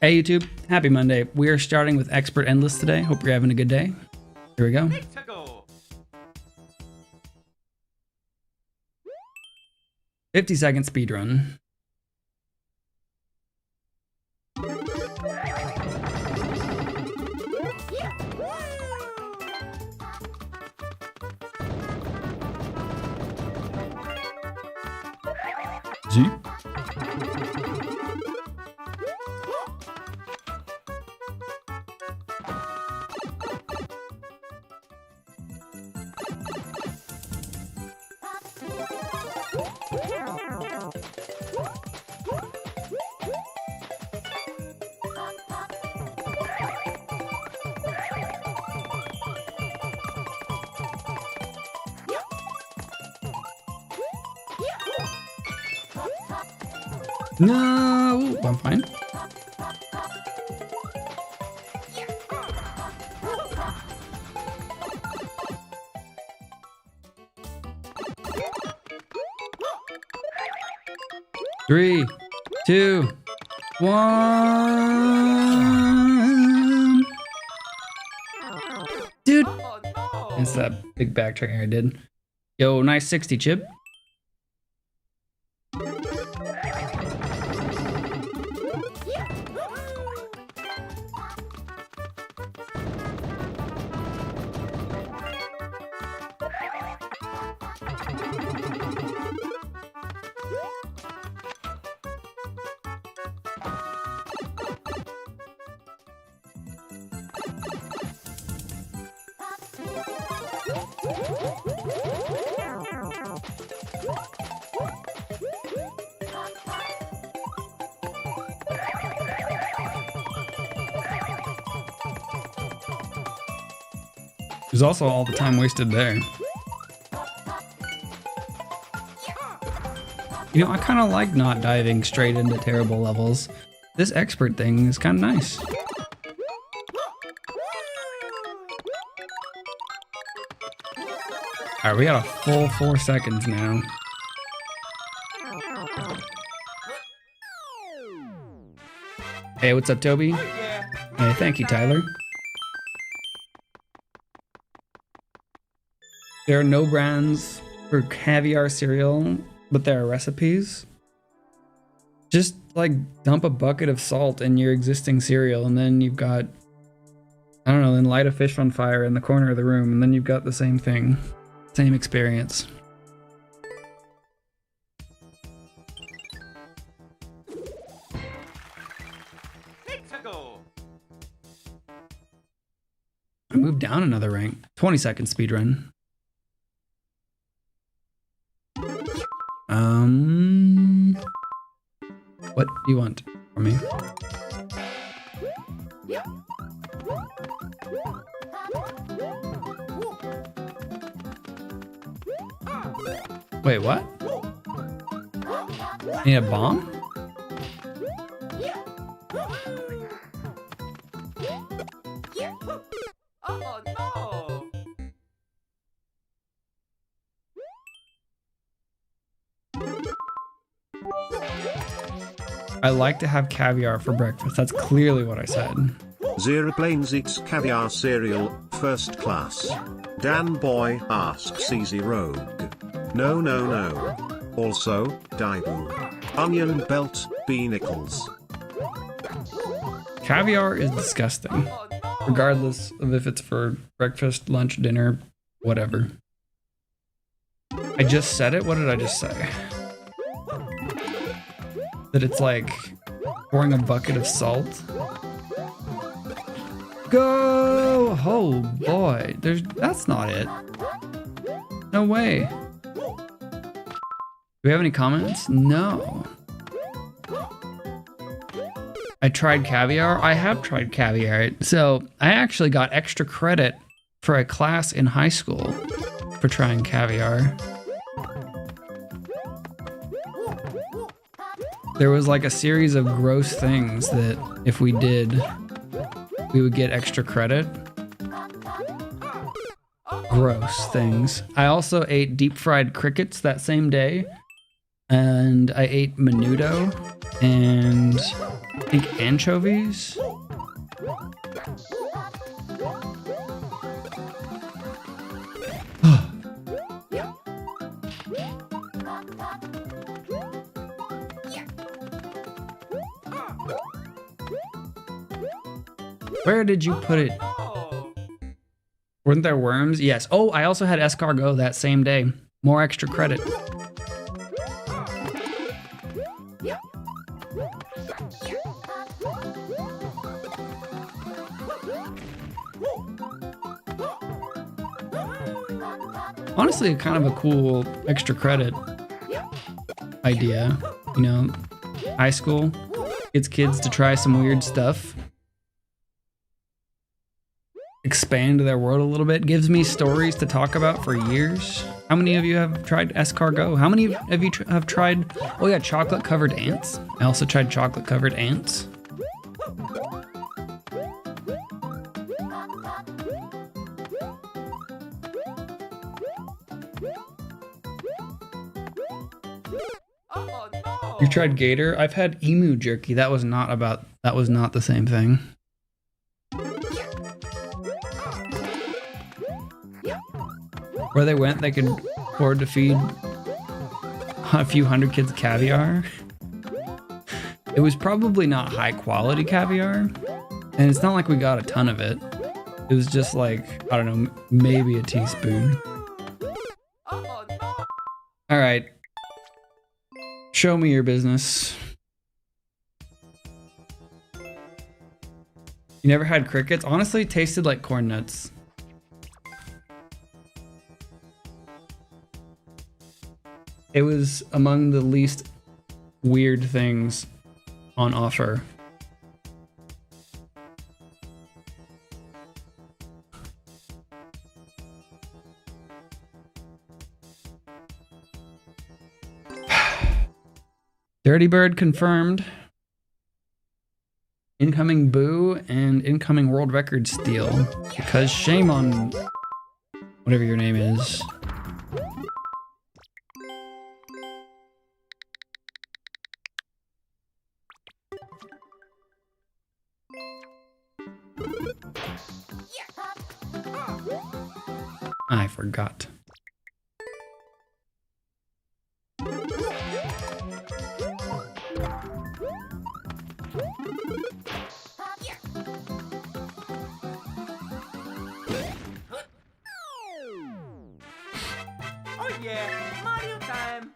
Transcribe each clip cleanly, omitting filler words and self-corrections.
Hey YouTube, happy Monday. We are starting with Expert Endless today. Hope you're having a good day. Here we go. 50-second speed run. Z. No, I'm fine. Three, two, one. Dude, it's that big backtracking I did. Yo, nice 60 chip. There's also all the time wasted there. You know, I kind of like not diving straight into terrible levels. This expert thing is kind of nice. Alright, we got a full 4 seconds now. Hey, what's up, Toby? Hey, thank you, Tyler. There are no brands for Caviar cereal, but there are recipes. Just like dump a bucket of salt in your existing cereal, and then you've got, I don't know, then light a fish on fire in the corner of the room, and then you've got the same thing. Same experience. I moved down another rank. 20-second speedrun. What do you want from me? Wait, what? Need a bomb? Oh no! I like to have caviar for breakfast. That's clearly what I said. Zero Planes eats caviar cereal, first class. Dan Boy asks Easy Rogue. No no no. Also, Daibu. Onion belt, B nickels. Caviar is disgusting. Regardless of if it's for breakfast, lunch, dinner, whatever. I just said it? What did I just say? That it's like pouring a bucket of salt. Go! Oh boy, that's not it. No way. Do we have any comments? No. I tried caviar. I have tried caviar. So I actually got extra credit for a class in high school for trying caviar. There was like a series of gross things that if we did, we would get extra credit. Gross things. I also ate deep fried crickets that same day. And I ate menudo and I think anchovies. Where did you put it? Oh. Weren't there worms? Yes. Oh, I also had escargot that same day. More extra credit. Honestly, kind of a cool extra credit idea. You know, high school gets kids to try some weird stuff. Expand their world a little bit. Gives me stories to talk about for years. How many of you have tried escargot? How many of you have tried... Oh yeah, chocolate covered ants. I also tried chocolate covered ants. Oh no. You tried gator? I've had emu jerky. That was not the same thing. Where they went, they could afford to feed a few hundred kids caviar. It was probably not high quality caviar, and it's not like we got a ton of it. It was just like, I don't know, maybe a teaspoon. Oh no. All right. Show me your business. You never had crickets? Honestly, it tasted like corn nuts. It was among the least weird things on offer. Dirty Bird confirmed. Incoming boo and incoming world record steal. Because shame on whatever your name is. I forgot. Oh yeah, Mario time.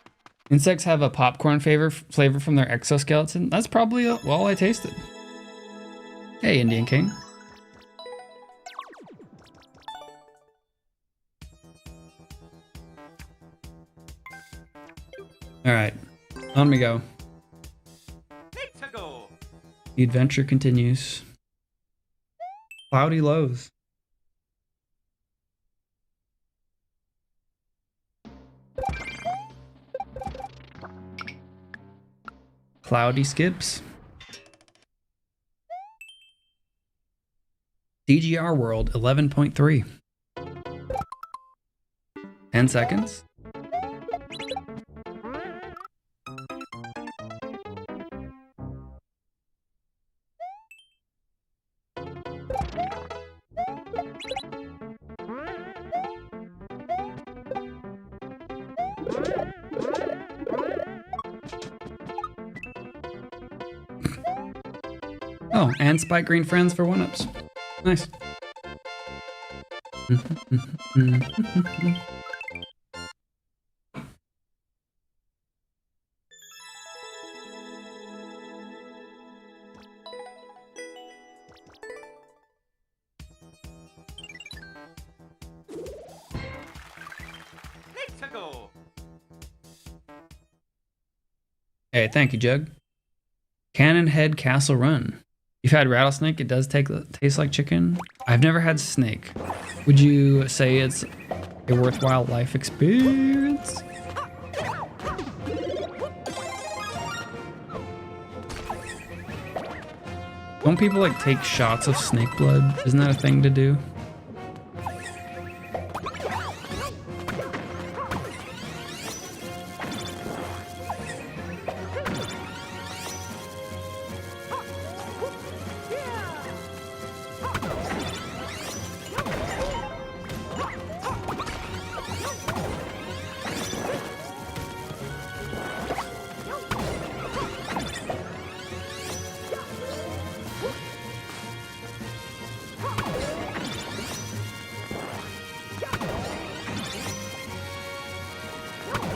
Insects have a popcorn flavor from their exoskeleton. That's probably all I tasted. Hey, Indian King. All right, on we go. Let's go. The adventure continues. Cloudy lows. Cloudy skips. DGR World 11.3. 10 seconds. Oh, and Spike Green Friends for 1-ups. Nice. Let's go. Hey, thank you, Jug. Cannon Head Castle Run. You've had rattlesnake, it does taste like chicken. I've never had snake. Would you say it's a worthwhile life experience? Don't people like take shots of snake blood? Isn't that a thing to do?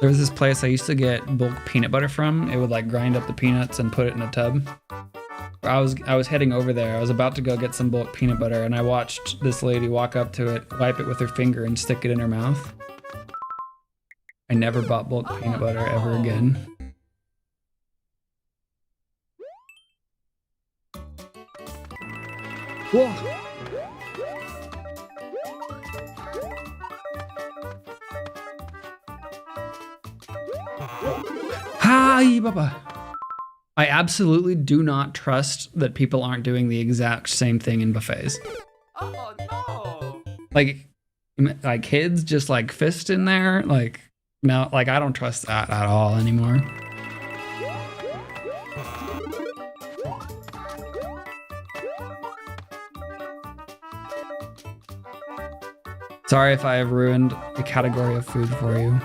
There was this place I used to get bulk peanut butter from. It would like grind up the peanuts and put it in a tub. I was heading over there. I was about to go get some bulk peanut butter, and I watched this lady walk up to it, wipe it with her finger, and stick it in her mouth. I never bought bulk peanut butter ever again. Whoa! Hi, Baba. I absolutely do not trust that people aren't doing the exact same thing in buffets. Oh no! Like kids just like fist in there. Like, no, like I don't trust that at all anymore. Sorry if I have ruined the category of food for you.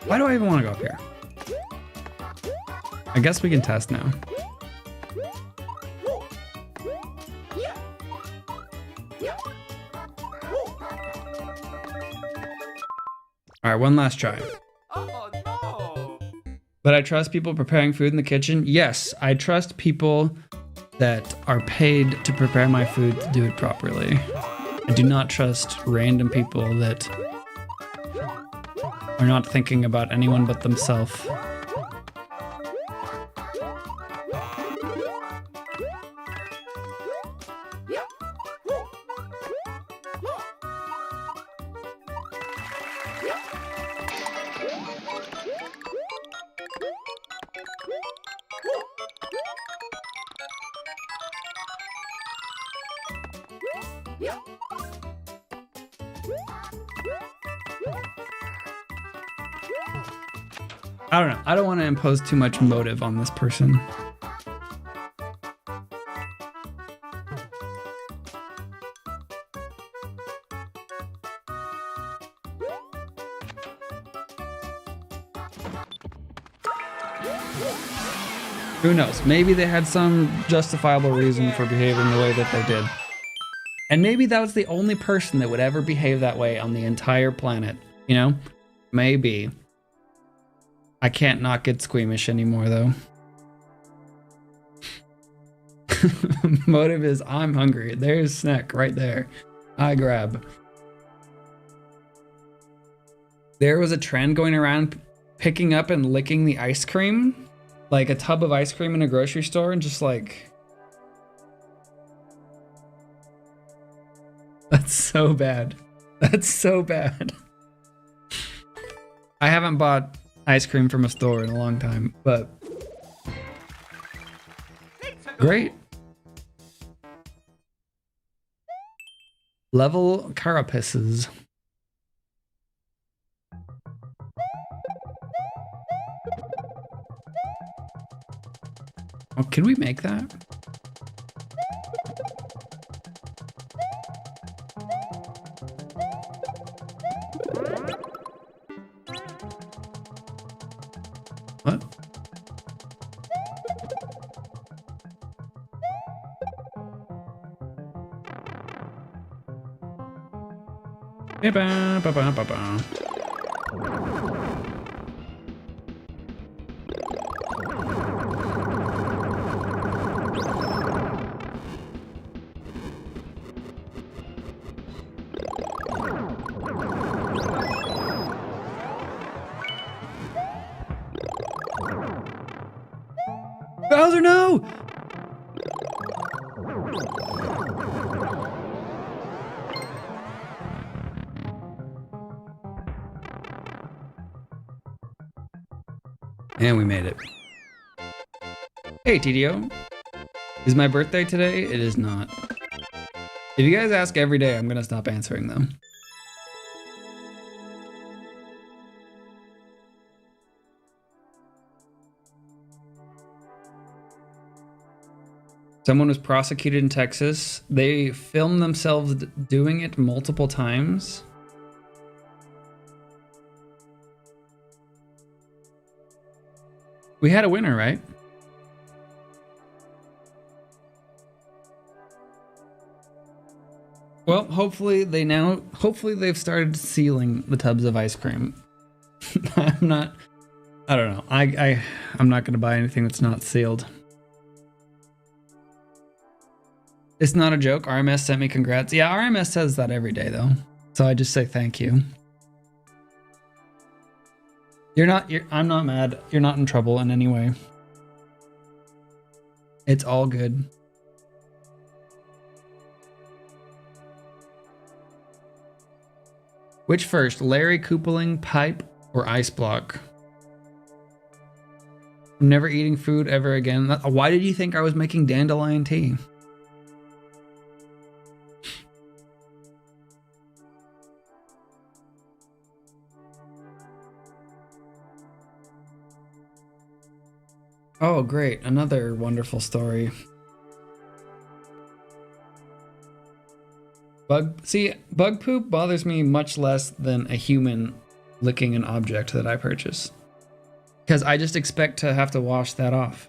Why do I even want to go up here? I guess we can test now. All right, one last try. Oh no! But I trust people preparing food in the kitchen. Yes, I trust people that are paid to prepare my food to do it properly. I do not trust random people that are not thinking about anyone but themselves. I don't know. I don't want to impose too much motive on this person. Who knows? Maybe they had some justifiable reason for behaving the way that they did. And maybe that was the only person that would ever behave that way on the entire planet. You know? Maybe. I can't not get squeamish anymore, though. Motive is, I'm hungry. There's snack right there. I grab. There was a trend going around picking up and licking the ice cream. Like a tub of ice cream in a grocery store and just like... That's so bad. That's so bad. I haven't bought ice cream from a store in a long time, but great. Level carapaces. Oh, can we make that? What? Ba-ba-ba-ba-ba-ba. Bowser, no! And we made it. Hey, TDO. Is my birthday today? It is not. If you guys ask every day, I'm gonna stop answering them. Someone was prosecuted in Texas. They filmed themselves doing it multiple times. We had a winner, right? Well, hopefully they've started sealing the tubs of ice cream. I don't know. I'm not going to buy anything that's not sealed. It's not a joke. RMS sent me congrats. Yeah, RMS says that every day though. So I just say thank you. I'm not mad. You're not in trouble in any way. It's all good. Which first, Larry Koopaling, pipe, or ice block? I'm never eating food ever again. Why did you think I was making dandelion tea? Oh, great. Another wonderful story. Bug poop bothers me much less than a human licking an object that I purchase. Because I just expect to have to wash that off.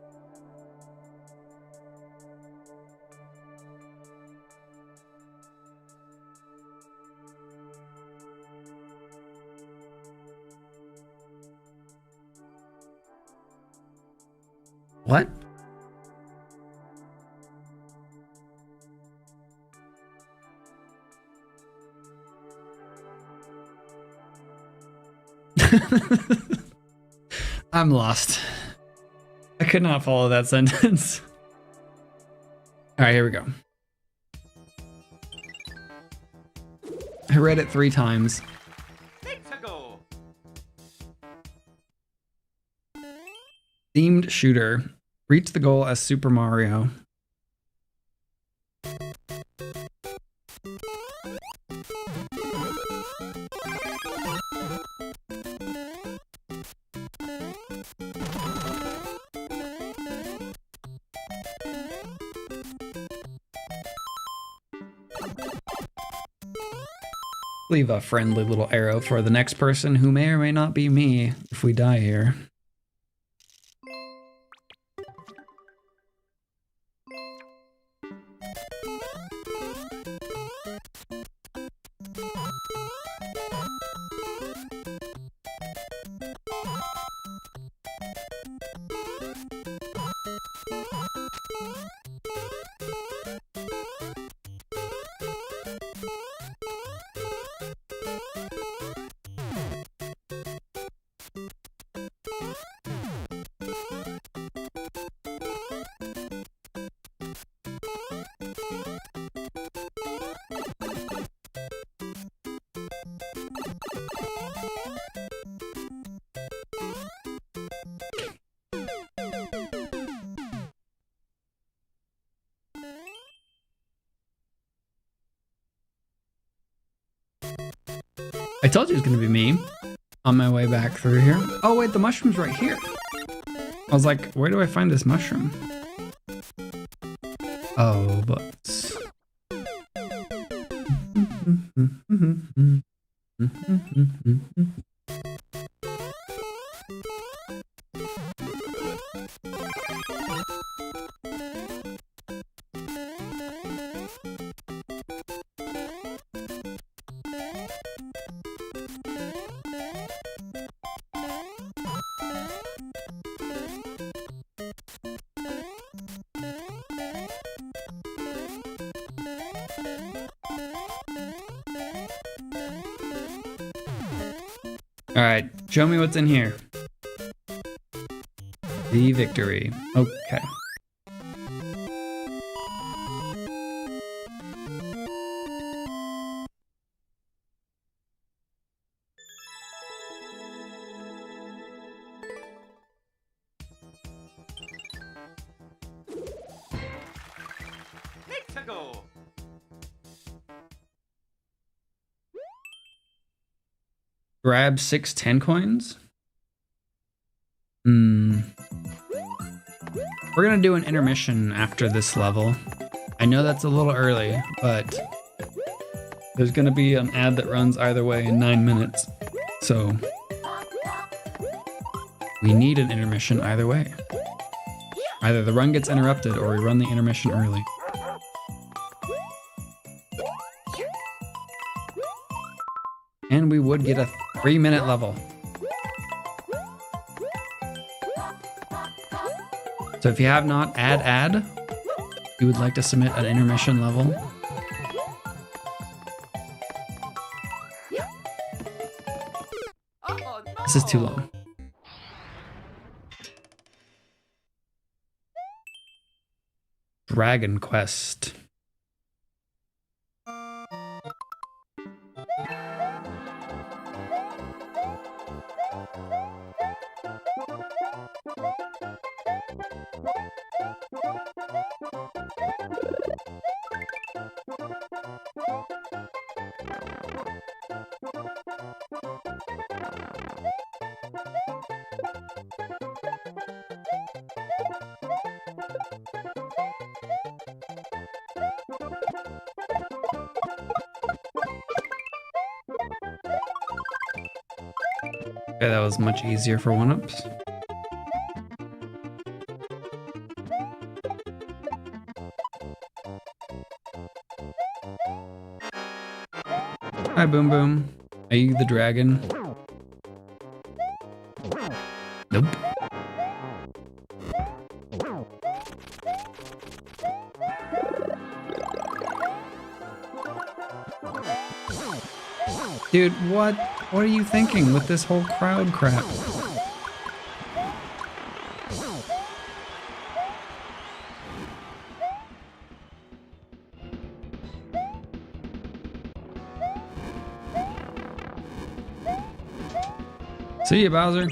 What? I'm lost. I could not follow that sentence. All right, here we go. I read it 3 times. Themed shooter. Reach the goal as Super Mario. Leave a friendly little arrow for the next person who may or may not be me if we die here. I told you it was going to be me on my way back through here. Oh, wait, the mushroom's right here. I was like, where do I find this mushroom? Oh, but... Alright, show me what's in here. The victory. Okay. Grab 6 10 coins? We're gonna do an intermission after this level. I know that's a little early, but there's gonna be an ad that runs either way in 9 minutes. So We need an intermission either way. Either the run gets interrupted or we run the intermission early. And we would get a 3-minute level. So if you have not you would like to submit an intermission level. Oh, no. This is too long. Dragon Quest. Okay, that was much easier for 1-ups. Hi, Boom Boom. Are you the dragon? Nope. Dude, what are you thinking with this whole crowd crap? See ya, Bowser.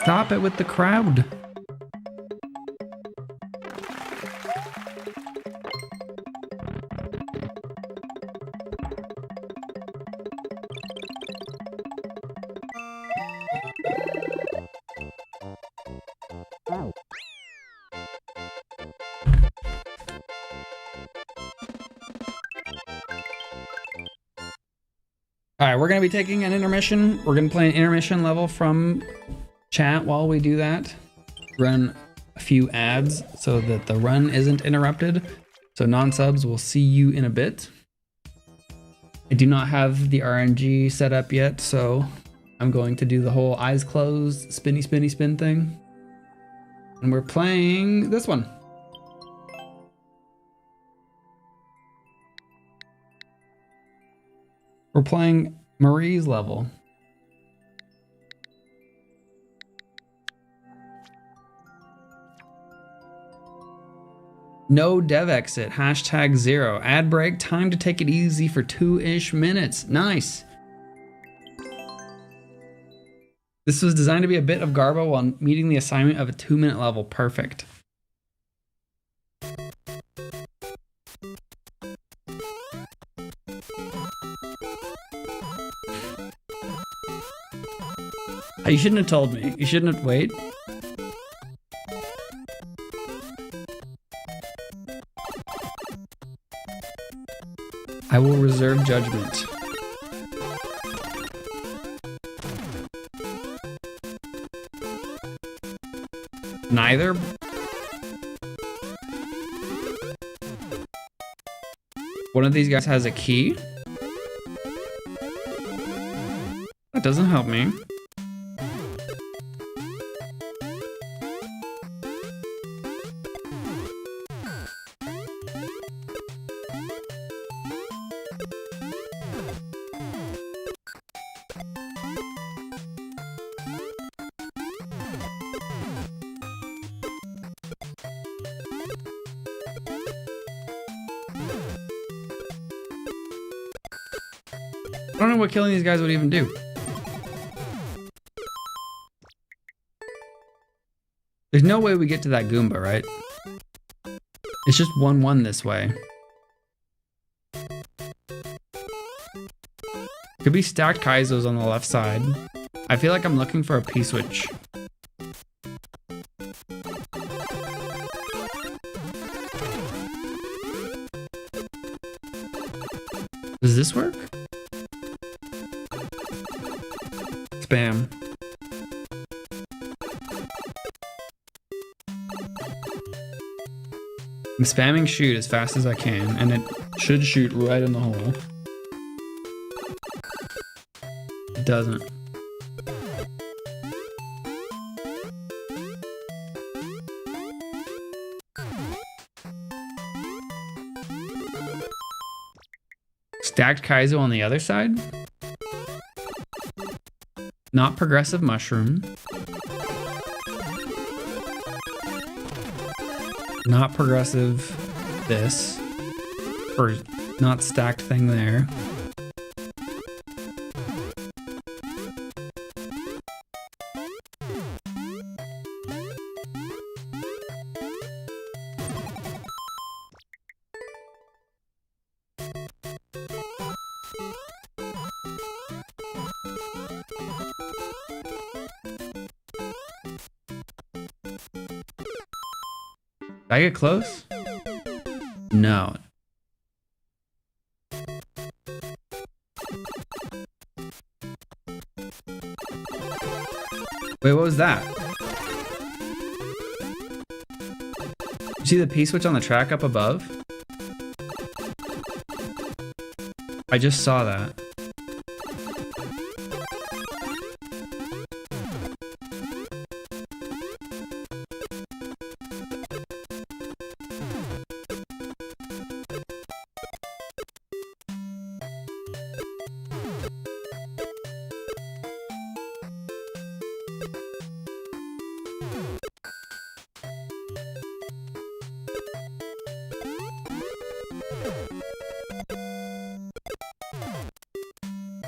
Stop it with the crowd. All right, we're going to be taking an intermission. We're going to play an intermission level from chat while we do that. Run a few ads so that the run isn't interrupted. So non-subs, we'll see you in a bit. I do not have the RNG set up yet, so I'm going to do the whole eyes closed, spinny, spinny, spin thing. And we're playing this one. We're playing Marie's level. No dev exit, #0. Ad break, time to take it easy for 2-ish minutes. Nice. This was designed to be a bit of garbo while meeting the assignment of a 2-minute level. Perfect. You shouldn't have told me. You shouldn't have. Wait. I will reserve judgment. Neither. One of these guys has a key. That doesn't help me. I don't know what killing these guys would even do. There's no way we get to that Goomba, right? It's just 1-1 this way. Could be stacked Kaizos on the left side. I feel like I'm looking for a P-switch. Does this work? Spam. I'm spamming shoot as fast as I can, and it should shoot right in the hole. It doesn't. Stacked Kaizo on the other side? Not progressive mushroom. Not progressive this. Or not stacked thing there. Did I get close? No. Wait, what was that? You see the P-switch on the track up above? I just saw that.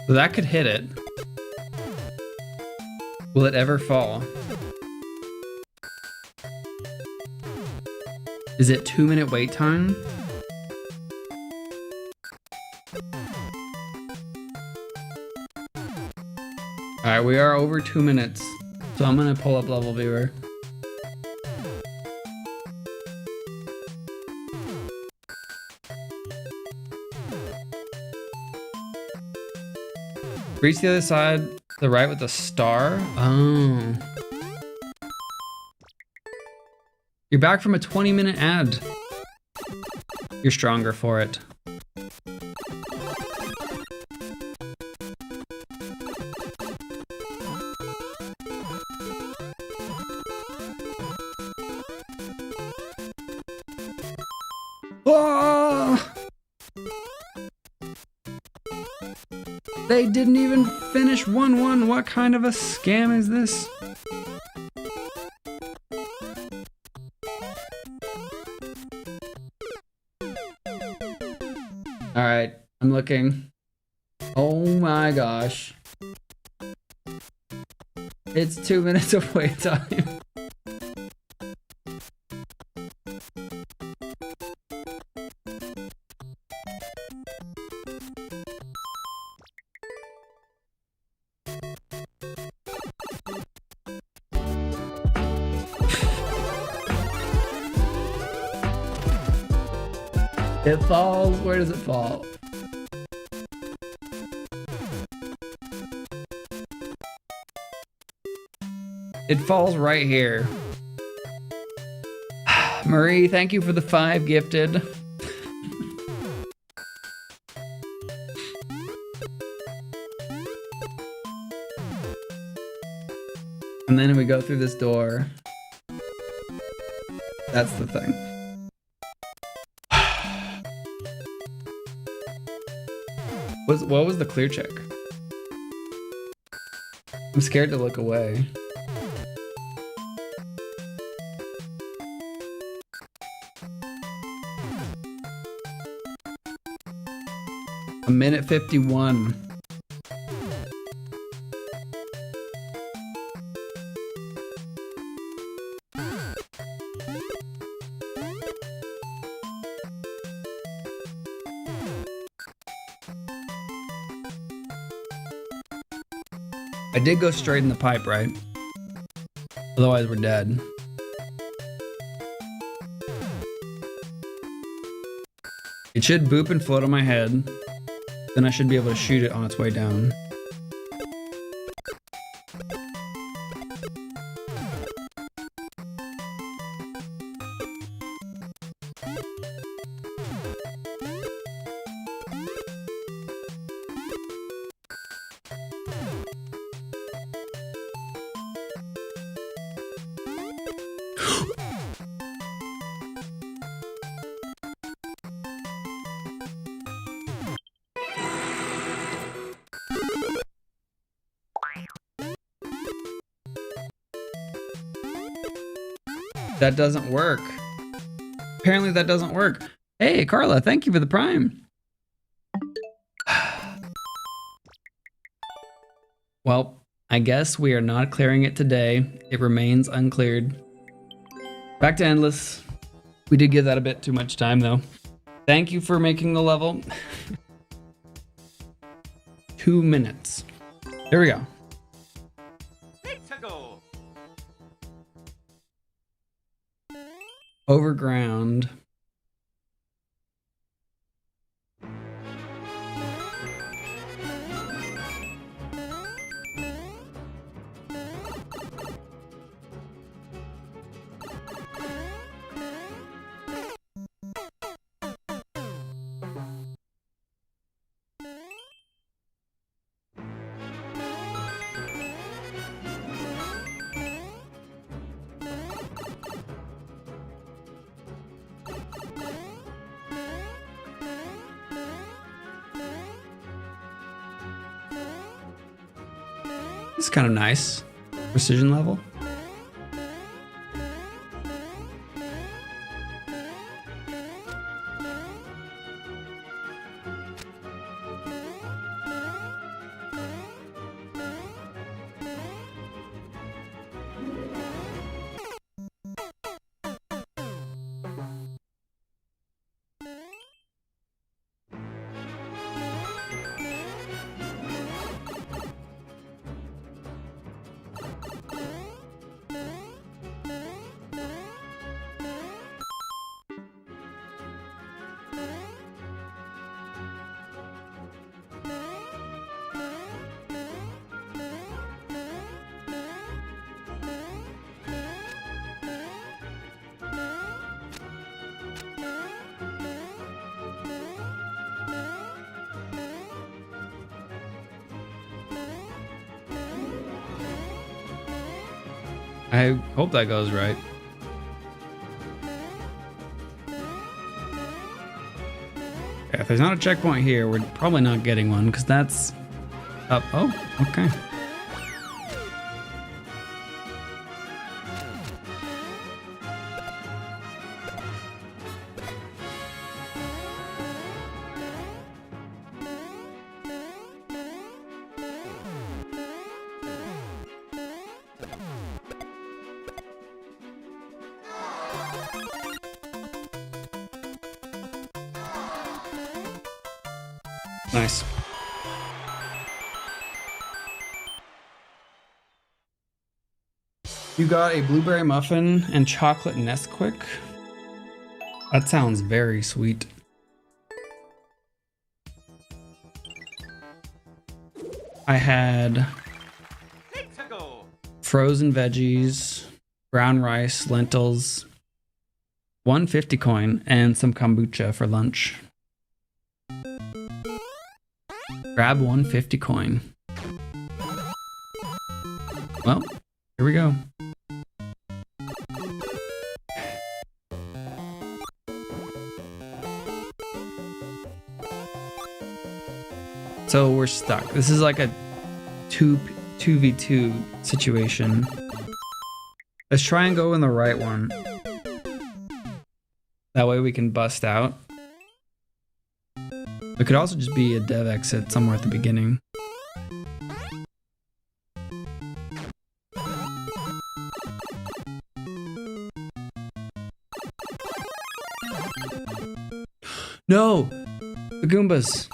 So that could hit it. Will it ever fall? Is it 2-minute wait time? Alright, we are over 2 minutes. So I'm gonna pull up Level Viewer. Reach the other side, to the right with the star. Oh. You're back from a 20-minute ad. You're stronger for it. Oh! They didn't even finish 1-1. What kind of a scam is this? All right, I'm looking. Oh my gosh. It's 2 minutes of wait time. It falls. Where does it fall? It falls right here. Marie, thank you for the 5 gifted. And then we go through this door. That's the thing. What was the clear check? I'm scared to look away. A minute 51. I did go straight in the pipe, right? Otherwise we're dead. It should boop and float on my head. Then I should be able to shoot it on its way down. That doesn't work. Apparently that doesn't work. Hey, Carla, thank you for the Prime. Well, I guess we are not clearing it today. It remains uncleared. Back to Endless. We did give that a bit too much time, though. Thank you for making the level. 2 minutes. Here we go. Overground. It's kind of nice. Precision level. I hope that goes right. Yeah, if there's not a checkpoint here, we're probably not getting one because that's up. Oh, okay. Nice. You got a blueberry muffin and chocolate Nesquik. That sounds very sweet. I had frozen veggies, brown rice, lentils, 150 coin, and some kombucha for lunch. Grab 150 coin. Well, here we go. So we're stuck. This is like a 2v2 situation. Let's try and go in the right one. That way we can bust out. It could also just be a dev exit somewhere at the beginning. No! The Goombas!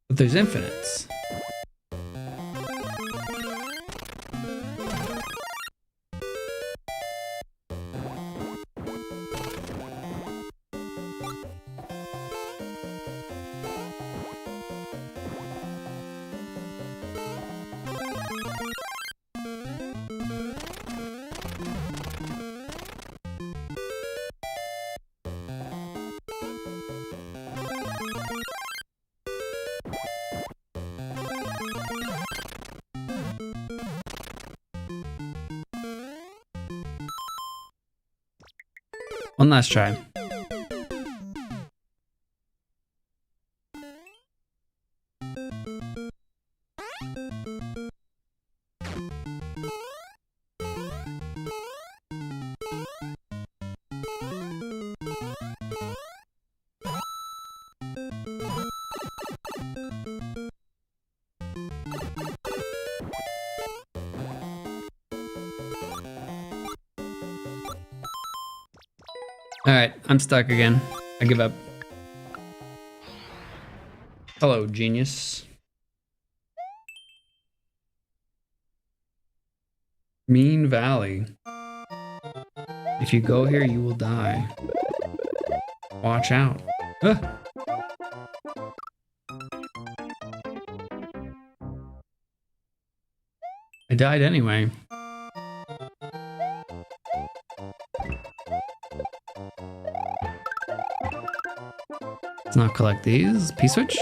But there's infinites. One last try. Alright, I'm stuck again. I give up. Hello, genius. Mean Valley. If you go here, you will die. Watch out. Ah. I died anyway. Let's not collect these. P-switch?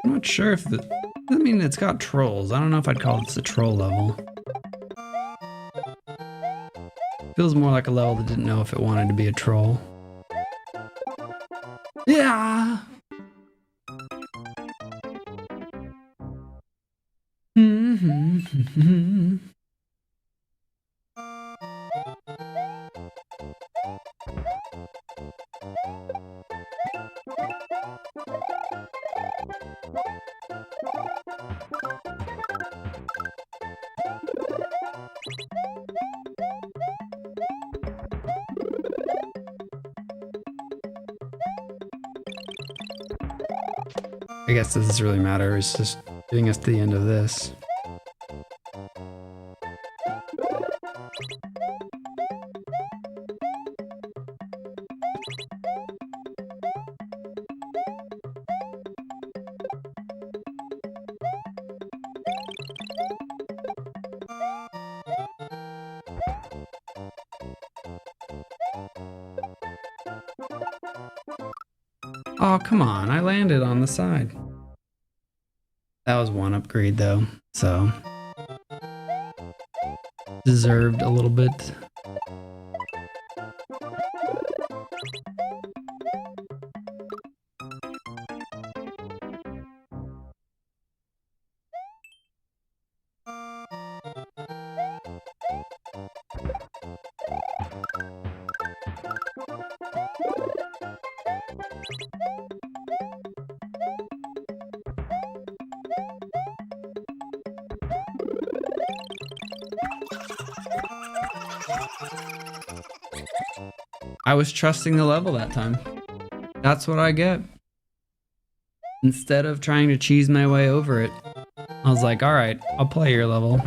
I'm not sure if the... I mean, it's got trolls. I don't know if I'd call this a troll level. Feels more like a level that didn't know if it wanted to be a troll. Yeah! I guess this doesn't really matter, it's just getting us to the end of this. Oh, come on, I landed on the side. That was one upgrade though, so deserved a little bit. I was trusting the level that time. That's what I get. Instead of trying to cheese my way over it, I was like, alright, I'll play your level.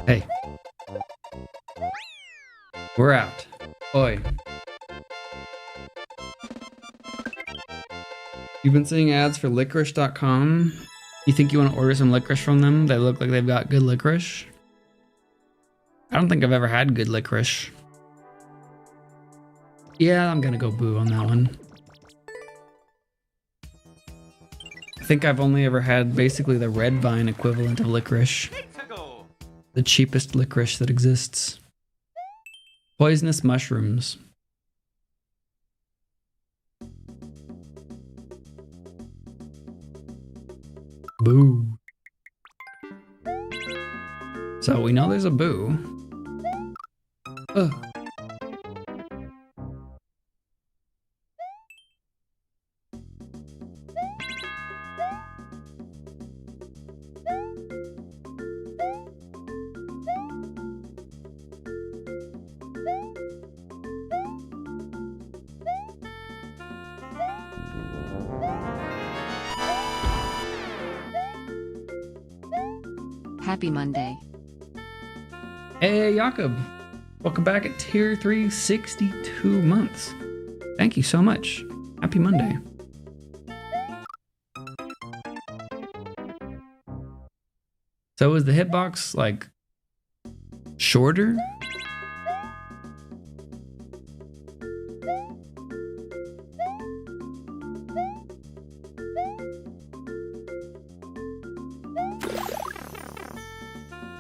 Hey. We're out. Oi. You've been seeing ads for licorice.com? You think you want to order some licorice from them? They look like they've got good licorice. I don't think I've ever had good licorice. Yeah, I'm gonna go boo on that one. I think I've only ever had basically the red vine equivalent of licorice. The cheapest licorice that exists. Poisonous mushrooms. Boo. So we know there's a boo. Ugh. Happy Monday. Hey, Jakob. Welcome back at tier 362 months. Thank you so much. Happy Monday. So is the hitbox like shorter?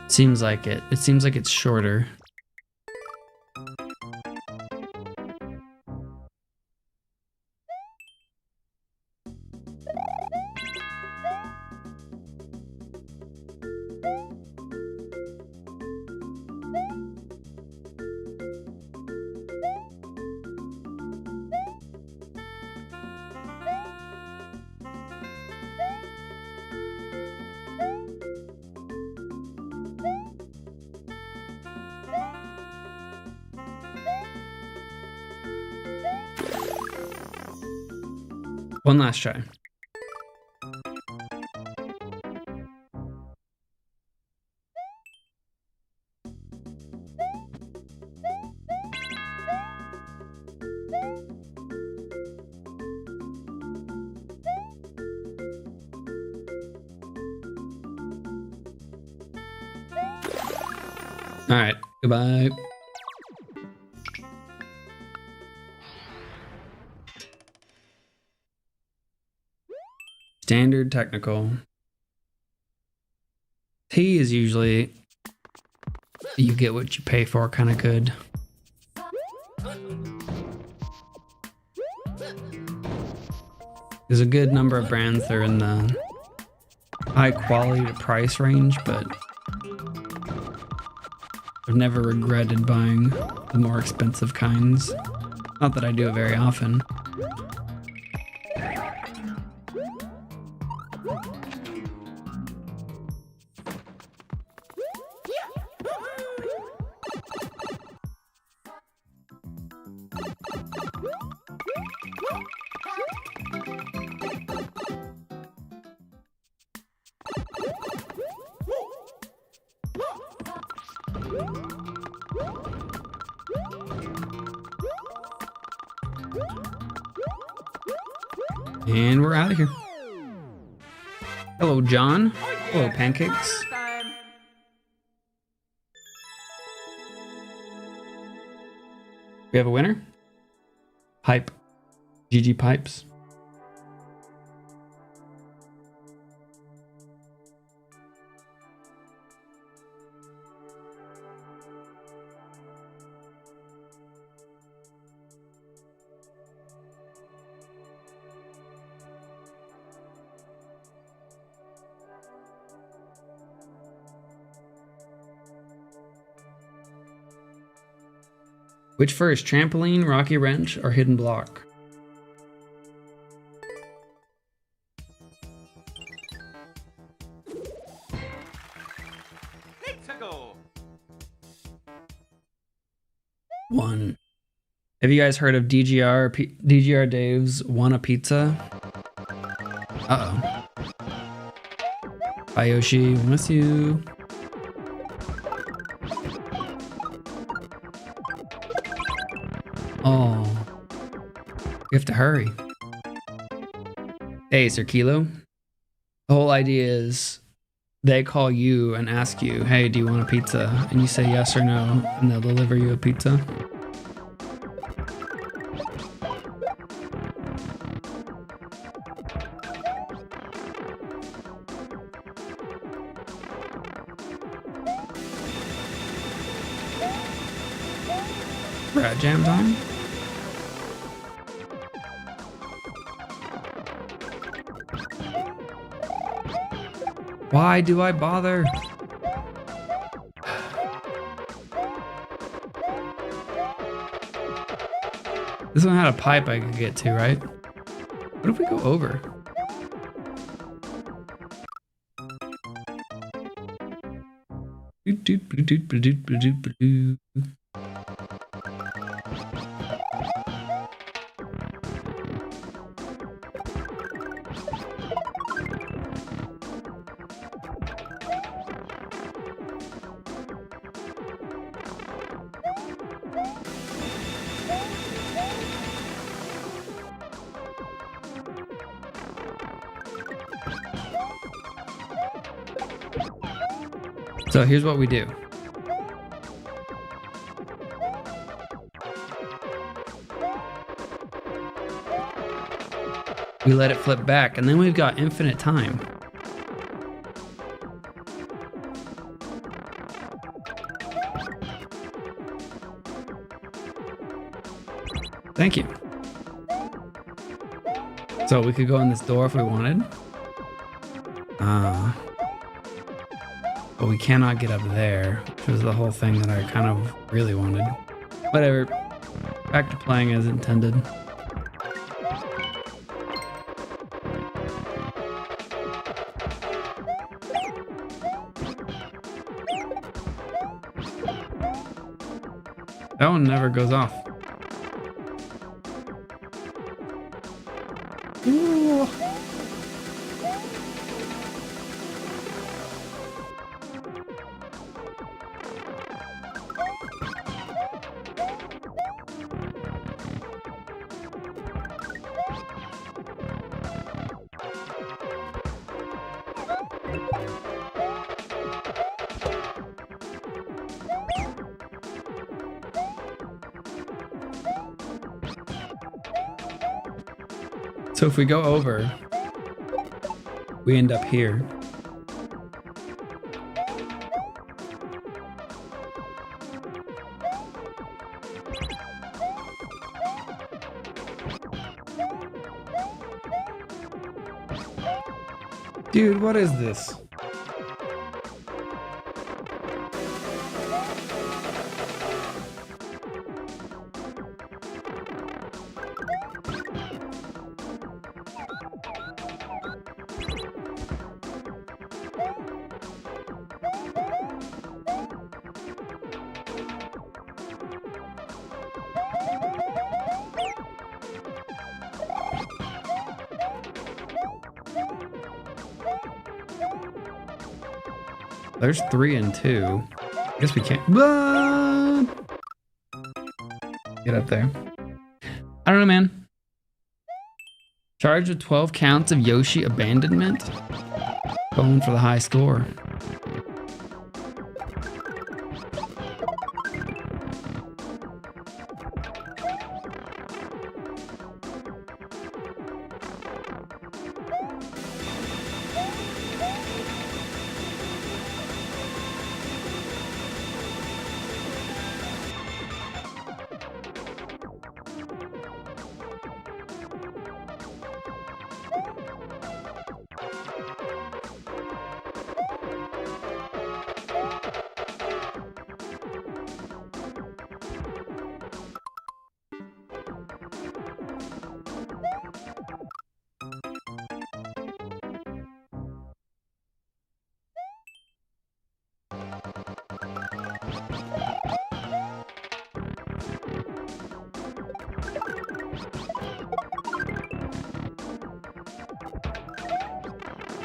Seems like it. It seems like it's shorter. One last try. All right, goodbye. Standard technical. T is usually you get what you pay for kind of good. There's a good number of brands that are in the high quality to price range, but I've never regretted buying the more expensive kinds. Not that I do it very often. And we're out of here. Hello, John. Hello, Pancakes. We have a winner? Pipe. GG Pipes. Which first, trampoline, rocky wrench, or hidden block? Let's go. One. Have you guys heard of DGR Dave's Want a Pizza? Uh-oh. Bye, Yoshi. Miss you. Oh. You have to hurry. Hey, Sir Kilo. The whole idea is they call you and ask you, hey, do you want a pizza? And you say yes or no, and they'll deliver you a pizza. Rat jam time? Why do I bother? This one had a pipe I could get to, right? What if we go over? So here's what we do. We let it flip back, and then we've got infinite time. Thank you. So we could go in this door if we wanted. But we cannot get up there, which was the whole thing that I kind of really wanted. Whatever. Back to playing as intended. That one never goes off. Ooh. So if we go over, we end up here. Dude, what is this? There's 3 and 2. I guess we can't. Ah! Get up there. I don't know, man. Charged with 12 counts of Yoshi abandonment. Going for the high score.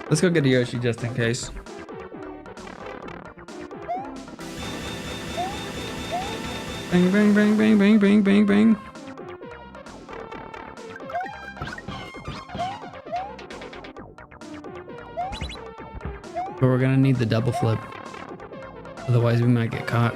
Let's go get a Yoshi just in case. Bang, bang, bang, bang, bang, bang, bang, bang. But we're gonna need the double flip. Otherwise we might get caught.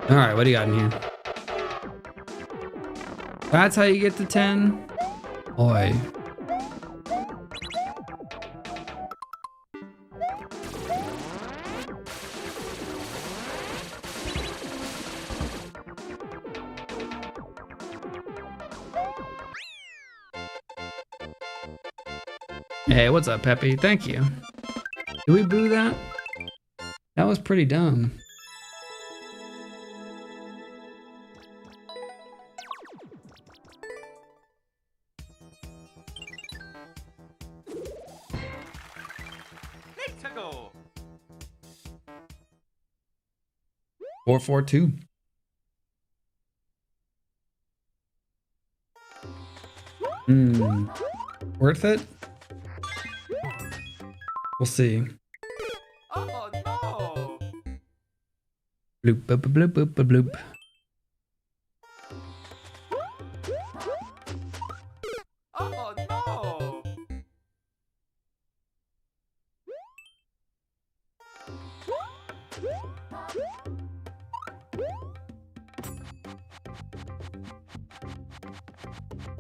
All right, what do you got in here? That's how you get to 10? Oi. Hey, what's up, Peppy? Thank you. Did we boo that? That was pretty dumb. 442. Worth it? We'll see. Oh no! Bloop, boop, boop, bloop, boop, bloop. Oh no!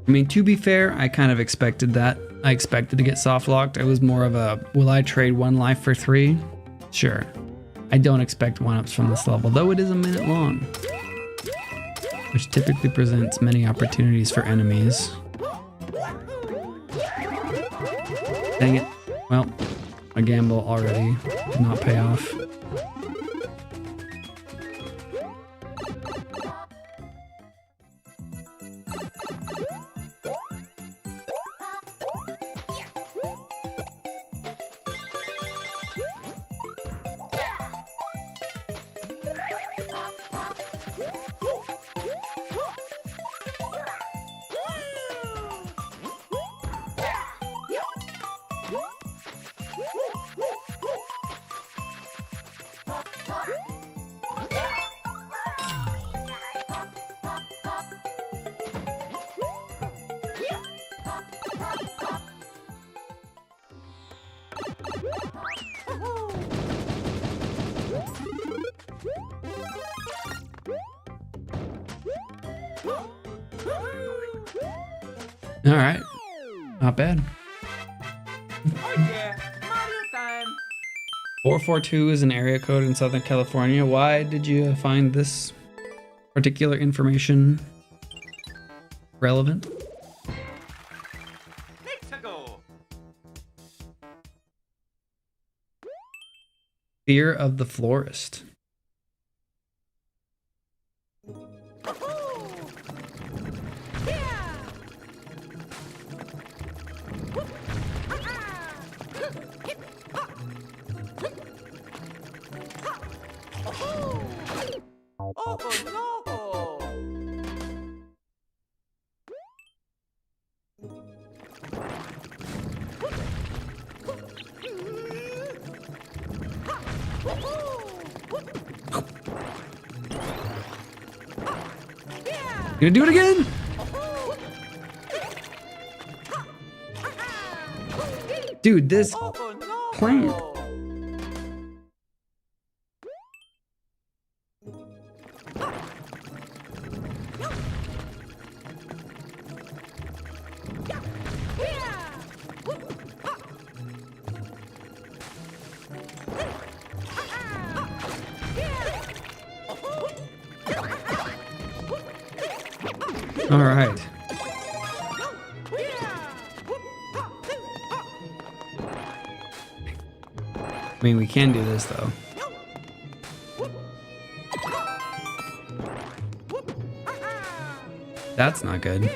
I mean, to be fair, I kind of expected that. I expected to get soft locked. It was more of a, will I trade 1 life for 3? Sure. I don't expect 1-ups from this level, though it is a minute long, which typically presents many opportunities for enemies. Dang it. Well, my gamble already did not pay off. All right, not bad. Oh yeah, Mario time! 442 is an area code in Southern California. Why did you find this particular information relevant? Let's go! Fear of the Florist. Oh no! You gonna do it again? Dude, this Oh no! plant. All right. I mean, we can do this though. That's not good.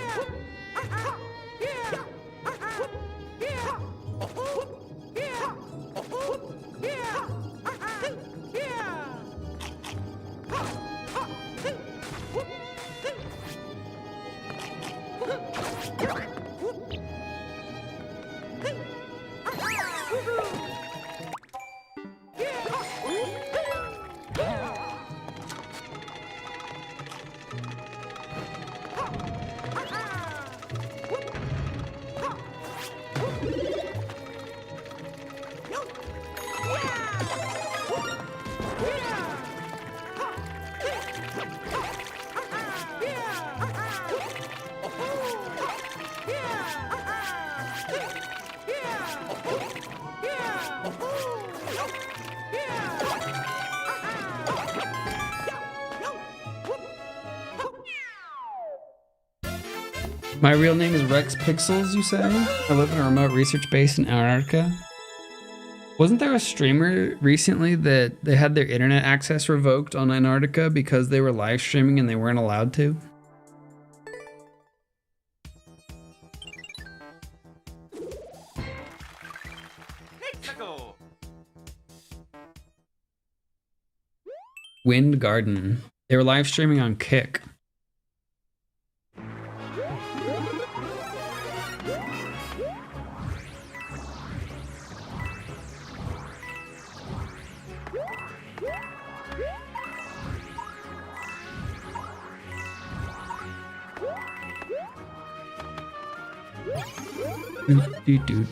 My real name is Rex Pixels, you say? I live in a remote research base in Antarctica. Wasn't there a streamer recently that they had their internet access revoked on Antarctica because they were live streaming and they weren't allowed to? Let's go! Wind Garden. They were live streaming on Kick. Do.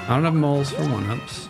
I don't have moles for one-ups.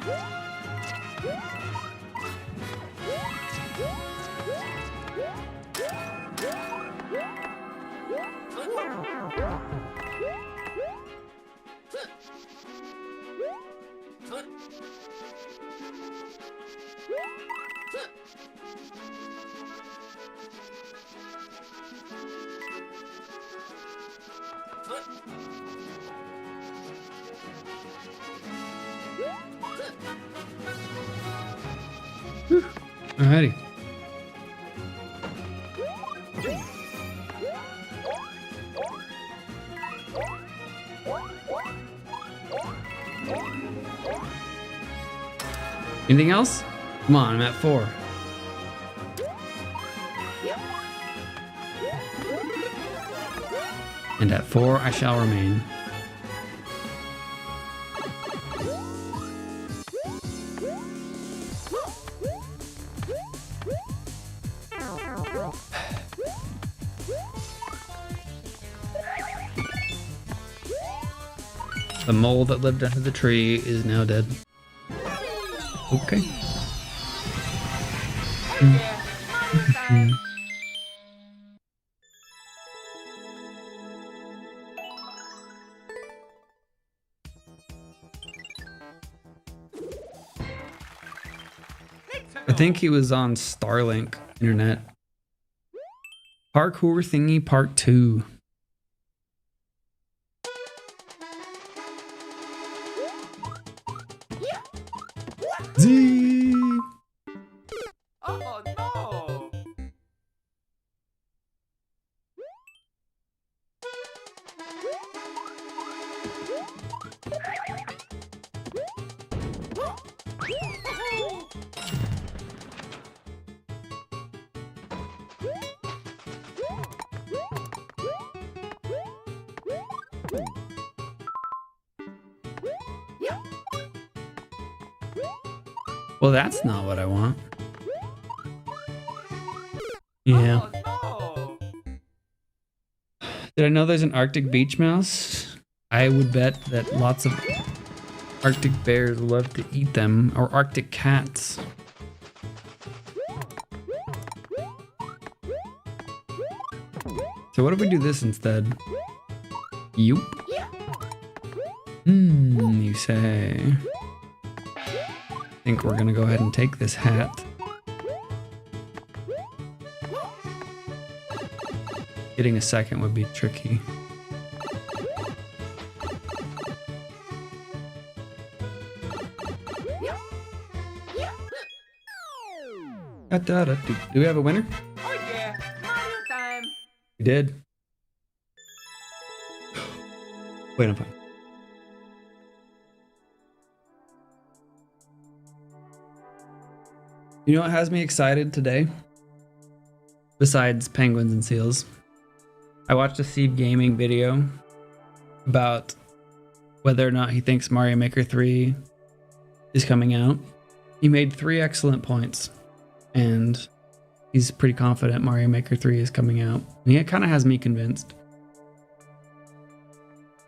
Alrighty. Anything else? Come on, I'm at 4. And at 4, I shall remain. The mole that lived under the tree is now dead. Okay. I think he was on Starlink internet. Parkour thingy part 2. Z. Oh no! Well, that's not what I want. Yeah. Oh no! Did I know there's an Arctic beach mouse? I would bet that lots of Arctic bears love to eat them, or Arctic cats. So what if we do this instead? Yoop. You say. I think we're gonna go ahead and take this hat. Getting a second would be tricky. Do we have a winner? Oh yeah! Mario time! We did. Wait, I'm fine. You know what has me excited today? Besides penguins and seals. I watched a Steve Gaming video about whether or not he thinks Mario Maker 3 is coming out. He made 3 excellent points, and he's pretty confident Mario Maker 3 is coming out. And it kind of has me convinced.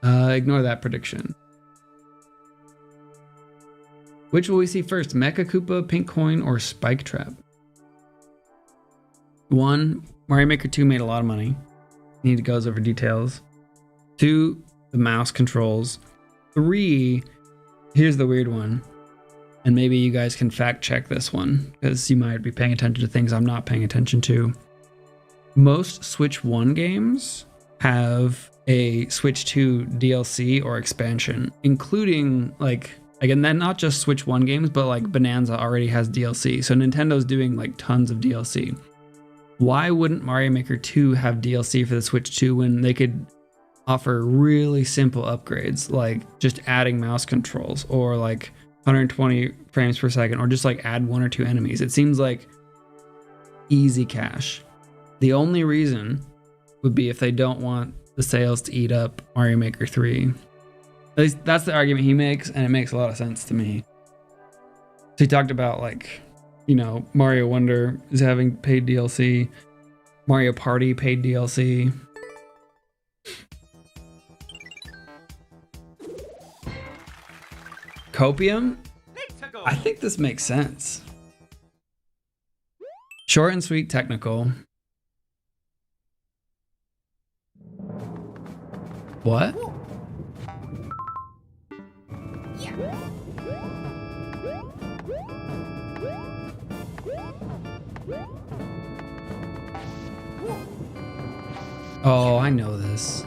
Ignore that prediction. Which will we see first? Mecha Koopa, Pink Coin, or Spike Trap? 1, Mario Maker 2 made a lot of money. Need to go over details. 2, the mouse controls. 3, here's the weird one. and maybe you guys can fact check this one because you might be paying attention to things I'm not paying attention to. Most Switch 1 games have a Switch 2 DLC or expansion, including like, again, then not just Switch 1 games, but like Bonanza already has DLC. So Nintendo's doing like tons of DLC. Why wouldn't Mario Maker 2 have DLC for the Switch 2 when they could offer really simple upgrades, like just adding mouse controls or like 120 frames per second, or just like add 1 or 2 enemies? It seems like easy cash. The only reason would be if they don't want the sales to eat up Mario Maker 3. At least that's the argument he makes, and it makes a lot of sense to me. So he talked about like, you know, Mario Wonder is having paid DLC, Mario Party paid DLC. Copium? I think this makes sense. Short and sweet technical. What? Oh, I know this.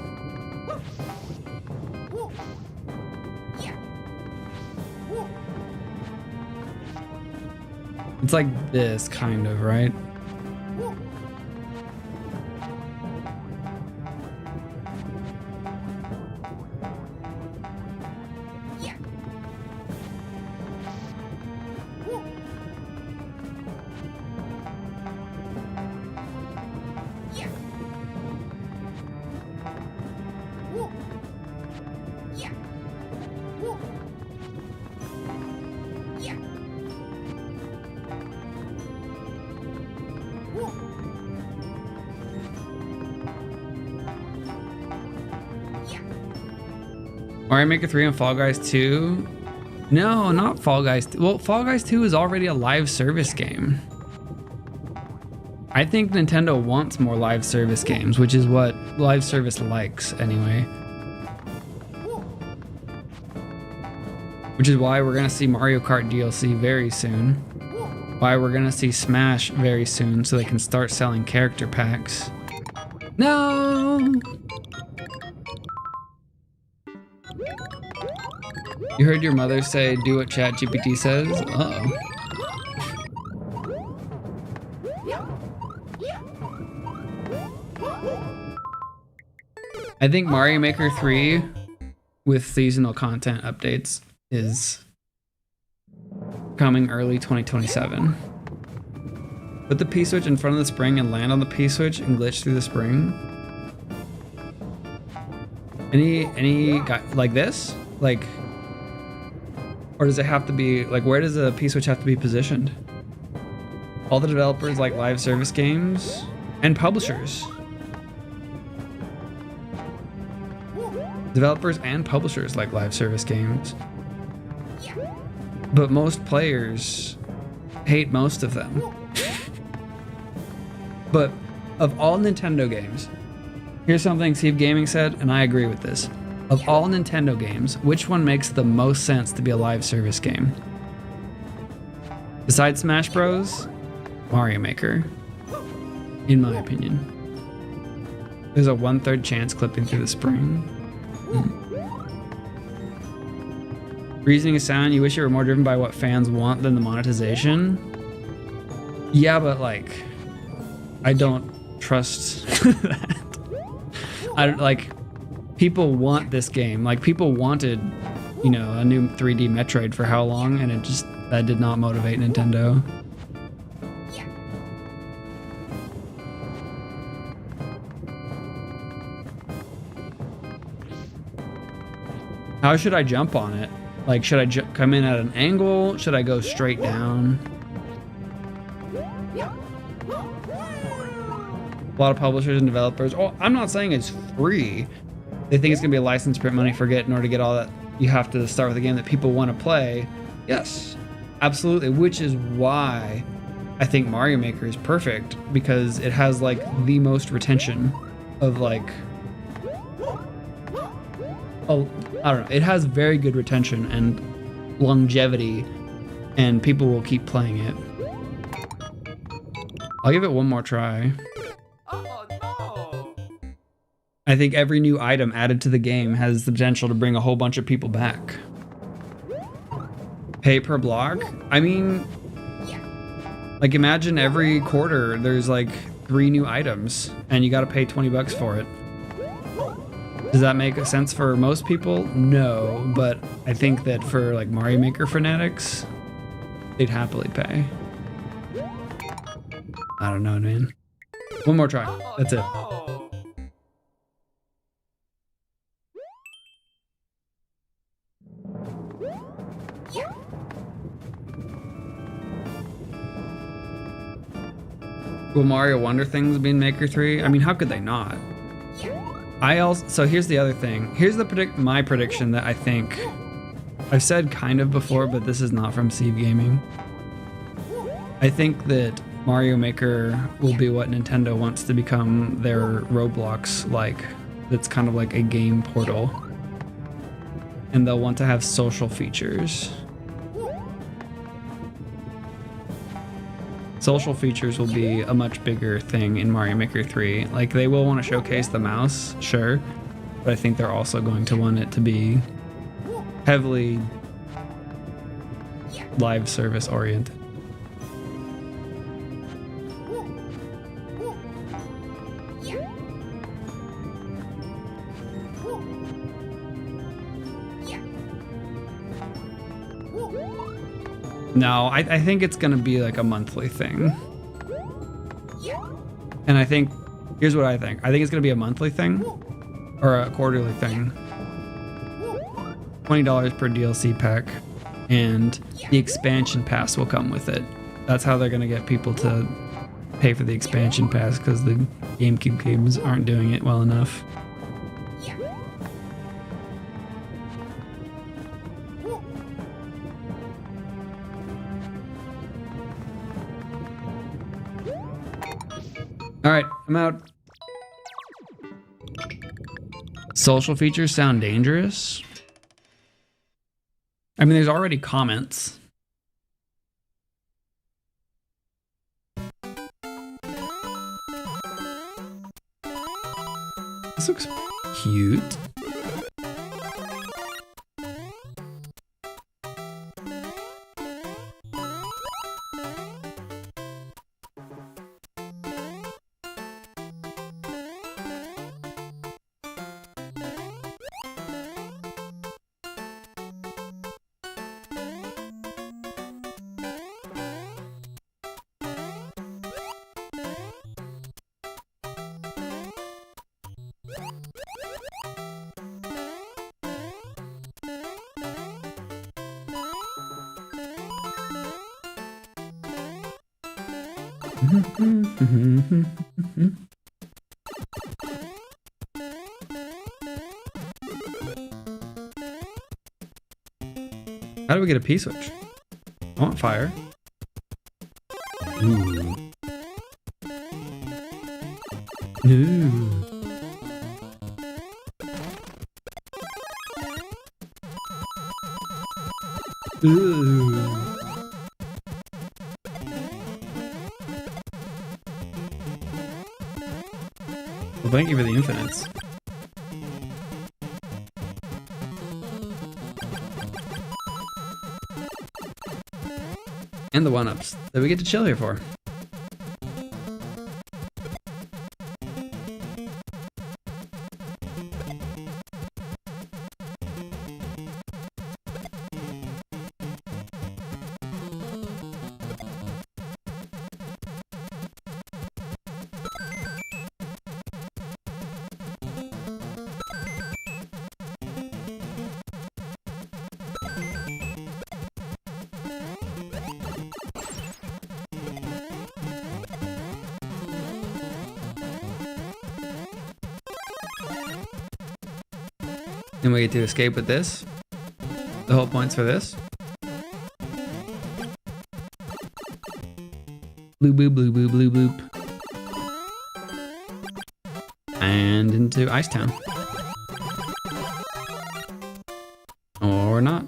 It's like this, kind of, right? Mario Maker 3 and Fall Guys 2? No, not Fall Guys 2. Well, Fall Guys 2 is already a live service game. I think Nintendo wants more live service games, which is what live service likes anyway. Which is why we're gonna see Mario Kart DLC very soon. Why we're gonna see Smash very soon so they can start selling character packs. No! You heard your mother say, do what ChatGPT says? Uh-oh. I think Mario Maker 3 with seasonal content updates is coming early 2027. Put the P-switch in front of the spring and land on the P-switch and glitch through the spring. Any guy like this? Like, or does it have to be, like, where does the P-switch have to be positioned? All the developers like live service games and publishers. Developers and publishers like live service games. But most players hate most of them. But of all Nintendo games, here's something Steve Gaming said, and I agree with this. Of all Nintendo games, which one makes the most sense to be a live service game? Besides Smash Bros, Mario Maker, in my opinion. There's a 1/3 chance clipping through the spring. Reasoning is sound. You wish you were more driven by what fans want than the monetization. Yeah, but like, I don't trust that. I don't like. People want this game. Like, people wanted, you know, a new 3D Metroid for how long, and that did not motivate Nintendo. How should I jump on it? Like, should I come in at an angle? Should I go straight down? A lot of publishers and developers. Oh, I'm not saying it's free. They think it's gonna be a license, print money, forget. In order to get all that, you have to start with a game that people want to play. Yes, absolutely. Which is why I think Mario Maker is perfect, because it has like the most retention of like, oh, I don't know. It has very good retention and longevity and people will keep playing it. I'll give it one more try. Oh no! I think every new item added to the game has the potential to bring a whole bunch of people back. Pay per block? I mean, like imagine every quarter there's like 3 new items and you gotta pay 20 bucks for it. Does that make sense for most people? No, but I think that for like Mario Maker fanatics, they'd happily pay. I don't know, man. One more try. Oh, That's it. no. Will Mario Wonder things be in Maker 3? I mean, how could they not? So here's the other thing. Here's my prediction that I think I've said kind of before, but this is not from Steve Gaming. I think that Mario Maker will be what Nintendo wants to become their Roblox like. That's kind of like a game portal. And they'll want to have social features. Social features will be a much bigger thing in Mario Maker 3. Like, they will want to showcase the mouse, sure, but I think they're also going to want it to be heavily live service oriented. No, I think it's gonna be like a monthly thing. And I think, here's what I think. I think it's gonna be a monthly thing or a quarterly thing. $20 per DLC pack, and the expansion pass will come with it. That's how they're gonna get people to pay for the expansion pass, because the GameCube games aren't doing it well enough. All right, I'm out. Social features sound dangerous. I mean, there's already comments. This looks cute. How do we get a P-switch? I want fire. Ooh. Ooh. Ooh. Well, thank you for the infinites. And the one-ups that we get to chill here for. And we get to escape with this. The whole point's for this. Blue boop, blue boop, blue boop. And into Icetown. Or not.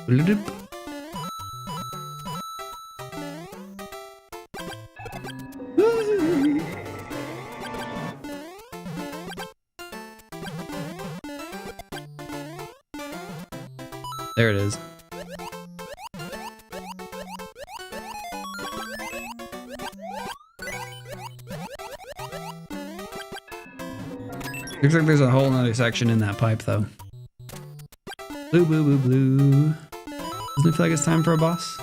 Bloop. There it is. Looks like there's a whole nother section in that pipe though. Blue, blue, blue, blue. Doesn't it feel like it's time for a boss?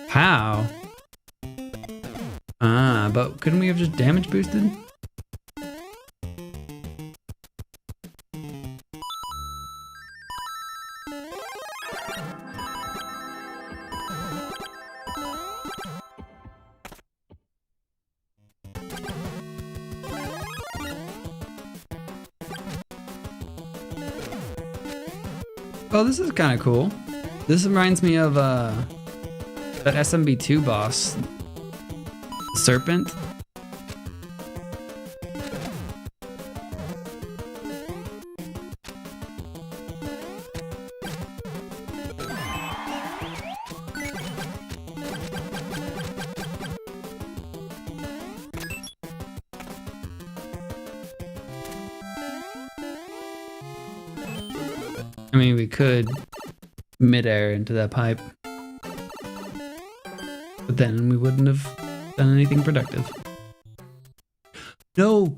How? Ah, but couldn't we have just damage boosted? Oh, this is kind of cool. This reminds me of that SMB2 boss, Serpent. I mean, we could mid-air into that pipe. But then we wouldn't have done anything productive. No!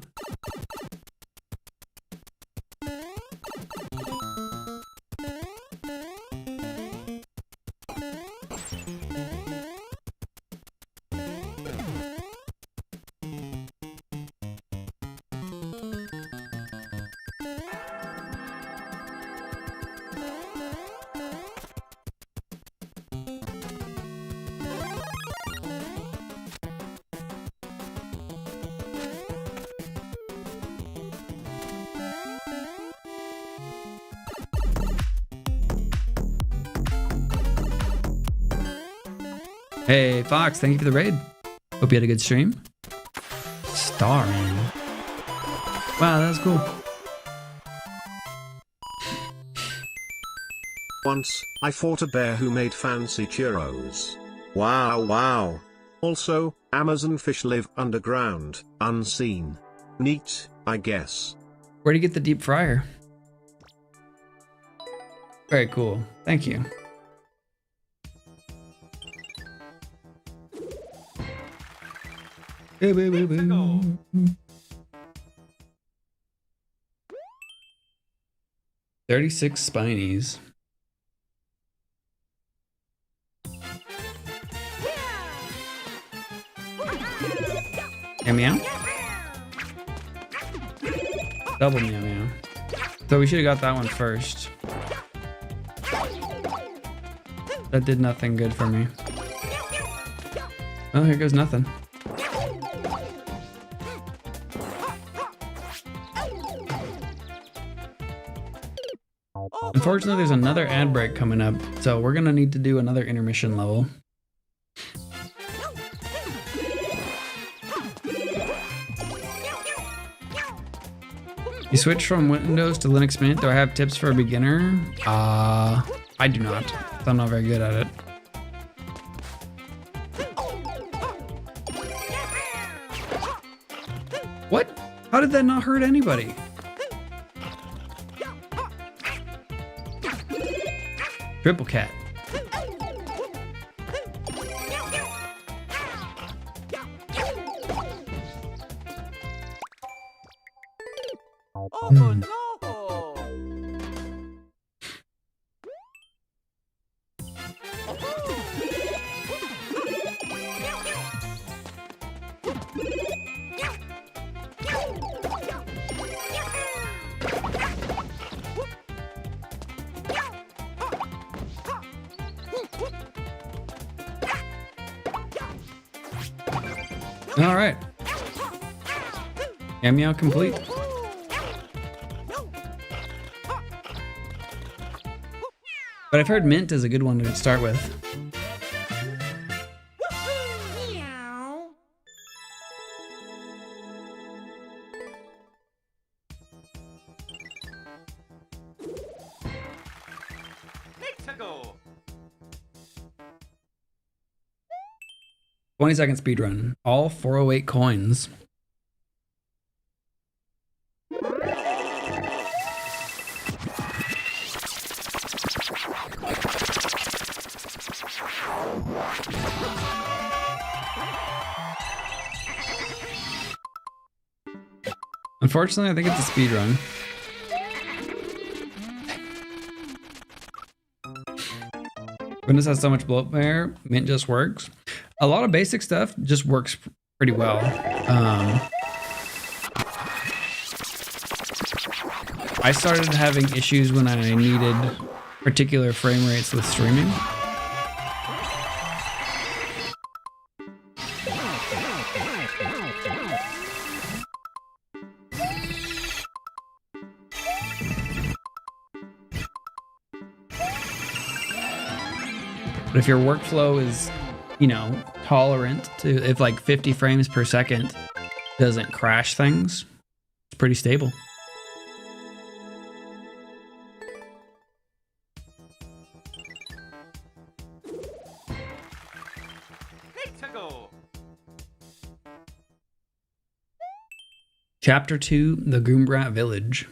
Hey, Fox, thank you for the raid. Hope you had a good stream. Starring. Wow, that was cool. Once, I fought a bear who made fancy churros. Wow, wow. Also, Amazon fish live underground, unseen. Neat, I guess. Where'd you get the deep fryer? Very cool. Thank you. Hey, baby, baby. 36 spinies. Meow meow. Double meow meow. So we should have got that one first. That did nothing good for me. Oh, here goes nothing. Unfortunately, there's another ad break coming up, so we're gonna need to do another intermission level. You switch from Windows to Linux Mint. Do I have tips for a beginner? I do not. I'm not very good at it. What? How did that not hurt anybody? Triple cat. Oh no! All right. Meow complete. But I've heard mint is a good one to start with. Let's go. 20-second speed run. All 408 coins. Unfortunately, I think it's a speed run. Goodness has so much bloatware, mint just works. A lot of basic stuff just works pretty well. I started having issues when I needed particular frame rates with streaming. But if your workflow is, you know, tolerant to, if like 50 frames per second doesn't crash things, it's pretty stable. Let's go. Chapter 2, The Goombrat Village.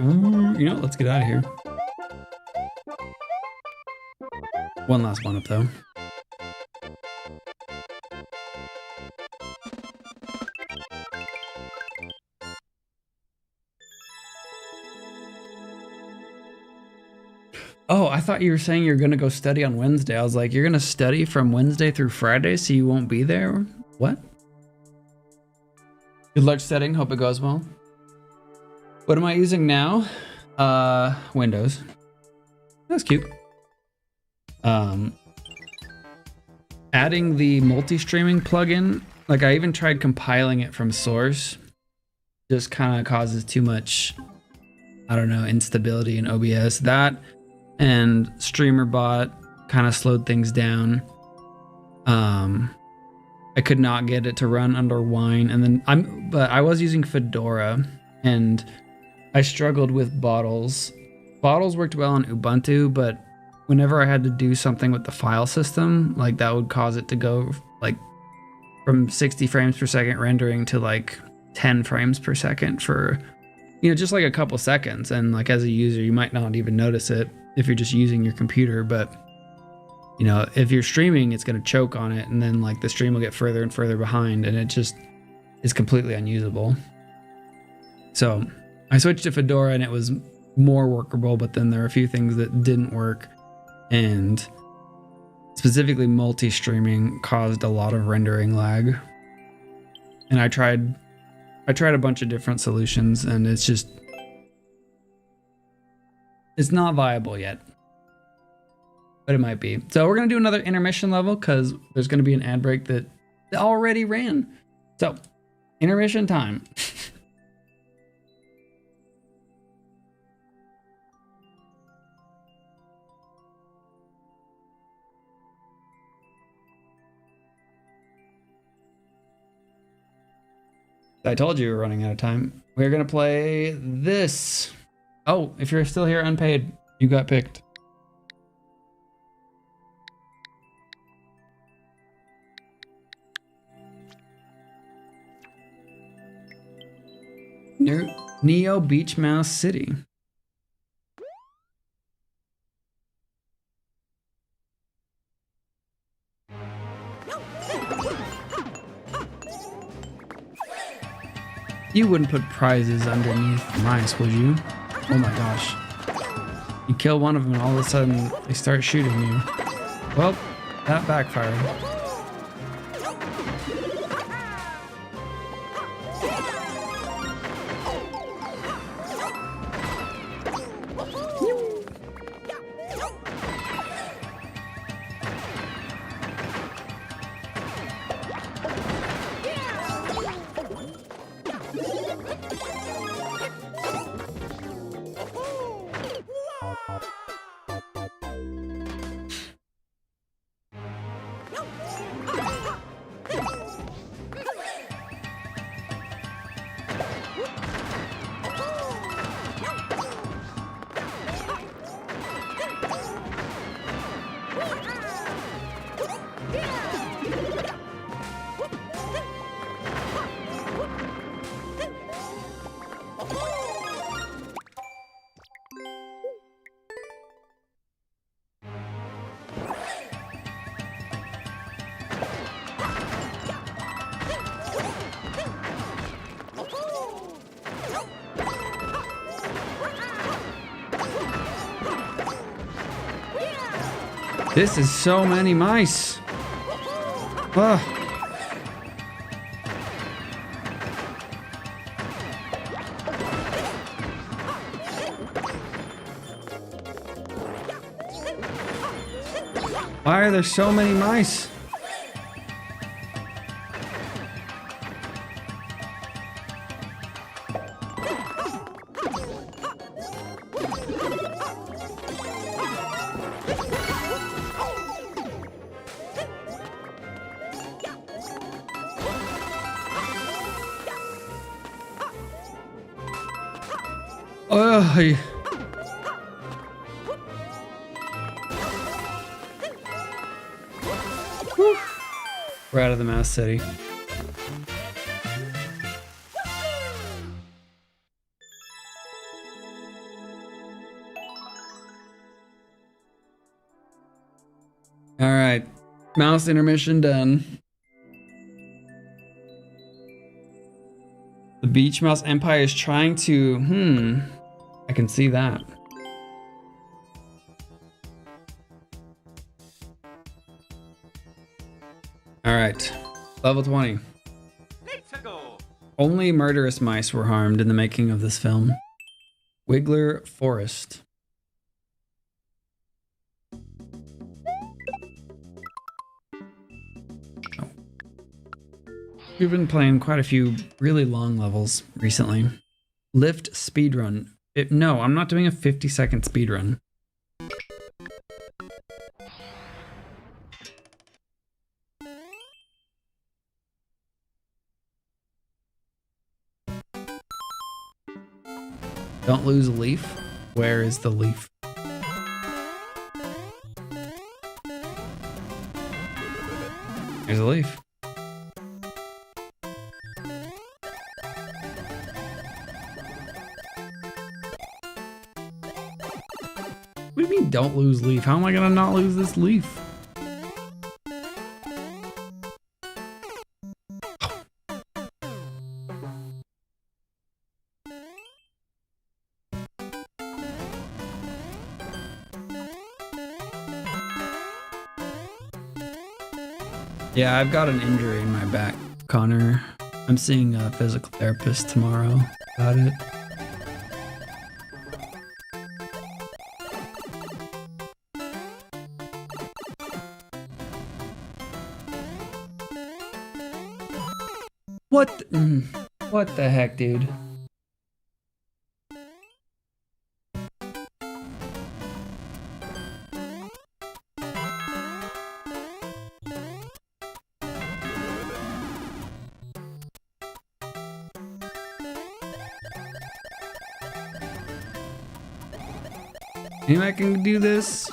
Ooh, you know, let's get out of here. One last one up though. Oh, I thought you were saying you're gonna go study on Wednesday. I was like, you're gonna study from Wednesday through Friday, so you won't be there? What? Good luck studying. Hope it goes well. What am I using now? Windows. That's cute. Adding the multi-streaming plugin, like I even tried compiling it from source, just kind of causes too much, I don't know, instability in OBS. That and StreamerBot kind of slowed things down. I could not get it to run under Wine, and then but I was using Fedora, and I struggled with Bottles. Bottles worked well on Ubuntu, but whenever I had to do something with the file system, like that would cause it to go like from 60 frames per second rendering to like 10 frames per second for, you know, just like a couple seconds. And like as a user, you might not even notice it if you're just using your computer, but you know, if you're streaming, it's going to choke on it, and then like the stream will get further and further behind, and it just is completely unusable. So I switched to Fedora and it was more workable, but then there are a few things that didn't work, and specifically multi-streaming caused a lot of rendering lag. And I tried a bunch of different solutions, and it's not viable yet, but it might be. So we're going to do another intermission level because there's going to be an ad break that It already ran. So, intermission time. I told you we were running out of time. We're gonna play this. Oh, if you're still here unpaid, you got picked. Neo Beach Mouse City. You wouldn't put prizes underneath mice, would you? Oh my gosh. You kill one of them and all of a sudden they start shooting you. Well, that backfired. This is so many mice. Ugh. Why are there so many mice? Ugh. Whew. We're out of the Mouse City. All right, mouse intermission done. The Beach Mouse Empire is trying to, I can see that. All right, level 20. Let's go. Only murderous mice were harmed in the making of this film. Wiggler Forest. We've been playing quite a few really long levels recently. Lift speedrun. No, I'm not doing a 50-second speedrun. Don't lose a leaf. Where is the leaf? There's a leaf. What do you mean don't lose leaf? How am I gonna not lose this leaf? Yeah, I've got an injury in my back, Connor. I'm seeing a physical therapist tomorrow about it. What the heck, dude? Anybody can do this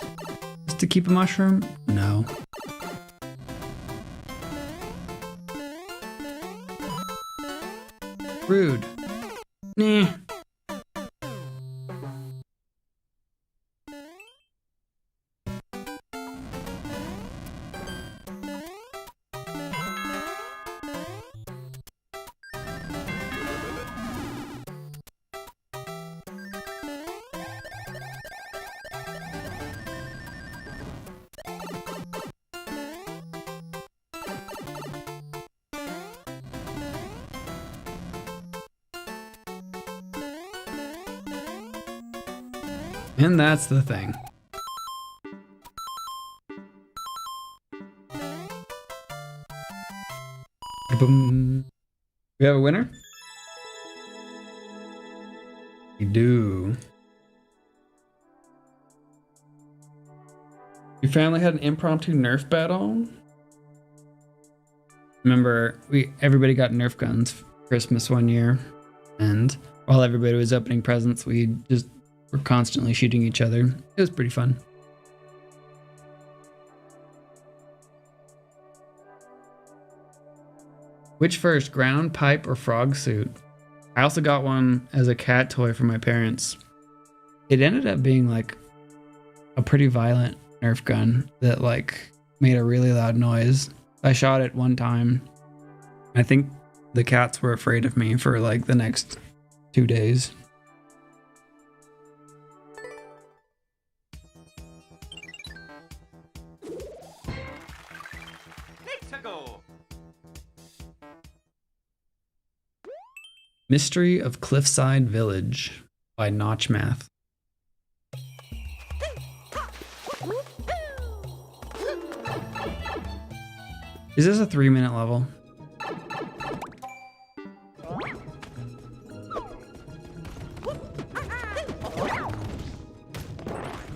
just to keep a mushroom? No. Rude. Nah. And that's the thing. Boom. We have a winner? We do. Your family had an impromptu Nerf battle? Remember, everybody got Nerf guns for Christmas one year, and while everybody was opening presents, we just were constantly shooting each other. It was pretty fun. Which first, ground, pipe, or frog suit? I also got one as a cat toy for my parents. It ended up being like a pretty violent Nerf gun that like made a really loud noise. I shot it one time. I think the cats were afraid of me for like the next 2 days. Mystery of Cliffside Village by Notchmath. Is this a 3-minute level?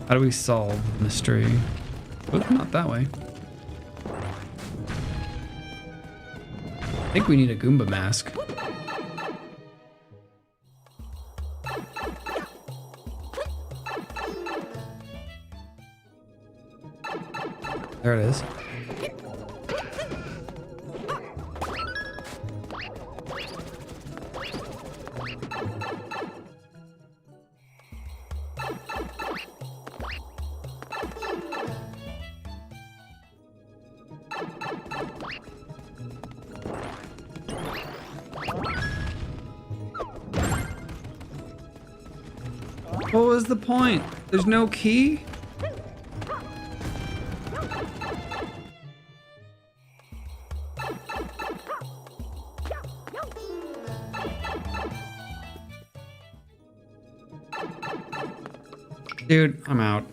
How do we solve the mystery? Oh, not that way. I think we need a Goomba mask. There it is. What was the point? There's no key? Dude, I'm out.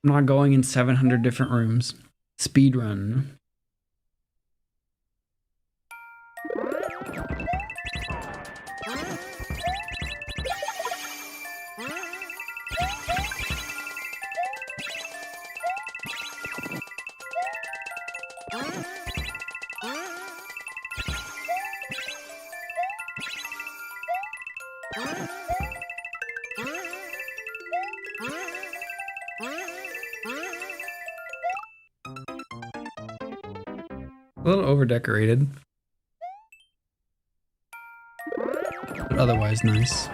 I'm not going in 700 different rooms. Speedrun. A little over-decorated, but otherwise nice.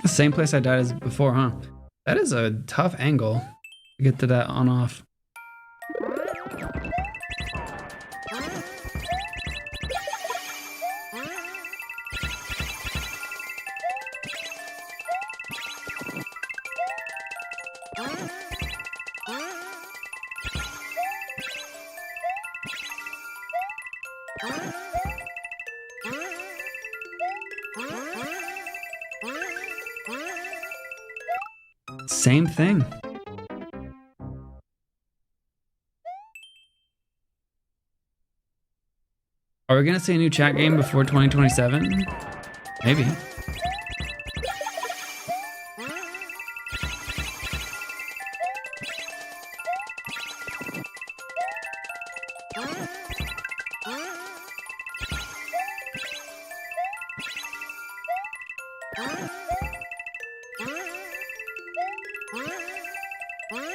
Same place I died as before, huh? That is a tough angle to get to that on-off. Same thing. Are we gonna see a new chat game before 2027? Maybe.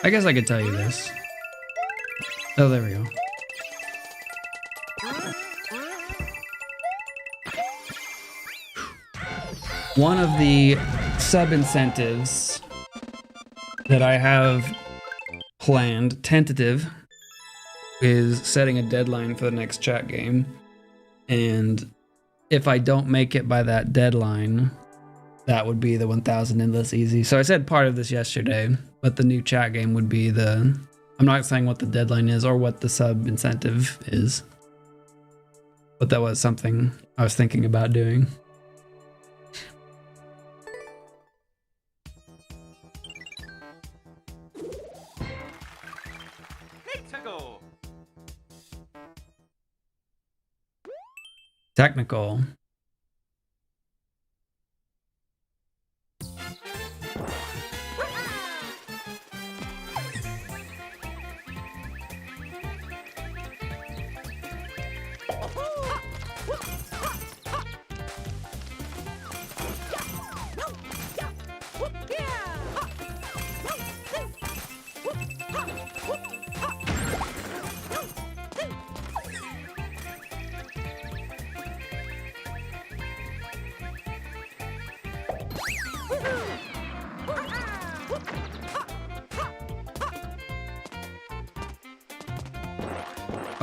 I guess I could tell you this. Oh, there we go. One of the sub incentives that I have planned, tentative, is setting a deadline for the next chat game. And if I don't make it by that deadline, that would be the 1000 endless easy. So I said part of this yesterday, but the new chat game would be the... I'm not saying what the deadline is or what the sub incentive is, but that was something I was thinking about doing. Let's go. Technical.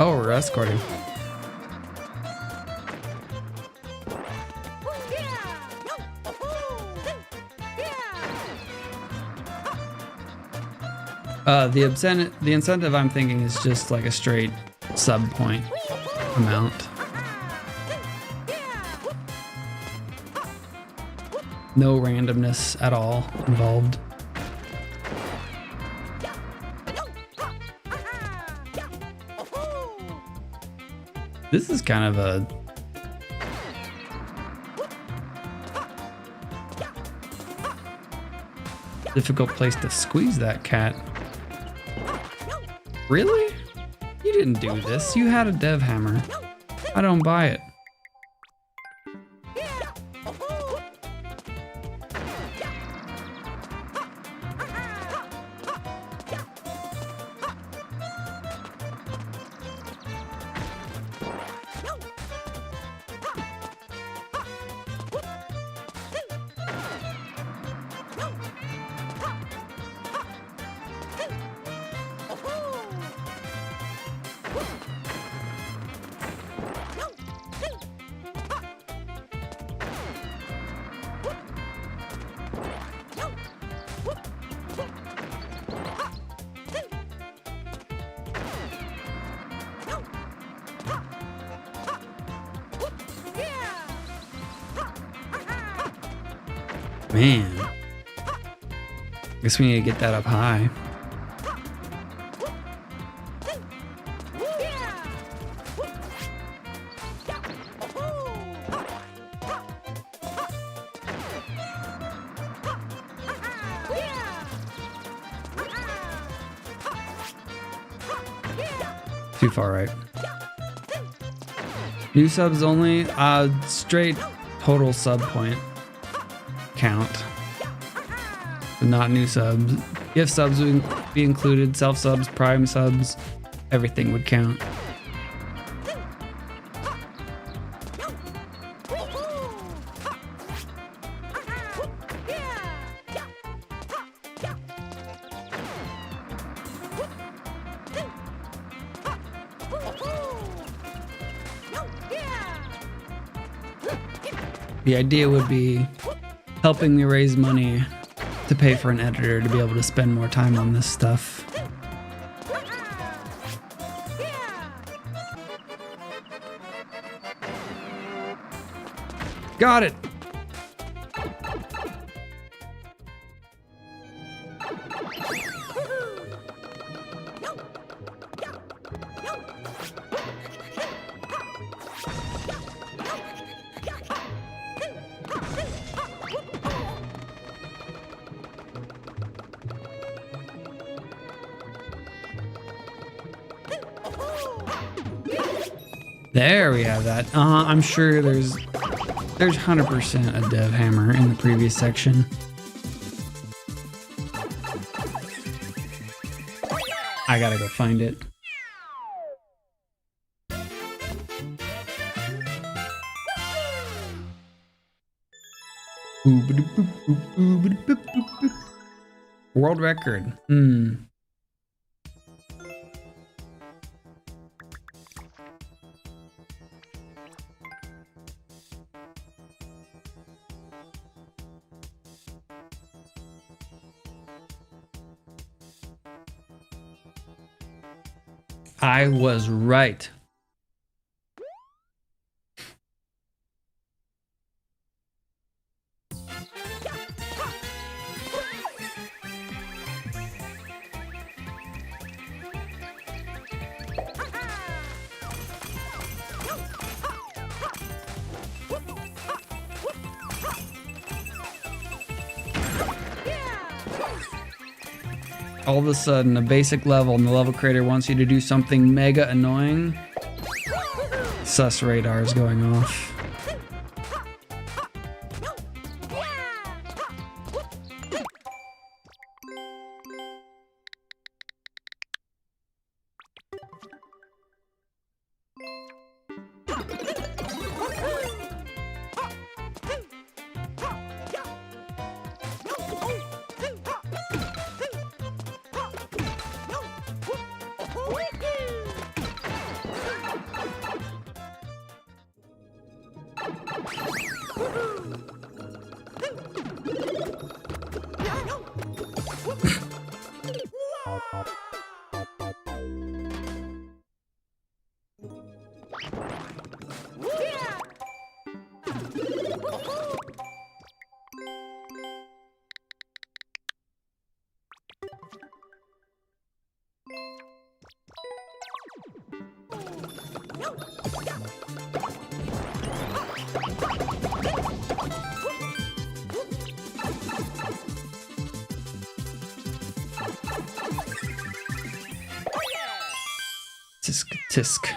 Oh, we're escorting. The incentive I'm thinking is just like a straight sub point amount. No randomness at all involved. This is kind of a difficult place to squeeze that cat. Really? You didn't do this. You had a dev hammer. I don't buy it. Man, guess we need to get that up high. Too far right. New subs only, straight total sub point count, but not new subs. If subs would be included, self subs, prime subs, everything would count. The idea would be helping me raise money to pay for an editor to be able to spend more time on this stuff. Got it. There we have that. I'm sure there's 100% a dev hammer in the previous section. I gotta go find it. World record. I was right. All of a sudden, a basic level and the level creator wants you to do something mega annoying. Sus radar is going off. Tisk tisk.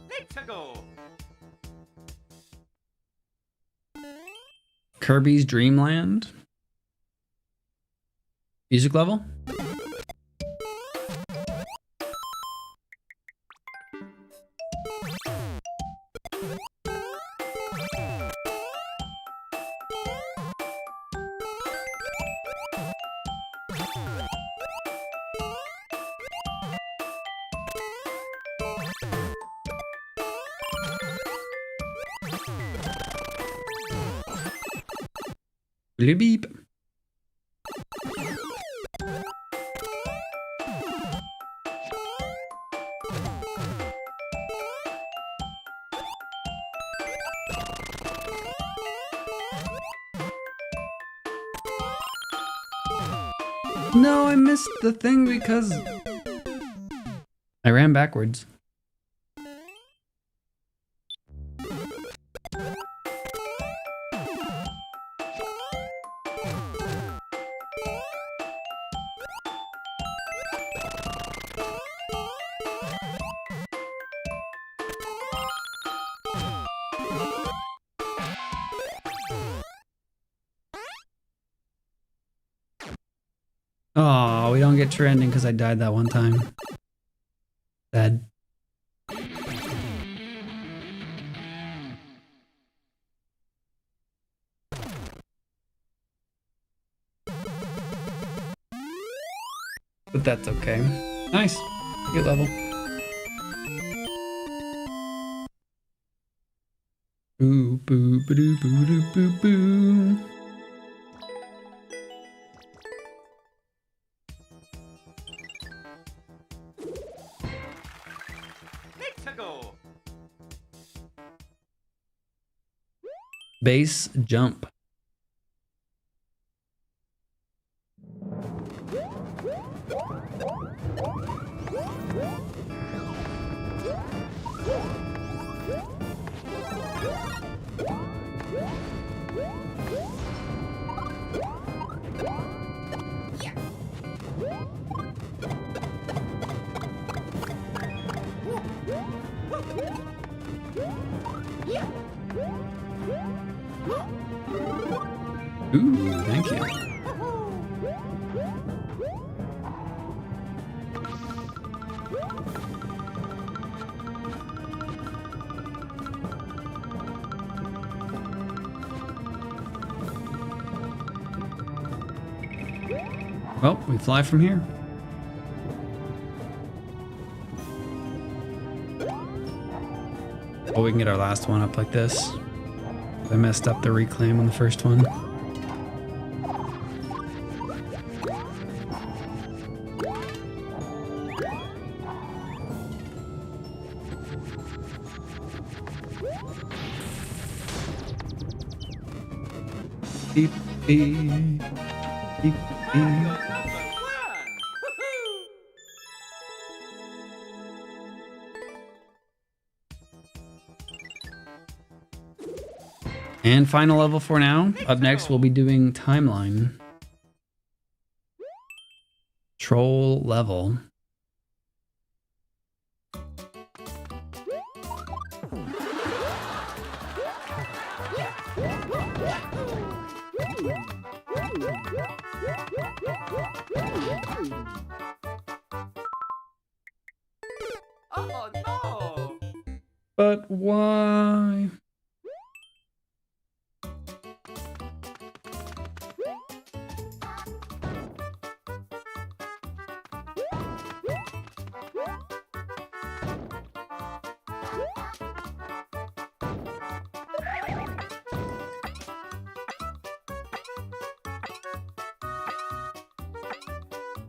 Let's go. Kirby's Dream Land. Music level? Beep beep. No, I missed the thing because I ran backwards. Oh, we don't get trending because I died that one time. Sad. But that's okay. Nice. Good level. Ooh. boo boo boo boo boo boo boo. Let's go. Base jump. Ooh, thank you. Well, we fly from here. Oh, we can get our last one up like this. I messed up the reclaim on the first one. Beep, beep, beep, beep. And final level for now. Up next, we'll be doing timeline. Troll level. Oh no! But why?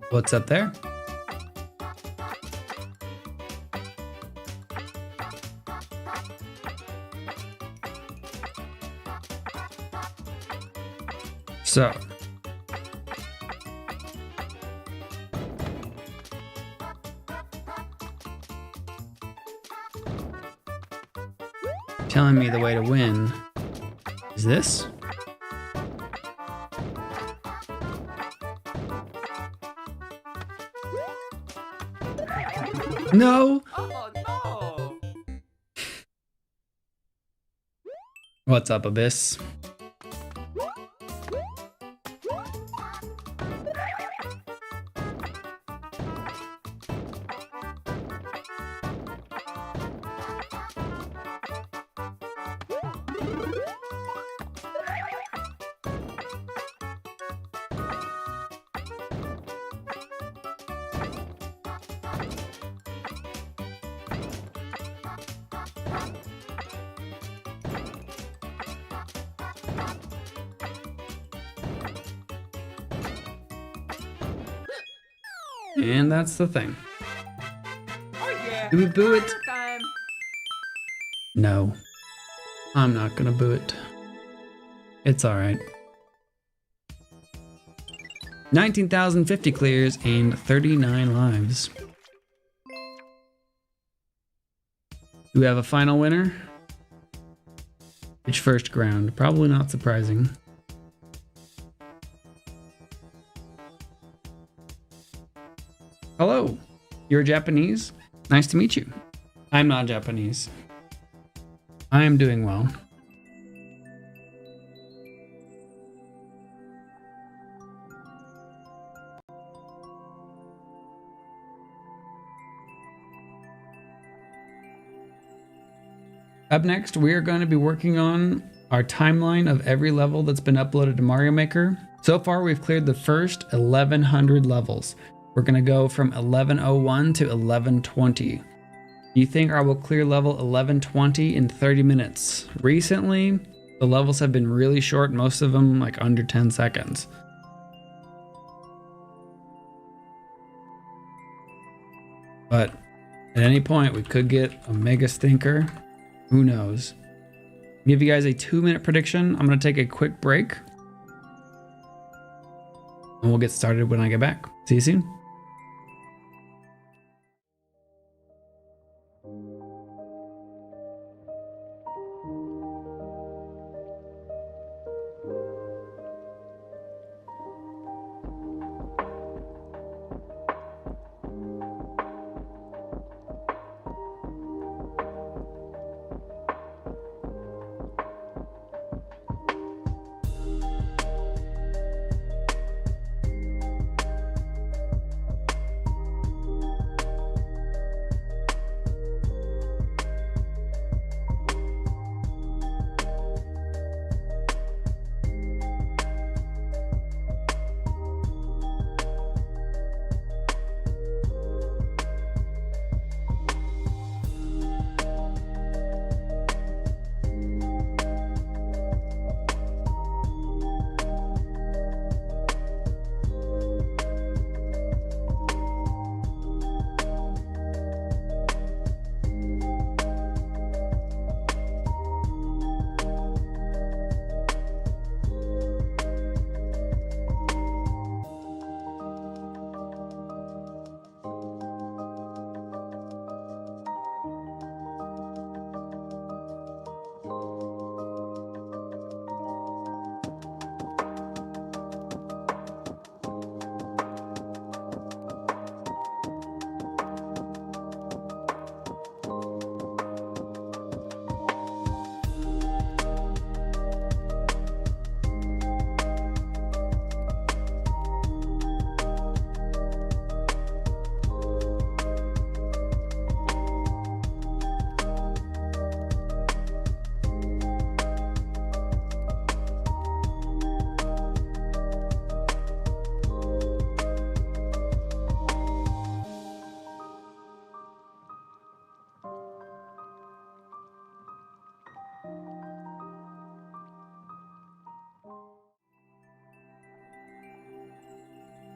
What's up there? So, telling me the way to win is this? No. Oh no! What's up, Abyss? And that's the thing. Oh yeah! Do we boo it? Time. No. I'm not gonna boo it. It's alright. 19,050 clears and 39 lives. Do we have a final winner? Which first ground? Probably not surprising. Hello, you're Japanese? Nice to meet you. I'm not Japanese. I am doing well. Up next, we are going to be working on our timeline of every level that's been uploaded to Mario Maker. So far, we've cleared the first 1,100 levels. We're going to go from 1101 to 1120. You think I will clear level 1120 in 30 minutes? Recently, the levels have been really short, most of them like under 10 seconds. But at any point, we could get a mega stinker. Who knows? I'll give you guys a 2-minute prediction. I'm going to take a quick break. And we'll get started when I get back. See you soon.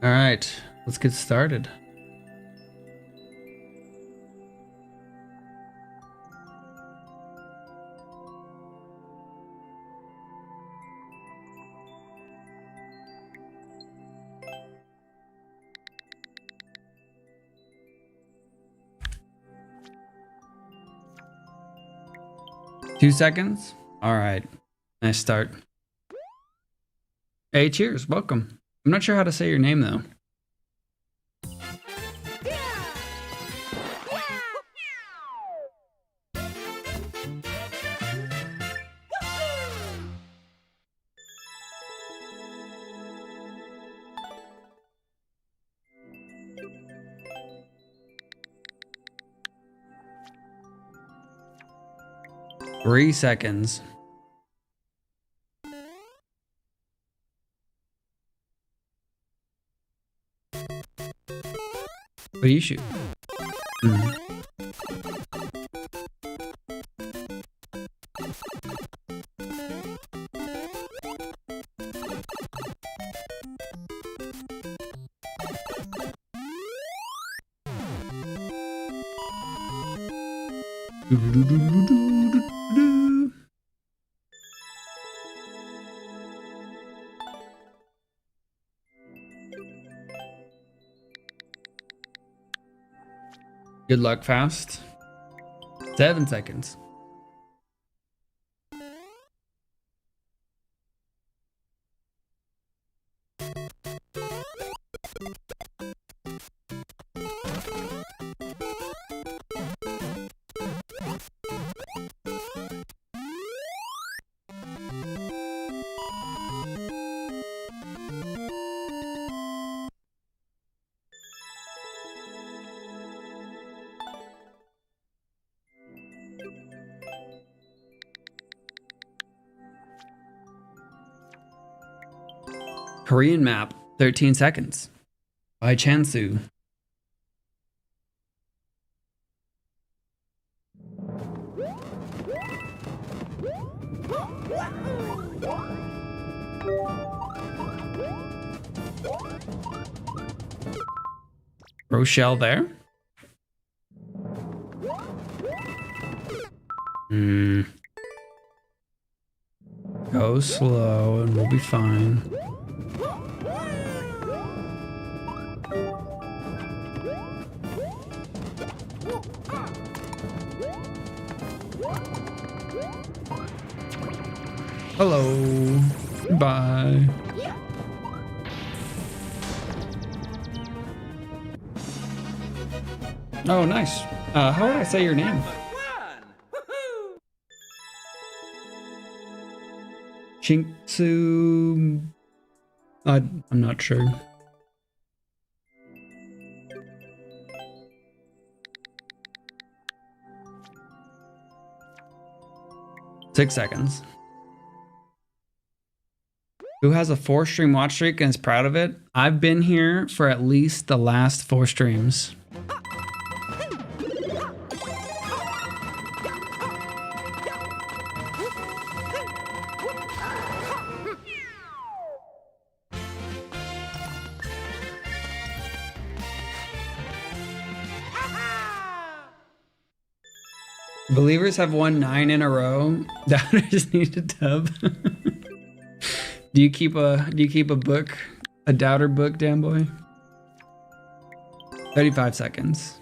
All right, let's get started. Two seconds. All right, nice start. Hey, cheers, welcome. I'm not sure how to say your name though. Three seconds. What do you shoot? Good luck, fast. 7 seconds. Korean map, 13 seconds. By Chansu. Rochelle there. Go slow and we'll be fine. Hello. Goodbye. Oh, nice. How would I say your name? Chinksu. I'm not sure. Six seconds. Who has a 4-stream watch streak and is proud of it? I've been here for at least the last 4 streams. Believers have won 9 in a row. Doubters need a dub. Do you keep a book, a doubter book, damn boy? 35 seconds.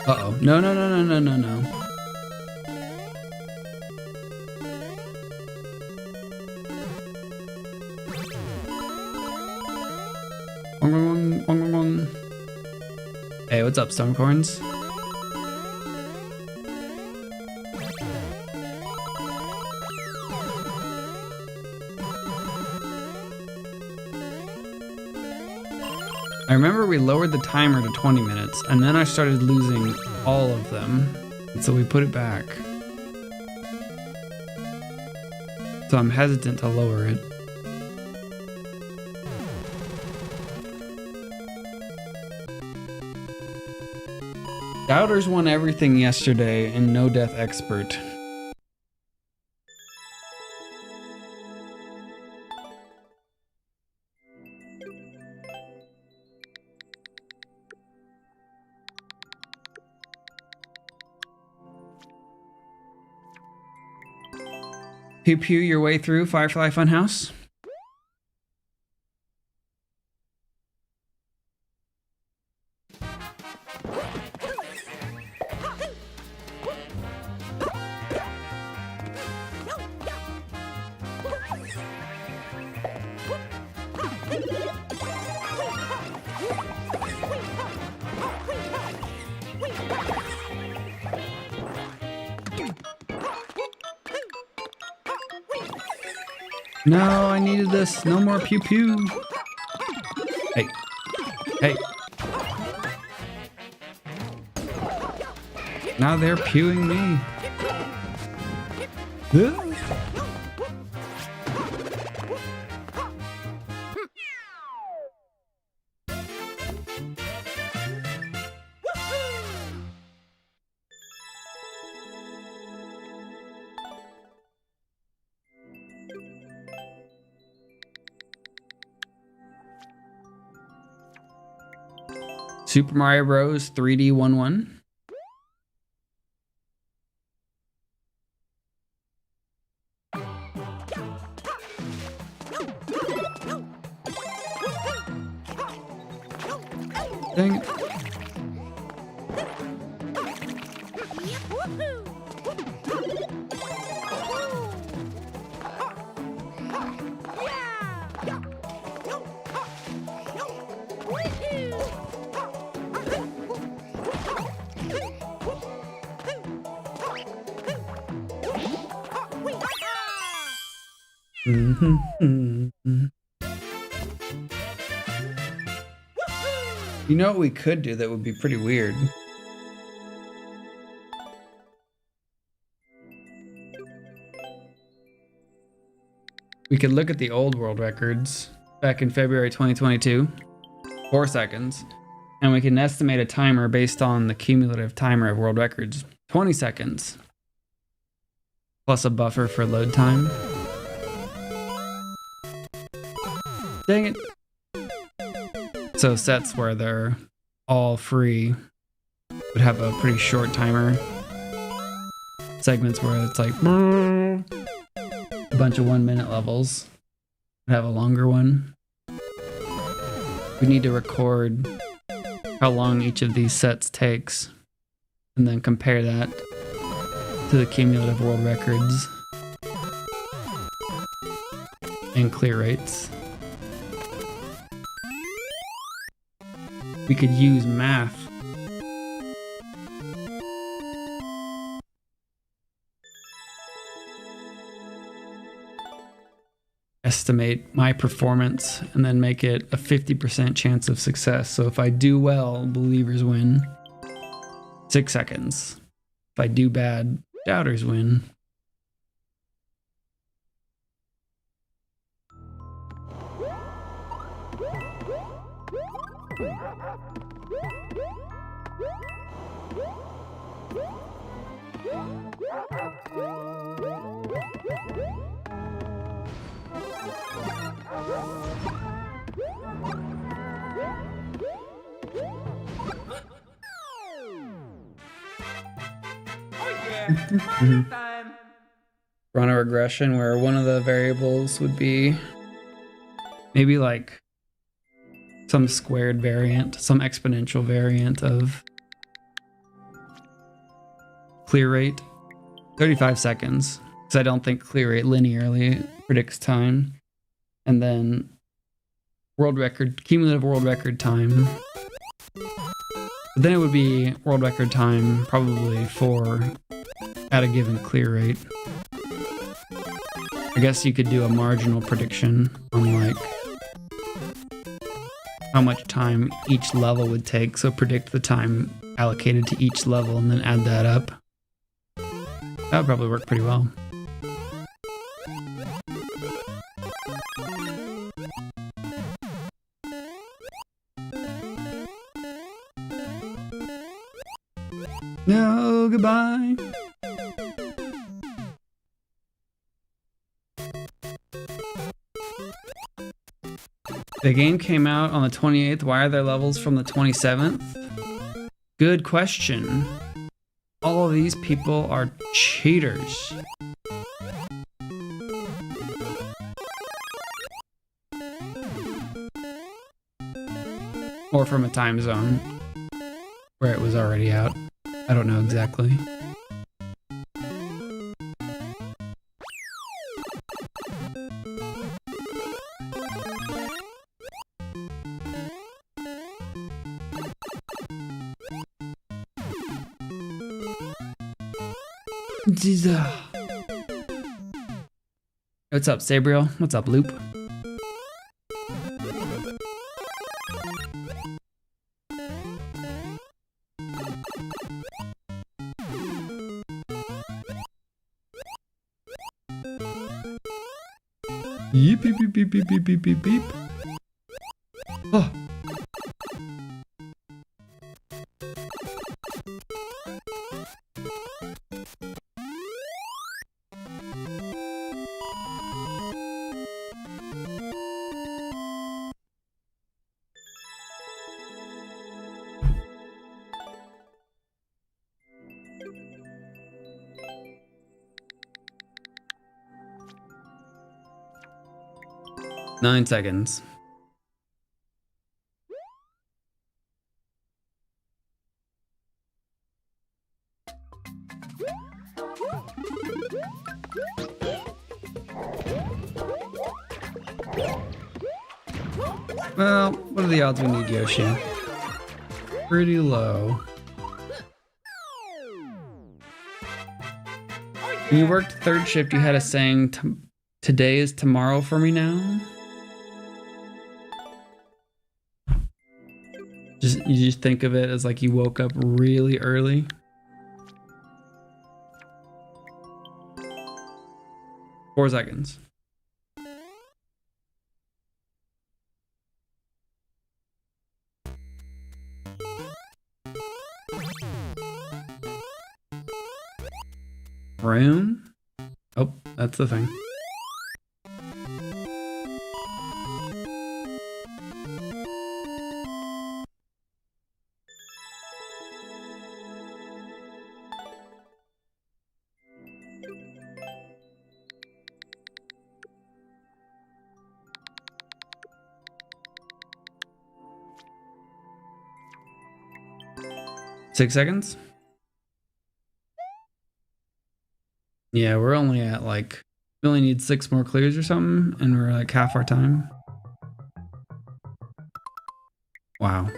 Uh-oh. No. Hey, what's up, Stonecorns? I remember we lowered the timer to 20 minutes, and then I started losing all of them, so we put it back. So I'm hesitant to lower it. Doubters won everything yesterday and No Death Expert. Pew pew your way through Firefly Funhouse. No, I needed this. No more pew pew. Hey. Hey. Now they're pewing me. Super Mario Bros. 3D 1-1. Dang it. You know what we could do that would be pretty weird? we could look at the old world records back in February 2022, 4 seconds, and we can estimate a timer based on the cumulative timer of world records, 20 seconds, plus a buffer for load time. Dang it. So sets where they're all free would have a pretty short timer. Segments where it's like a bunch of 1 minute levels would have a longer one. We need to record how long each of these sets takes and then compare that to the cumulative world records and clear rates. We could use math. Estimate my performance and then make it a 50% chance of success. So if I do well, believers win. 6 seconds. If I do bad, doubters win. Time. Run a regression where one of the variables would be maybe like some squared variant, some exponential variant of clear rate. 35 seconds, because I don't think clear rate linearly predicts time. And then world record, cumulative world record time. But then it would be world record time probably for at a given clear rate. I guess you could do a marginal prediction on like how much time each level would take. So predict the time allocated to each level and then add that up. That would probably work pretty well. No, goodbye. The game came out on the 28th. Why are there levels from the 27th? Good question. All of these people are cheaters. Or from a time zone where it was already out. I don't know exactly. What's up, Sabriel? What's up, Loop? Beep, beep, beep, beep, beep, beep, beep, beep, beep. Oh. Nine seconds. Well, what are the odds we need Yoshi? Pretty low. When you worked third shift, you had a saying, today is tomorrow for me now? You just think of it as like you woke up really early. Four seconds. Room? Oh, that's the thing. Six seconds? Yeah, we're only at like, we only need 6 more clears or something, and we're like half our time. Wow.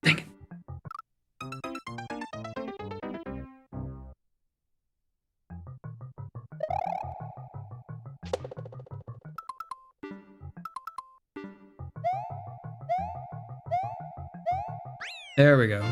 Dang it. There we go.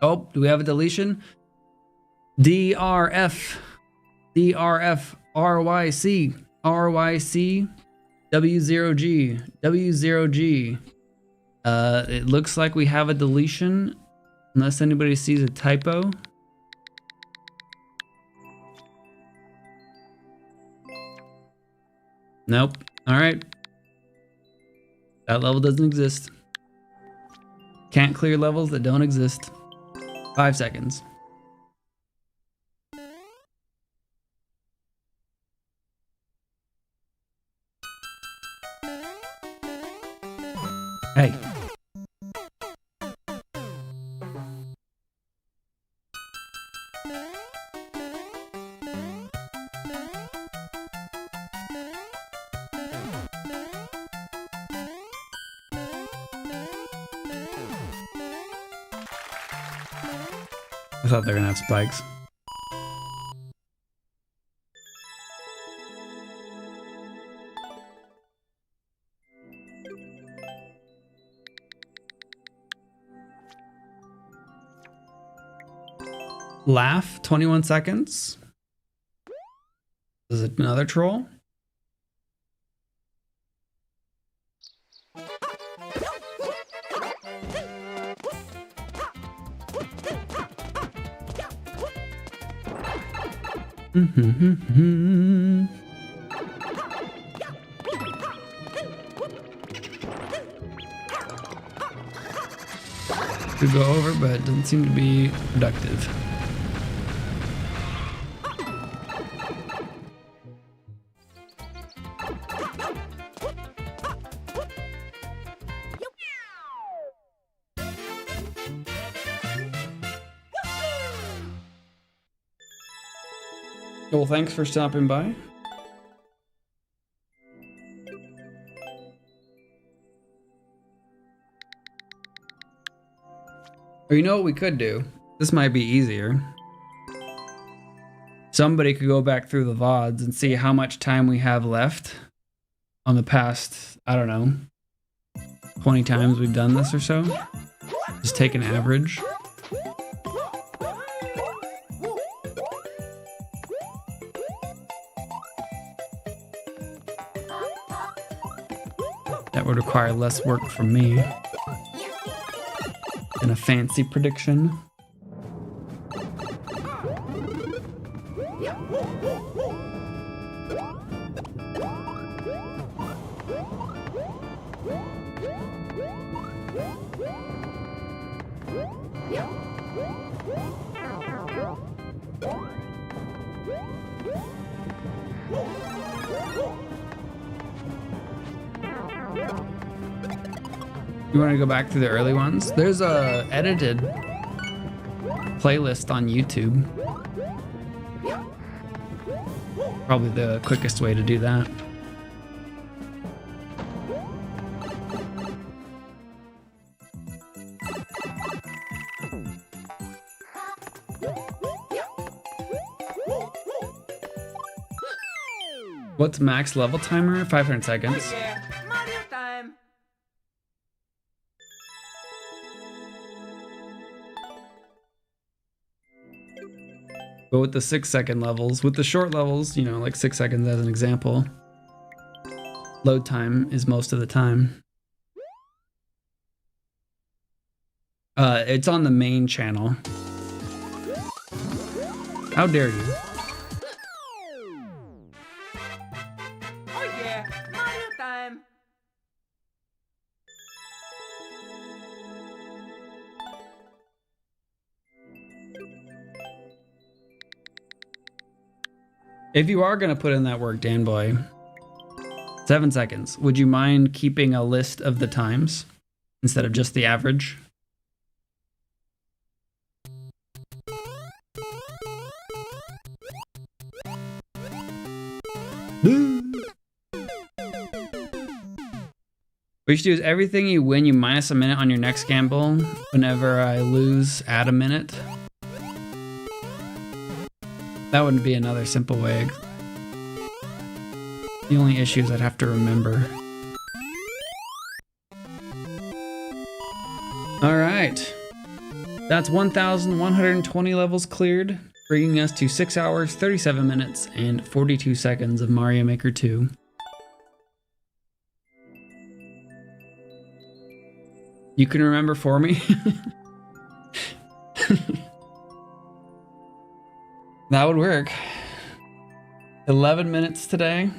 Oh, do we have a deletion? DRF. DRF. RYC. RYC. W0G. W0G. It looks like we have a deletion. Unless anybody sees a typo. Nope. Alright. That level doesn't exist. Can't clear levels that don't exist. 5 seconds. Hey. I thought they were gonna have spikes. Laugh, 21 seconds. Is it another troll? Could go over, but it doesn't seem to be productive. Well, thanks for stopping by. Or you know what we could do? This might be easier. Somebody could go back through the VODs and see how much time we have left on the past, I don't know, 20 times we've done this or so. Just take an average. That would require less work from me than a fancy prediction. You want to go back to the early ones? There's a edited playlist on YouTube probably the quickest way to do that. What's max level timer? 500 seconds. Yeah, Mario time. Go with the 6-second levels. With the short levels, you know, like 6 seconds as an example. Load time is most of the time. It's on the main channel. How dare you? Oh yeah, Mario time. If you are gonna put in that work, Dan Boy, 7 seconds. Would you mind keeping a list of the times instead of just the average? What you should do is everything you win, you minus a minute on your next gamble. Whenever I lose, add a minute. That wouldn't be another simple way. The only issue is I'd have to remember. All right. That's 1,120 levels cleared, bringing us to 6 hours, 37 minutes, and 42 seconds of Mario Maker 2. You can remember for me? That would work. 11 minutes today.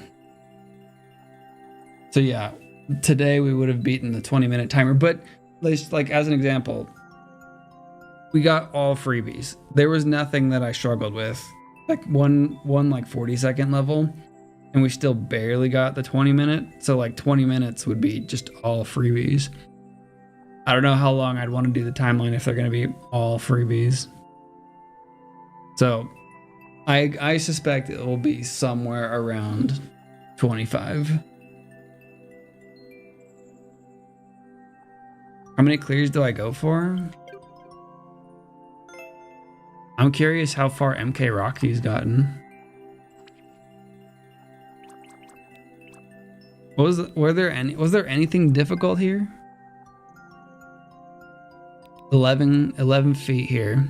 So yeah, today we would have beaten the 20-minute timer, but like as an example, we got all freebies. There was nothing that I struggled with. Like one like 40-second level, and we still barely got the 20-minute. So like 20 minutes would be just all freebies. I don't know how long I'd want to do the timeline if they're going to be all freebies. So I suspect it will be somewhere around 25. How many clears do I go for? I'm curious how far MK Rocky's gotten. Was there anything difficult here? 11 feet here.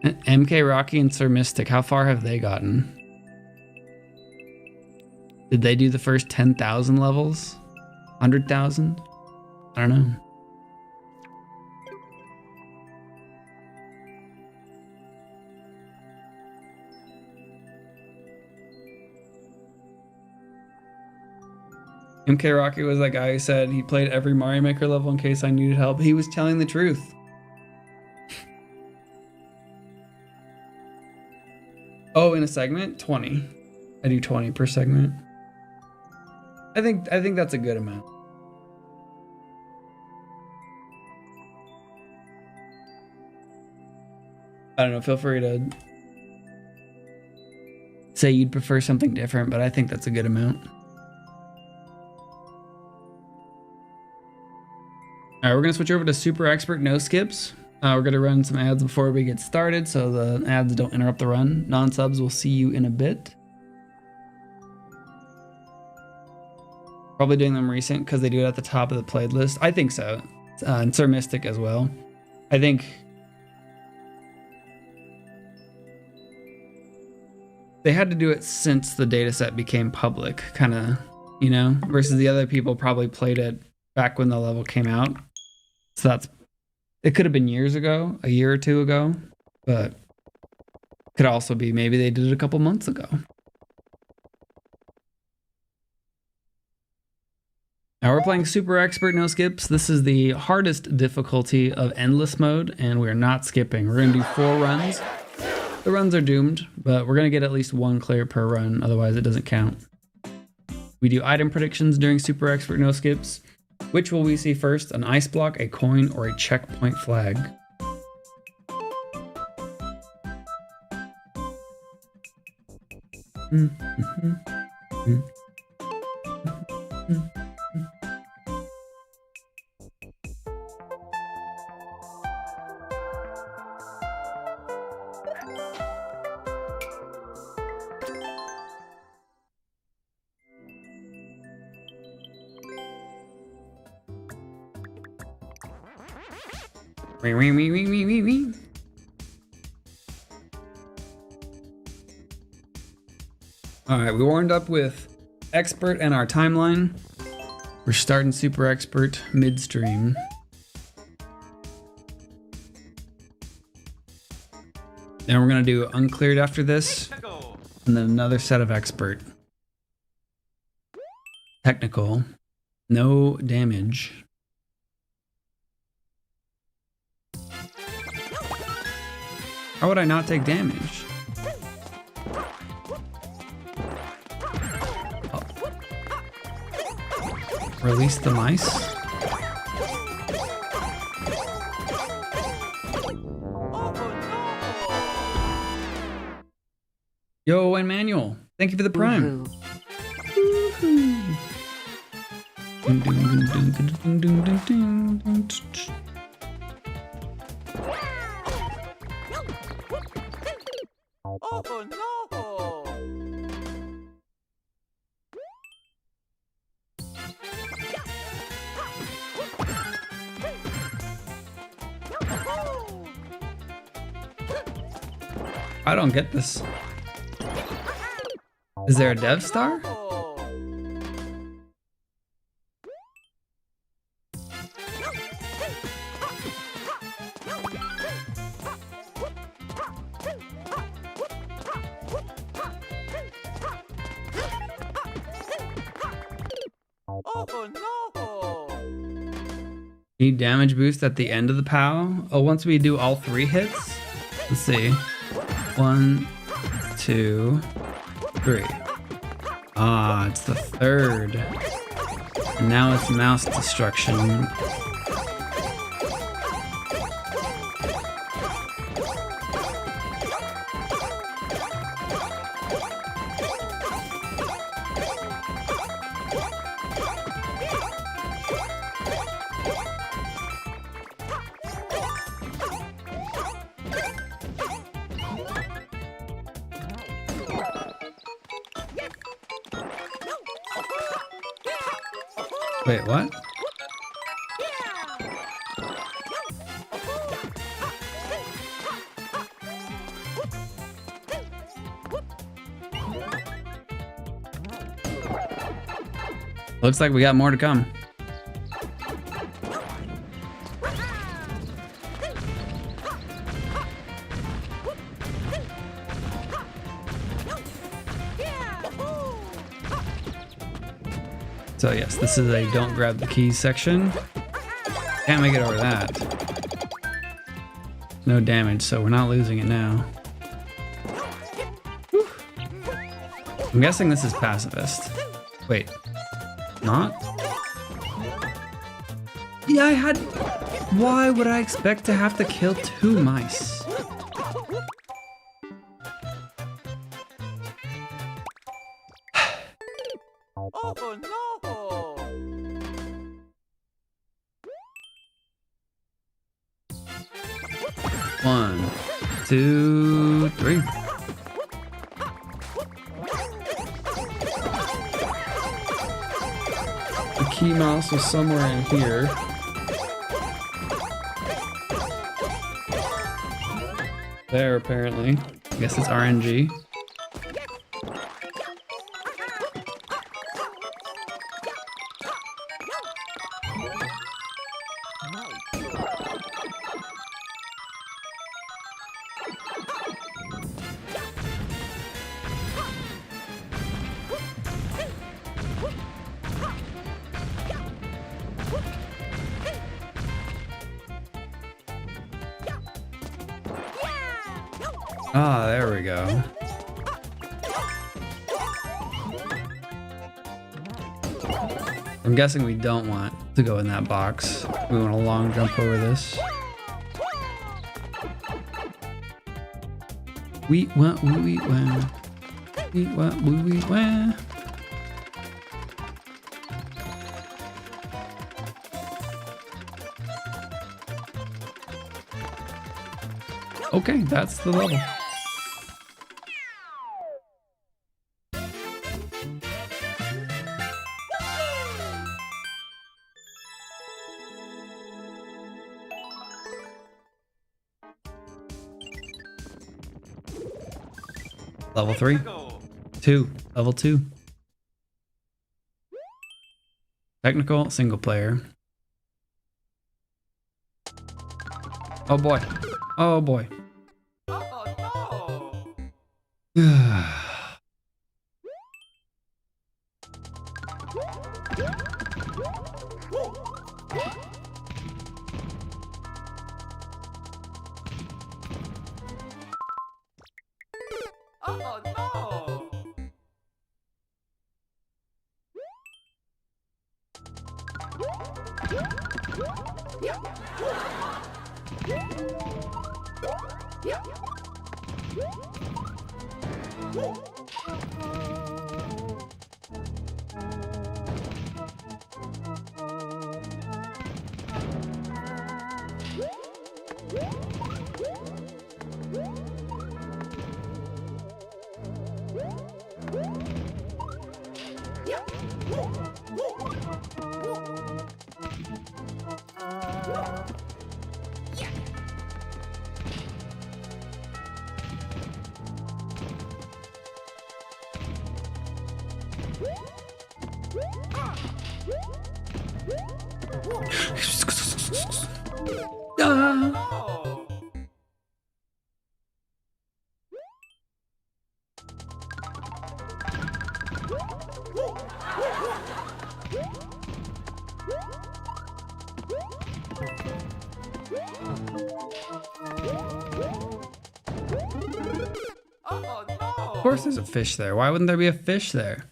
MK Rocky and Sir Mystic, how far have they gotten? Did they do the first 10,000 levels? 100,000? I don't know. MK Rocky was that guy who said he played every Mario Maker level in case I needed help. He was telling the truth. Oh, in a segment? 20. I do 20 per segment. I think that's a good amount. I don't know, feel free to say you'd prefer something different, but I think that's a good amount. All right, we're gonna switch over to Super Expert No Skips. We're gonna run some ads before we get started so the ads don't interrupt the run. Non-subs will see you in a bit. Probably doing them recent because they do it at the top of the playlist. I think so. And Sir Mystic as well. I think they had to do it since the dataset became public, kind of, you know, versus the other people probably played it back when the level came out. So it could have been years ago, a year or two ago, but could also be maybe they did it a couple months ago. Now we're playing Super Expert No Skips. This is the hardest difficulty of Endless Mode, and we're not skipping. We're gonna do 4 runs. The runs are doomed, but we're gonna get at least 1 clear per run, otherwise it doesn't count. We do item predictions during Super Expert No Skips. Which will we see first? An ice block, a coin, or a checkpoint flag? Alright, we warmed up with expert and our timeline. We're starting super expert midstream. Then we're gonna do uncleared after this, and then another set of expert. Technical, no damage. How would I not take damage? Oh. Release the mice. Yo, Emmanuel, thank you for the prime. Oh no! I don't get this. Is there a dev star? Oh no! Need damage boost at the end of the POW? Oh, once we do all 3 hits? Let's see. 1, 2, 3. Ah, it's the 3rd. And now it's mouse destruction. Wait, what? Looks like we got more to come. So yes, this is a don't grab the keys section. Can't make it over that. No damage, so we're not losing it now. Whew. I'm guessing this is pacifist. Wait, not? Yeah, I had... Why would I expect to have to kill 2 mice? Oh no! 1, 2, 3. The key mouse was somewhere in here. There, apparently. I guess it's RNG. Ah, there we go. I'm guessing we don't want to go in that box. We want a long jump over this. We want. Eat what? Woo eat wah. Okay, that's the level. Level 3. 2. Level 2. Technical, single player. Oh boy. Oh boy. Oh no! Oh no! Ah. Oh! Oh no! Of course there's a fish there. Why wouldn't there be a fish there?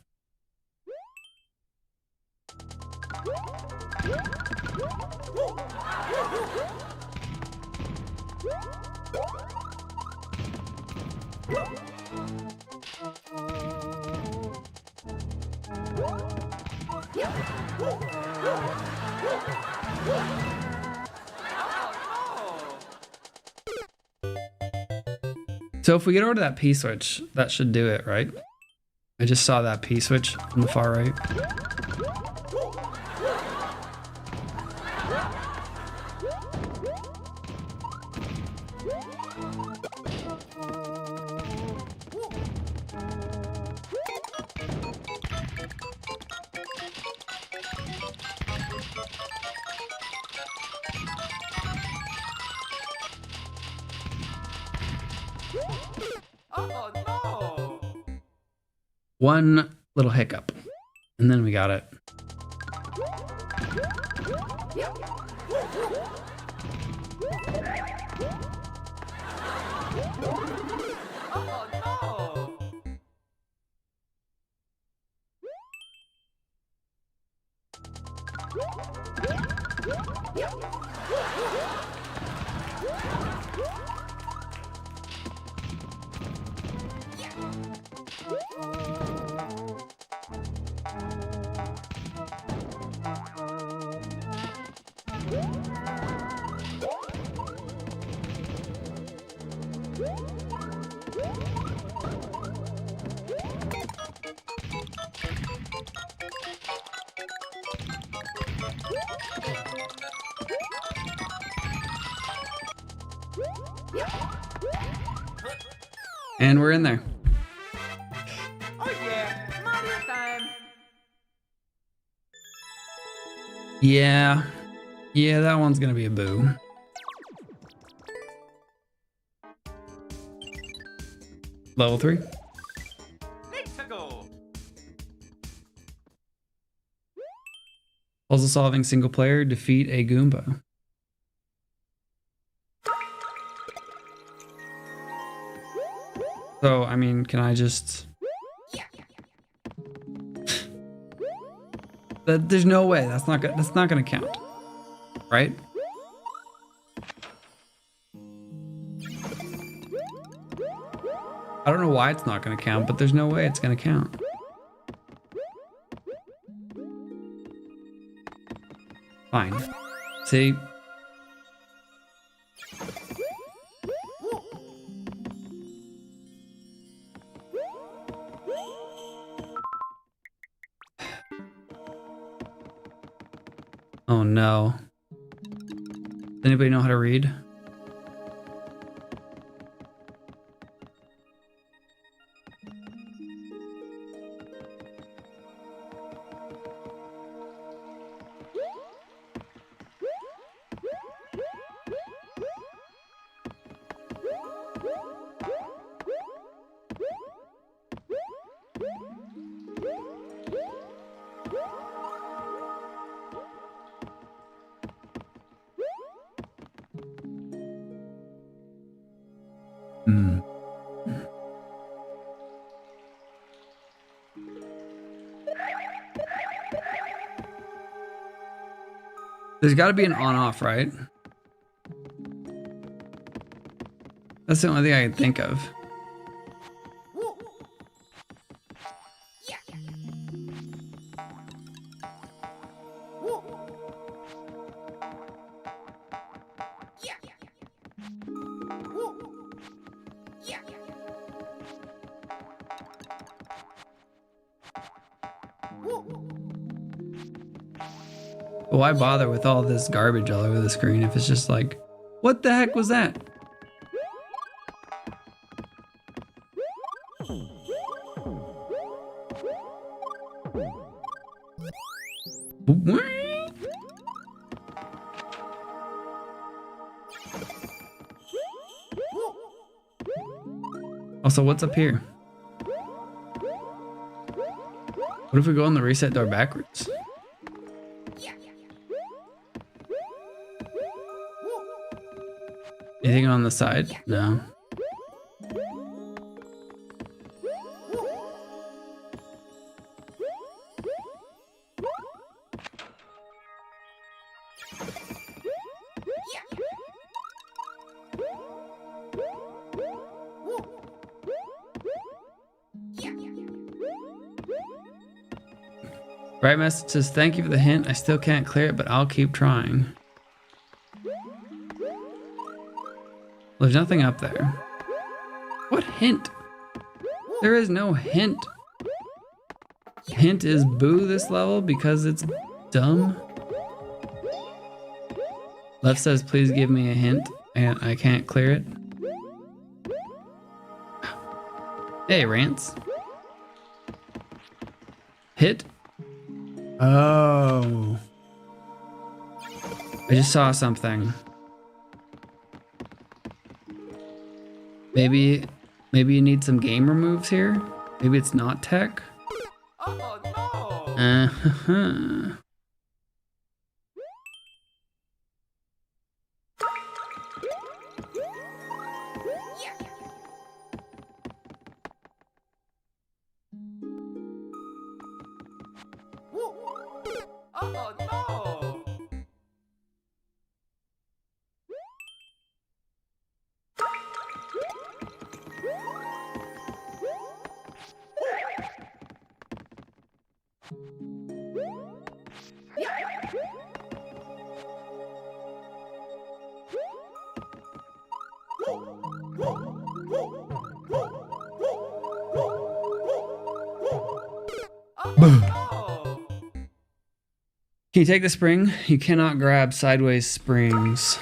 So if we get over to that P-switch, that should do it, right? I just saw that P-switch from the far right. Oh no! One little hiccup, and then we got it. Oh no! And we're in there. Oh yeah! Mario time! Yeah. Yeah, that one's gonna be a boo. Level 3. Let's go! Puzzle solving single player, defeat a Goomba. So, I mean, can I just... There's no way. That's not gonna count. Right? I don't know why it's not going to count, but there's no way it's going to count. Fine. See? Oh no. Does anybody know how to read? Hmm. There's got to be an on-off, right? That's the only thing I can think of. But why bother with all this garbage all over the screen if it's just like, what the heck was that? Also, what's up here? What if we go on the reset door backwards? Anything on the side? No. Right message says, thank you for the hint. I still can't clear it, but I'll keep trying. There's nothing up there. What hint? There is no hint. Hint is boo this level because it's dumb. Left says, please give me a hint, and I can't clear it. Hey, Rants. Hit. Oh. I just saw something. Maybe you need some gamer moves here? Maybe it's not tech? Oh no! Uh-huh. Oh no! Oh, Can you take the spring? You cannot grab sideways springs.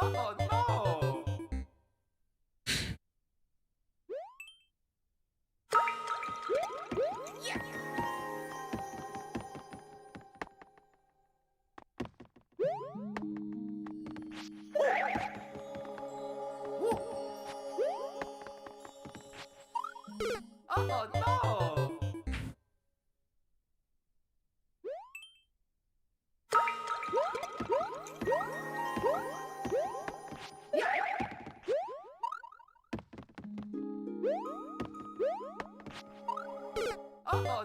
oh no! Oh no! Oh no!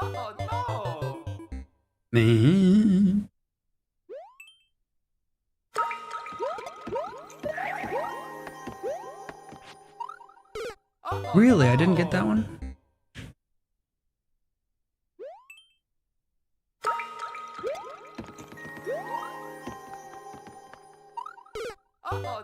Oh no! Man. Oh Really? I no! didn't get that one? Oh no!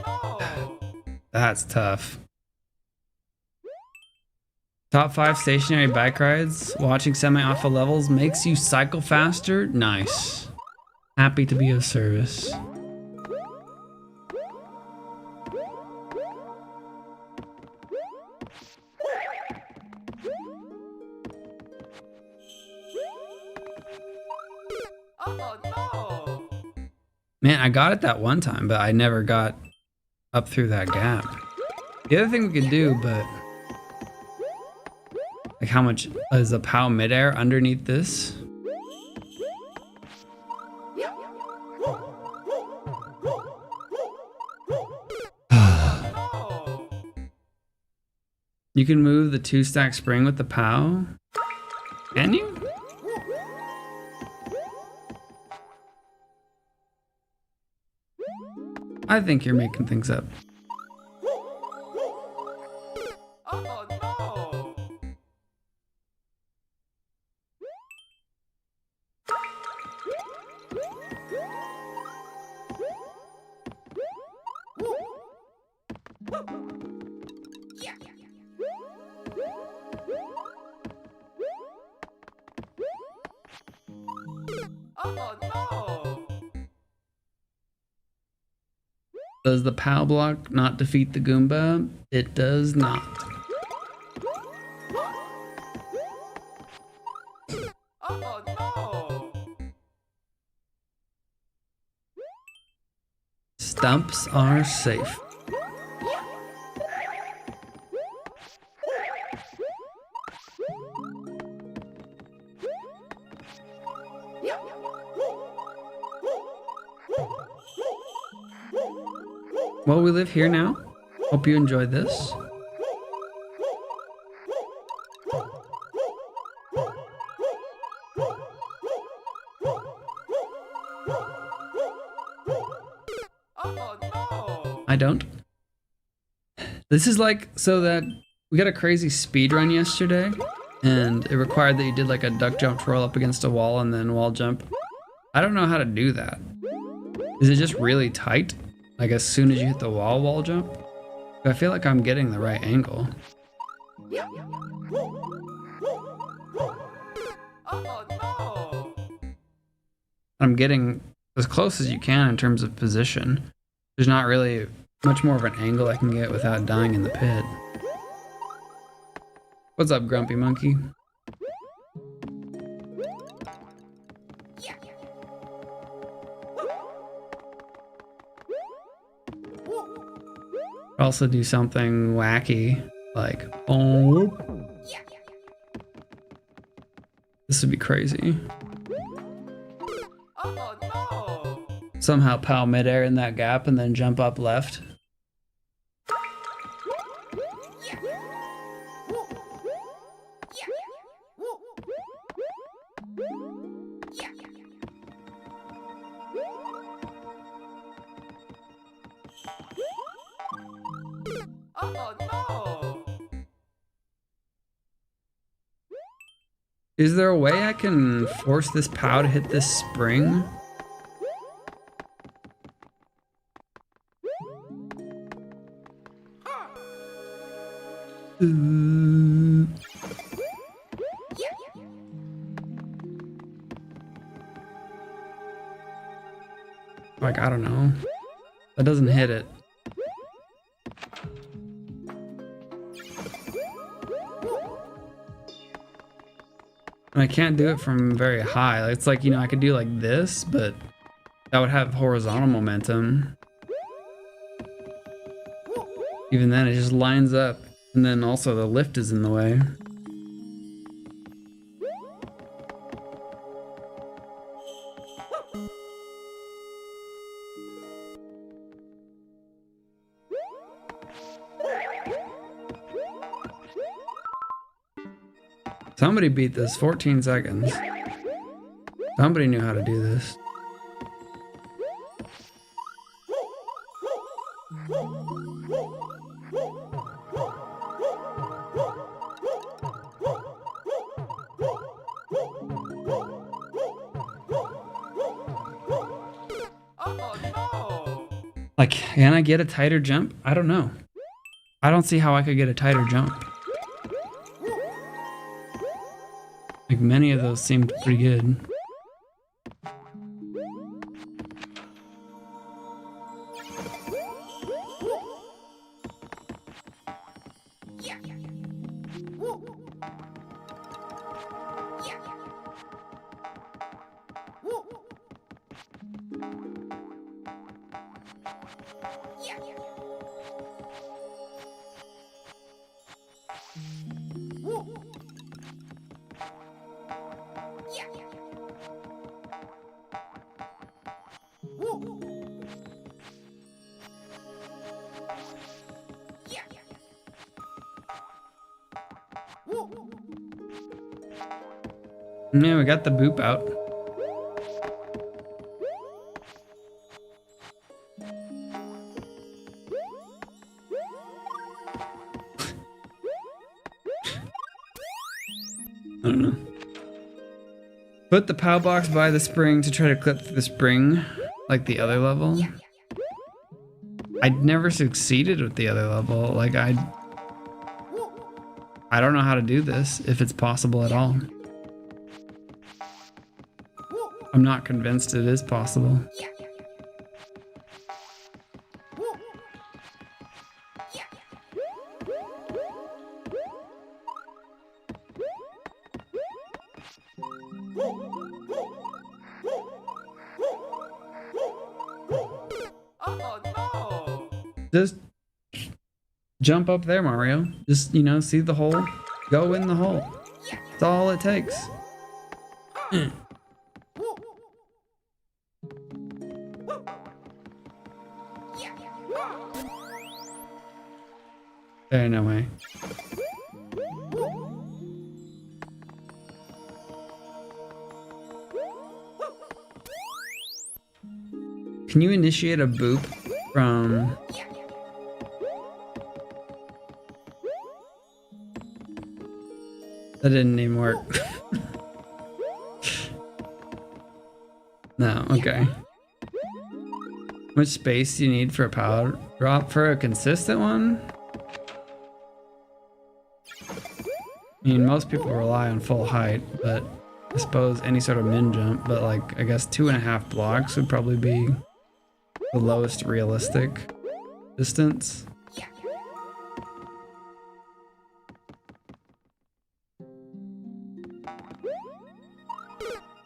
Oh no! That's tough. Top 5 stationary bike rides. Watching semi-alpha levels makes you cycle faster. Nice. Happy to be of service. Oh no! Man, I got it that one time, but I never got up through that gap. The other thing we could do, but like how much is the POW midair underneath this? No! You can move the 2-stack spring with the POW. Can you? I think you're making things up. Oh no! Oh no! Does the POW block not defeat the Goomba? It does not. Oh no! Stumps are safe. Well, we live here now. Hope you enjoyed this. Oh no! I don't. This is like, so that we got a crazy speed run yesterday, and it required that you did like a duck jump twirl up against a wall and then wall jump. I don't know how to do that. Is it just really tight? Like as soon as you hit the wall jump? I feel like I'm getting the right angle. Oh no! I'm getting as close as you can in terms of position. There's not really much more of an angle I can get without dying in the pit. What's up, Grumpy Monkey? Also do something wacky, like, oh, this would be crazy. Oh no! Somehow POW midair in that gap and then jump up left. Oh no! Is there a way I can force this POW to hit this spring? Like, I don't know. That doesn't hit it. And I can't do it from very high. It's like, you know, I could do like this, but that would have horizontal momentum. Even then, it just lines up. And then also the lift is in the way. Somebody beat this 14 seconds. Somebody knew how to do this. Oh no! Like, can I get a tighter jump? I don't know. I don't see how I could get a tighter jump. Like, many of those seemed pretty good. Yeah, we got the boop out. I don't know. Put the POW box by the spring to try to clip through the spring, like the other level. I never succeeded with the other level. Like, I don't know how to do this, if it's possible at all. I'm not convinced it is possible. Oh no! Just jump up there, Mario. Just, you know, see the hole, go in the hole. That's all it takes. There, no way. Can you initiate a boop from... That didn't even work. No, okay. How much space do you need for a power drop for a consistent one? I mean, most people rely on full height, but I suppose any sort of min jump, but like, I guess 2.5 blocks would probably be the lowest realistic distance.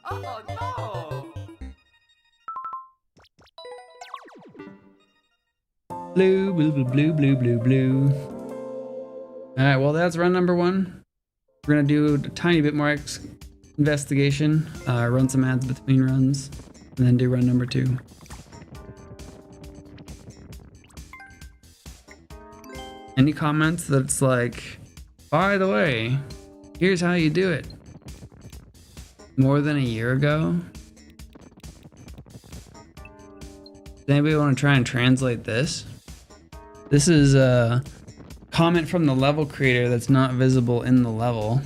Oh no! Blue, blue, blue, blue, blue, blue, blue. Alright, well, that's run number 1. We're gonna do a tiny bit more investigation, run some ads between runs, and then do run number 2. Any comments that's like, by the way, here's how you do it? More than a year ago? Does anybody want to try and translate this? This is a comment from the level creator that's not visible in the level.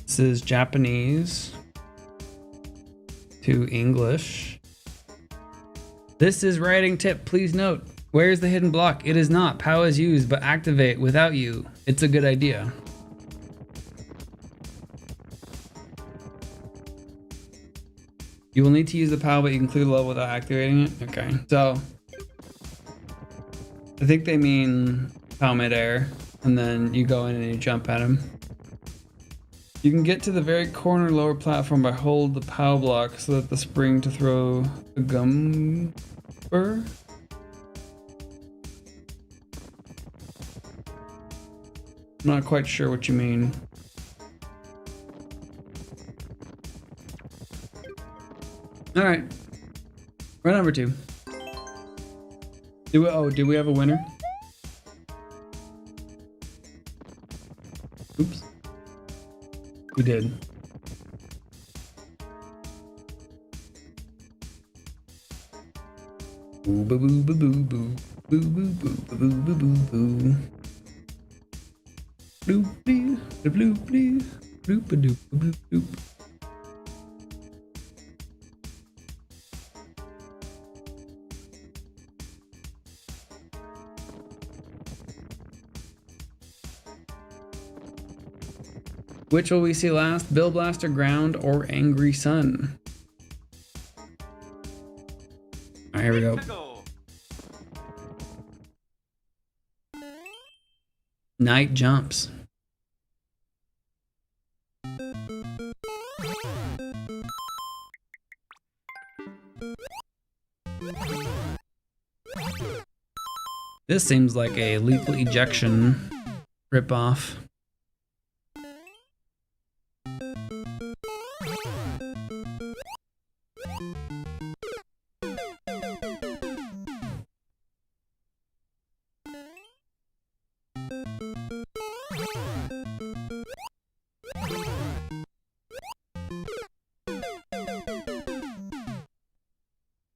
This is Japanese to English. This is writing tip. Please note. Where is the hidden block? It is not. POW is used, but activate without you. It's a good idea. You will need to use the POW, but you can clear the level without activating it. Okay, so I think they mean POW midair, and then you go in and you jump at him. You can get to the very corner lower platform by hold the POW block so that the spring to throw a gumper. I'm not quite sure what you mean. All right, round number 2. Did we have a winner? Oops. We did. Boo boo boo boo boo boo boo boo boo boo boo boo boo. Bloop bloop bloop bloop bloop bloop bloop bloop. Which will we see last? Bill Blaster, Ground, or Angry Sun? Alright, here we go. Night jumps. This seems like a Lethal Ejection ripoff.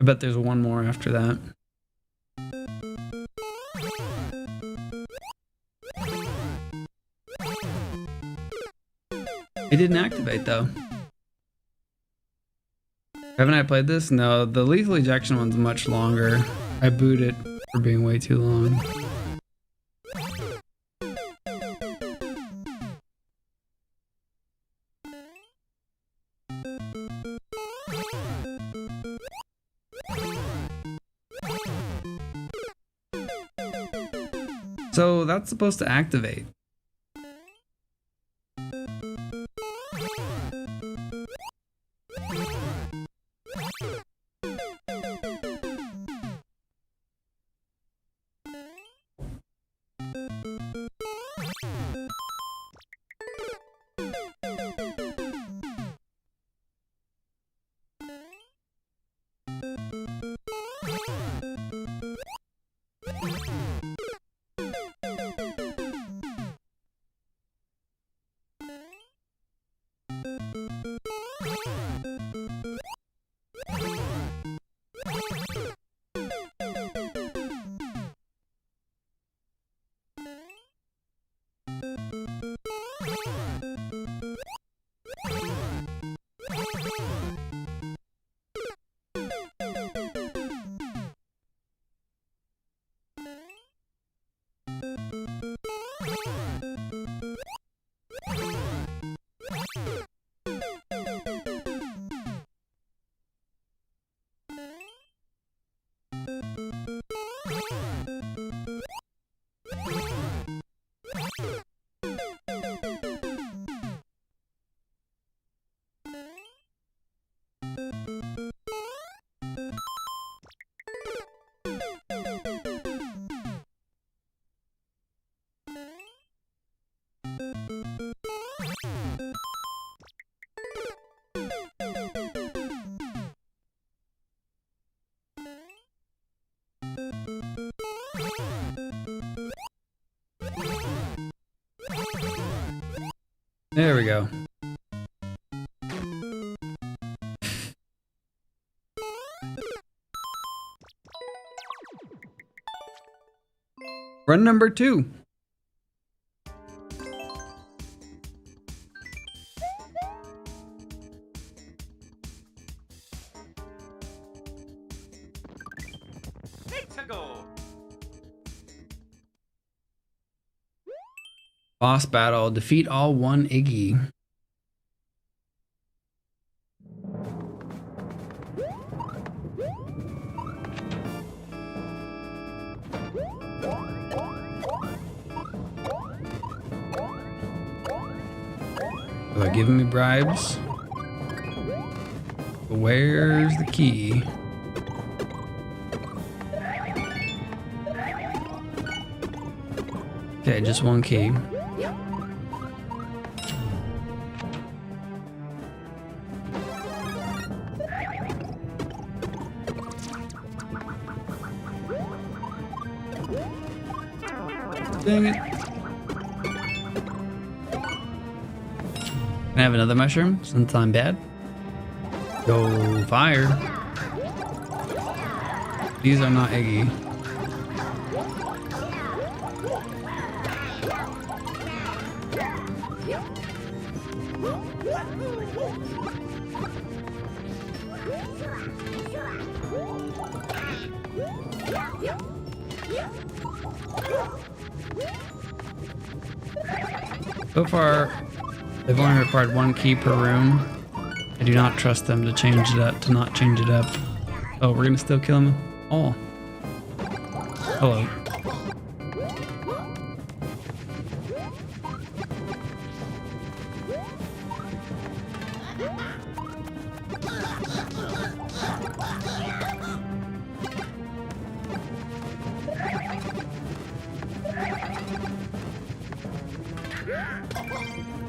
I bet there's one more after that. It didn't activate though. Haven't I played this? No, the Lethal Ejection one's much longer. I booed it for being way too long. So that's supposed to activate. There we go. Run number 2. to go. Boss battle. Defeat all one Iggy. Are they giving me bribes? Where's the key? Okay, just one key. Dang it. Can I have another mushroom since I'm bad? Go fire. These are not eggy. So far, they've only required one key per room. I do not trust them to change it up, to not change it up. Oh, we're gonna still kill them all. Hello.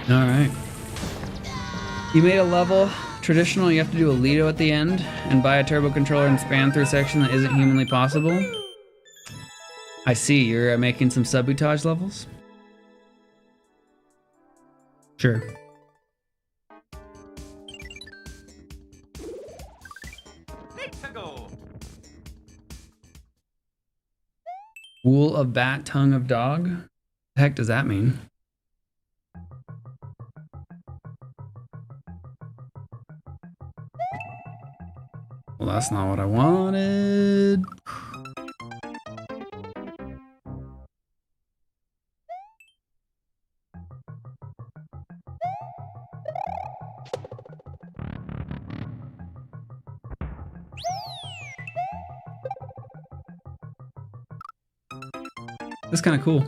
All right. You made a level traditional. You have to do a Lido at the end and buy a turbo controller and span through a section that isn't humanly possible. I see. You're making some sabotage levels. Sure. To go. Wool of bat, tongue of dog. The heck does that mean? Well, that's not what I wanted. That's kind of cool.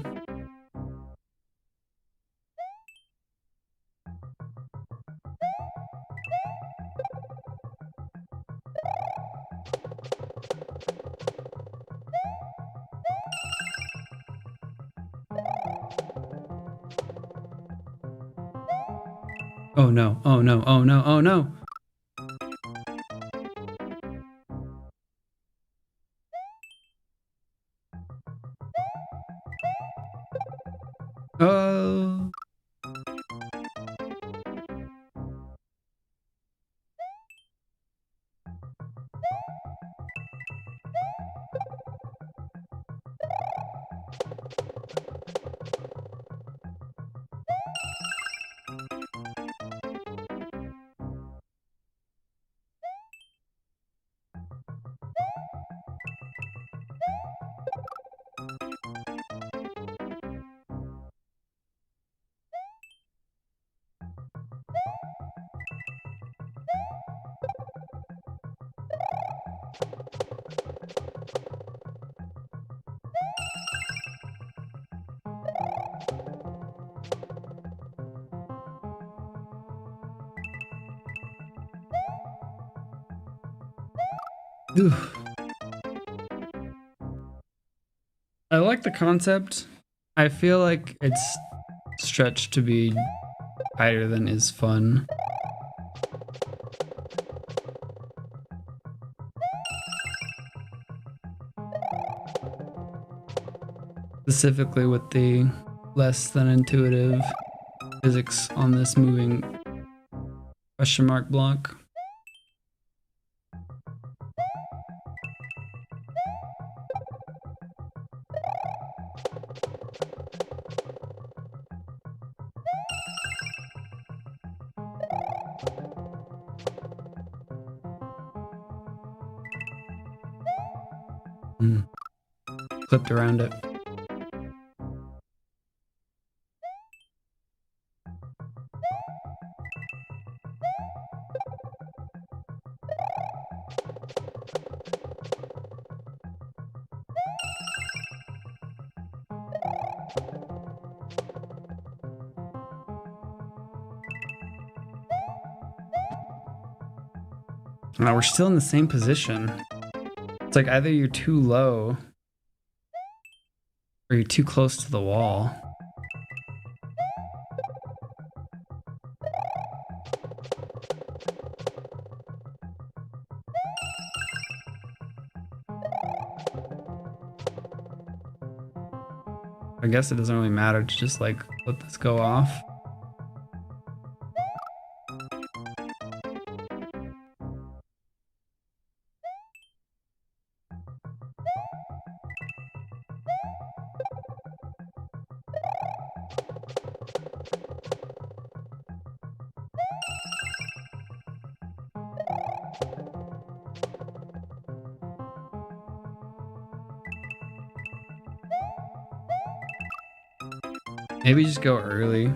Oh no, oh no, oh no, oh no. Oh. Oof. I like the concept. I feel like it's stretched to be tighter than is fun. Specifically with the less than intuitive physics on this moving question mark block. clipped around it. Now we're still in the same position. It's like either you're too low or you're too close to the wall. I guess it doesn't really matter to just like let this go off. Maybe just go early.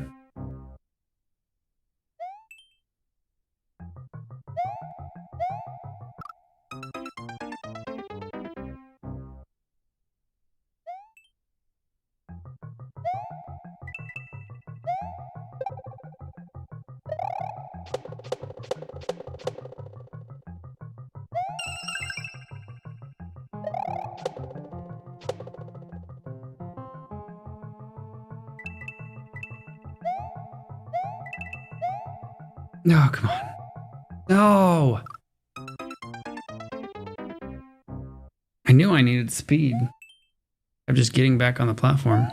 No, come on. No! I knew I needed speed. I'm just getting back on the platform.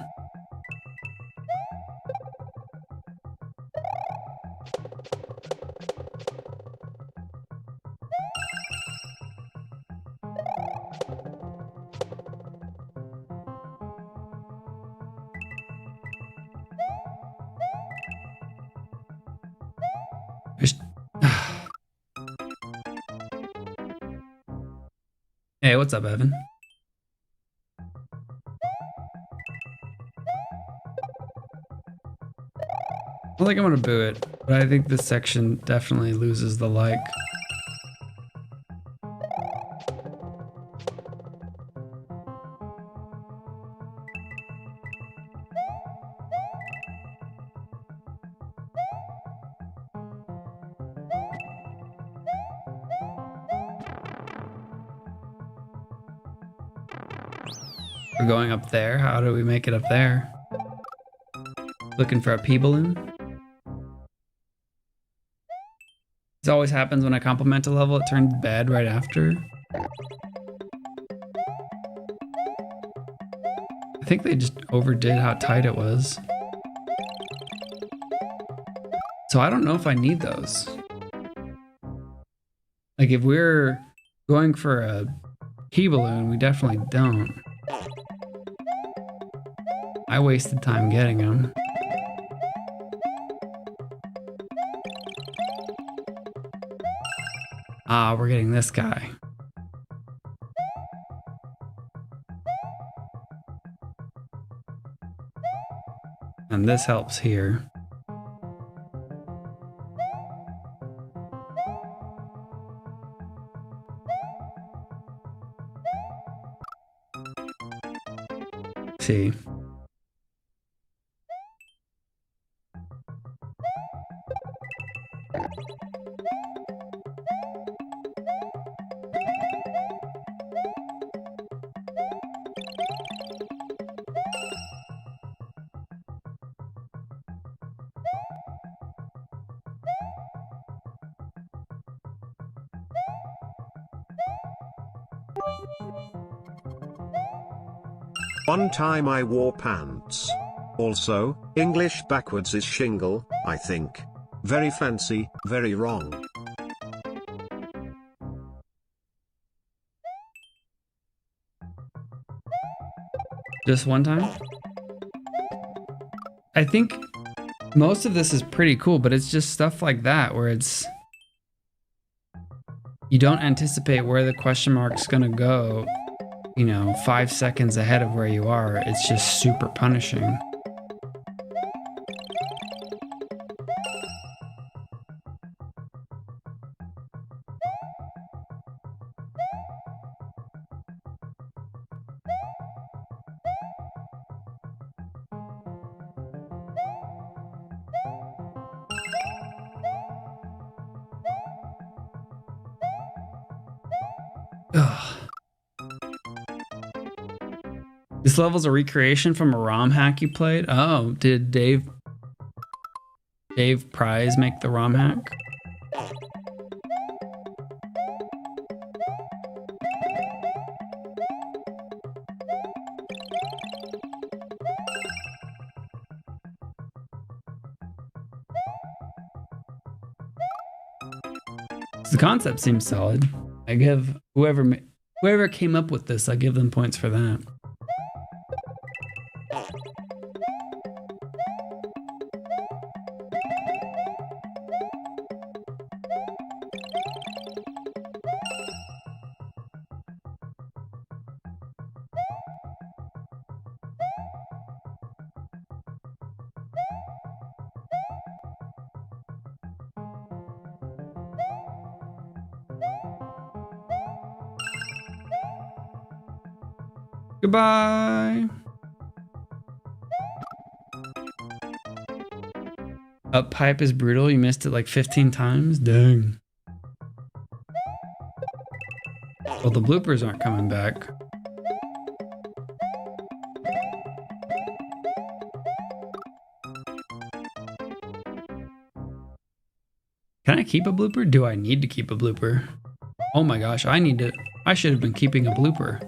Hey, what's up, Evan? I don't think I'm gonna boo it, but I think this section definitely loses the like. We're going up there. How do we make it up there? Looking for a pea balloon. This always happens when I compliment a level, it turns bad right after. I think they just overdid how tight it was. So I don't know if I need those. Like if we're going for a pea balloon, we definitely don't. I wasted time getting them. Ah, we're getting this guy. And this helps here. See. One time I wore pants. Also, English backwards is shingle, I think. Very fancy, very wrong. Just one time? I think most of this is pretty cool, but it's just stuff like that where it's... You don't anticipate where the question mark's gonna go. you know, 5 seconds ahead of where you are, it's just super punishing. Ugh. This level's a recreation from a ROM hack you played? Oh, did Dave Prize make the ROM hack? The concept seems solid. I give whoever came up with this, I give them points for that. Goodbye. Up pipe is brutal. You missed it like 15 times. Dang. Well, the bloopers aren't coming back. Can I keep a blooper? Do I need to keep a blooper? Oh my gosh, I should have been keeping a blooper.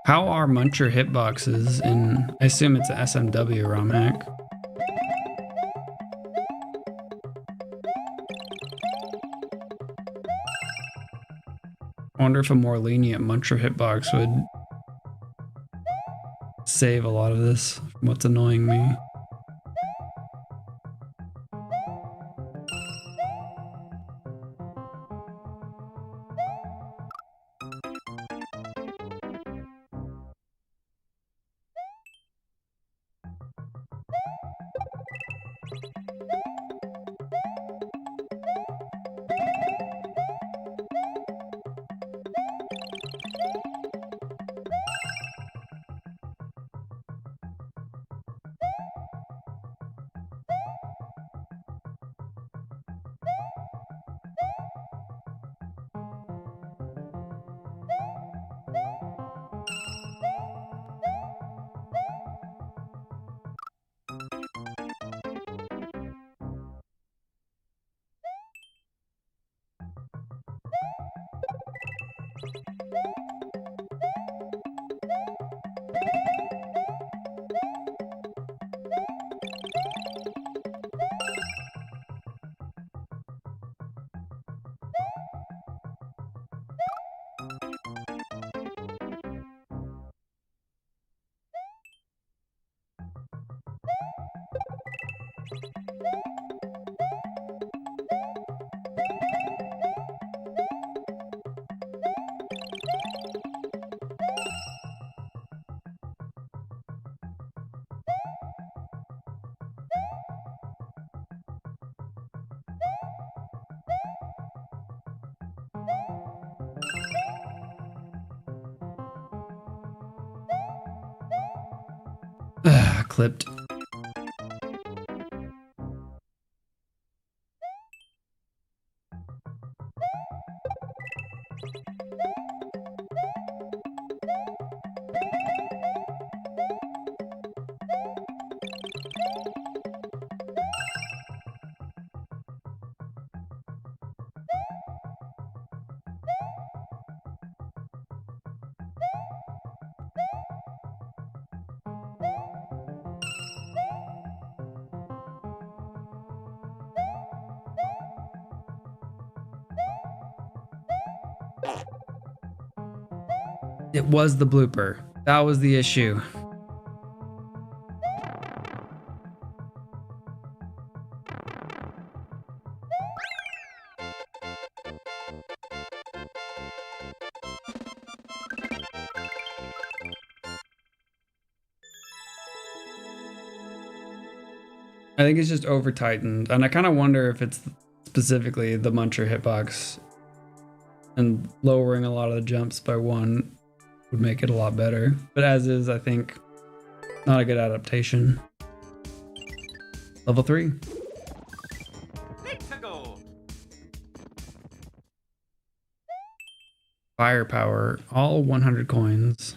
How are Muncher hitboxes in, I assume it's a SMW ROM hack. I wonder if a more lenient Muncher hitbox would save a lot of this from what's annoying me. Clipped. It was the blooper. That was the issue. I think it's just over tightened, and I kind of wonder if it's specifically the Muncher hitbox, and lowering a lot of the jumps by 1 would make it a lot better. But as is, I think not a good adaptation. Level 3. Let's go. Firepower, all 100 coins.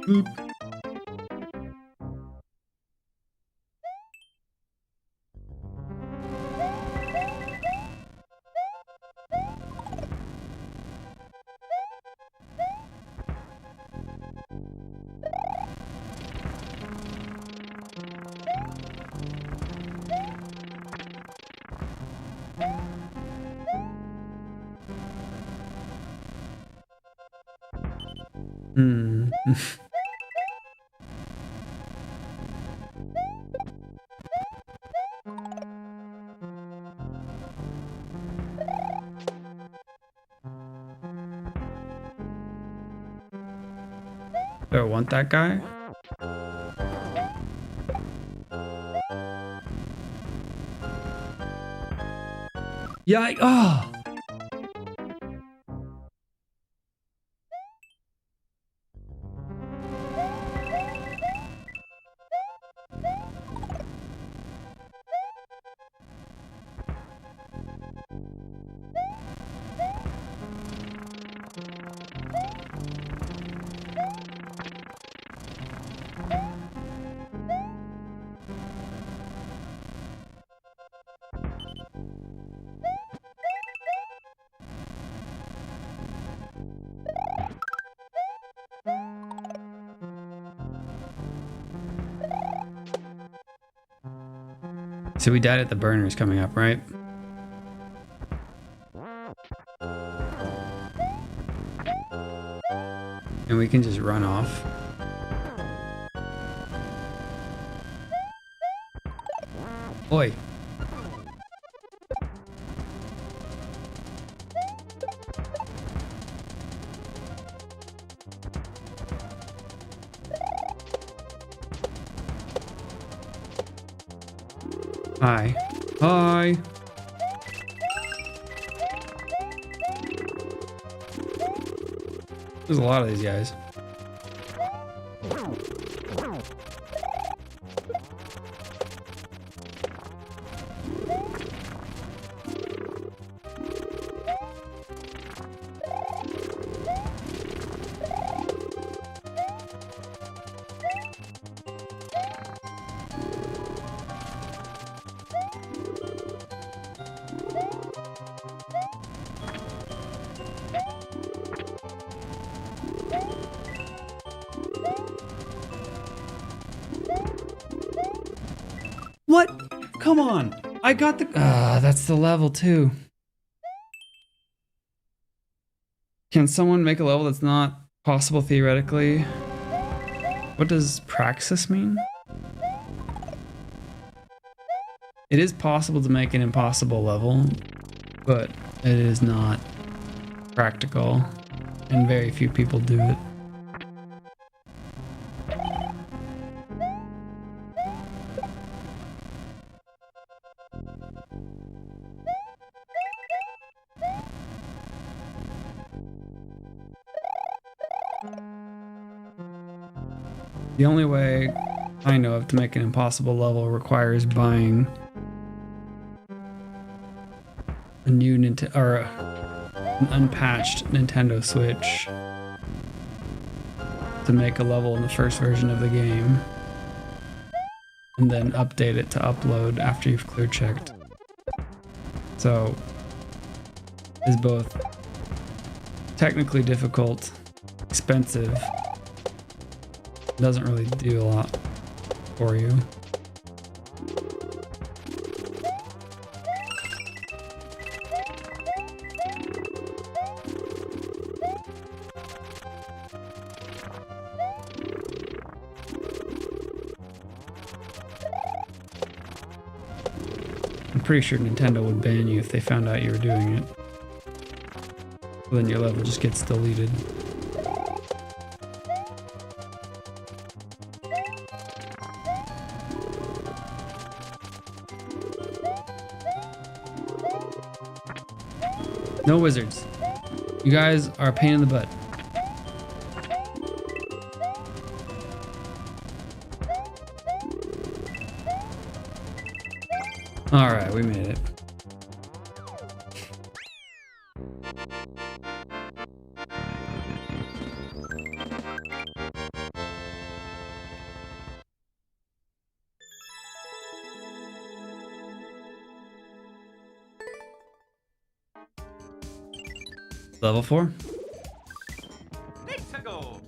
Boop. Hmm. Do I want that guy? Yeah, oh! So we died at the burners coming up, right? And we can just run off. Oi. Hi. Hi. There's a lot of these guys. What? Come on. I got the... Ah, that's the level too. Can someone make a level that's not possible theoretically? What does praxis mean? It is possible to make an impossible level, but it is not practical, and very few people do it. The only way I know of to make an impossible level requires buying a new an unpatched Nintendo Switch to make a level in the first version of the game, and then update it to upload after you've clear checked. So it's both technically difficult, expensive, doesn't really do a lot. for you. I'm pretty sure Nintendo would ban you if they found out you were doing it. Then your level just gets deleted. No wizards. You guys are a pain in the butt. Alright, we made it. Level 4. Let's go.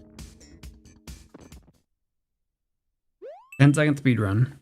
10-second speed run.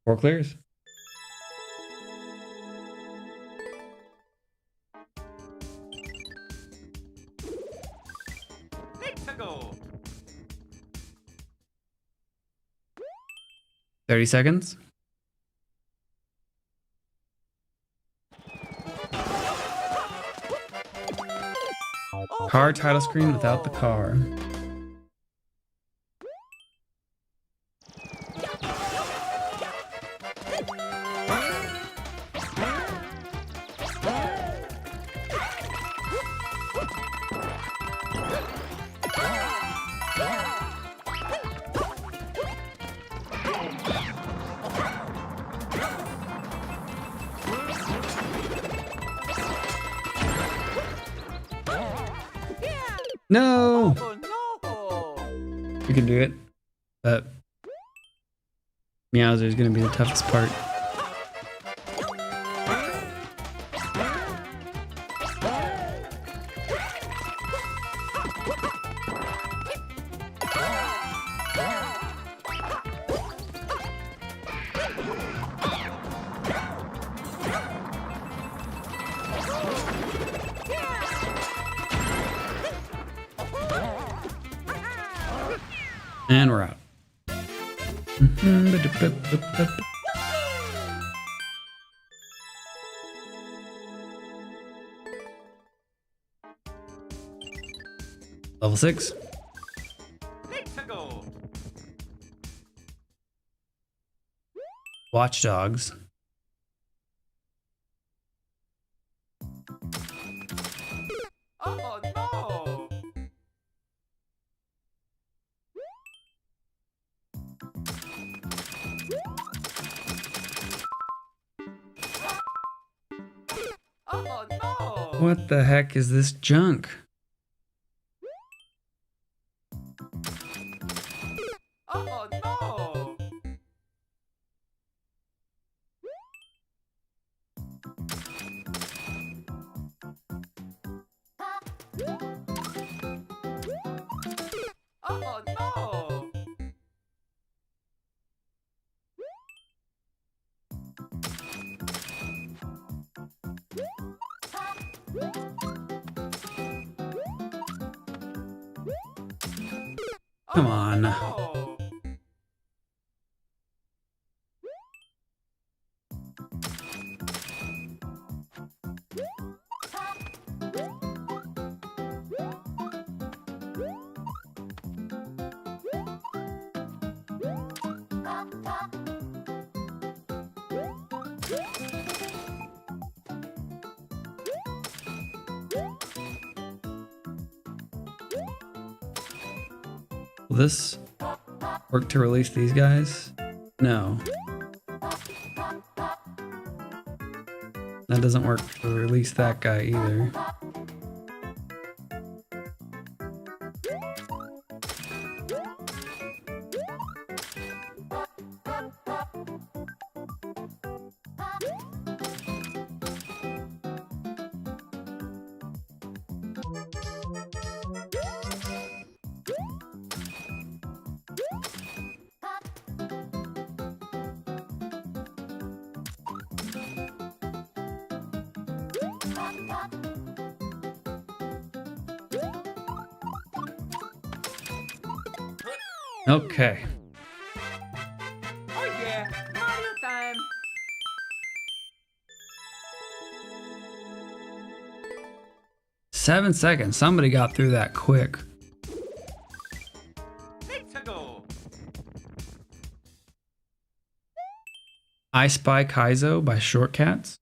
Four clears. Let's go. 30 seconds. Car title screen without the car. No! Oh no! We can do it. But Meowser is going to be the toughest part. And we're out. Level 6. Let's go. Watchdogs. Oh no! Oh no! What the heck is this junk? Oh no! Oh no! Come on. No! this work to release these guys? No. That doesn't work to release that guy either. Okay. Oh yeah, Mario time. Seven seconds. Somebody got through that quick. Let's go. I Spy Kaizo by Shortcats.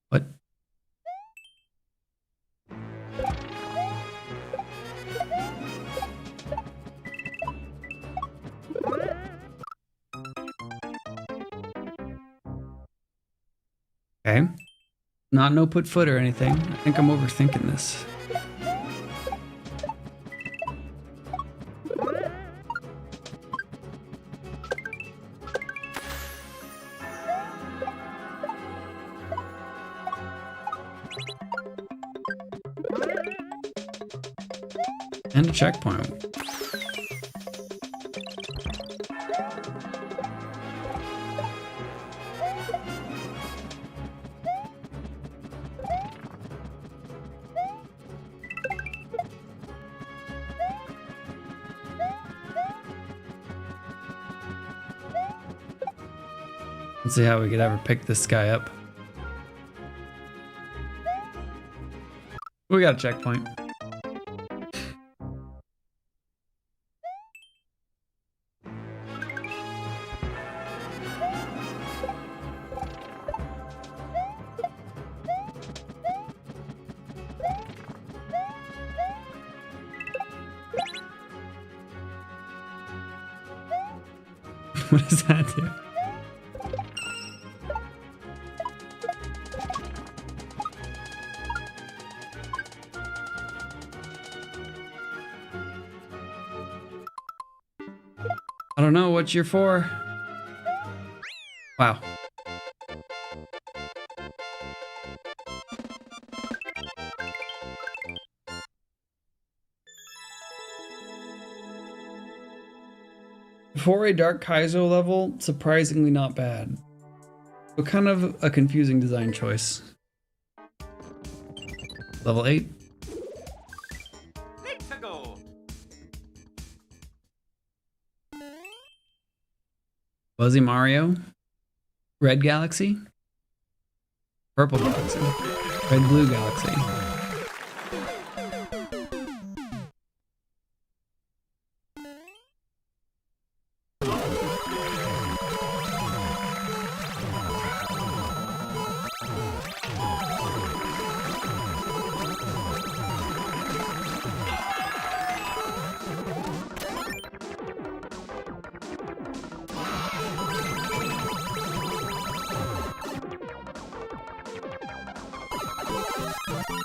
What? Okay. Not no put foot or anything. I think I'm overthinking this. And a checkpoint. Let's see how we could ever pick this guy up. We got a checkpoint. What does that do? I don't know what you're for. Wow. For a Dark Kaizo level, surprisingly not bad. But kind of a confusing design choice. Level 8. Let's go. Fuzzy Mario. Red Galaxy. Purple Galaxy. Red Blue Galaxy.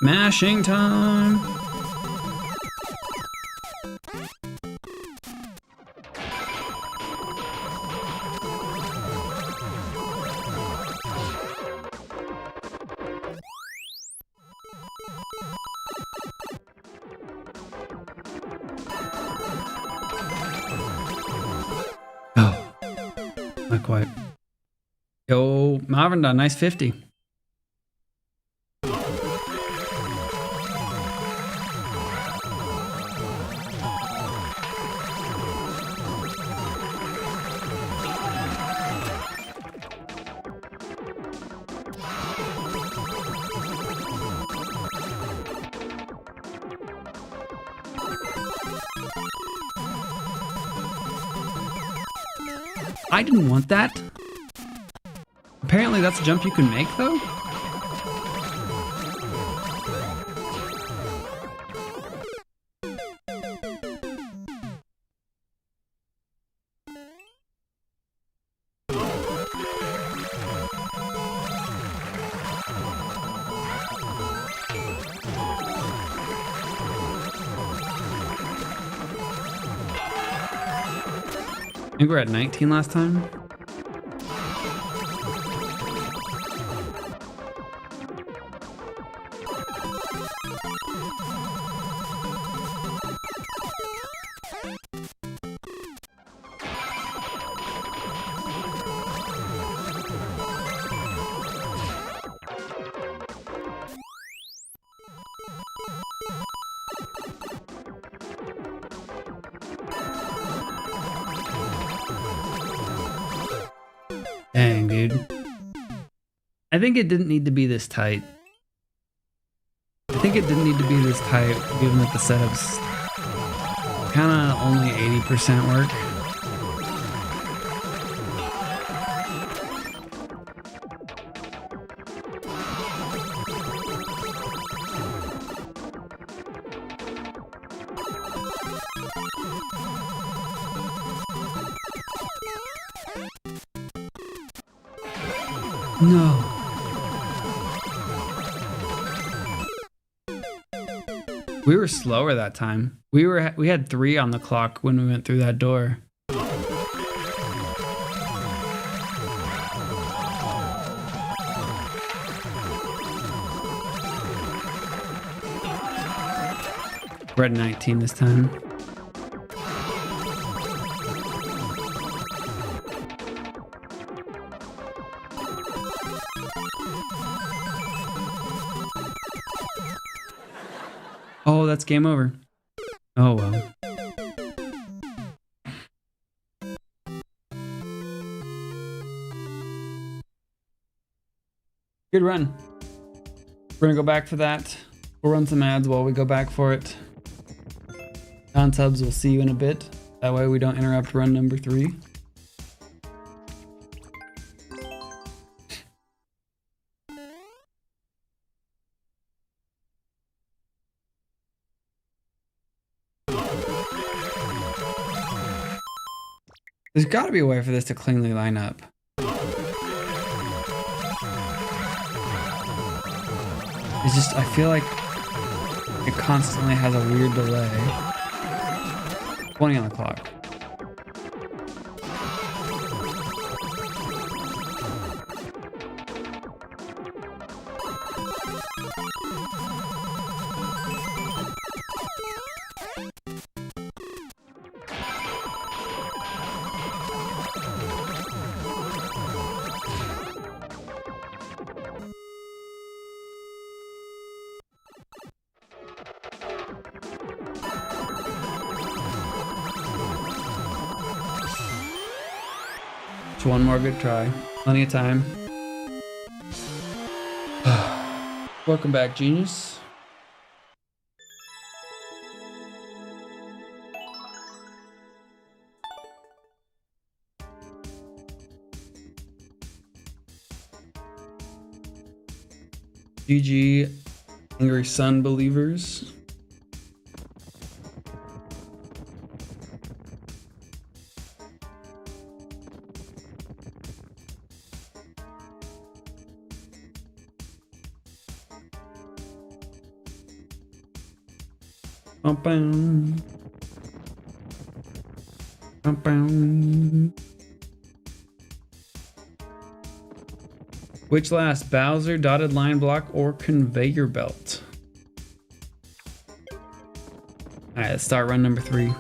Mashing time! Oh, not quite. Yo, Marvin done, nice 50. I didn't want that. Apparently that's a jump you can make though? I think we're at 19 last time. Dang, dude. I think it didn't need to be this tight. I think it didn't need to be this tight, given that the setup's kind of only 80% work. No. We were slower that time. We had 3 on the clock when we went through that door. We're at 19 this time. Oh, that's game over. Oh, well. Good run. We're going to go back for that. We'll run some ads while we go back for it. Non-subs, we'll see you in a bit. That way we don't interrupt run number 3. There's got to be a way for this to cleanly line up. It's just, I feel like it constantly has a weird delay. 20 on the clock. Just one more good try. Plenty of time. Welcome back, genius. GG, Angry Sun believers. Which last, Bowser, dotted line block, or conveyor belt? Alright, let's start run number 3.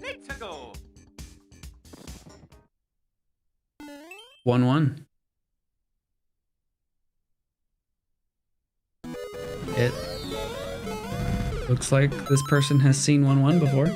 Let's go. 1-1. It looks like this person has seen 1-1 before.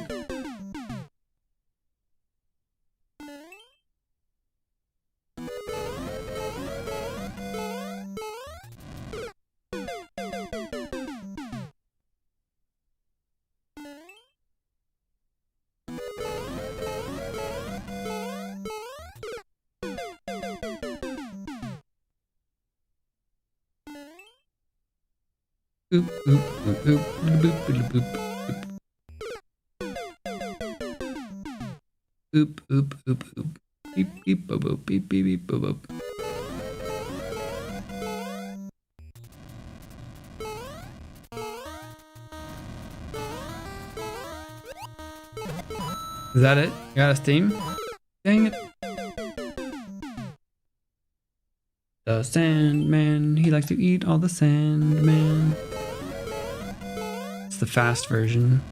Oop, oop, oop, oop, boop, boop, boop, oop, oop, oop, oop. Beep, beep, boop, boop, beep, beep, beep, boop, boop. Is that it? You got a Steam? Dang it. The Sandman, he likes to eat all the Sandman. It's the fast version.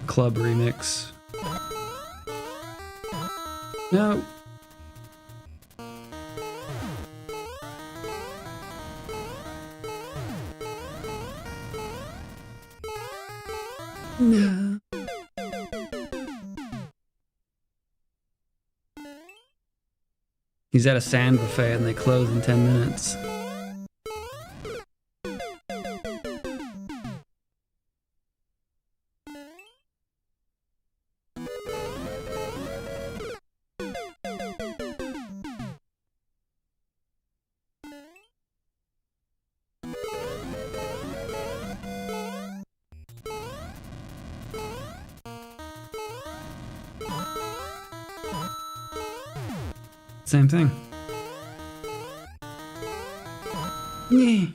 Club remix. No. No. He's at a sand buffet and they close in 10 minutes. Same thing. Yeah.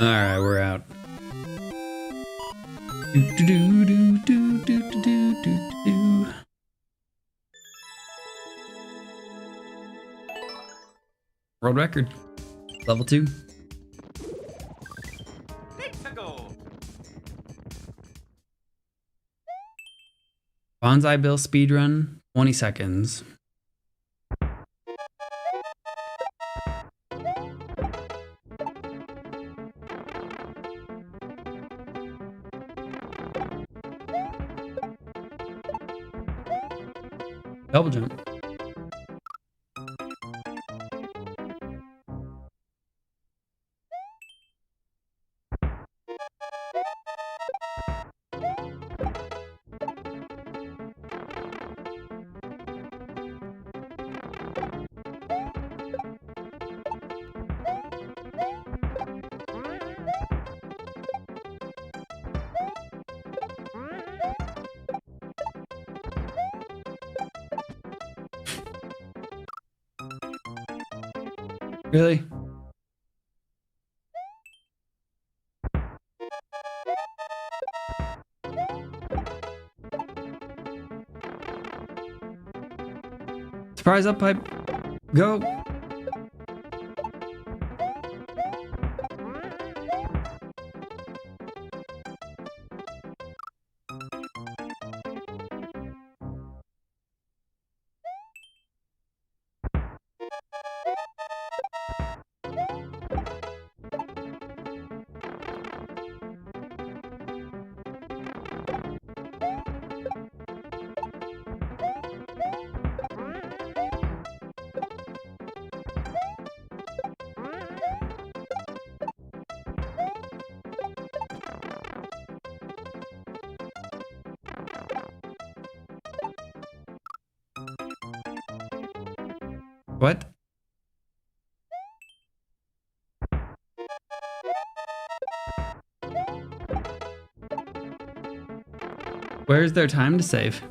Alright, we're out. World record. Level 2. Bonsai Bill speedrun, 20 seconds. Double jump. Really? Surprise up pipe. Go. What? Where's their time to save?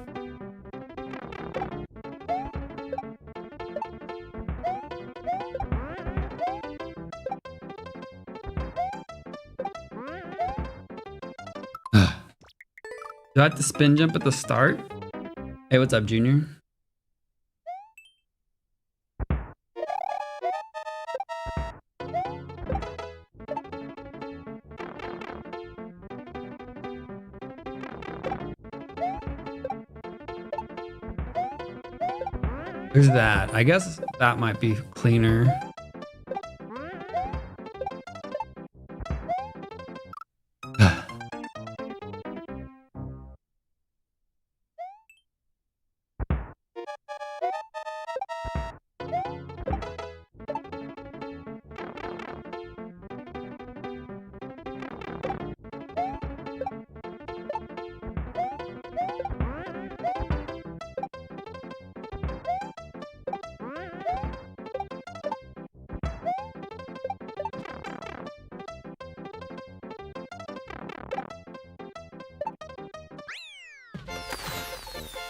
Do I have to spin jump at the start? Hey, what's up, Junior? There's that. I guess that might be cleaner.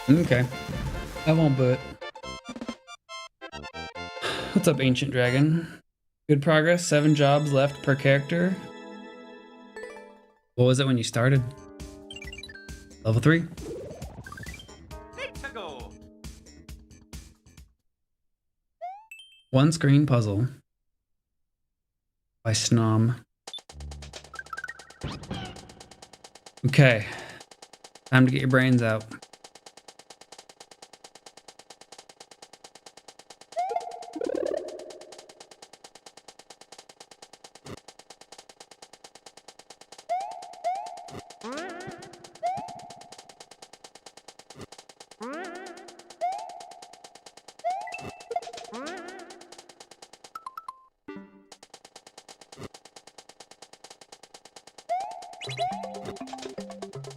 Okay. I won't boo it. What's up, Ancient Dragon? Good progress. 7 jobs left per character. What was it when you started? Level 3. Need to go. One screen puzzle by Snom. Okay. Time to get your brains out.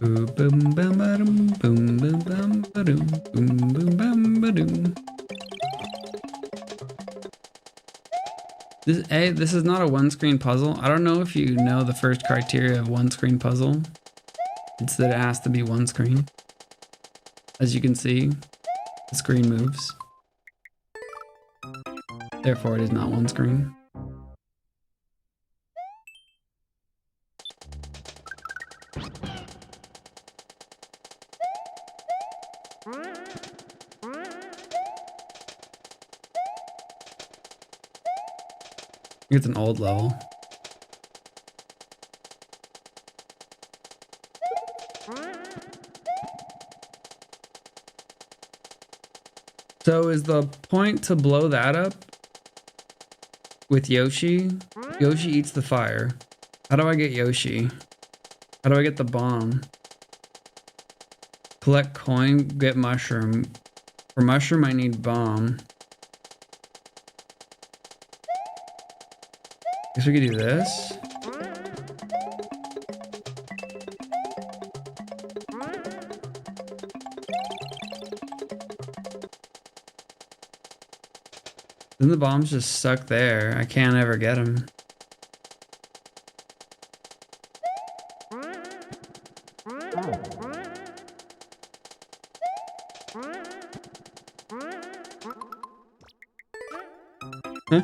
Boom boom bam ba-dum, boom boom bam ba-dum, boom boom bam ba-dum. This is not a one-screen puzzle. I don't know if you know the first criteria of one-screen puzzle. It's that it has to be one screen. As you can see, the screen moves. Therefore, it is not one screen. It's an old level. So is the point to blow that up with Yoshi? Yoshi eats the fire. How do I get Yoshi? How do I get the bomb? Collect coin, get mushroom. For mushroom, I need bomb. Guess we could do this. Then the bomb's just stuck there. I can't ever get him. Huh?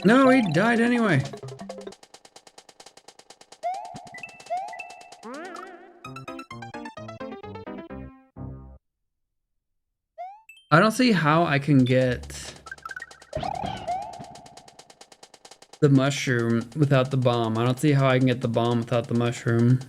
No, he died anyway. I don't see how I can get the mushroom without the bomb. I don't see how I can get the bomb without the mushroom.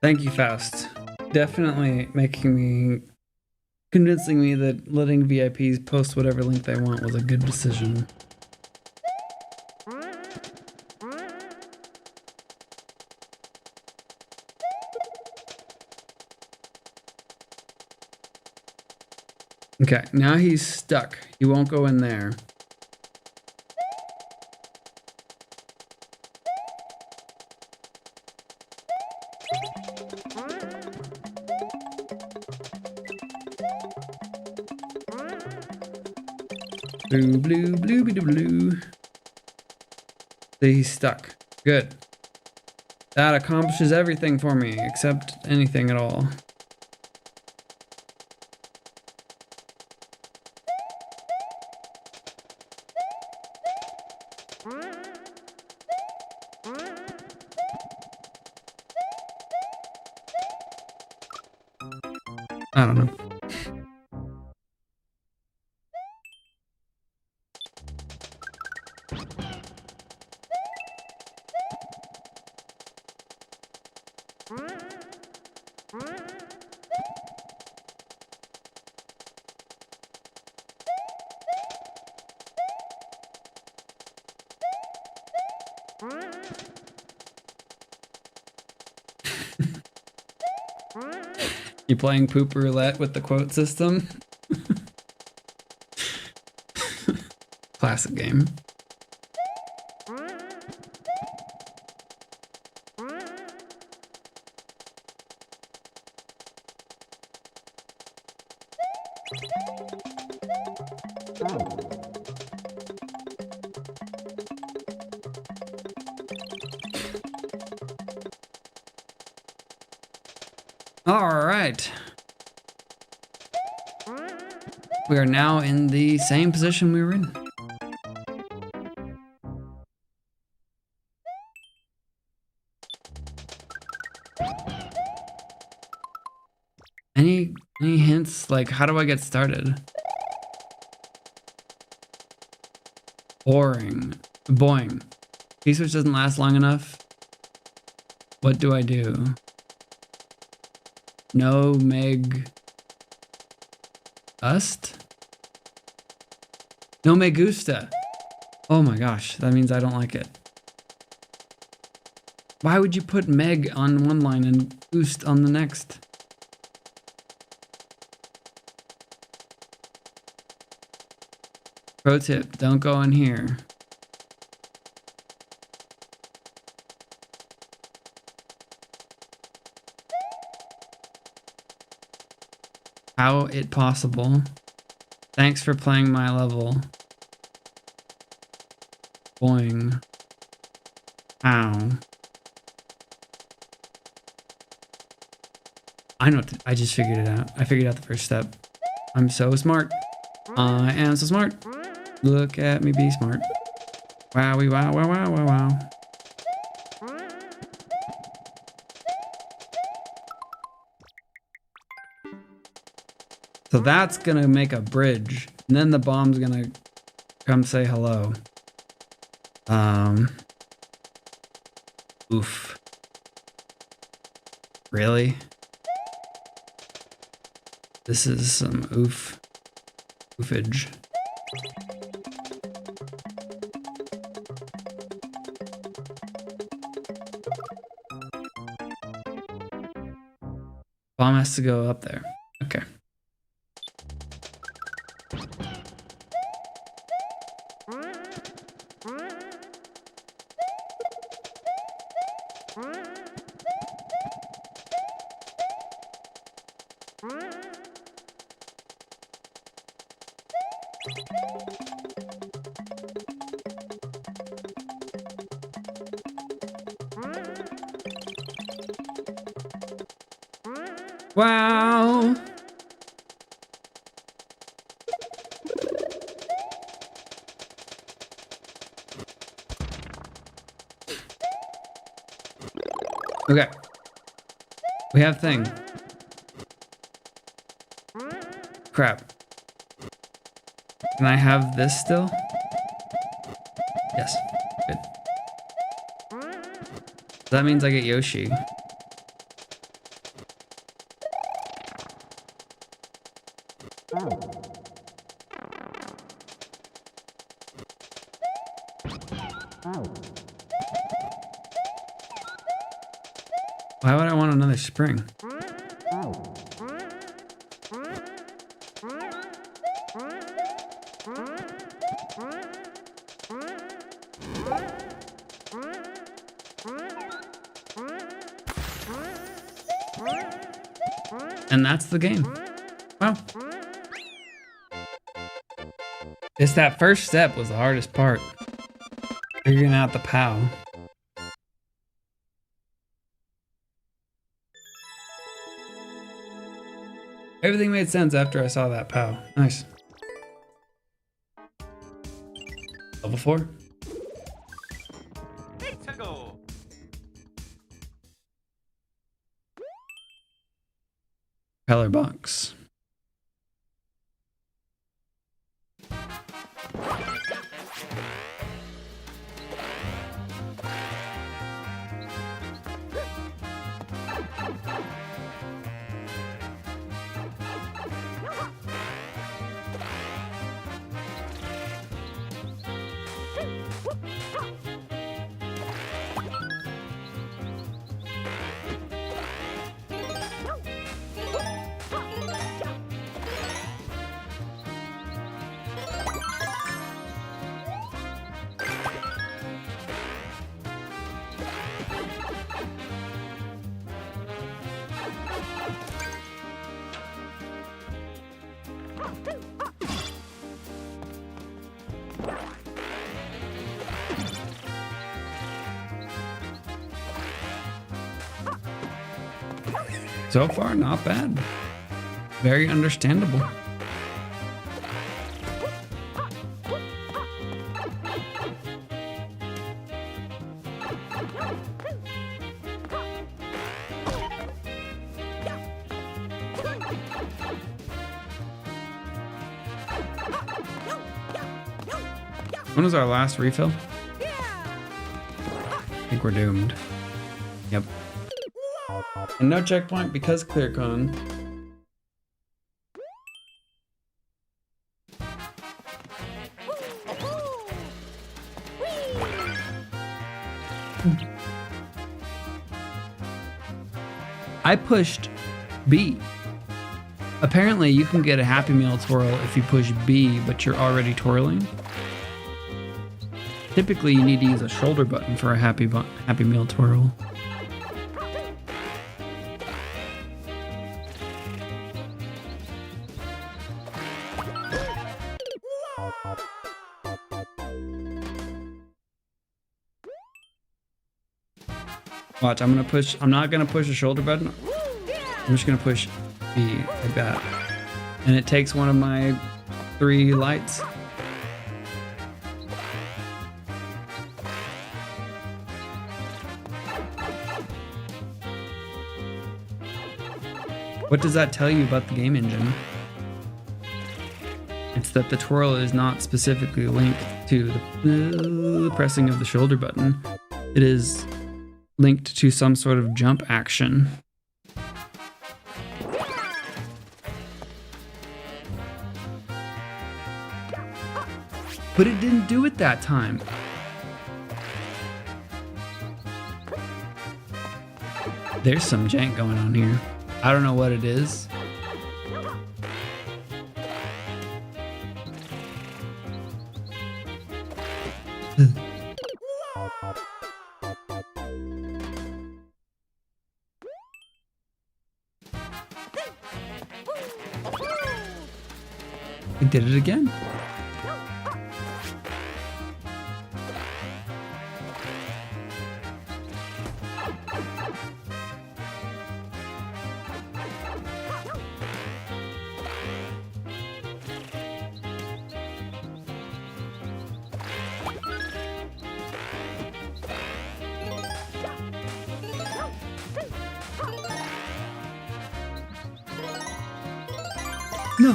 Thank you, Faust. Definitely convincing me that letting VIPs post whatever link they want was a good decision. Okay, now he's stuck. He won't go in there. Blue, blue, blue, blue, blue. See, he's stuck. Good. That accomplishes everything for me, except anything at all. I don't know. You playing poop roulette with the quote system? Classic game. All right. We are now in the same position we were in. Any hints? Like, how do I get started? Boring. Boing. P-switch doesn't last long enough. What do I do? No Meg Ust? No me gusta. Oh my gosh, that means I don't like it. Why would you put Meg on one line and Gust on the next? Pro tip, don't go in here. How it possible? Thanks for playing my level. Boing. Ow. I know. I just figured it out. I figured out the first step. I'm so smart. I am so smart. Look at me be smart. Wowie wow wow wow wow wow. So that's gonna make a bridge, and then the bomb's gonna come say hello. Oof. Really? This is some oofage. Bomb has to go up there. Okay. Wow. Okay. We have thing. Crap. Can I have this still? Yes. Good. That means I get Yoshi. Why would I want another spring? And that's the game. Wow. It's that first step was the hardest part. Figuring out the POW. Everything made sense after I saw that POW. Nice. Level 4. Let's go. Color box. So far, not bad. Very understandable. When was our last refill? I think we're doomed. Yep. And no checkpoint because ClearCon. I pushed B. Apparently you can get a Happy Meal twirl if you push B, but you're already twirling. Typically you need to use a shoulder button for a Happy Meal twirl. Watch, I'm not gonna push a shoulder button. I'm just gonna push B like that. And it takes one of my 3 lights. What does that tell you about the game engine? It's that the twirl is not specifically linked to the pressing of the shoulder button. It is linked to some sort of jump action. But it didn't do it that time. There's some jank going on here. I don't know what it is. I did it again.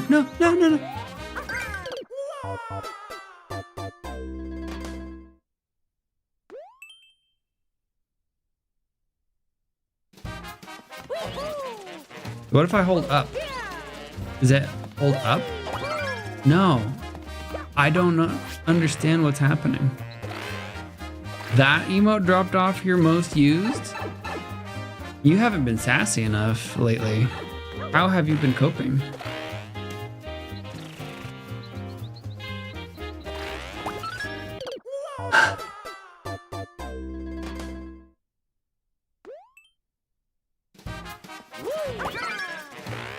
No. What if I hold up? Is it hold up? No. I don't understand what's happening. That emote dropped off your most used? You haven't been sassy enough lately. How have you been coping?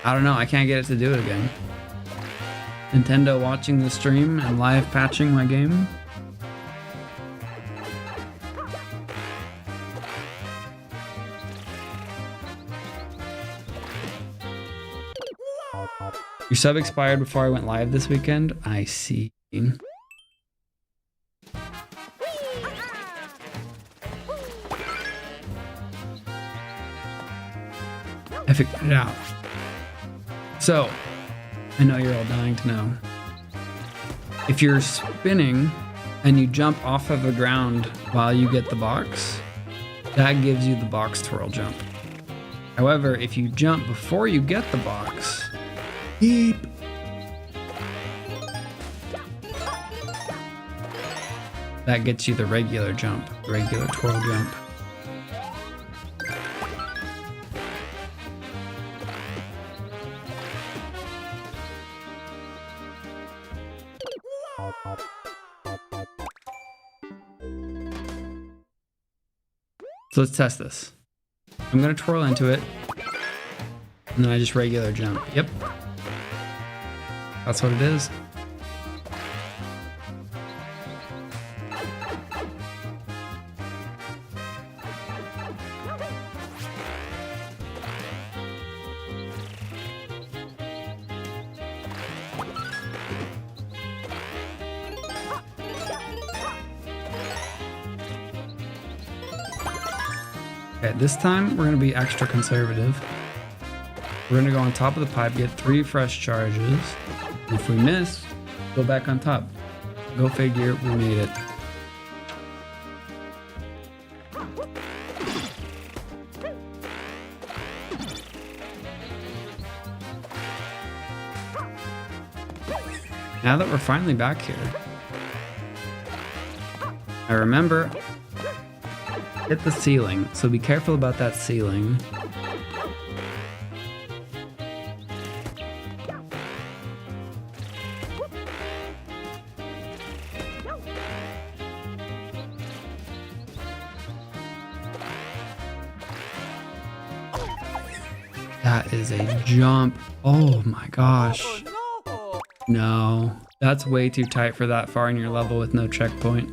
I don't know, I can't get it to do it again. Nintendo watching the stream and live patching my game? Your sub expired before I went live this weekend? I see. I figured it out. So, I know you're all dying to know. If you're spinning and you jump off of the ground while you get the box, that gives you the box twirl jump. However, if you jump before you get the box, beep, that gets you the regular jump, regular twirl jump. So let's test this. I'm gonna twirl into it, and then I just regular jump. Yep. That's what it is. Okay, this time we're gonna be extra conservative. We're gonna go on top of the pipe, get 3 fresh charges. If we miss, go back on top. Go figure, we made it. Now that we're finally back here, I remember hit the ceiling, so be careful about that ceiling. That is a jump. Oh my gosh. No, that's way too tight for that far in your level with no checkpoint.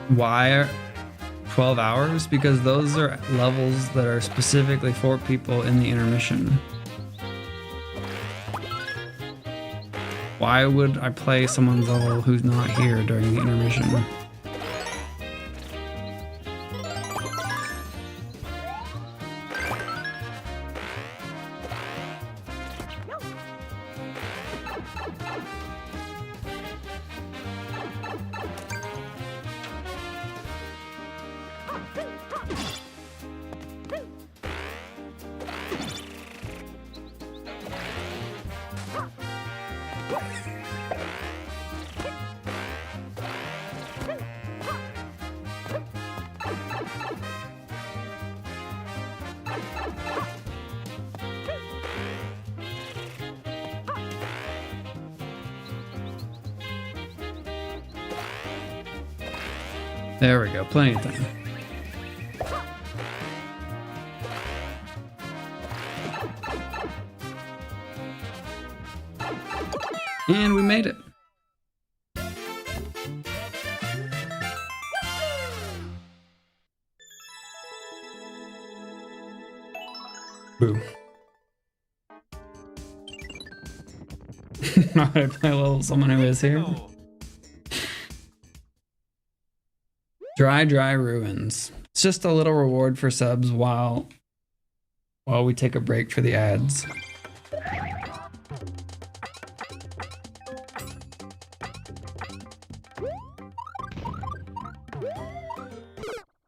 Why 12 hours? Because those are levels that are specifically for people in the intermission. Why would I play someone's level who's not here during the intermission? There we go, plenty of time. And we made it. Boo. Now I play a little someone who is here. Dry ruins. It's just a little reward for subs while we take a break for the ads.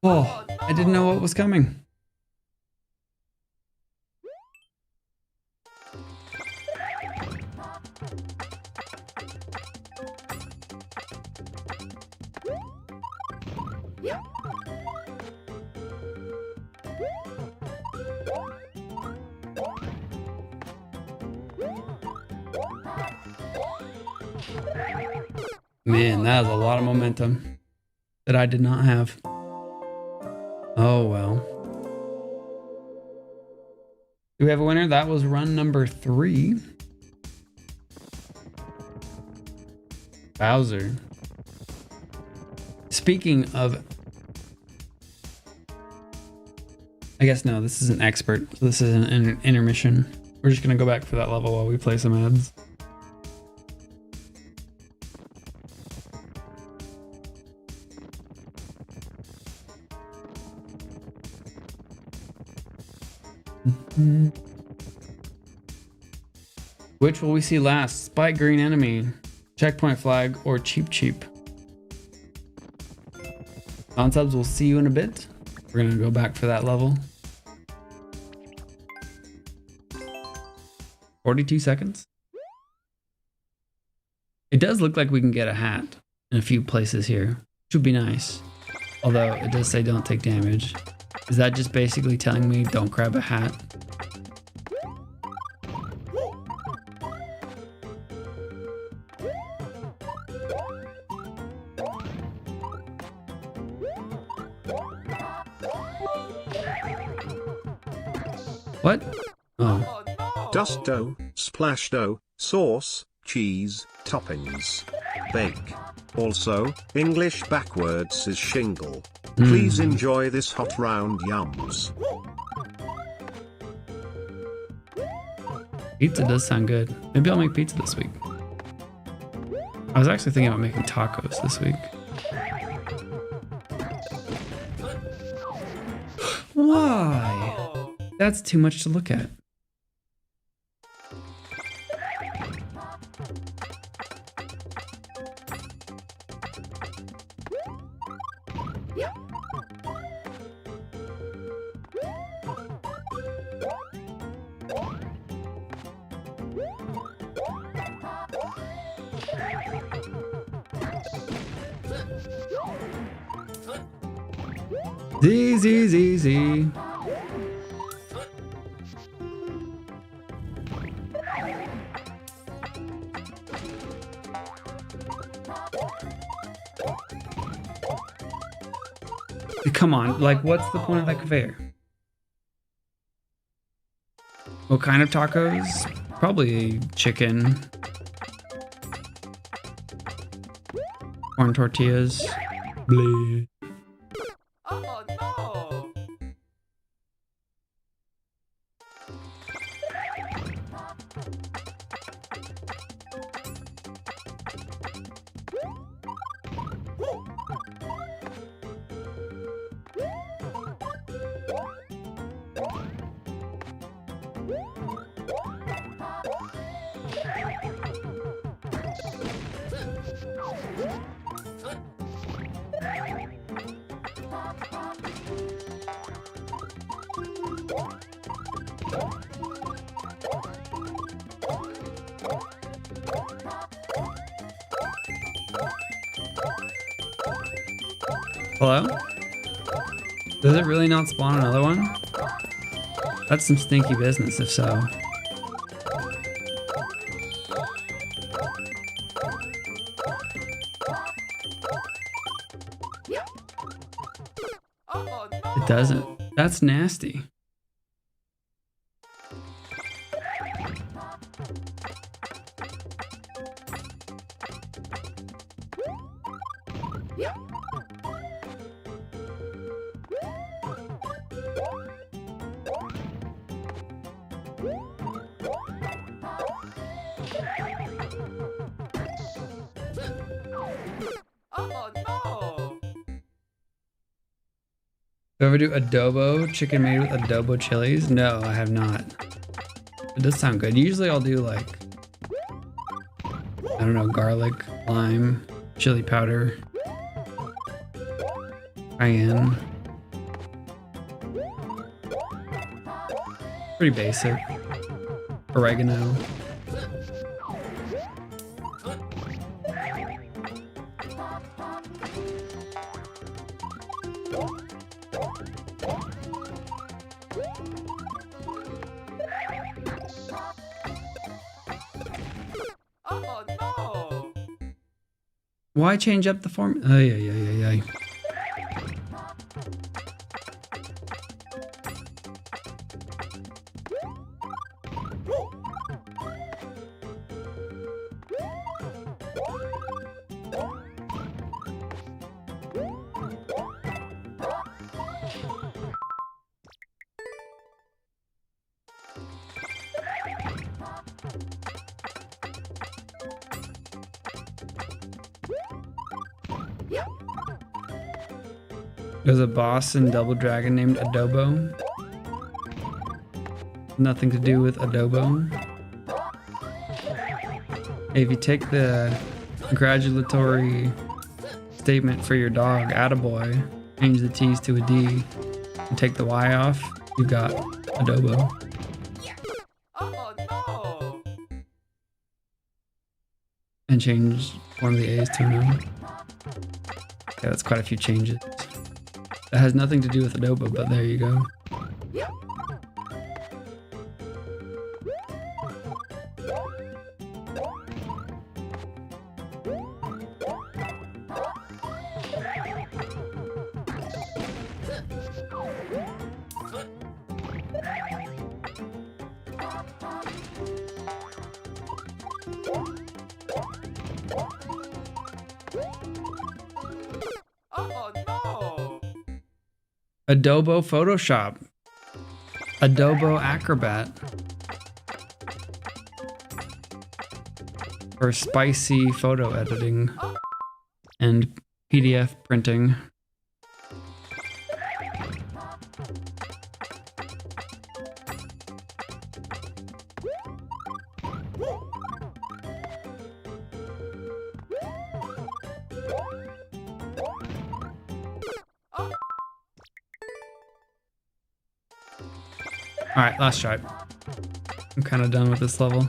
Oh, I didn't know what was coming. Man, that is a lot of momentum that I did not have. Oh well. Do we have a winner? That was run number 3. Bowser. Speaking of... I guess no, this is an expert. So this is an intermission. We're just going to go back for that level while we play some ads. Which will we see last? Spike green enemy, checkpoint flag, or cheap cheap? Non-subs, we'll see you in a bit. We're gonna go back for that level. 42 seconds. It does look like we can get a hat in a few places here, which would be nice. Although it does say don't take damage. Is that just basically telling me don't grab a hat? What? Oh. Dust dough, splash dough, sauce, cheese, toppings. Bake. Also, English backwards is shingle. Please enjoy this hot round yums. Pizza does sound good. Maybe I'll make pizza this week. I was actually thinking about making tacos this week. Why? That's too much to look at. Z. Come on, like what's the point of that conveyor? What kind of tacos? Probably chicken. Corn tortillas. Bleh. Oh no! Hello? Does it really not spawn another one? That's some stinky business if so. Oh no! It doesn't. That's nasty. Oh no! Do you ever do adobo chicken made with adobo chilies? No, I have not. It does sound good. Usually I'll do like, I don't know, garlic, lime, chili powder, cayenne. Pretty basic. Oregano. Oh no! Why change up the form? Oh, yeah. There's a boss in Double Dragon named Adobo. Nothing to do with adobo. If you take the congratulatory statement for your dog, attaboy, change the T's to a D, and take the Y off, you got adobo. Oh no! And change one of the A's to an O. Yeah, that's quite a few changes. That has nothing to do with adobo, but there you go. Oh no! Adobo Photoshop. Adobo Acrobat. For spicy photo editing and PDF printing. Alright, last try. I'm kind of done with this level.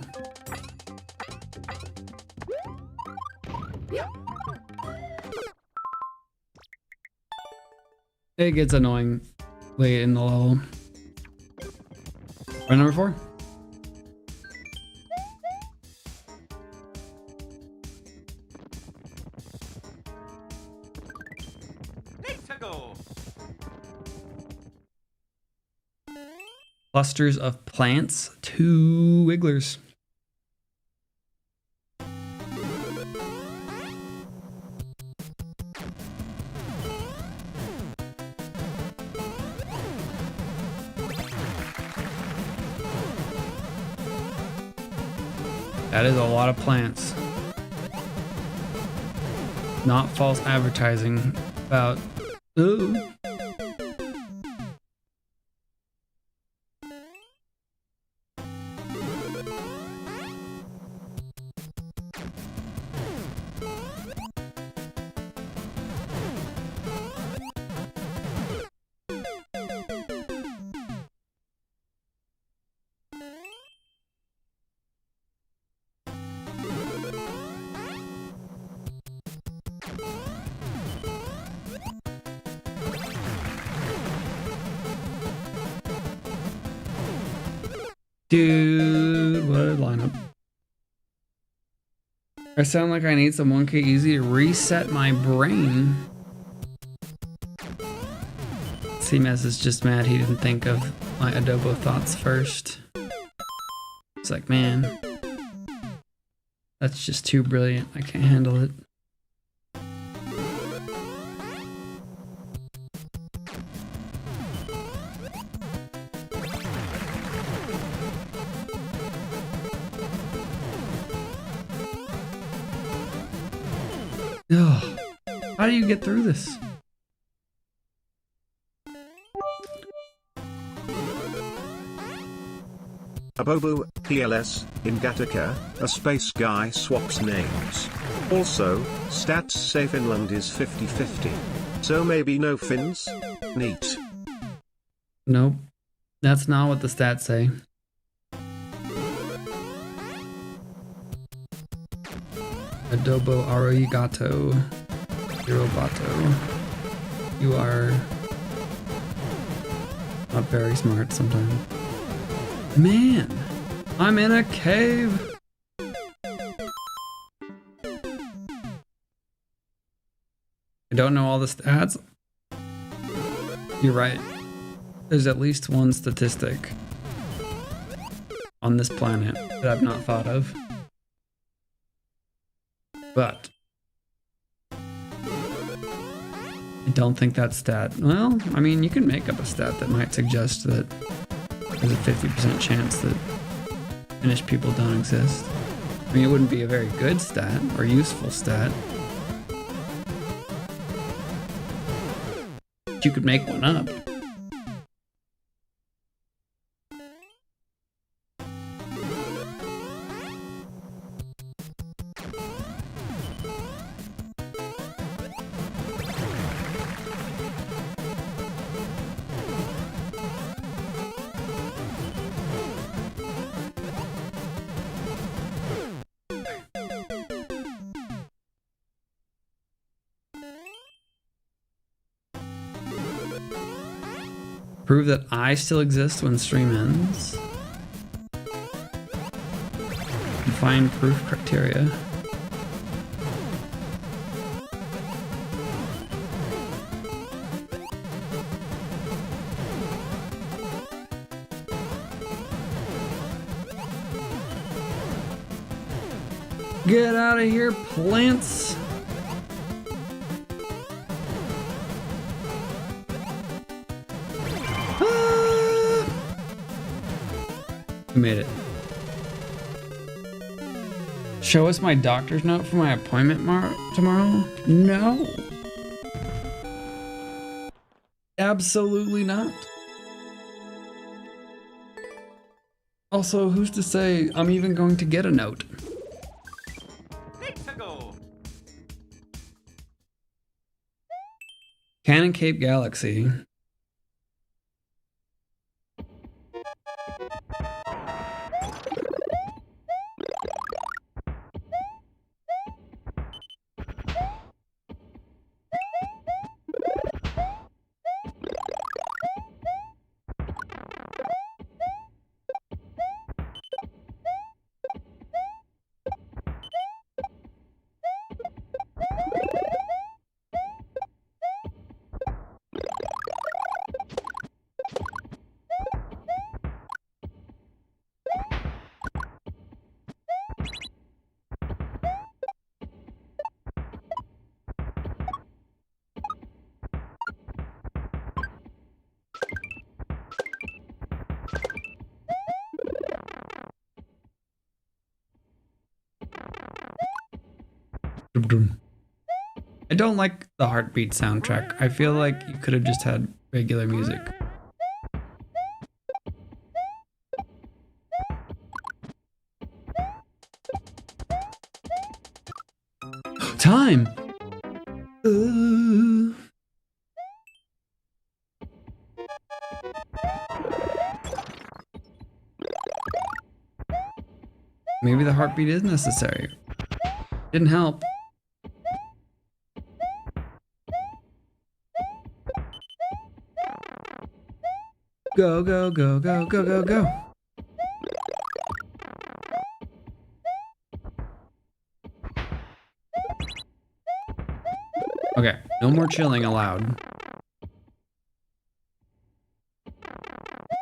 It gets annoying late in the level. Right, number 4. Let's go! Clusters of plants, 2 wigglers. That is a lot of plants. Not false advertising about. Ooh. Dude, what a lineup. I sound like I need some 1K easy to reset my brain. CMS is just mad he didn't think of my adobo thoughts first. It's like, man, that's just too brilliant. I can't handle it. Ugh. How do you get through this? Abobo, PLS, in Gattaca, a space guy swaps names. Also, stats say Finland is 50-50. So maybe no Finns? Neat. Nope. That's not what the stats say. Adobo arigato. Hirobato. You are not very smart sometimes. Man, I'm in a cave. don't know all the stats. You're right. There's at least one statistic on this planet that I've not thought of. But I don't think that stat. Well, I mean, you can make up a stat that might suggest that there's a 50% chance that Finnish people don't exist. I mean, it wouldn't be a very good stat or useful stat. But you could make one up. Prove that I still exist when stream ends. Define proof criteria. Get out of here, plants! We made it. Show us my doctor's note for my appointment tomorrow? No. Absolutely not. Also, who's to say I'm even going to get a note? Let's go. Cannon Cape Galaxy. I don't like the Heartbeat soundtrack. I feel like you could have just had regular music. Time! Maybe the heartbeat is necessary. Didn't help. Go, go, go, go, go, go, go. Okay, no more chilling allowed.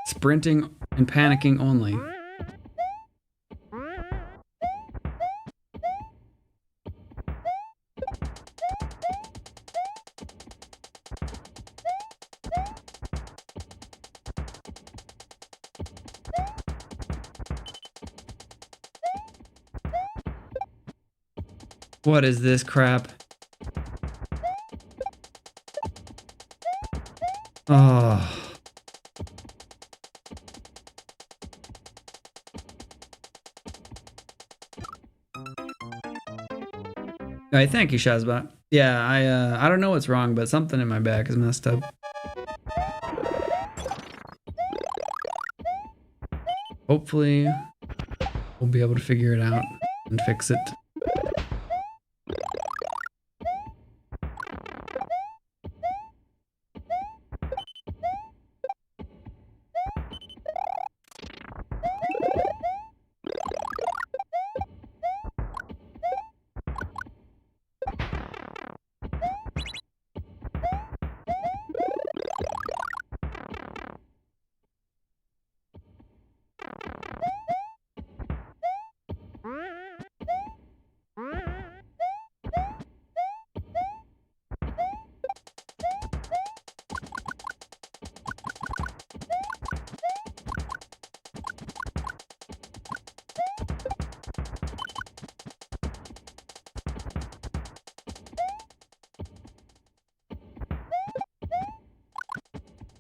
Sprinting and panicking only. What is this crap? Oh. Alright, thank you, Shazbot. Yeah, I don't know what's wrong, but something in my back is messed up. Hopefully, we'll be able to figure it out and fix it.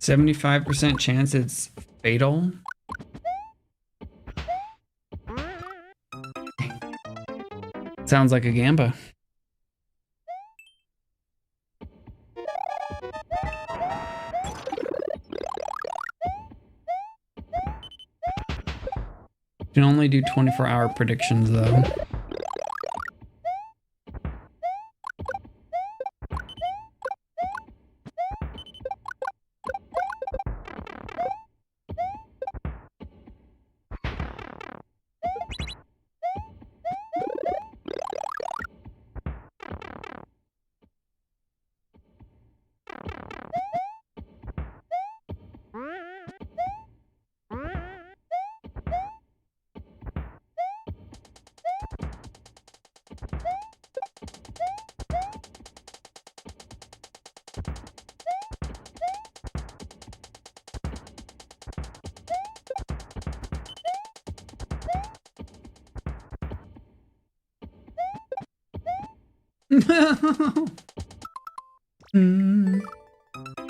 75% chance it's fatal. Sounds like a gamba. You can only do 24-hour predictions though.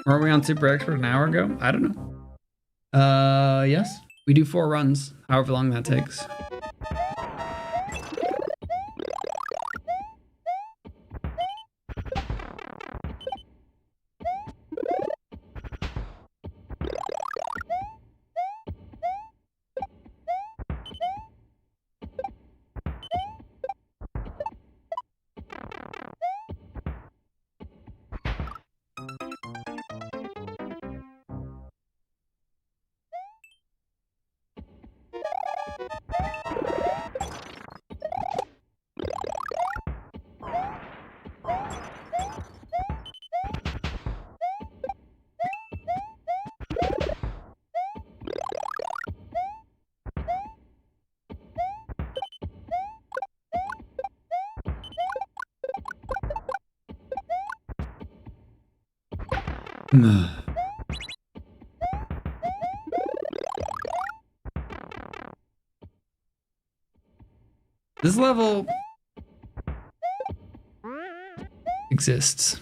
Were we on Super Expert an hour ago? I don't know. Yes. We do 4 runs, however long that takes. This level exists.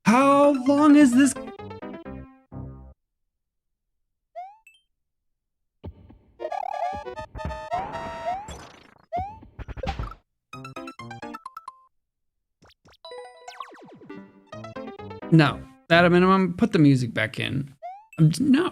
How long is this? No, at a minimum, put the music back in. No.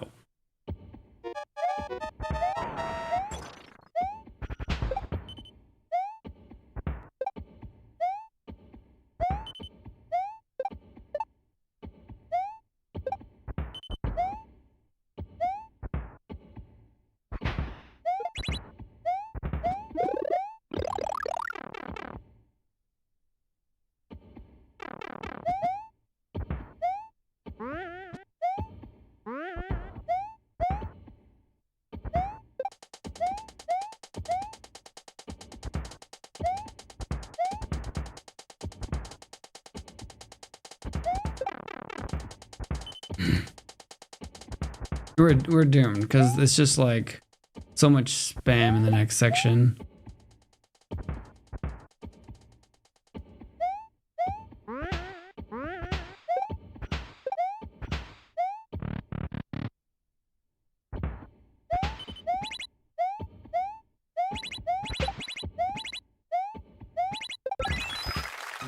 We're doomed because it's just like so much spam in the next section.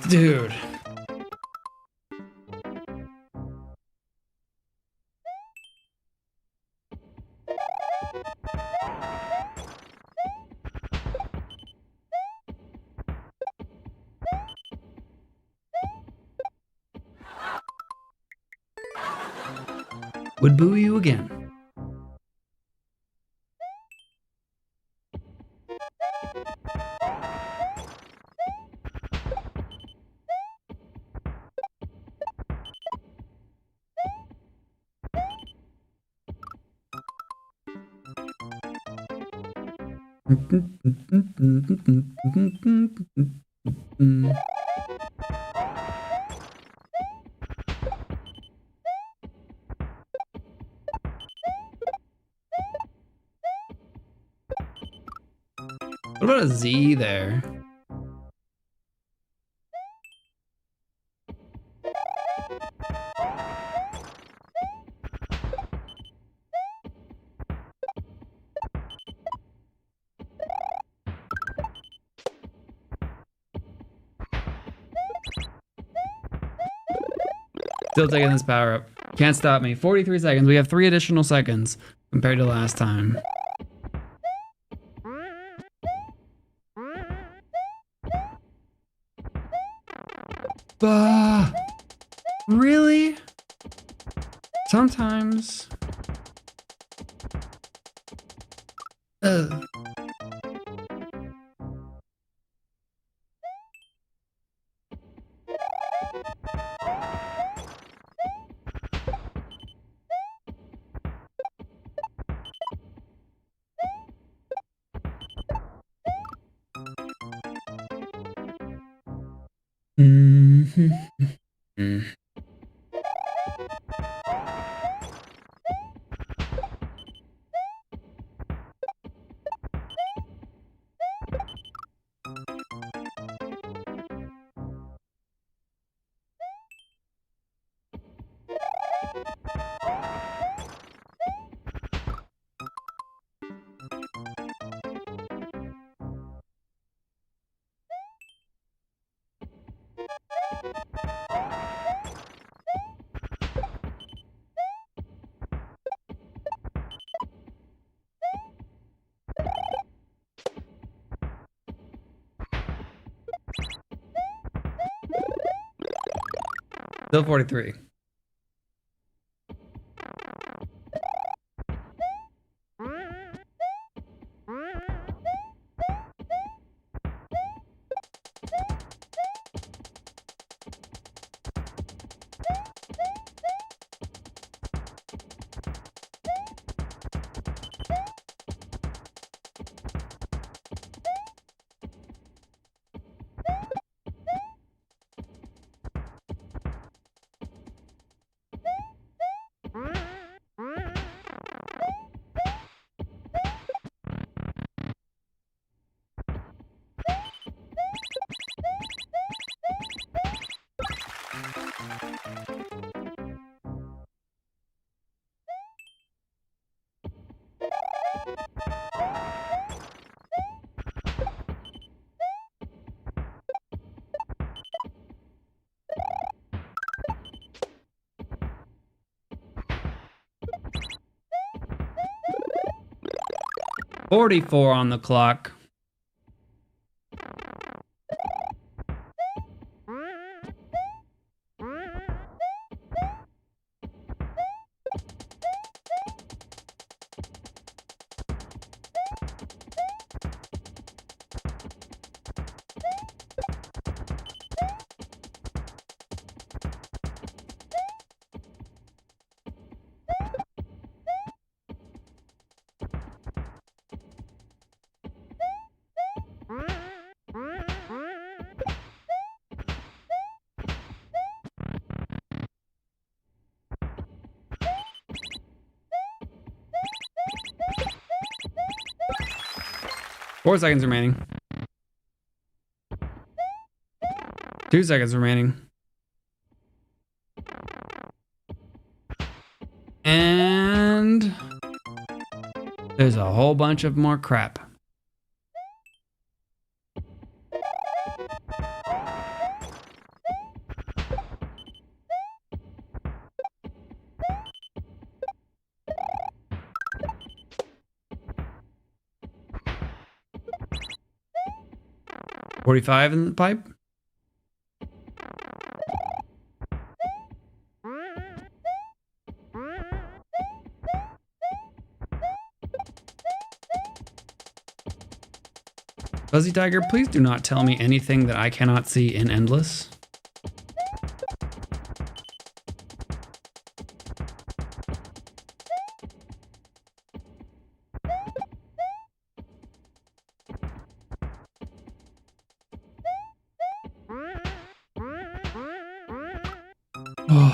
Dude. Would boo you again. What about a Z there? Still taking this power up. Can't stop me. 43 seconds. We have 3 additional seconds compared to last time. Really? Sometimes. Ugh. Still 43. $44 on the clock. Four seconds remaining. 2 seconds remaining. And there's a whole bunch of more crap. $45 in the pipe. Fuzzy Tiger, please do not tell me anything that I cannot see in Endless. Oh.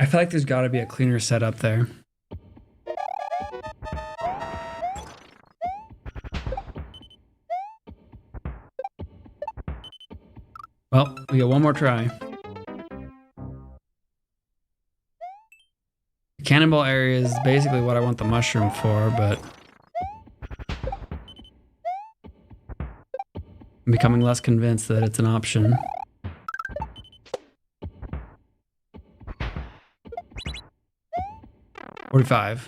I feel like there's got to be a cleaner setup there. Well, we got one more try. The cannonball area is basically what I want the mushroom for, but I'm becoming less convinced that it's an option. $45.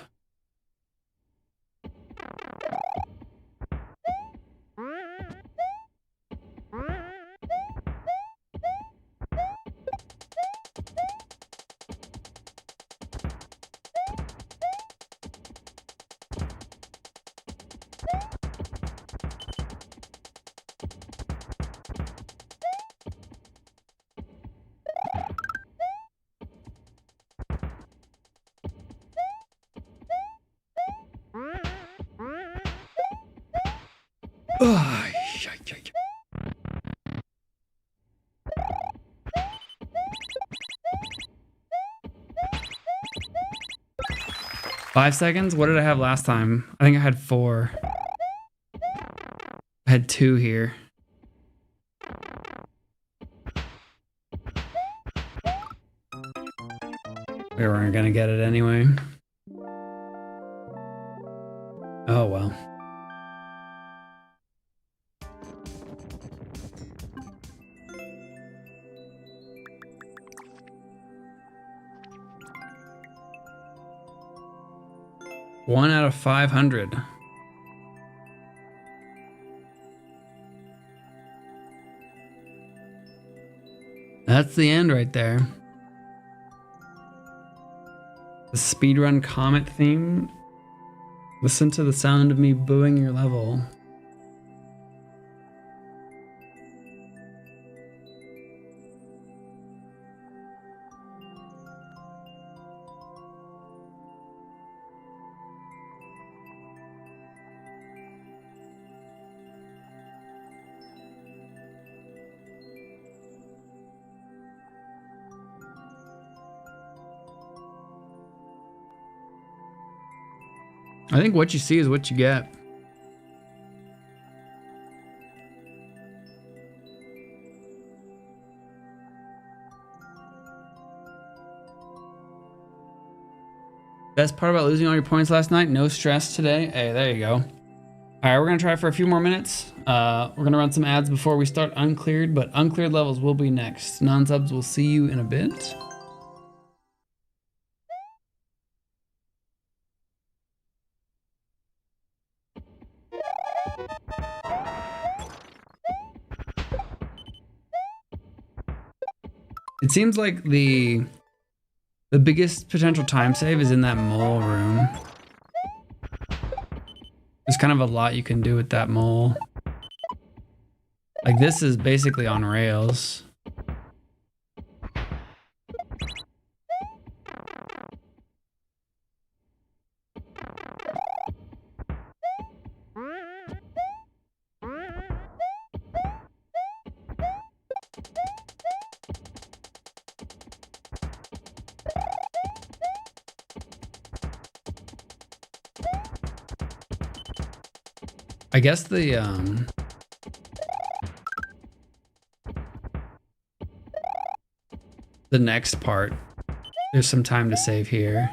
Oh, 5 seconds? What did I have last time? I think I had 4. I had 2 here. We weren't gonna get it anyway. Oh well. One out of 500. That's the end right there. The speedrun comet theme. Listen to the sound of me booing your level. I think what you see is what you get. Best part about losing all your points last night? No stress today. Hey, there you go. All right, we're gonna try for a few more minutes. We're gonna run some ads before we start Uncleared, but Uncleared levels will be next. Non-subs will see you in a bit. It seems like the biggest potential time save is in that mole room. There's kind of a lot you can do with that mole. Like this is basically on rails. I guess the next part, there's some time to save here.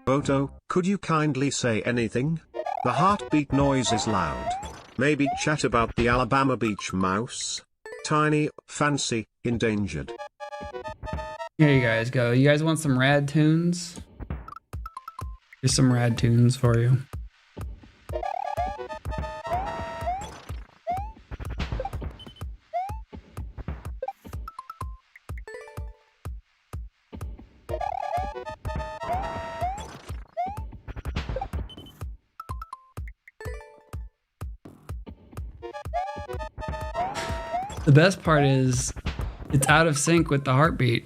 Boto, could you kindly say anything? The heartbeat noise is loud. Maybe chat about the Alabama beach mouse. Tiny, fancy, endangered. Here you guys go. You guys want some rad tunes? Here's some rad tunes for you. The best part is it's out of sync with the heartbeat.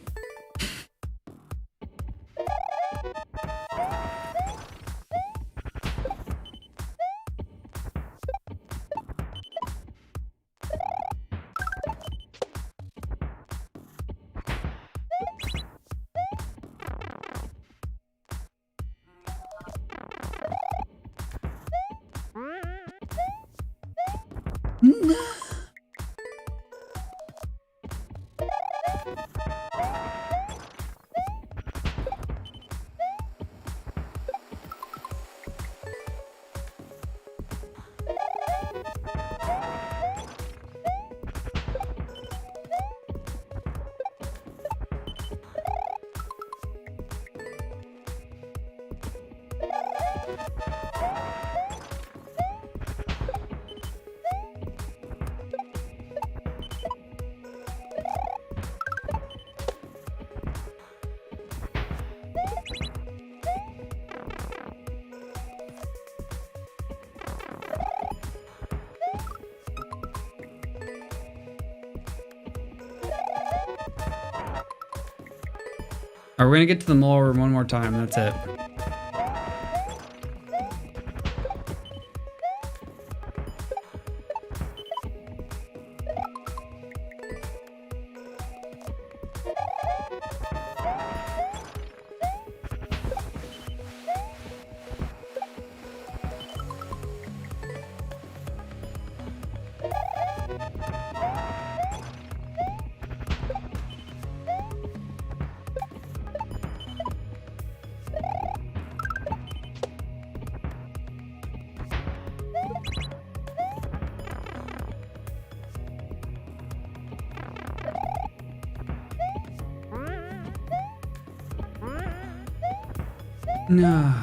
We're gonna get to the mole room one more time. That's it. No.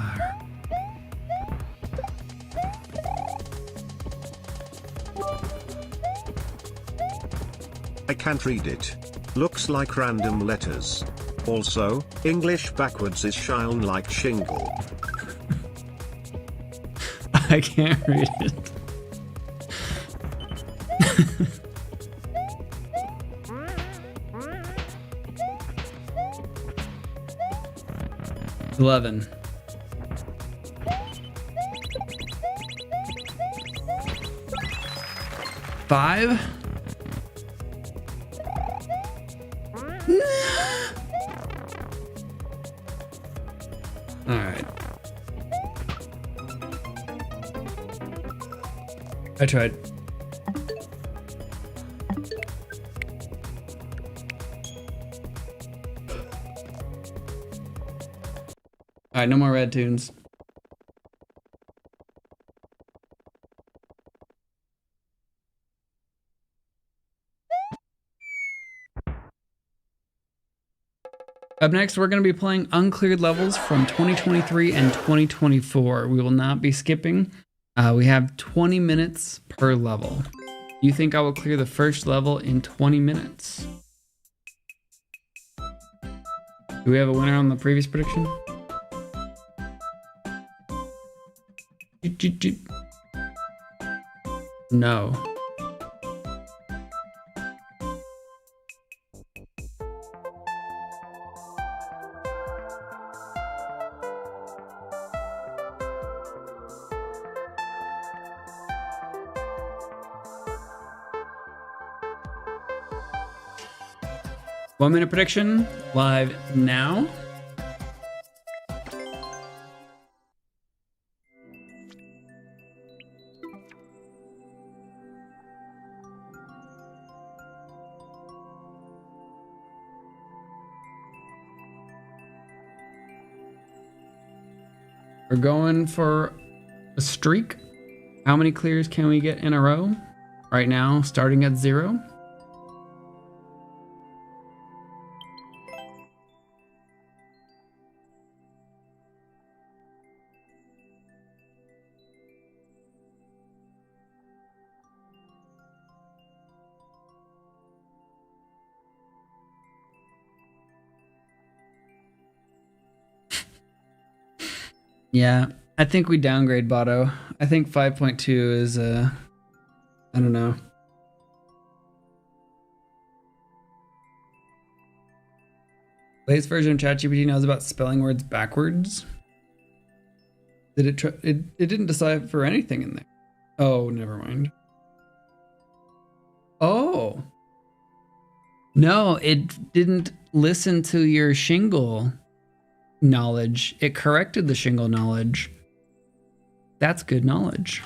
I can't read it. Looks like random letters. Also, English backwards is shine like shingle. I can't read it. 11. Five. All right. I tried. All right, no more red tunes. Up next, we're going to be playing uncleared levels from 2023 and 2024. We will not be skipping. We have 20 minutes per level. You think I will clear the first level in 20 minutes? Do we have a winner on the previous prediction? No. One minute prediction live now. We're going for a streak. How many clears can we get in a row? Right now, starting at 0. Yeah, I think we downgrade Botto. I think 5.2 is, I don't know. Latest version of ChatGPT knows about spelling words backwards. Did it try? It didn't decipher anything in there. Oh, never mind. Oh. No, it didn't listen to your shingle knowledge. It corrected the shingle knowledge. That's good knowledge.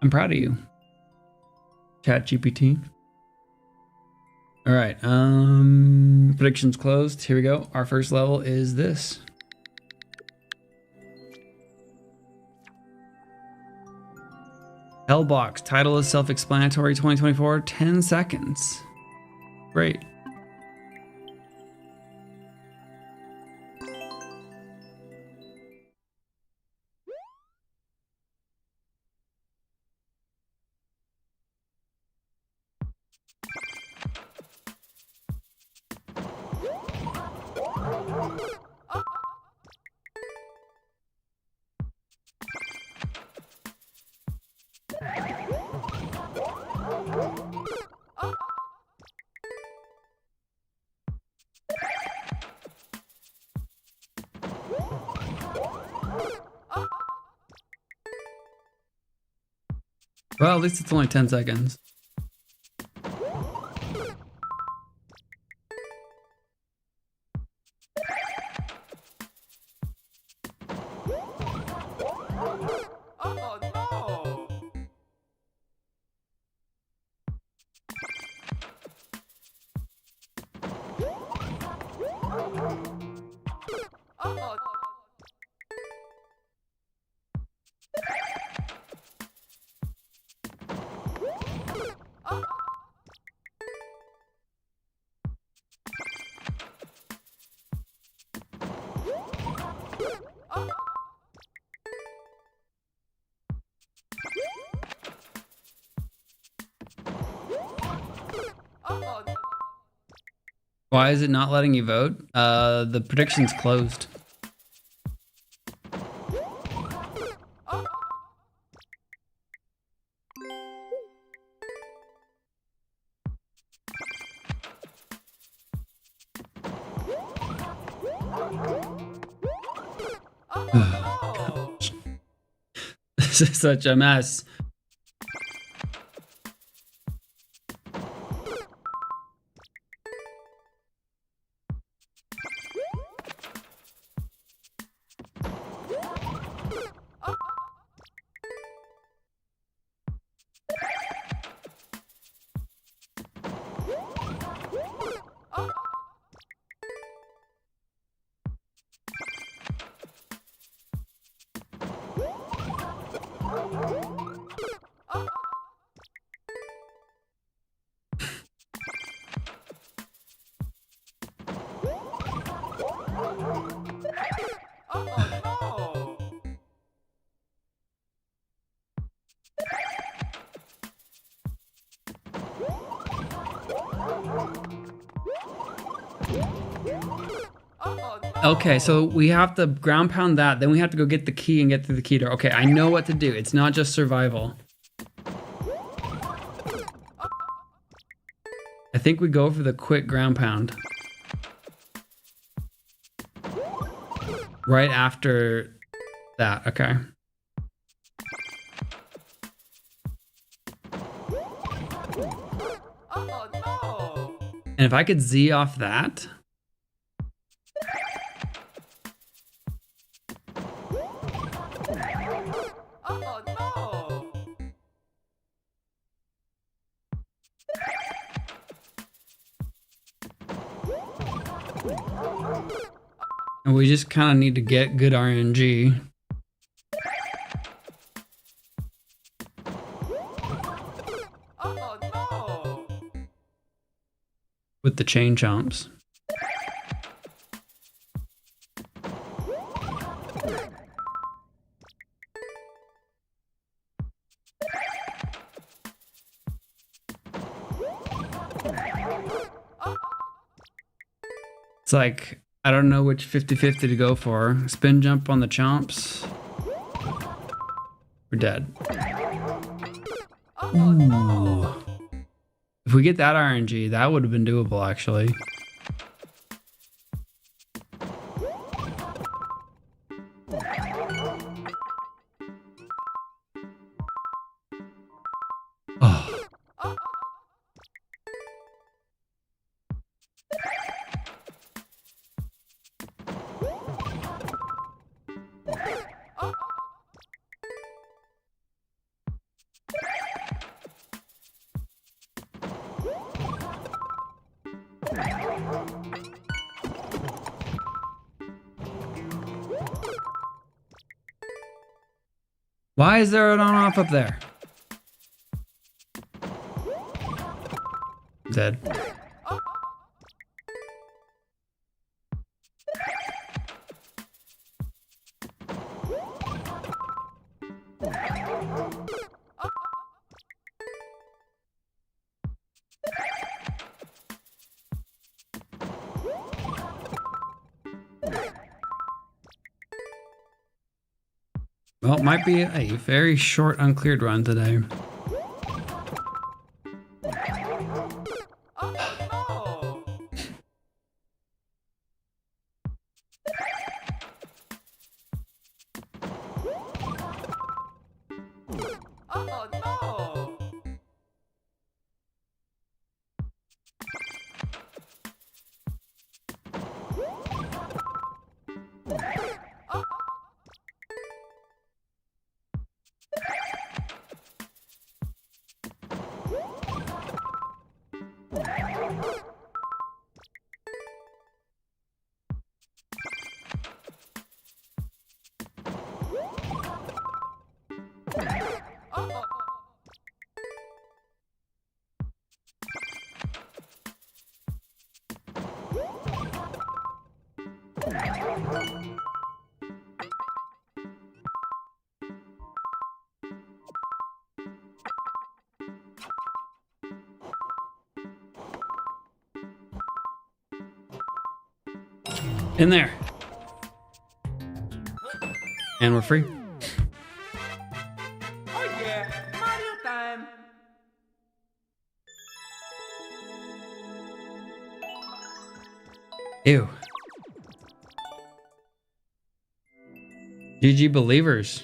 I'm proud of you, ChatGPT. All right, predictions closed. Here we go. Our first level is this. Hellbox. Title is self-explanatory. 2024. 10 seconds. Great. Well, at least it's only 10 seconds. Oh no! Oh Why is it not letting you vote? The prediction's closed. This is such a mess. no! Okay, so we have to ground pound that, then we have to go get the key and get through the key door. Okay, I know what to do. It's not just survival. I think we go for the quick ground pound. Right after that, okay. Oh no! And if I could Z off that. Oh no! And we just kind of need to get good RNG. Oh no! With the chain chomps. It's like, I don't know which 50-50 to go for. Spin jump on the chomps. We're dead. Ooh. If we get that RNG, that would have been doable actually. Oh. Why is there an on-off up there? Dead. Well, it might be a very short uncleared run today. Oh no! In there. And we're free. Oh yeah, Mario time. Ew. GG believers.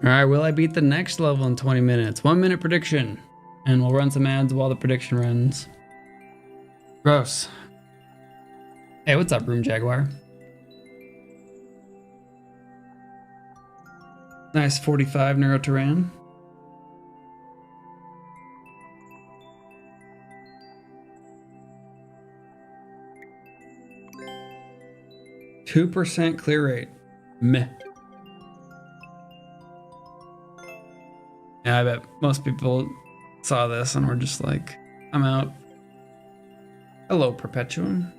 Alright, will I beat the next level in 20 minutes? 1 minute prediction. And we'll run some ads while the prediction runs. Gross. Hey, what's up, Room Jaguar? Nice 45 Neuroterran. %2% clear rate. Meh. Yeah, I bet most people saw this and were just like, I'm out. Hello, Perpetuum.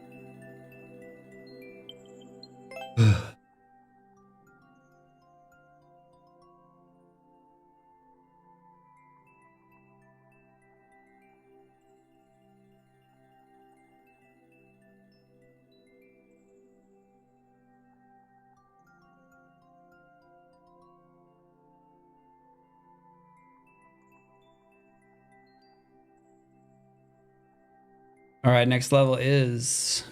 All right, next level is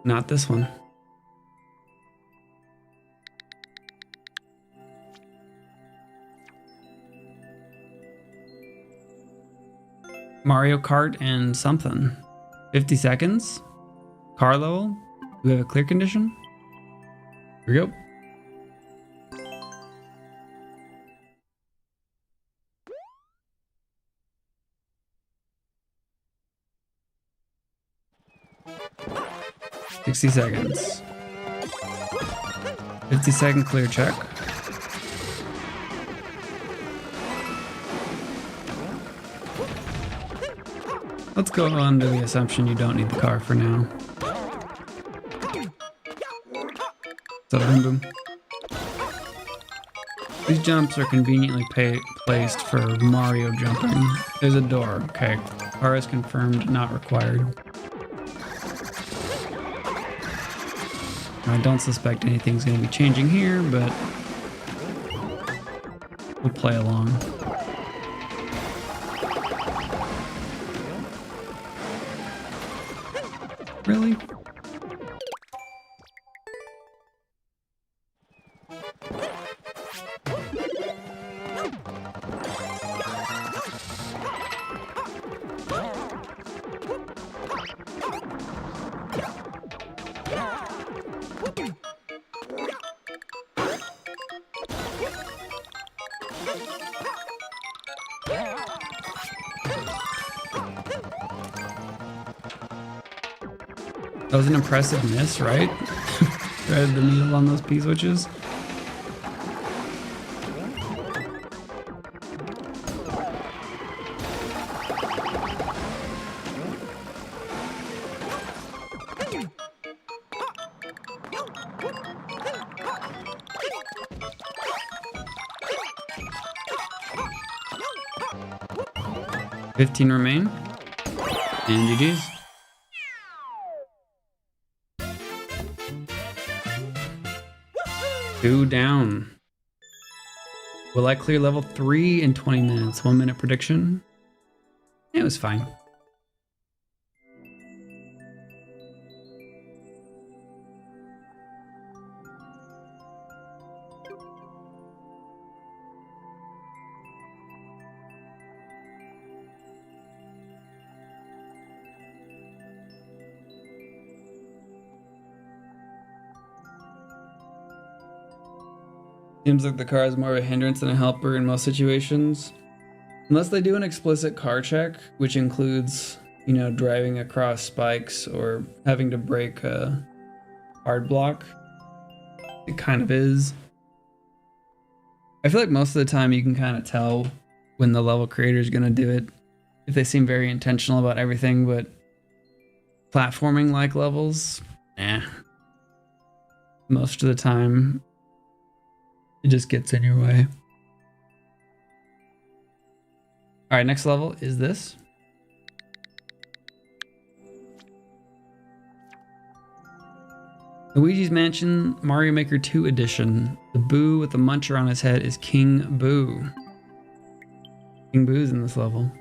not this one. Mario Kart and something. 50 seconds. Car level. Do we have a clear condition? Here we go. $60 seconds. 50-second clear check. Let's go under the assumption you don't need the car for now. So boom boom. These jumps are conveniently placed for Mario jumping. There's a door. Okay. Car is confirmed, not required. I don't suspect anything's going to be changing here, but we'll play along. Really? That was an impressive miss, right? Threaded the needle on those P-switches. $15 remain. And GG's. Two down. Will I clear level 3 in 20 minutes? 1 minute prediction. It was fine. Seems like the car is more of a hindrance than a helper in most situations. Unless they do an explicit car check, which includes, you know, driving across spikes or having to break a hard block. It kind of is. I feel like most of the time you can kind of tell when the level creator is going to do it if they seem very intentional about everything, but platforming like levels, most of the time it just gets in your way. All right, next level is this. Luigi's Mansion Mario Maker 2 Edition. The Boo with the muncher on his head is King Boo. King Boo's in this level.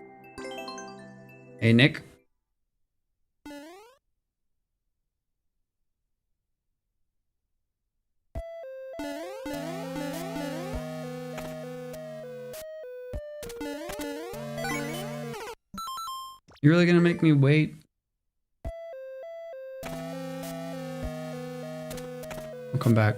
Hey, Nick. You're really gonna make me wait? I'll come back.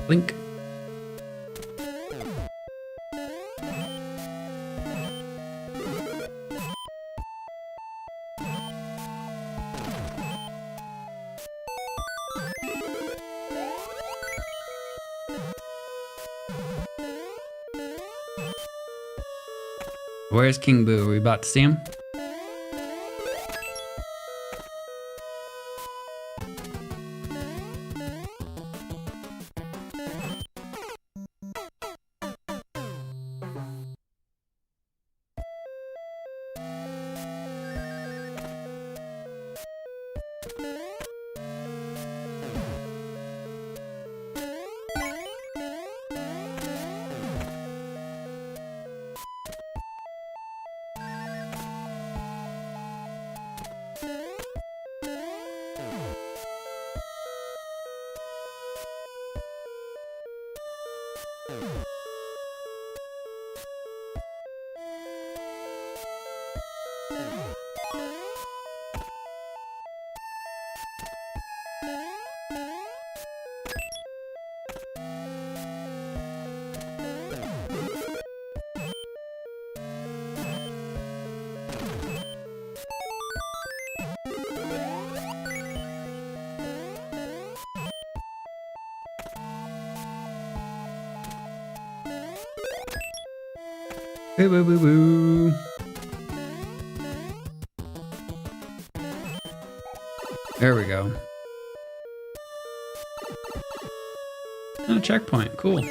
Link. Where's King Boo? Are we about to see him? Boo boo boo boo. There we go. Oh, checkpoint. Cool.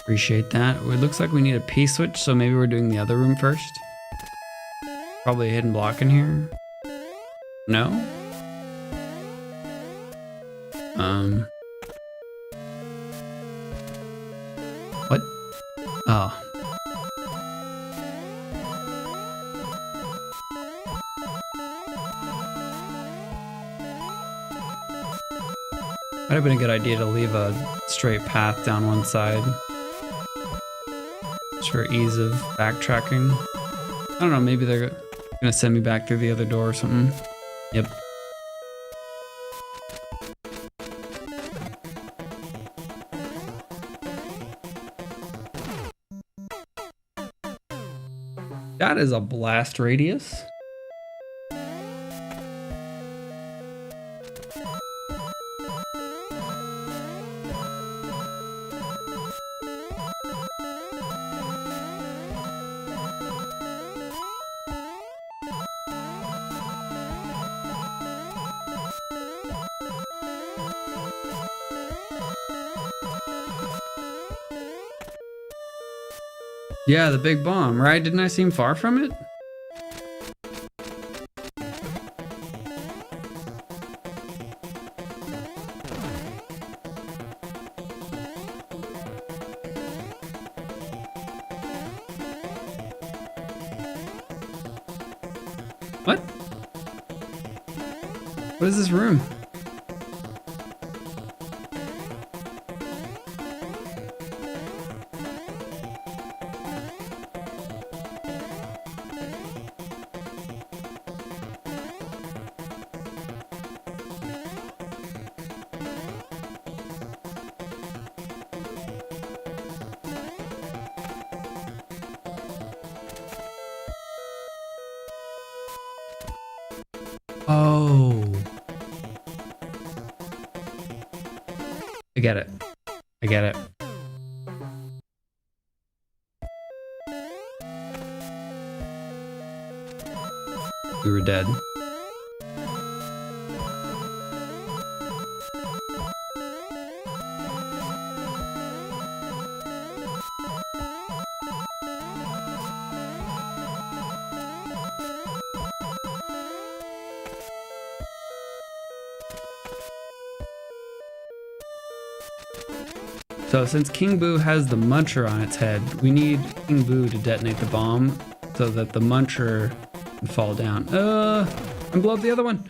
Appreciate that. It looks like we need a P-switch, so maybe we're doing the other room first. Probably a hidden block in here. No? What? Oh. Might have been a good idea to leave a straight path down one side. Just for ease of backtracking. I don't know, maybe they're gonna send me back through the other door or something. Yep. That is a blast radius. Yeah, the big bomb, right? Didn't I seem far from it? What? What is this room? Oh. I get it. I get it. We were dead. So since King Boo has the Muncher on its head, we need King Boo to detonate the bomb so that the Muncher can fall down. And blow up the other one.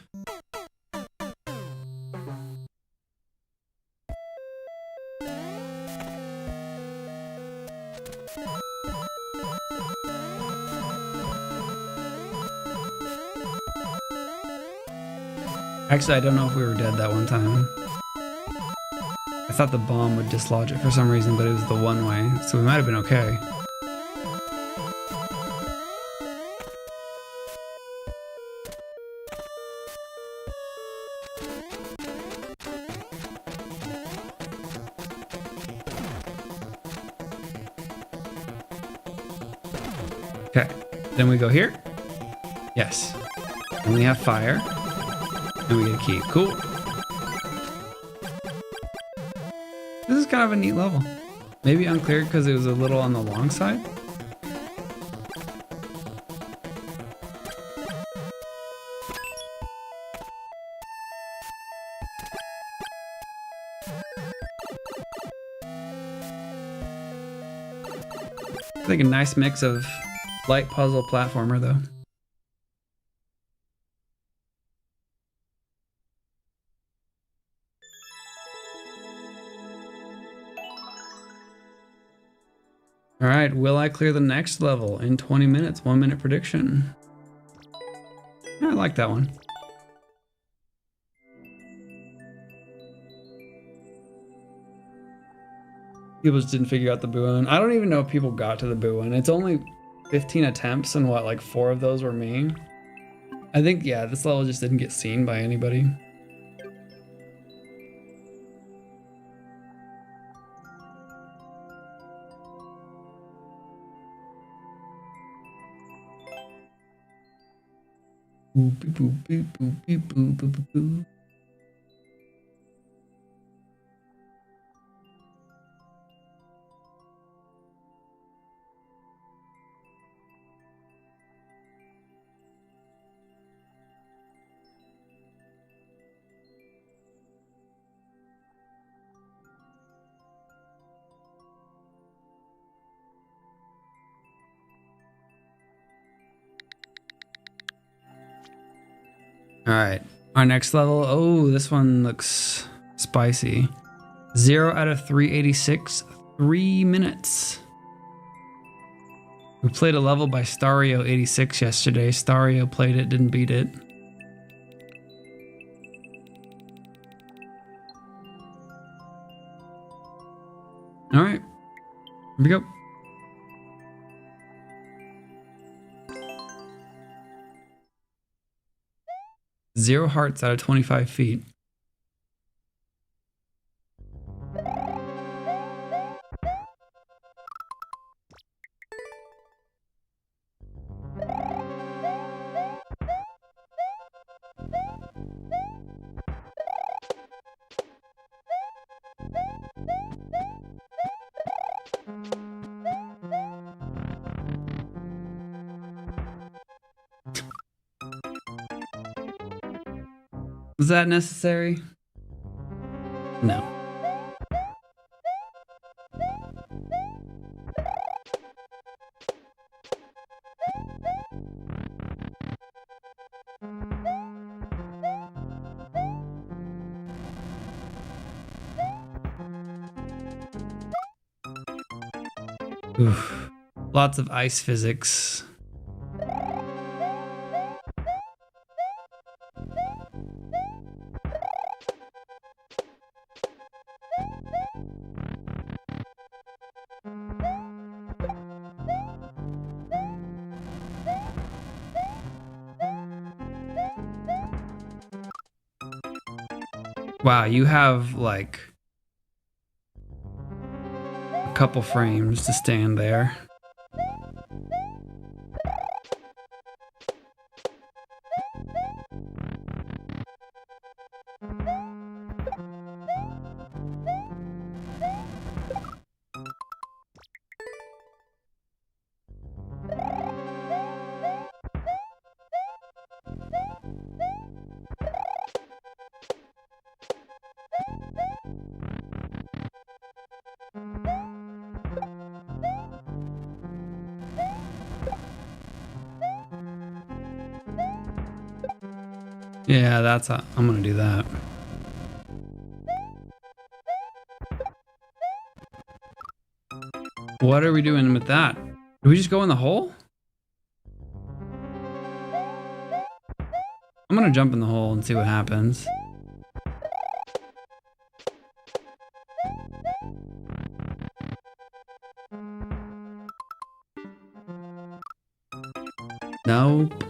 Actually, I don't know if we were dead that one time. I thought the bomb would dislodge it for some reason, but it was the one way, so we might have been okay. Okay, then we go here. Yes. And we have fire. And we get a key. Cool. This is kind of a neat level. Maybe uncleared because it was a little on the long side. It's like a nice mix of light puzzle platformer though. All right, will I clear the next level in 20 minutes? 1 minute prediction. Yeah, I like that one. People just didn't figure out the boo one. I don't even know if people got to the boo one. It's only 15 attempts and what, like 4 of those were me? I think, yeah, this level just didn't get seen by anybody. Boop, boop, boop, boop, boop, boop, boop, boop, boop. All right, our next level. Oh, this one looks spicy. 0 out of 386, 3 minutes. We played a level by Stario86 yesterday. Stario played it, didn't beat it. All right, here we go. 0 hearts out of 25 feet. Was that necessary? No. Oof. Lots of ice physics. Wow, you have like a couple frames to stand there. Yeah, I'm gonna do that. What are we doing with that? Do we just go in the hole? I'm gonna jump in the hole and see what happens. Nope.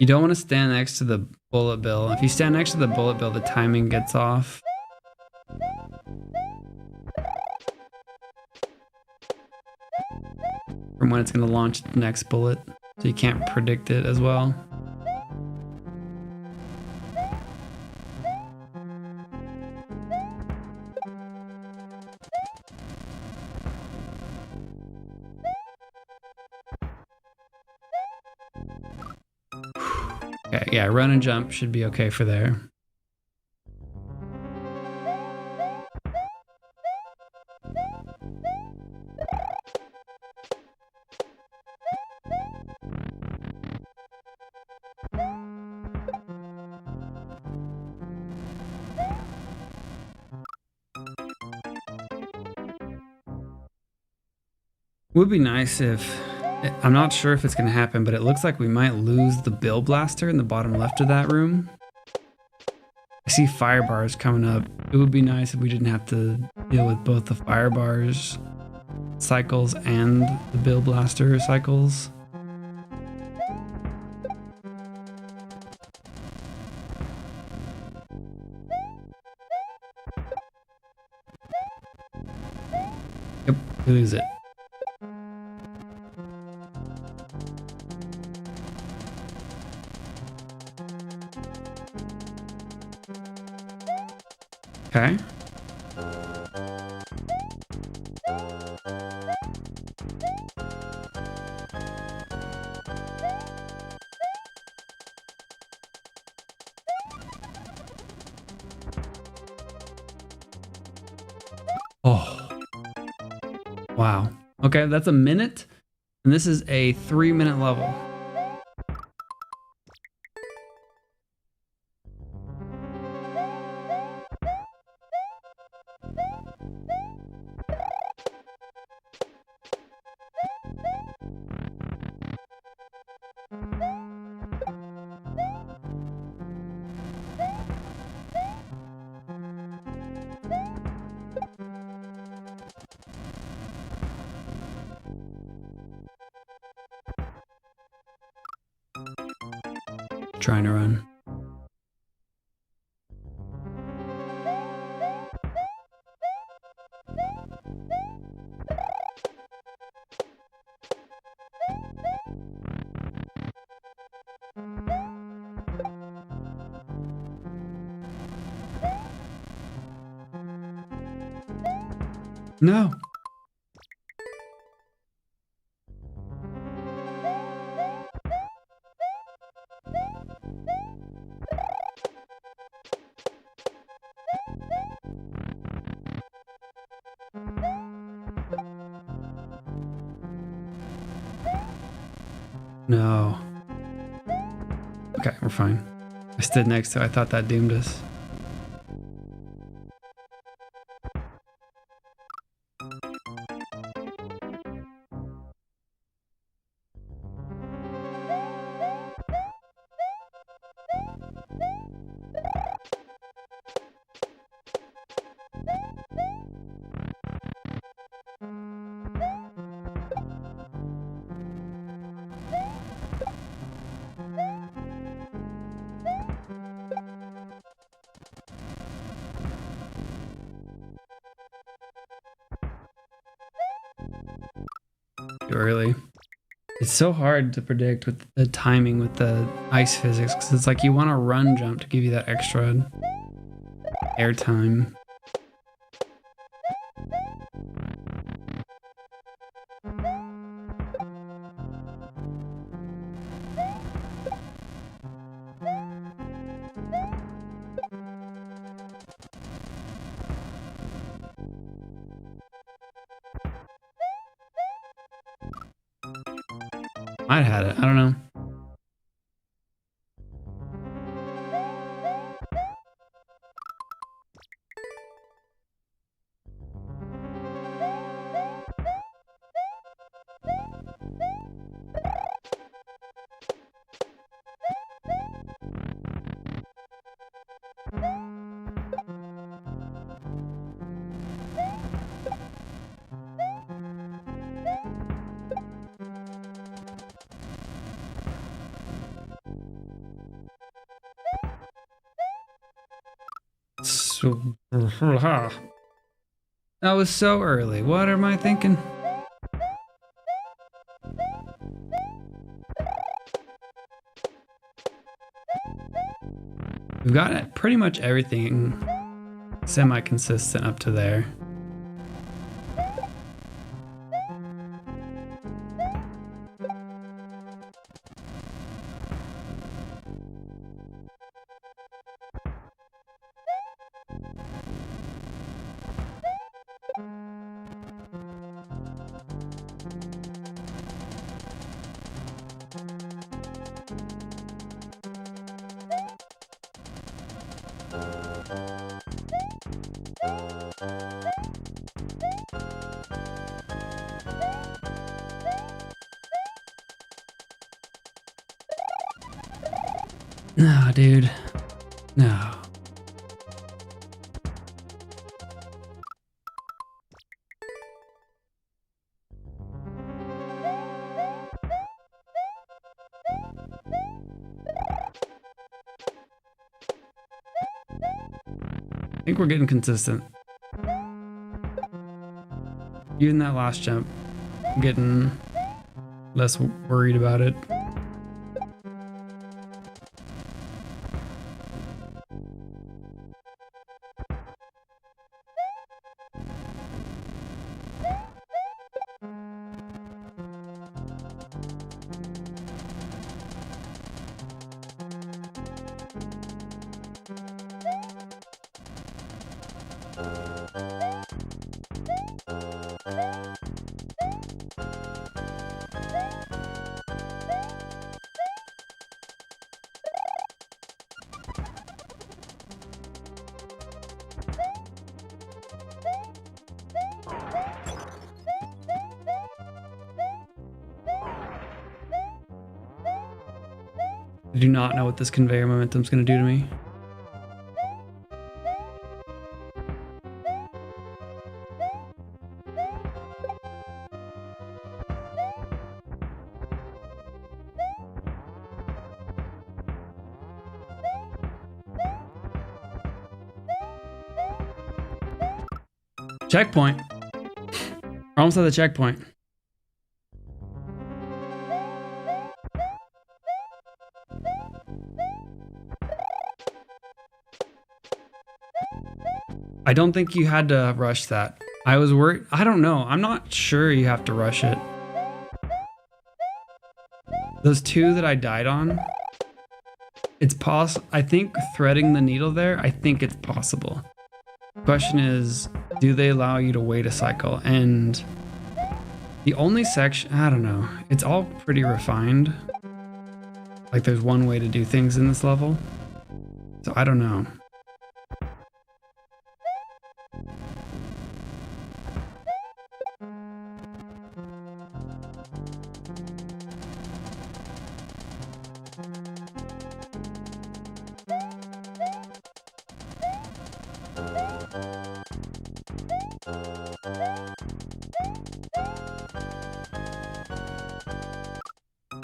You don't want to stand next to the bullet bill. If you stand next to the bullet bill, the timing gets off. From when it's going to launch the next bullet. So you can't predict it as well. Okay, yeah, run and jump should be okay for there. Would be nice if, I'm not sure if it's going to happen, but it looks like we might lose the bill blaster in the bottom left of that room. I see fire bars coming up. It would be nice if we didn't have to deal with both the fire bars cycles and the bill blaster cycles. Yep, we lose it. Okay. Oh. Wow. Okay, that's a minute. And this is a 3-minute level. Trying to run. No. No. Okay, we're fine. I stood next to it. I thought that doomed us. Too early. It's so hard to predict with the timing with the ice physics because it's like you want a run jump to give you that extra air time. Might have had it. I don't know. So, that was so early. What am I thinking? We've got pretty much everything semi-consistent up to there. No, dude. No. I think we're getting consistent. Even that last jump, I'm getting less worried about it. I do not know what this conveyor momentum's going to do to me. Checkpoint. We're almost at the checkpoint. I don't think you had to rush that. I was worried. I don't know. I'm not sure you have to rush it. Those two that I died on, it's possible. I think threading the needle there, I think it's possible. Question is, do they allow you to wait a cycle? And the only section, I don't know. It's all pretty refined. Like there's one way to do things in this level. So I don't know.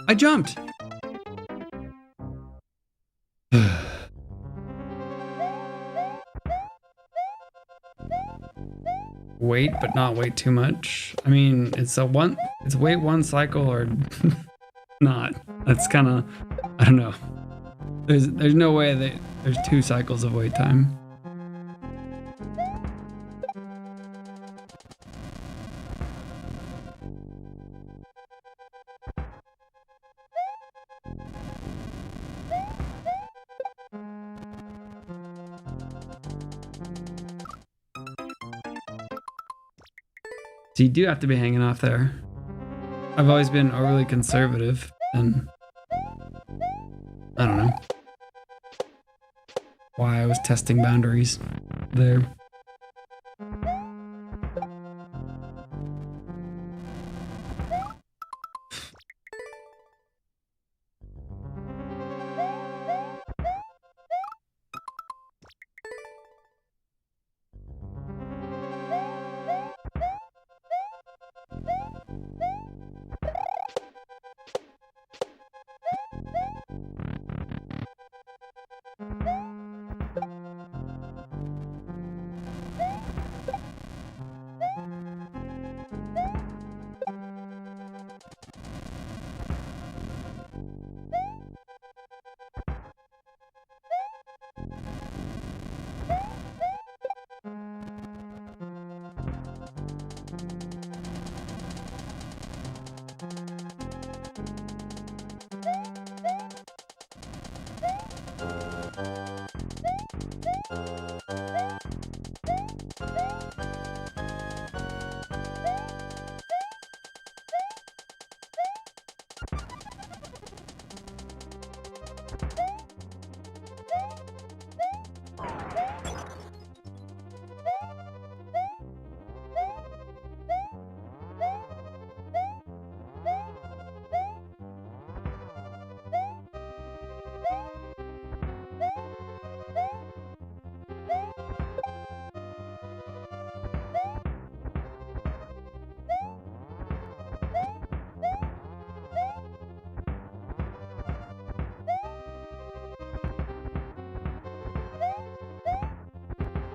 I jumped. Wait, but not wait too much. I mean, it's wait one cycle or not. That's kind of, I don't know. There's no way that there's 2 cycles of wait time. So you do have to be hanging off there. I've always been overly conservative, and I don't know why I was testing boundaries there.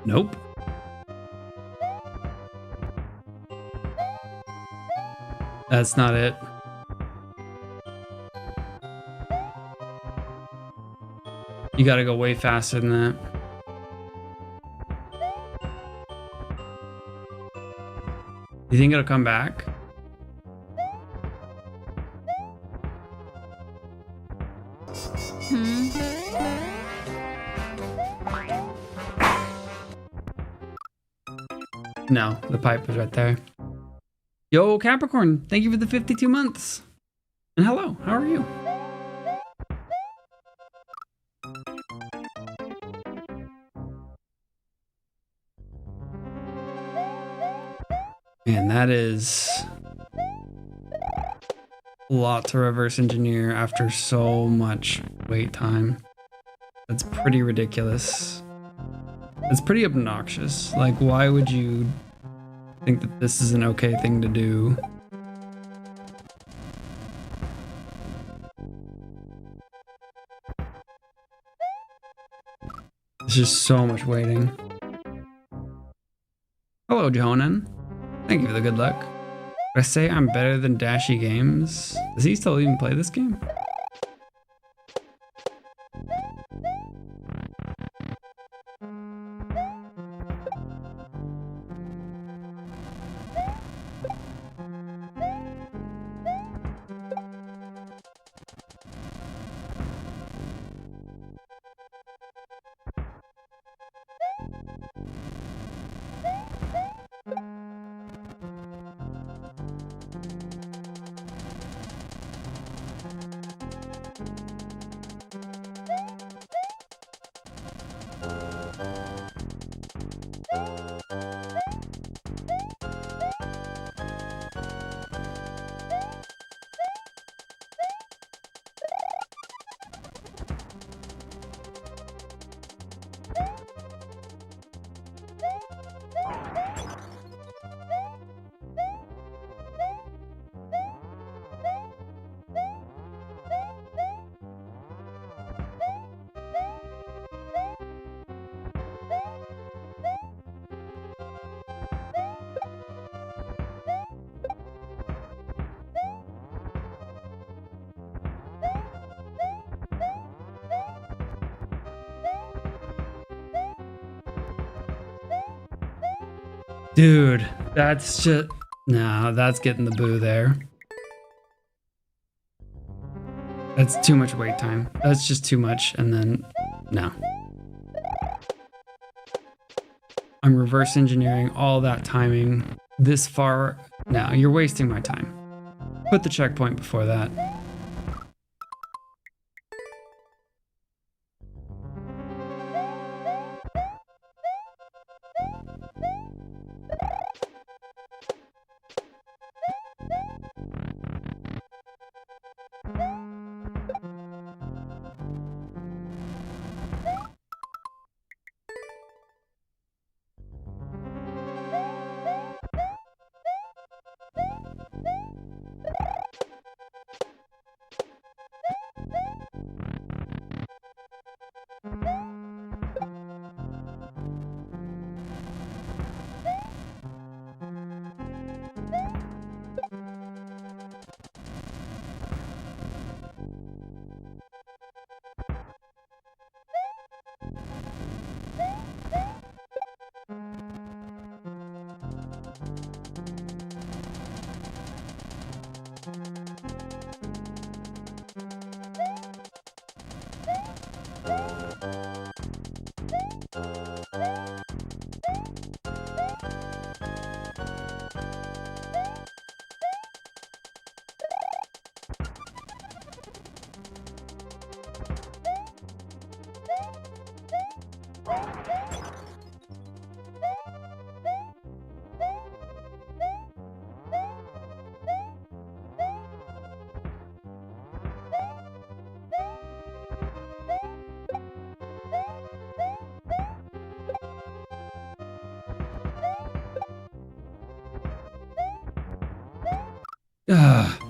Nope. That's not it. You gotta go way faster than that. You think it'll come back? No, the pipe was right there. Yo, Capricorn, thank you for the 52 months. And hello, how are you? Man, that is a lot to reverse engineer after so much wait time. That's pretty ridiculous. It's pretty obnoxious. Like, why would you think that this is an okay thing to do? It's just so much waiting. Hello, Jonan. Thank you for the good luck. Did I say I'm better than Dashy Games? Does he still even play this game? Dude, that's just... No, that's getting the boo there. That's too much wait time. That's just too much, and then... No. I'm reverse engineering all that timing this far. No, you're wasting my time. Put the checkpoint before that. Ugh.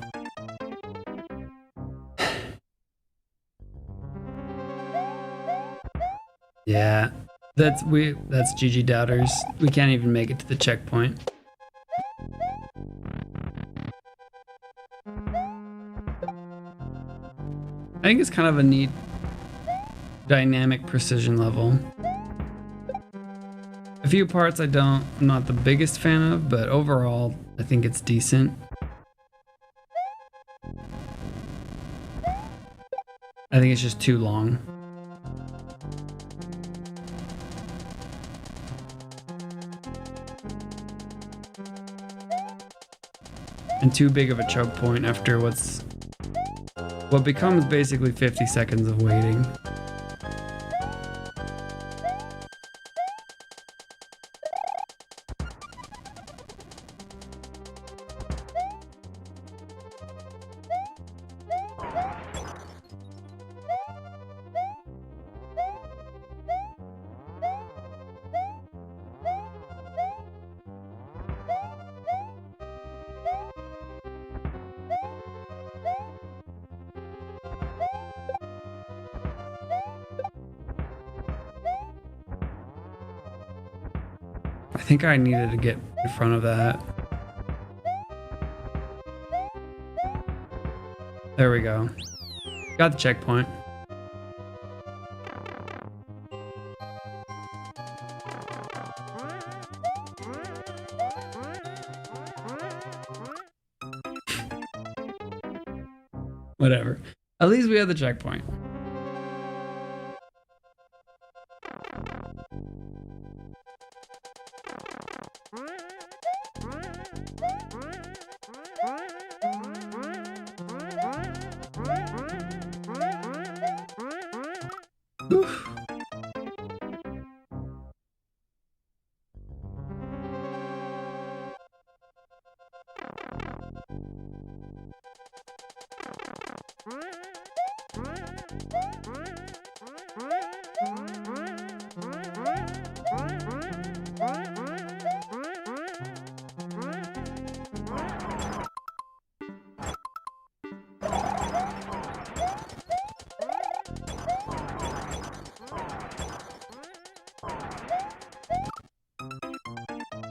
Yeah, that's GG doubters. We can't even make it to the checkpoint. I think it's kind of a neat dynamic precision level. A few parts I'm not the biggest fan of, but overall I think it's decent. I think it's just too long. And too big of a choke point after what becomes basically 50 seconds of waiting. I think I needed to get in front of that. There we go. Got the checkpoint. Whatever. At least we have the checkpoint. Oof.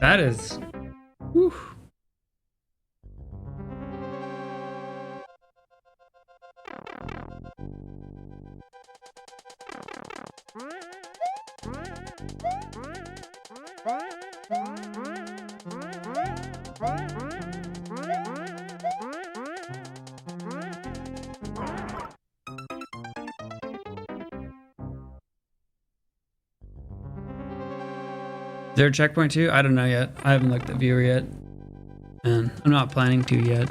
That is... Whew. Is there a checkpoint too? I don't know yet. I haven't looked at viewer yet. And I'm not planning to yet.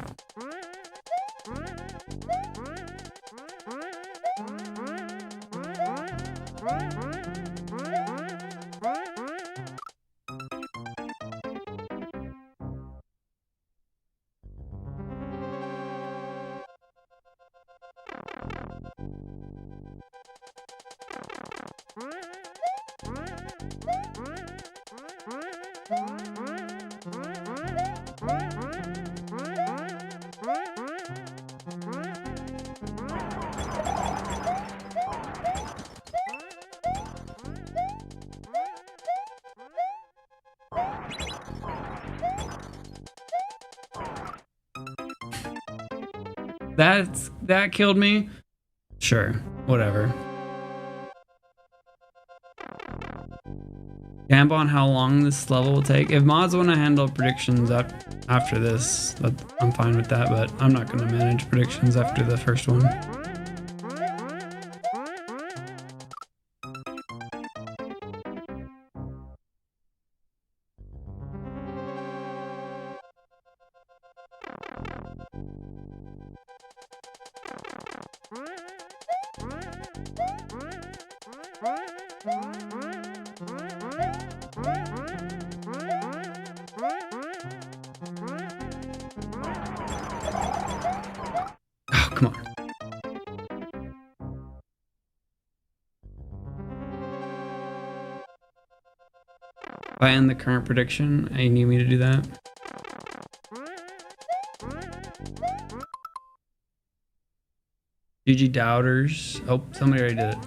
That killed me. Sure, whatever. Gamble on how long this level will take. If mods want to handle predictions after this, I'm fine with that, but I'm not going to manage predictions after the first one. Oh, come on. If I end the current prediction, you need me to do that? GG doubters. Oh, somebody already did it.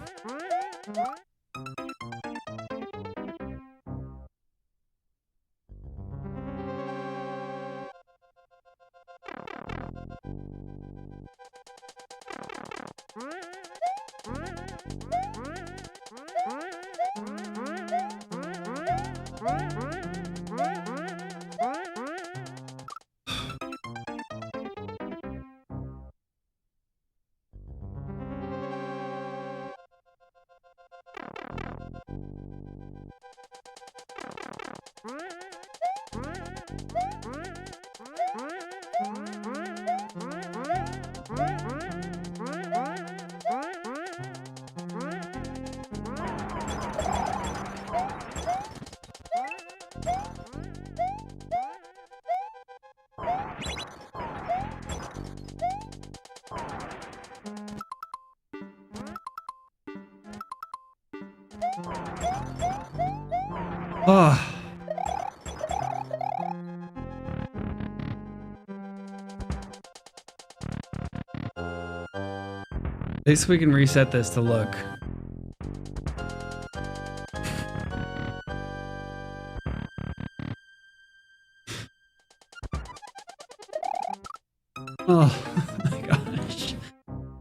Oh. At least we can reset this to look. Oh my gosh.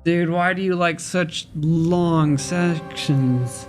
Dude, why do you like such long sections?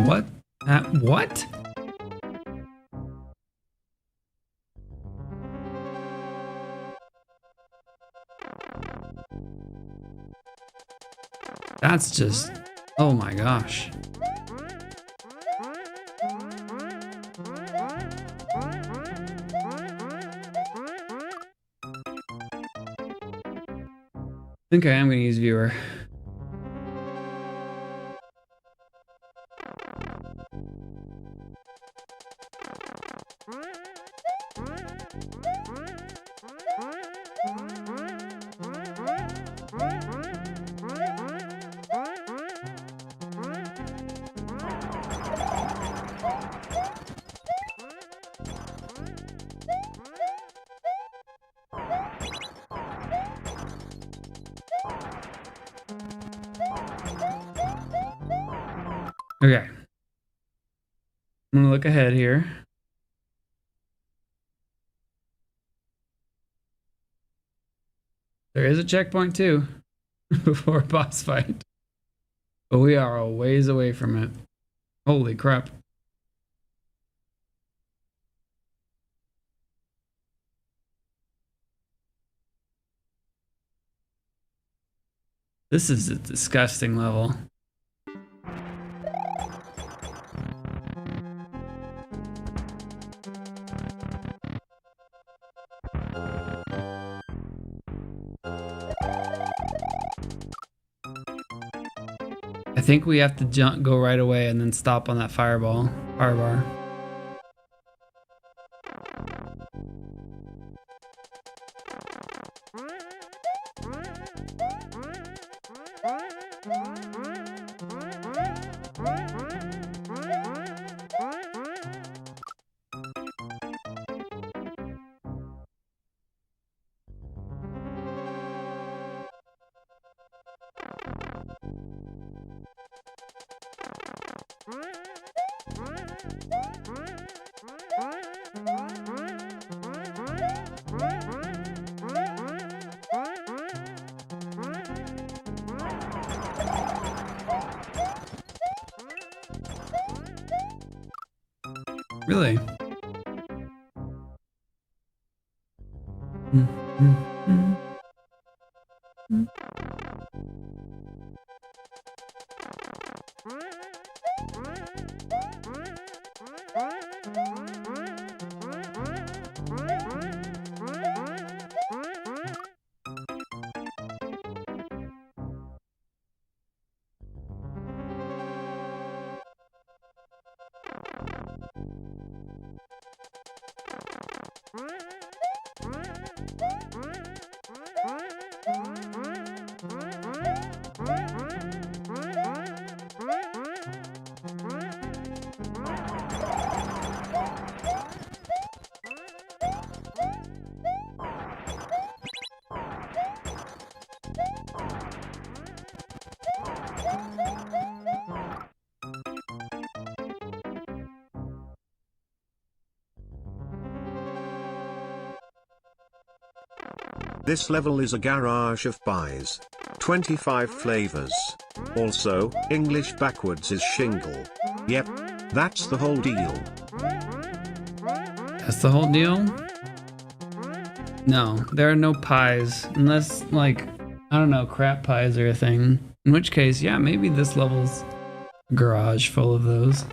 What? What? That's just, oh my gosh. think I am going to use viewer. Okay. I'm gonna look ahead here. There is a checkpoint too before a boss fight. But we are a ways away from it. Holy crap. This is a disgusting level. I think we have to go right away and then stop on that fire bar. Really? This level is a garage of pies. 25 flavors. Also, English backwards is shingle. Yep, that's the whole deal. That's the whole deal? No, there are no pies. Unless, like, I don't know, crap pies are a thing. In which case, yeah, maybe this level's garage full of those.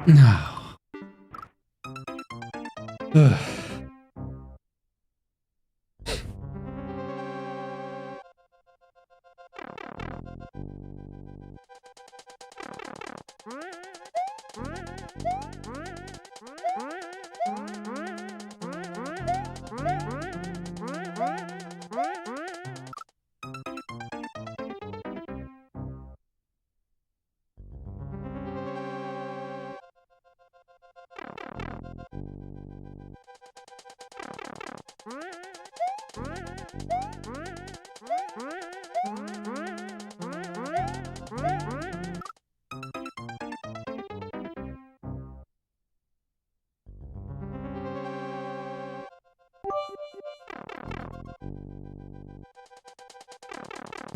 No. Ugh.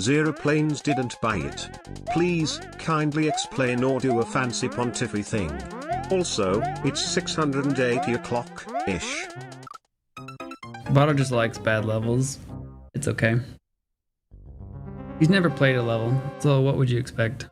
Zero Planes didn't buy it. Please, kindly explain or do a fancy pontiffy thing. Also, it's 680 o'clock-ish. Votto just likes bad levels. It's okay. He's never played a level, so what would you expect?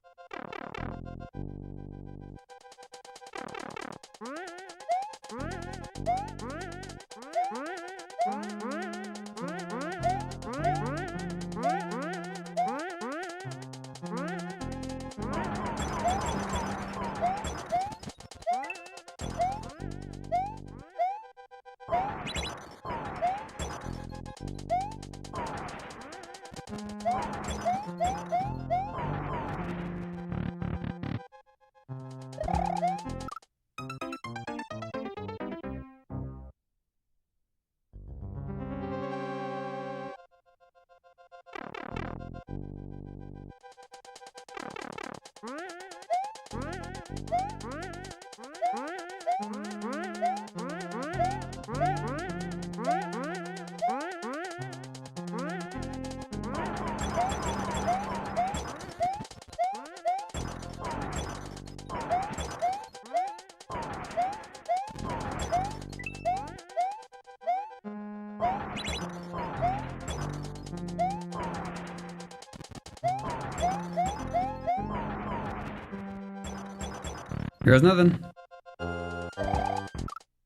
Here goes nothing.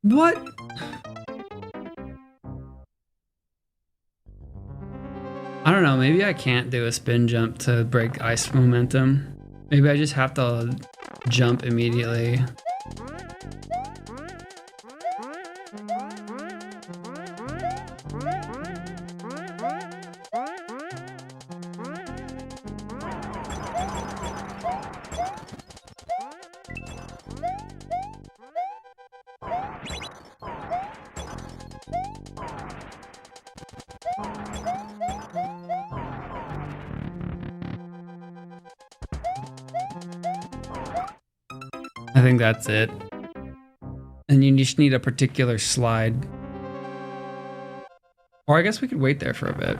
What? I don't know, maybe I can't do a spin jump to break ice momentum. Maybe I just have to jump immediately. I think that's it. And you just need a particular slide. Or I guess we could wait there for a bit.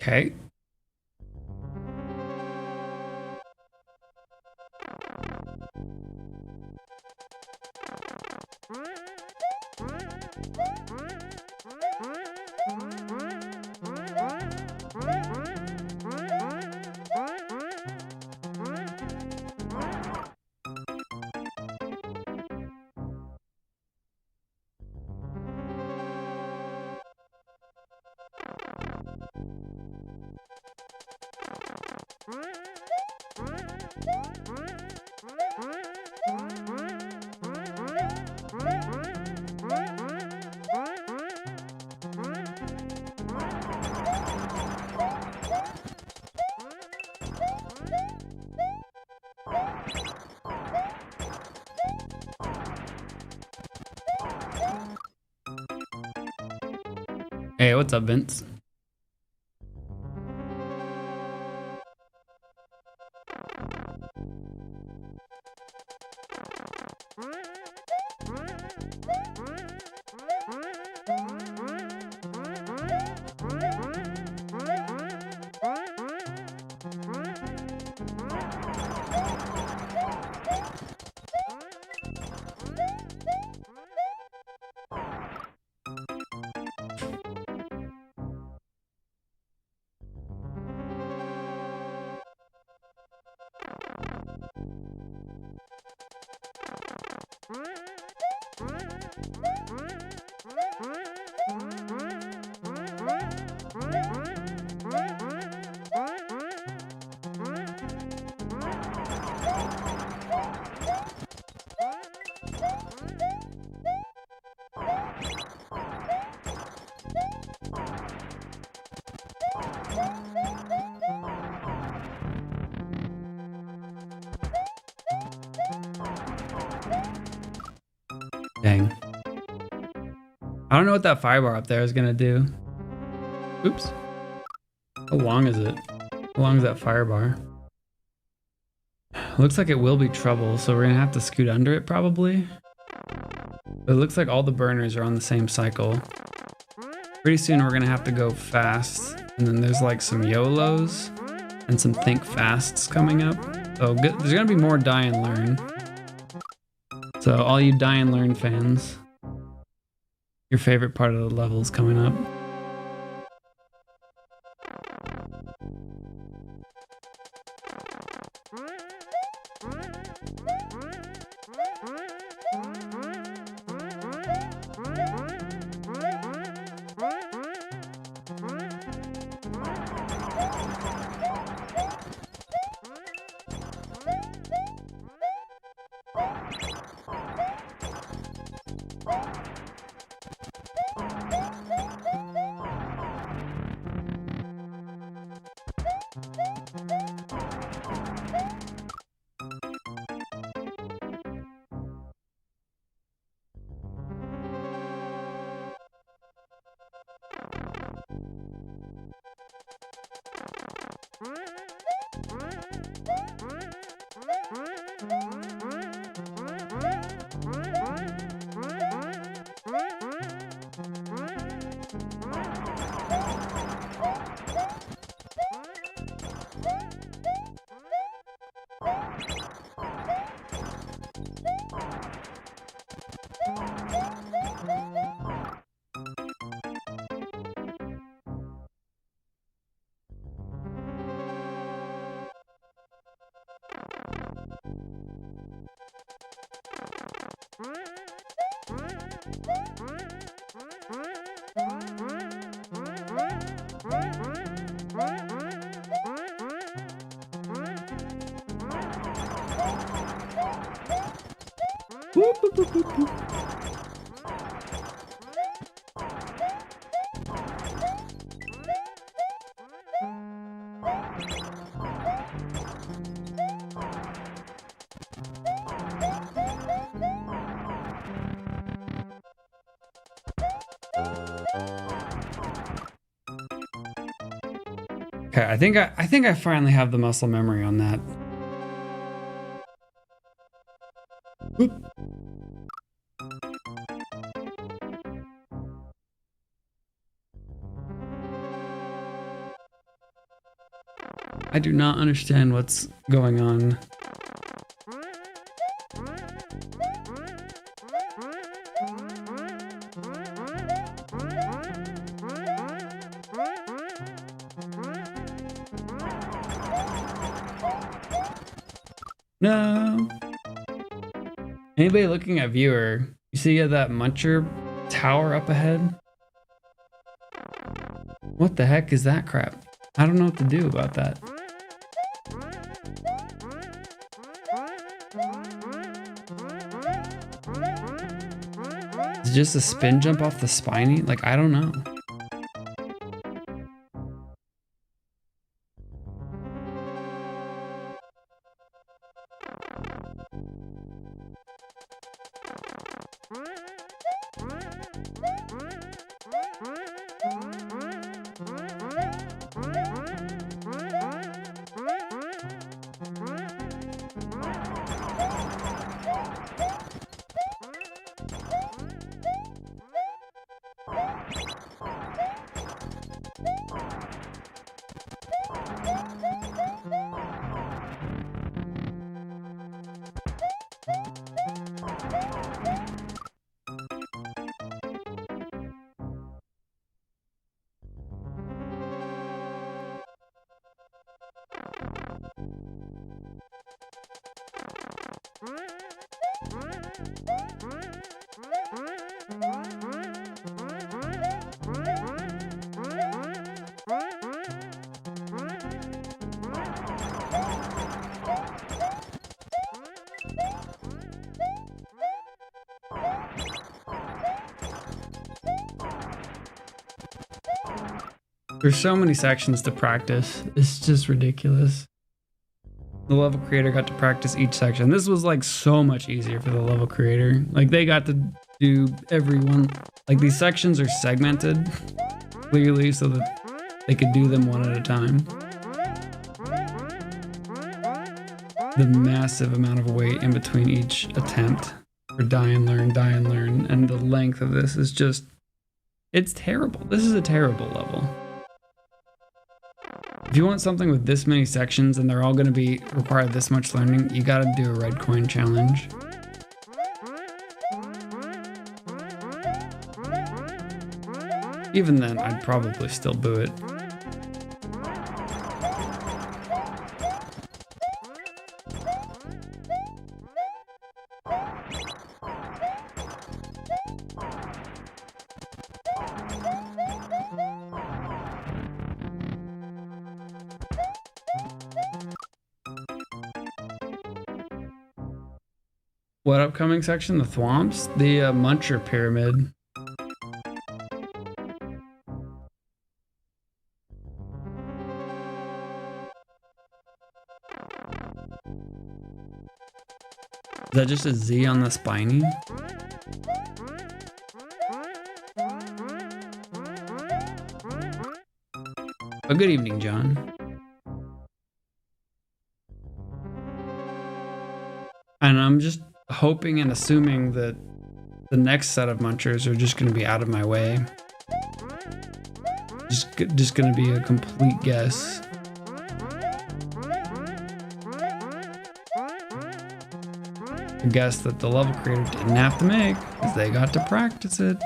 Okay. Hey, what's up, Vince? Dang. I don't know what that fire bar up there is gonna do. Oops. How long is it? How long is that fire bar? Looks like it will be trouble, so we're gonna have to scoot under it probably. But it looks like all the burners are on the same cycle. Pretty soon we're gonna have to go fast. And then there's like some YOLOs and some think fasts coming up. So there's gonna be more die and learn. So all you die and learn fans, your favorite part of the level is coming up. Whoop, whoop, whoop, whoop, whoop. Okay, I think I finally have the muscle memory on that. Oop. I do not understand what's going on. No. Anybody looking at viewer, you see that muncher tower up ahead? What the heck is that crap? I don't know what to do about that. Is it just a spin jump off the spiny? Like, I don't know. There's so many sections to practice. It's just ridiculous. The level creator got to practice each section. This was like so much easier for the level creator. Like they got to do everyone. Like these sections are segmented clearly so that they could do them one at a time. The massive amount of weight in between each attempt for die and learn, and the length of this is just, it's terrible. This is a terrible level. If you want something with this many sections and they're all going to require this much learning, you got to do a red coin challenge. Even then, I'd probably still boo it. What upcoming section? The Thwomps? The Muncher Pyramid. Is that just a Z on the spiny? Oh, good evening, John. And I'm just hoping and assuming that the next set of munchers are just going to be out of my way. Just going to be a complete guess. A guess that the level creator didn't have to make because they got to practice it.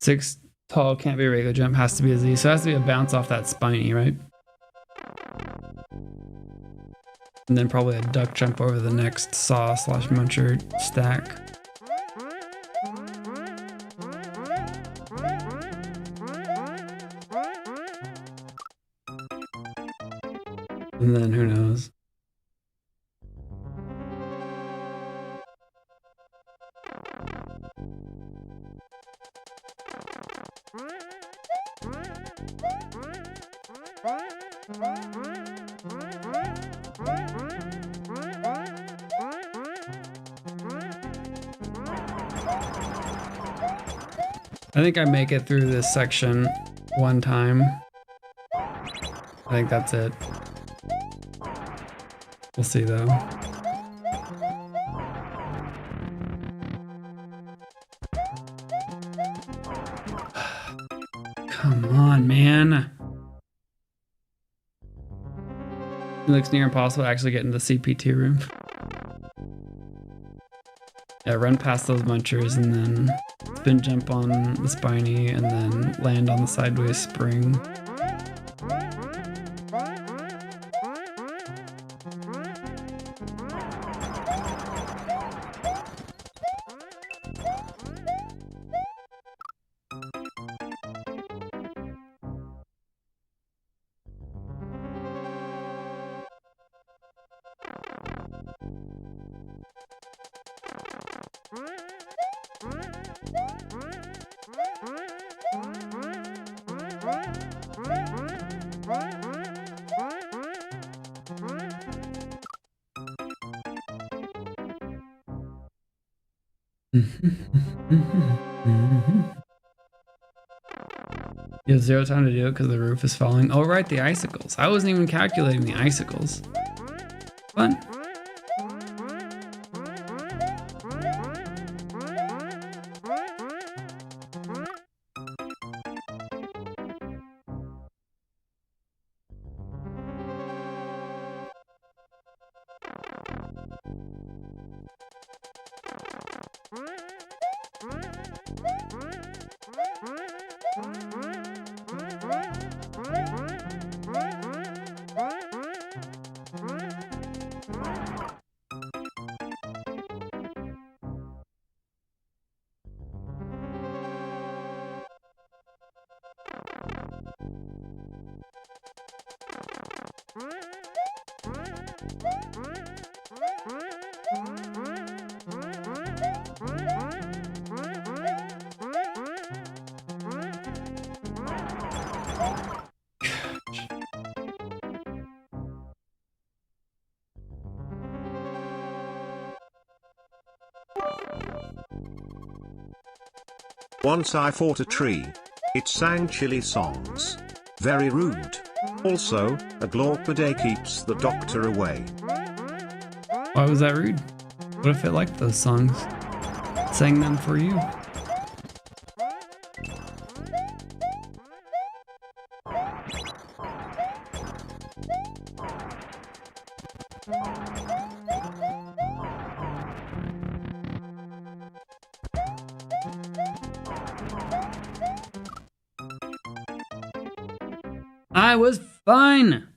Six tall can't be a regular jump, has to be a Z. So it has to be a bounce off that spiny, right? And then probably a duck jump over the next saw / muncher stack. And then who knows? I think I make it through this section one time. I think that's it. We'll see though. Come on, man. It looks near impossible to actually get into the CPT room. Yeah, run past those munchers and then spin jump on the spiny and then land on the sideways spring. You have 0 time to do it because the roof is falling. Oh, right, the icicles. I wasn't even calculating the icicles. Fun. Once I fought a tree. It sang chilly songs. Very rude. Also, a Glorpide keeps the doctor away. Why was that rude? What if it liked those songs? It sang them for you. I was fine.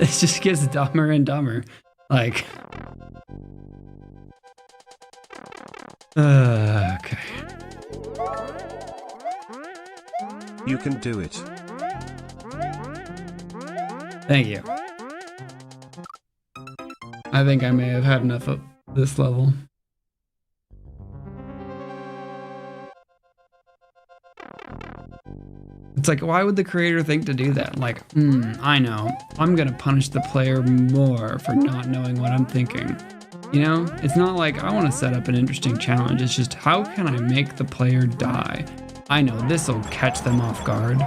It just gets dumber and dumber. Like, okay. You can do it. Thank you. I think I may have had enough of this level. It's like, why would the creator think to do that? Like, I know. I'm gonna punish the player more for not knowing what I'm thinking. You know? It's not like I want to set up an interesting challenge. It's just, how can I make the player die? I know this'll catch them off guard.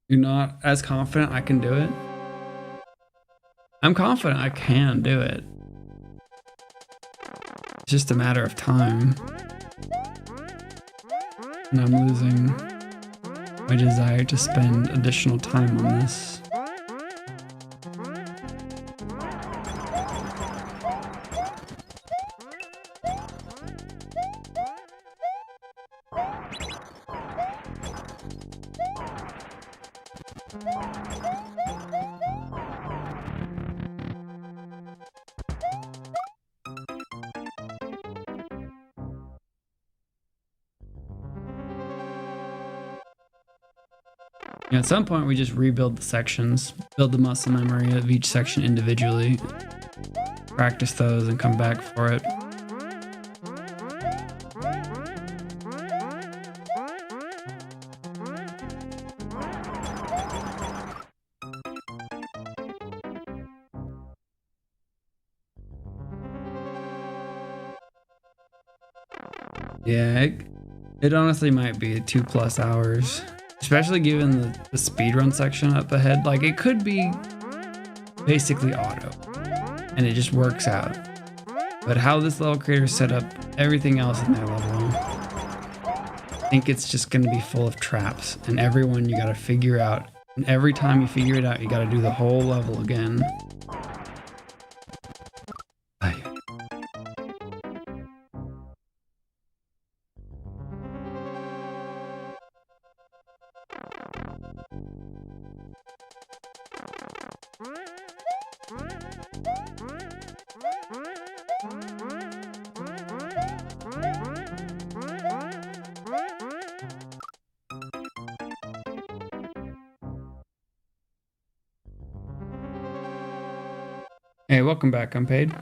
You're not as confident I can do it? I'm confident I can do it. It's just a matter of time. And I'm losing my desire to spend additional time on this. At some point, we just rebuild the sections, build the muscle memory of each section individually, practice those, and come back for it. Yeah, it honestly might be 2+ hours. Especially given the speedrun section up ahead. Like, it could be basically auto, and it just works out. But how this level creator set up everything else in their level, I think it's just going to be full of traps, and everyone you got to figure out. And every time you figure it out, you got to do the whole level again. Hey, welcome back, Unpaid.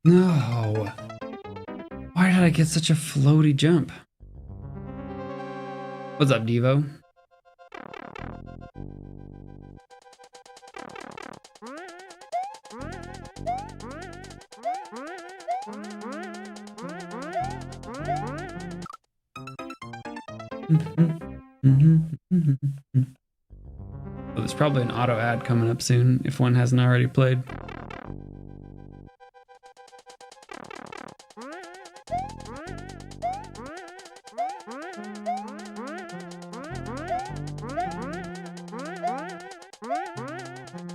No. Why did I get such a floaty jump? What's up, Devo? Well, there's probably an auto ad coming up soon if one hasn't already played.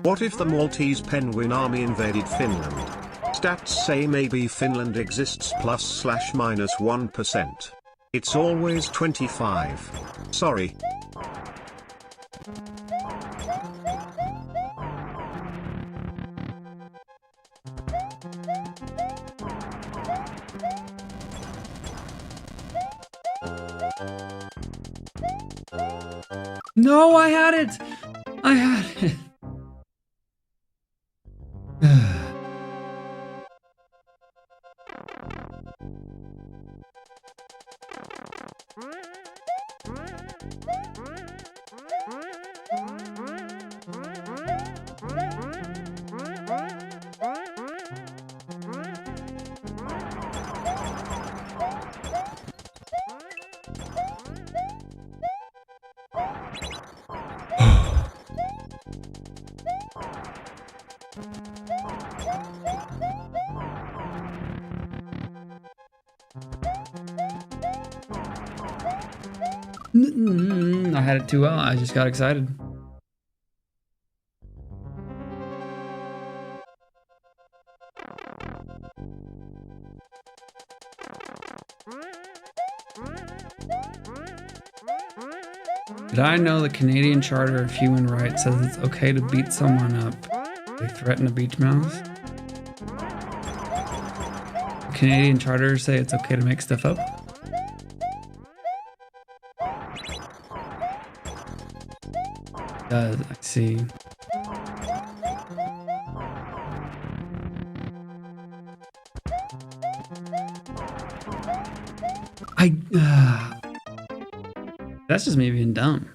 What if the Maltese penguin army invaded Finland? Stats say maybe Finland exists ±1%. It's always 25. Sorry. No, I had it! I had it! I had it too well. I just got excited. Did I know the Canadian Charter of Human Rights says it's okay to beat someone up if they threaten a beach mouse? The Canadian Charter say it's okay to make stuff up? I see. That's just me being dumb.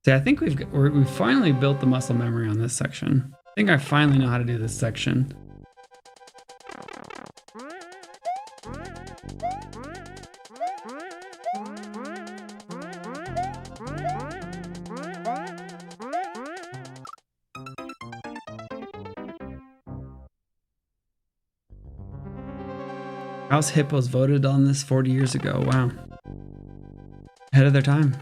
See, I think we've finally built the muscle memory on this section. I think I finally know how to do this section. House hippos voted on this 40 years ago. Wow. Ahead of their time.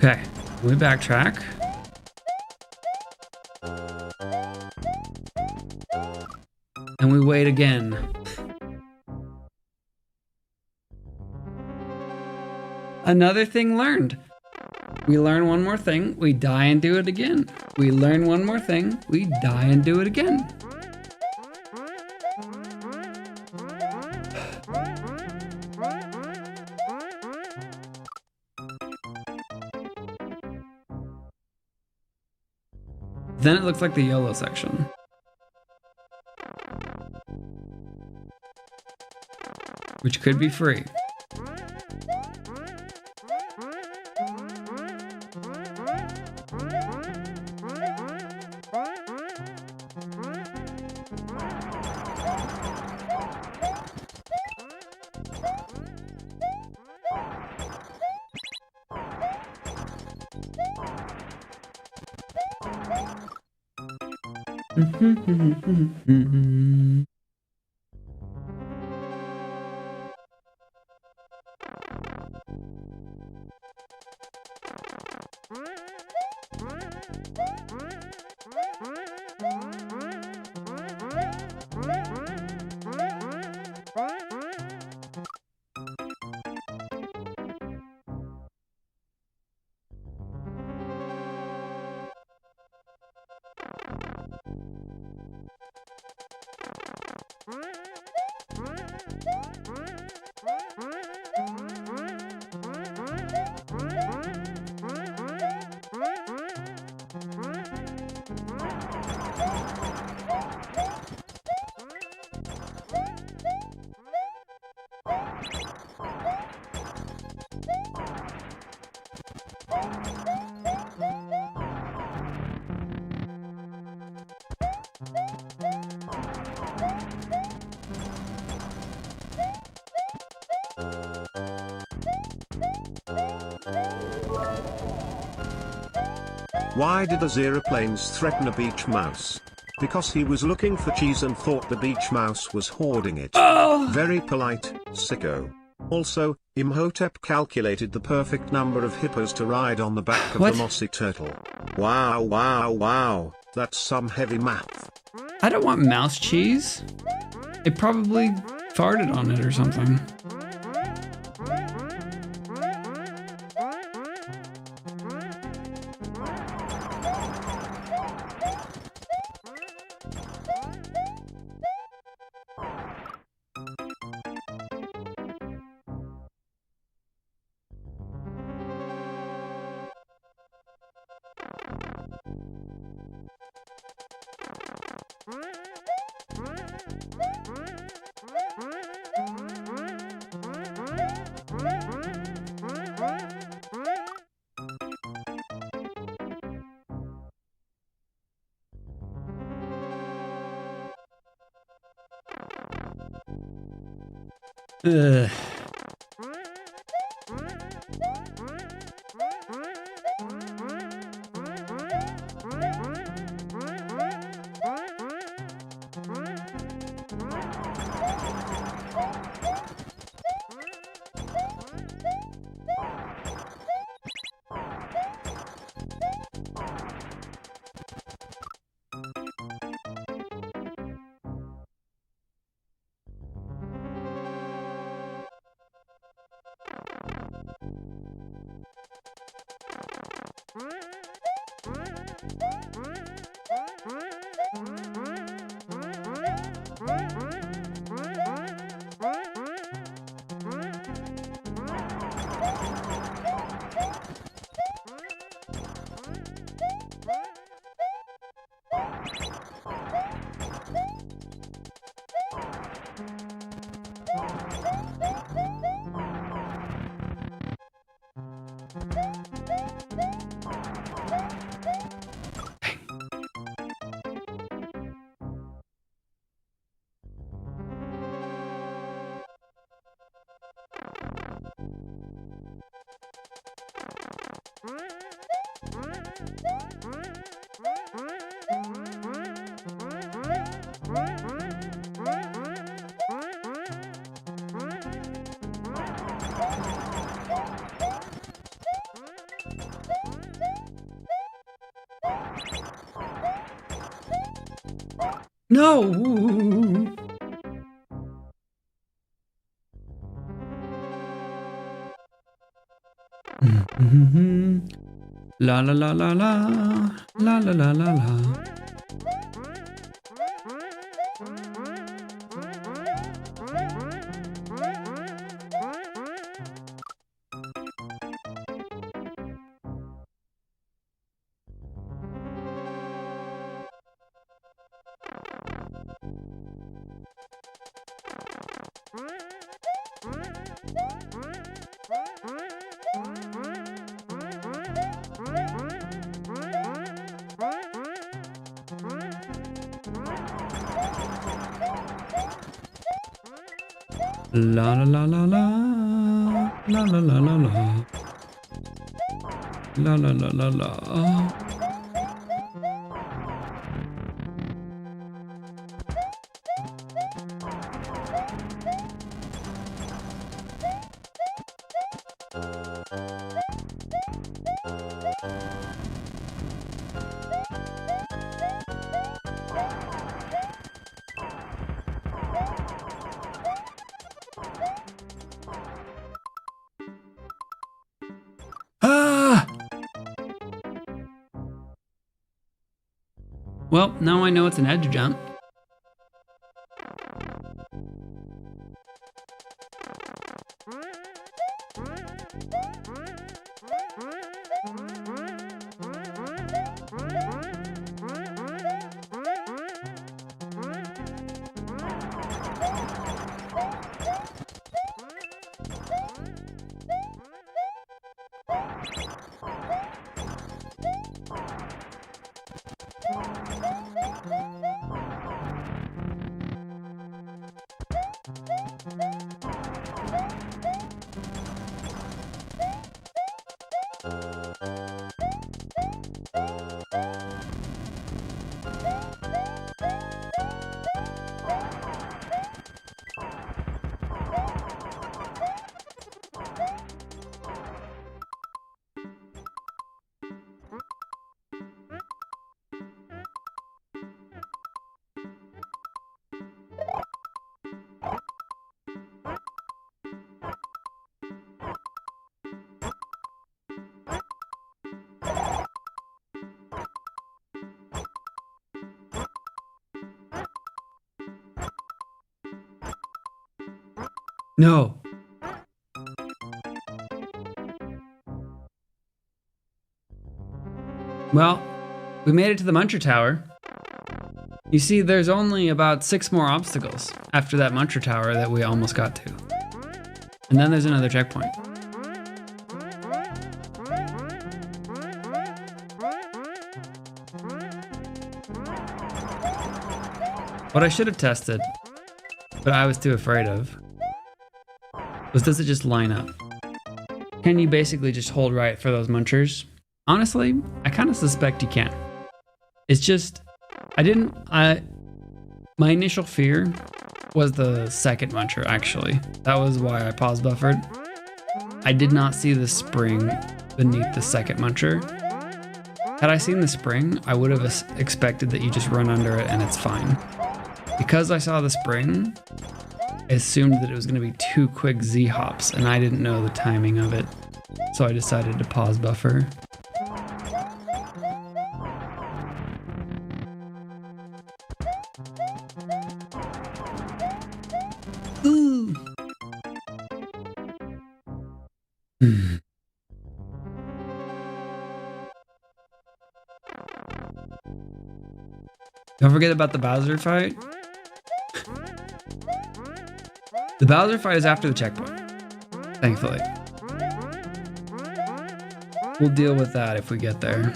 Okay, we backtrack. And we wait again. Another thing learned. We learn one more thing, we die and do it again. We learn one more thing, we die and do it again. Then it looks like the YOLO section. Which could be free. Why did the aeroplanes threaten a beach mouse? Because he was looking for cheese and thought the beach mouse was hoarding it. Very polite, sicko. Also, Imhotep calculated the perfect number of hippos to ride on the back of the mossy turtle. Wow, wow, wow, that's some heavy math. I don't want mouse cheese. It probably farted on it or something. Ugh. No! La la la la la la la la la la. La la la la la la la la la la la la la la. Well, now I know it's an edge jump. No. Well, we made it to the Muncher Tower. You see, there's only about 6 more obstacles after that Muncher Tower that we almost got to. And then there's another checkpoint. What I should have tested, but I was too afraid of, was does it just line up? Can you basically just hold right for those munchers? Honestly, I kind of suspect you can. It's just, my initial fear was the second muncher, actually. That was why I pause buffered. I did not see the spring beneath the second muncher. Had I seen the spring, I would have expected that you just run under it and it's fine. Because I saw the spring, I assumed that it was going to be 2 quick Z hops, and I didn't know the timing of it. So I decided to pause buffer. Ooh. Don't forget about the Bowser fight. The Bowser fight is after the checkpoint, thankfully. We'll deal with that if we get there.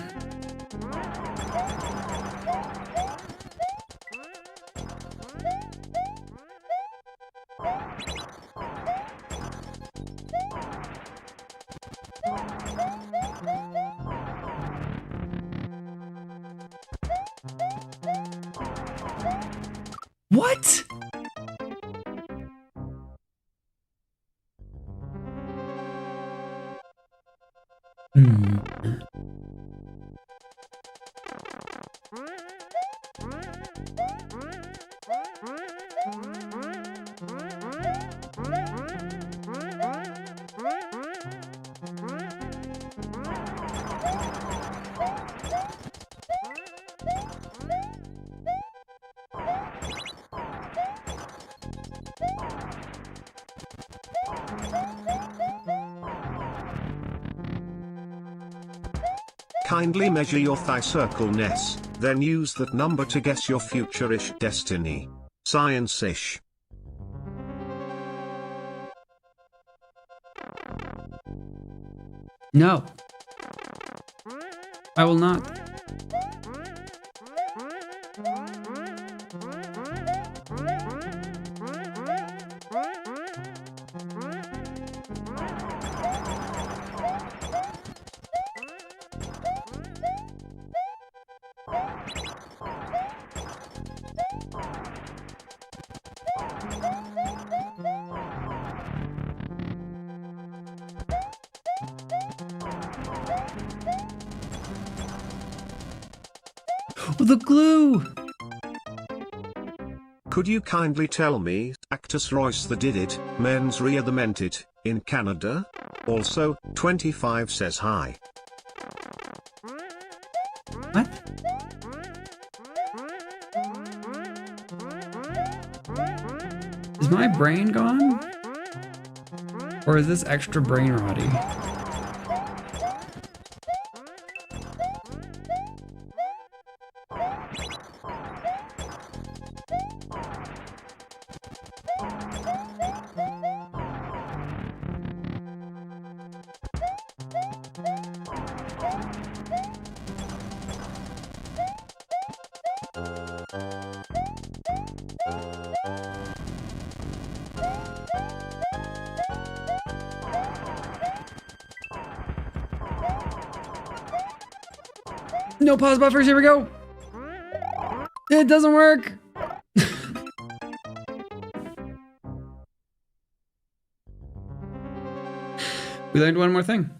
What? Kindly measure your thigh circle-ness, then use that number to guess your future-ish destiny. Science-ish. No. I will not. The glue! Could you kindly tell me, Actus Royce the did it, Mens Ria the meant it, in Canada? Also, 25 says hi. What? Is my brain gone? Or is this extra brain rotty? No pause buffers, here we go. It doesn't work. We learned one more thing.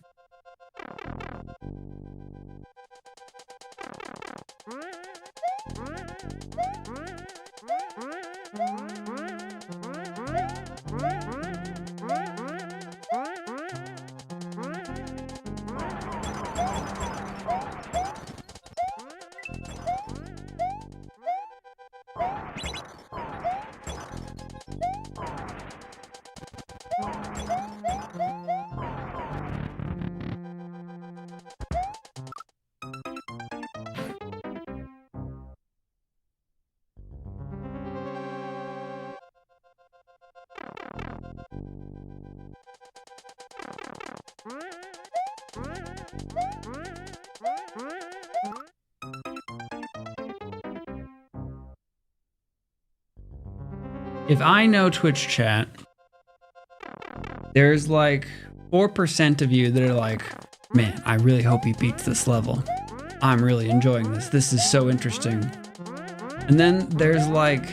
If I know Twitch chat, there's like 4% of you that are like, man, I really hope he beats this level. I'm really enjoying this. This is so interesting. And then there's like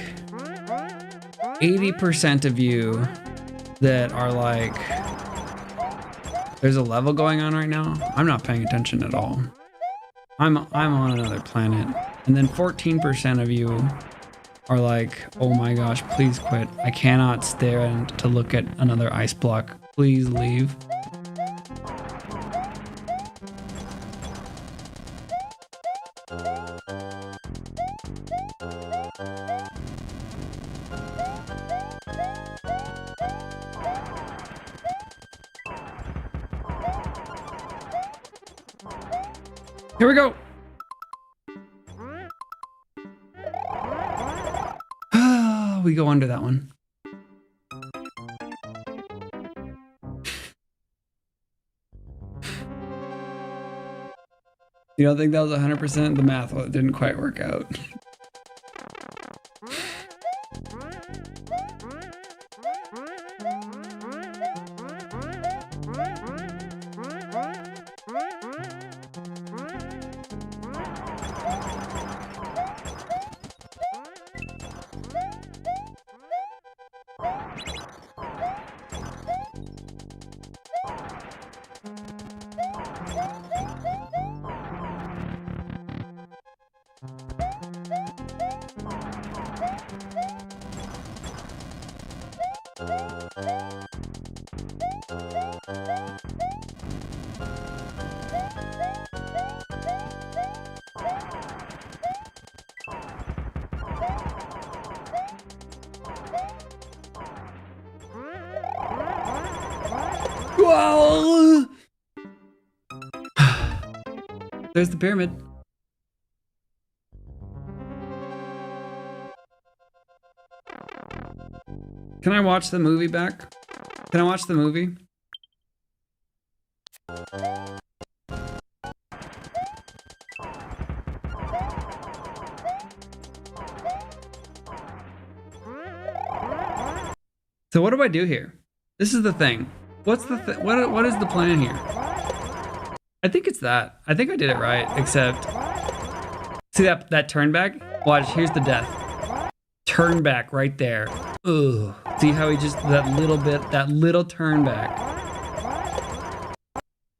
80% of you that are like, there's a level going on right now. I'm not paying attention at all. I'm on another planet. And then 14% of you are like, oh my gosh, please quit. I cannot stand to look at another ice block. Please leave. Here we go. We go under that one. You don't think that was 100%? The math didn't quite work out. Whoa! There's the pyramid. Can I watch the movie back? Can I watch the movie? So what do I do here? This is the thing. What's the what is the plan here? I think it's that. I think I did it right, except see that turn back? Watch, here's the death. Turn back right there. Ugh. See how he just that little turn back.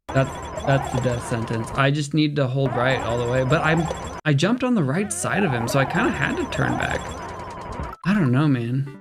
That's the death sentence. I just need to hold right all the way, but I jumped on the right side of him, so I kind of had to turn back. I don't know, man.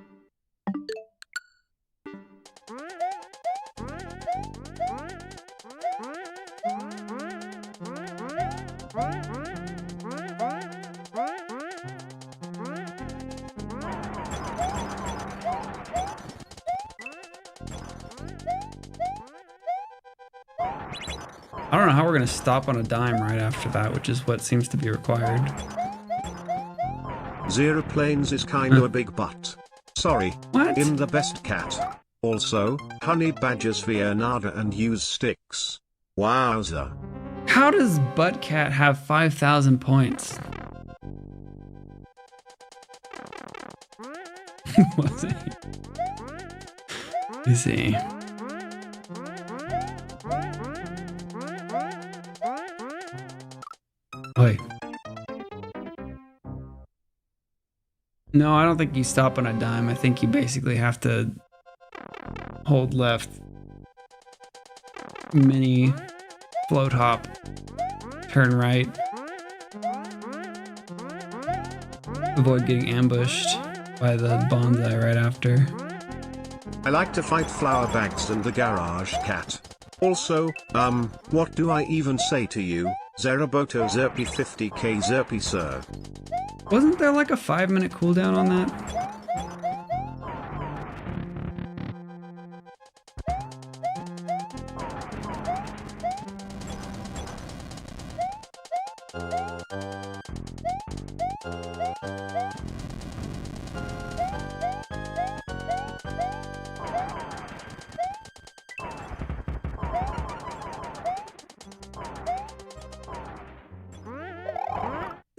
I don't know how we're gonna stop on a dime right after that, which is what seems to be required. Zero Planes is kinda a big butt. Sorry. What? I'm the best cat. Also, honey badgers via nada and use sticks. Wowza. How does Buttcat have 5,000 points? Was he? Is he? Oi. No, I don't think you stop on a dime. I think you basically have to hold left, mini, float hop, turn right, avoid getting ambushed by the bonsai right after. I like to fight flower bags and the garage cat. Also, what do I even say to you, Zeraboto Zerpy 50k Zerpy sir? Wasn't there like a 5-minute cooldown on that?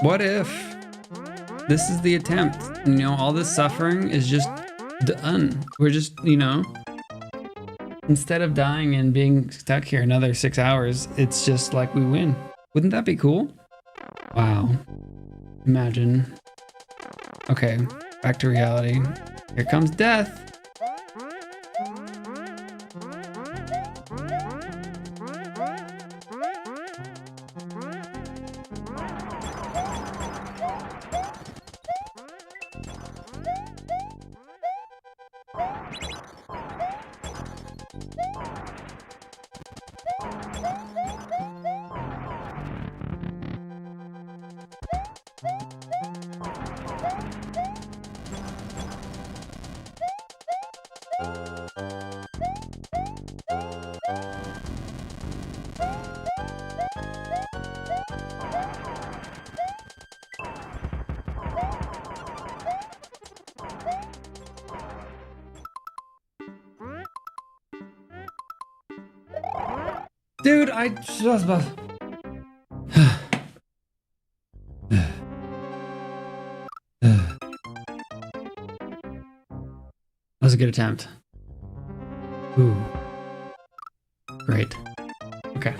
What if this is the attempt? You know, all this suffering is just done. We're just, you know, instead of dying and being stuck here another 6 hours, it's just like we win. Wouldn't that be cool? Wow. Imagine. Okay, back to reality. Here comes death. Dude, I just about... That was a good attempt. Ooh. Great. Okay.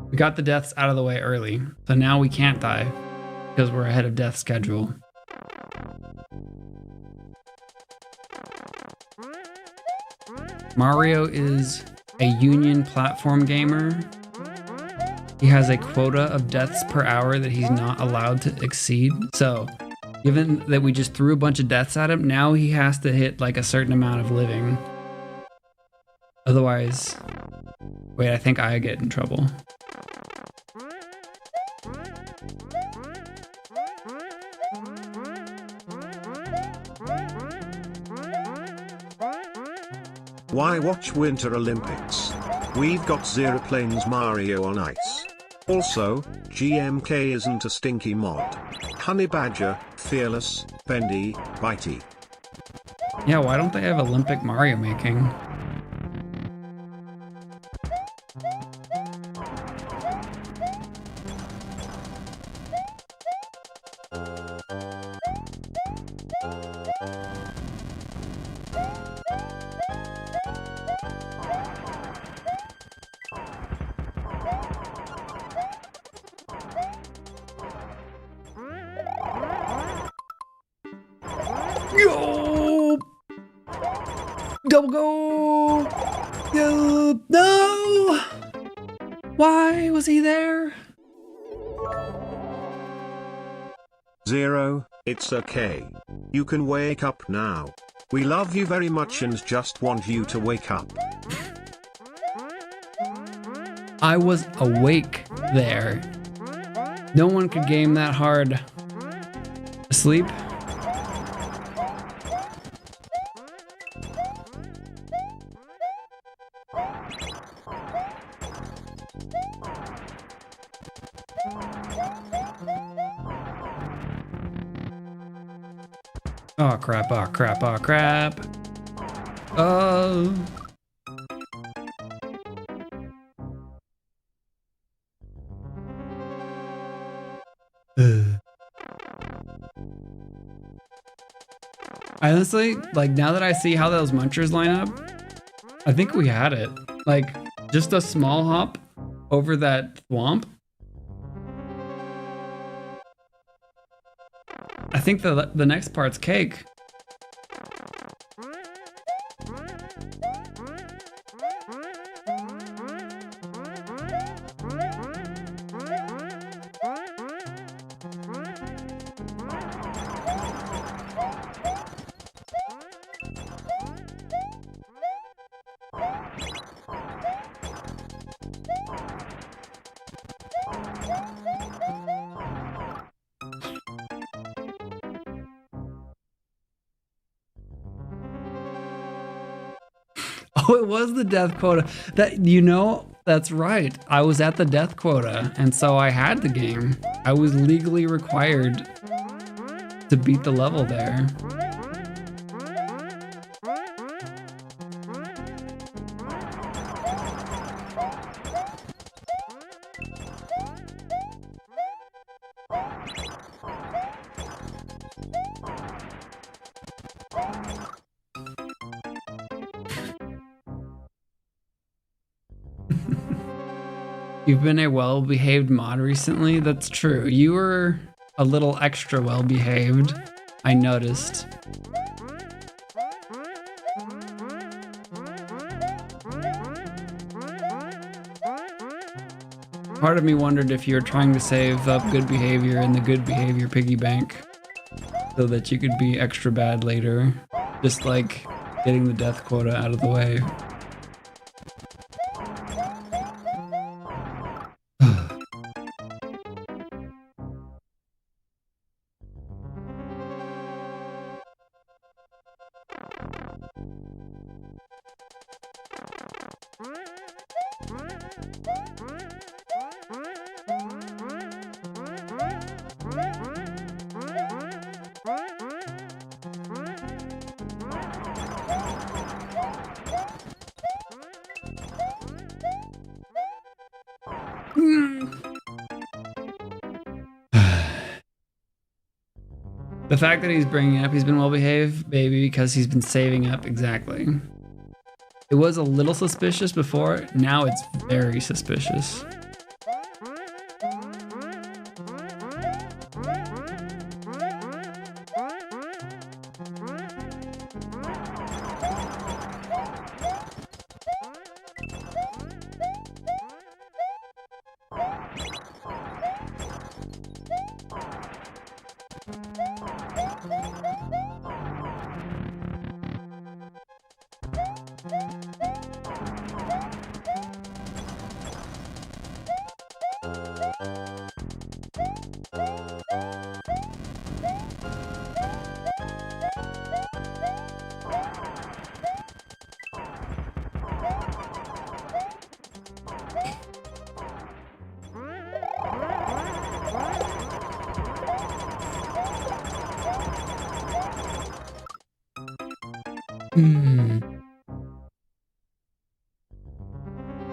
We got the deaths out of the way early, so now we can't die because we're ahead of death schedule. Mario is a union platform gamer. He has a quota of deaths per hour that he's not allowed to exceed. So, given that we just threw a bunch of deaths at him, now he has to hit like a certain amount of living. Otherwise, wait, I think I get in trouble. Why watch Winter Olympics? We've got Zero Planes Mario on Ice. Also, GMK isn't a stinky mod. Honey Badger, Fearless, Bendy, Bitey. Yeah, why don't they have Olympic Mario making? Yo! Double go! Yo! No! Why was he there? Zero, it's okay. You can wake up now. We love you very much and just want you to wake up. I was awake there. No one could game that hard. Asleep? Oh crap, oh crap, oh crap. Oh. Honestly, like now that I see how those munchers line up, I think we had it. Like just a small hop over that swamp. I think the next part's cake. Oh, it was the death quota. That, you know, That's right. I was at the death quota, and so I had the game. I was legally required to beat the level there. You've been a well-behaved mod recently? That's true. You were a little extra well-behaved, I noticed. Part of me wondered if you were trying to save up good behavior in the good behavior piggy bank so that you could be extra bad later. Just like getting the death quota out of the way. The fact that he's bringing up he's been well behaved, maybe because he's been saving up, exactly. It was a little suspicious before, now it's very suspicious.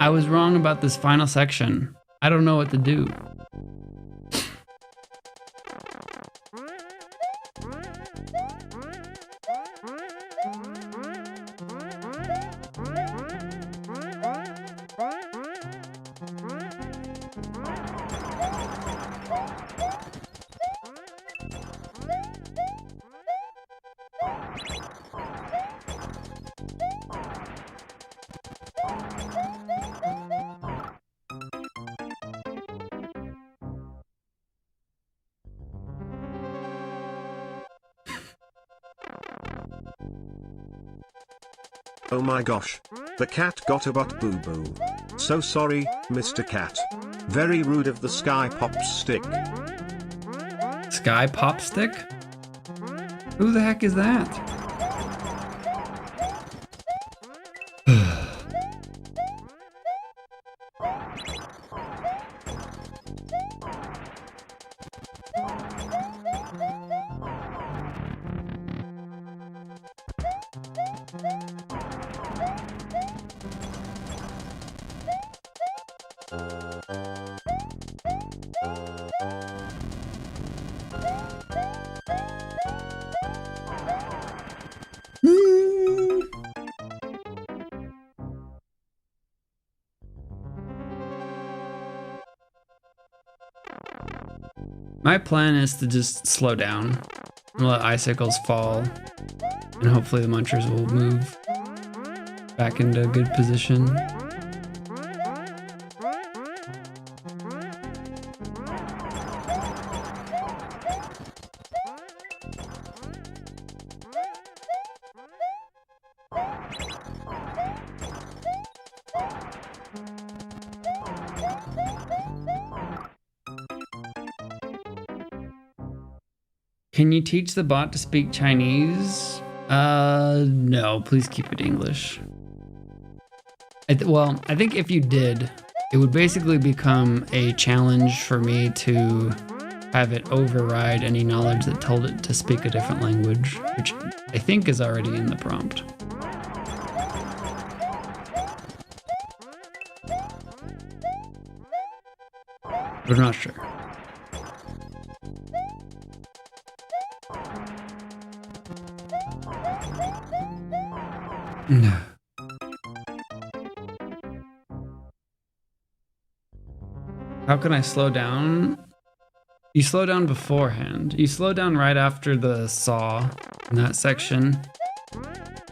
I was wrong about this final section. I don't know what to do. Oh my gosh. The cat got a butt boo boo. So sorry, Mr. Cat. Very rude of the Sky Pop Stick. Sky Pop Stick? Who the heck is that? My plan is to just slow down and let icicles fall, and hopefully the munchers will move back into a good position. Can you teach the bot to speak Chinese? No, please keep it English. Well, I think if you did, it would basically become a challenge for me to have it override any knowledge that told it to speak a different language, which I think is already in the prompt. But I'm not sure. No. How can I slow down? You slow down beforehand. You slow down right after the saw in that section.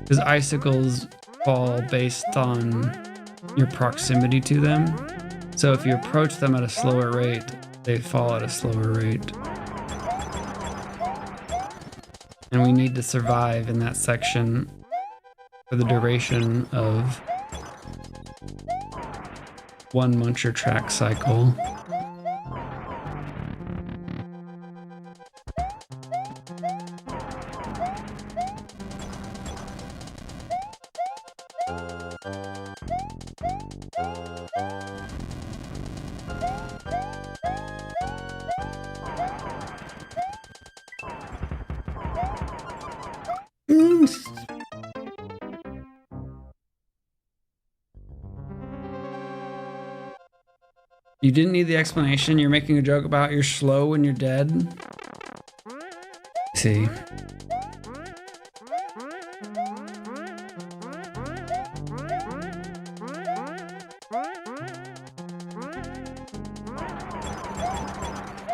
Because icicles fall based on your proximity to them. So if you approach them at a slower rate, they fall at a slower rate. And we need to survive in that section for the duration of one muncher track cycle. You didn't need the explanation. You're making a joke about you're slow when you're dead. See.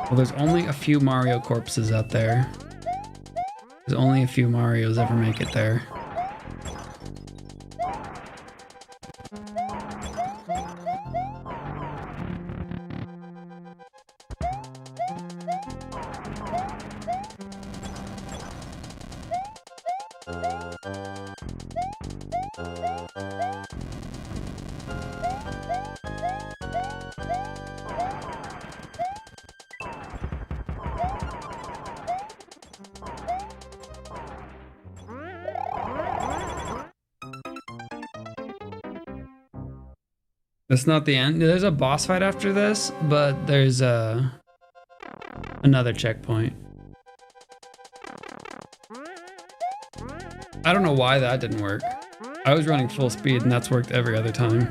Well, there's only a few Mario corpses out there. There's only a few Marios ever make it there. That's not the end. There's a boss fight after this, but there's another checkpoint. I don't know why that didn't work. I was running full speed and that's worked every other time.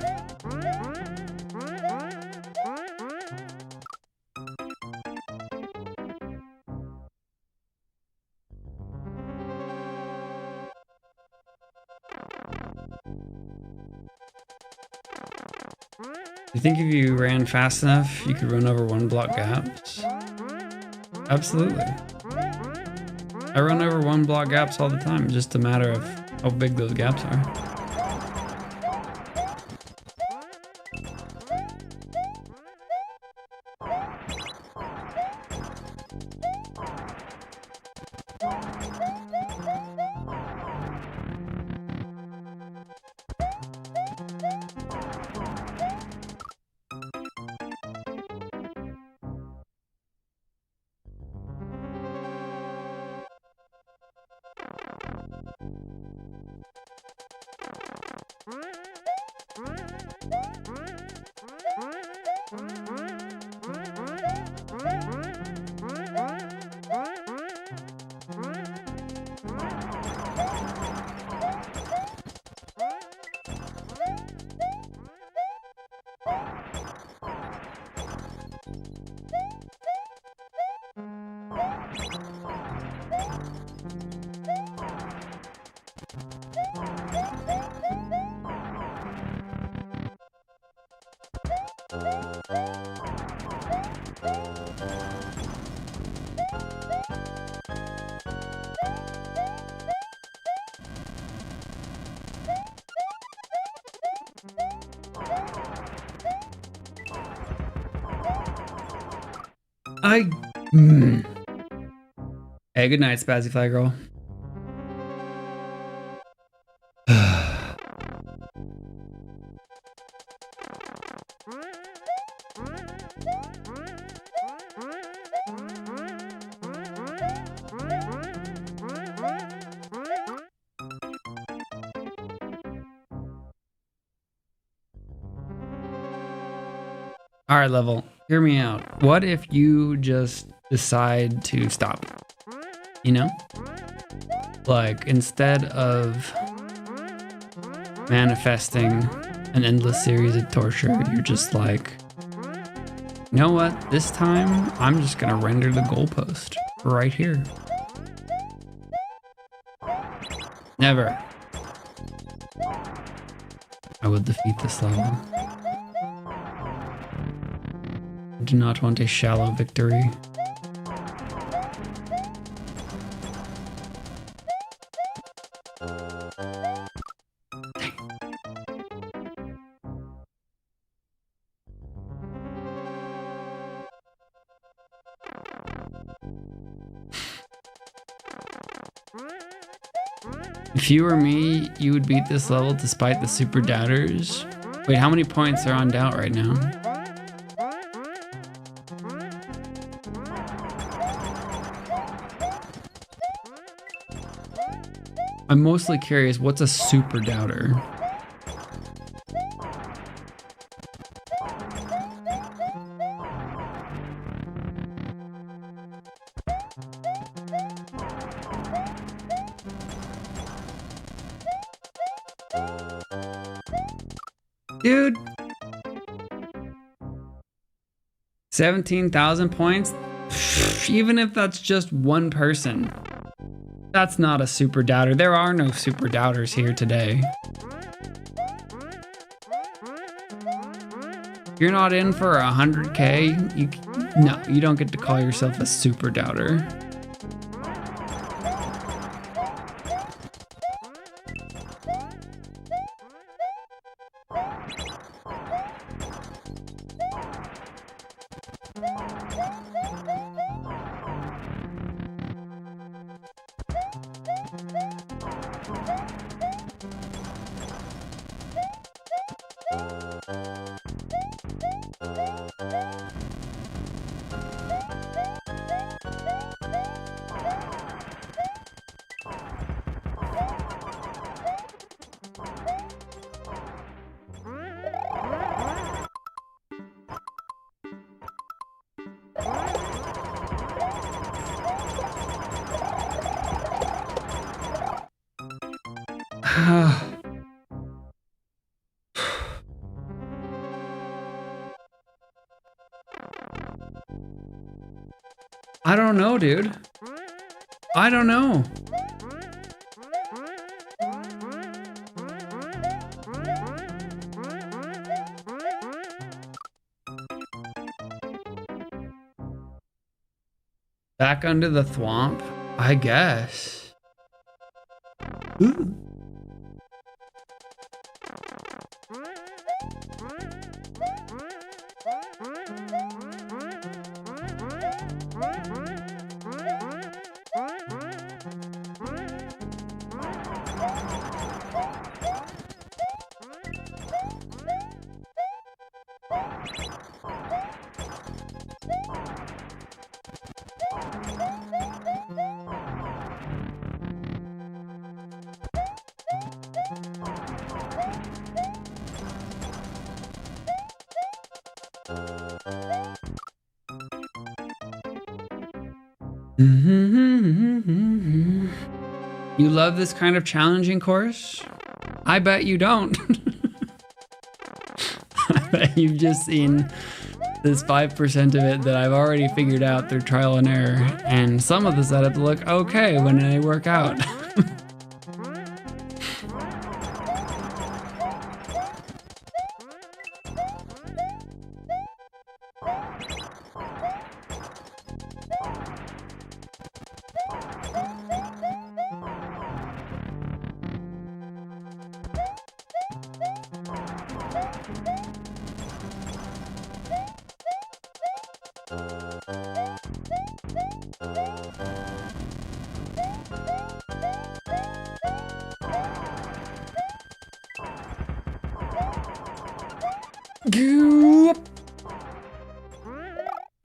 You think if you ran fast enough, you could run over 1-block gaps? Absolutely. I run over 1-block gaps all the time, just a matter of how big those gaps are. Hey, good night, Spazzy Fly Girl. All right, level. Hear me out. What if you just decide to stop? You know? Like, instead of manifesting an endless series of torture, you're just like, you know what? This time, I'm just gonna render the goalpost right here. Never. I will defeat this level. I do not want a shallow victory. If you were me, you would beat this level despite the super doubters. Wait, how many points are on doubt right now? I'm mostly curious, what's a super doubter? Dude, 17,000 points? Even if that's just one person, that's not a super doubter. There are no super doubters here today. You're not in for 100K. No, you don't get to call yourself a super doubter. I don't know, dude. I don't know. Back under the thwomp, I guess. Ooh. You love this kind of challenging course? I bet you don't. I bet you've just seen this 5% of it that I've already figured out through trial and error, and some of the setup look okay when they work out.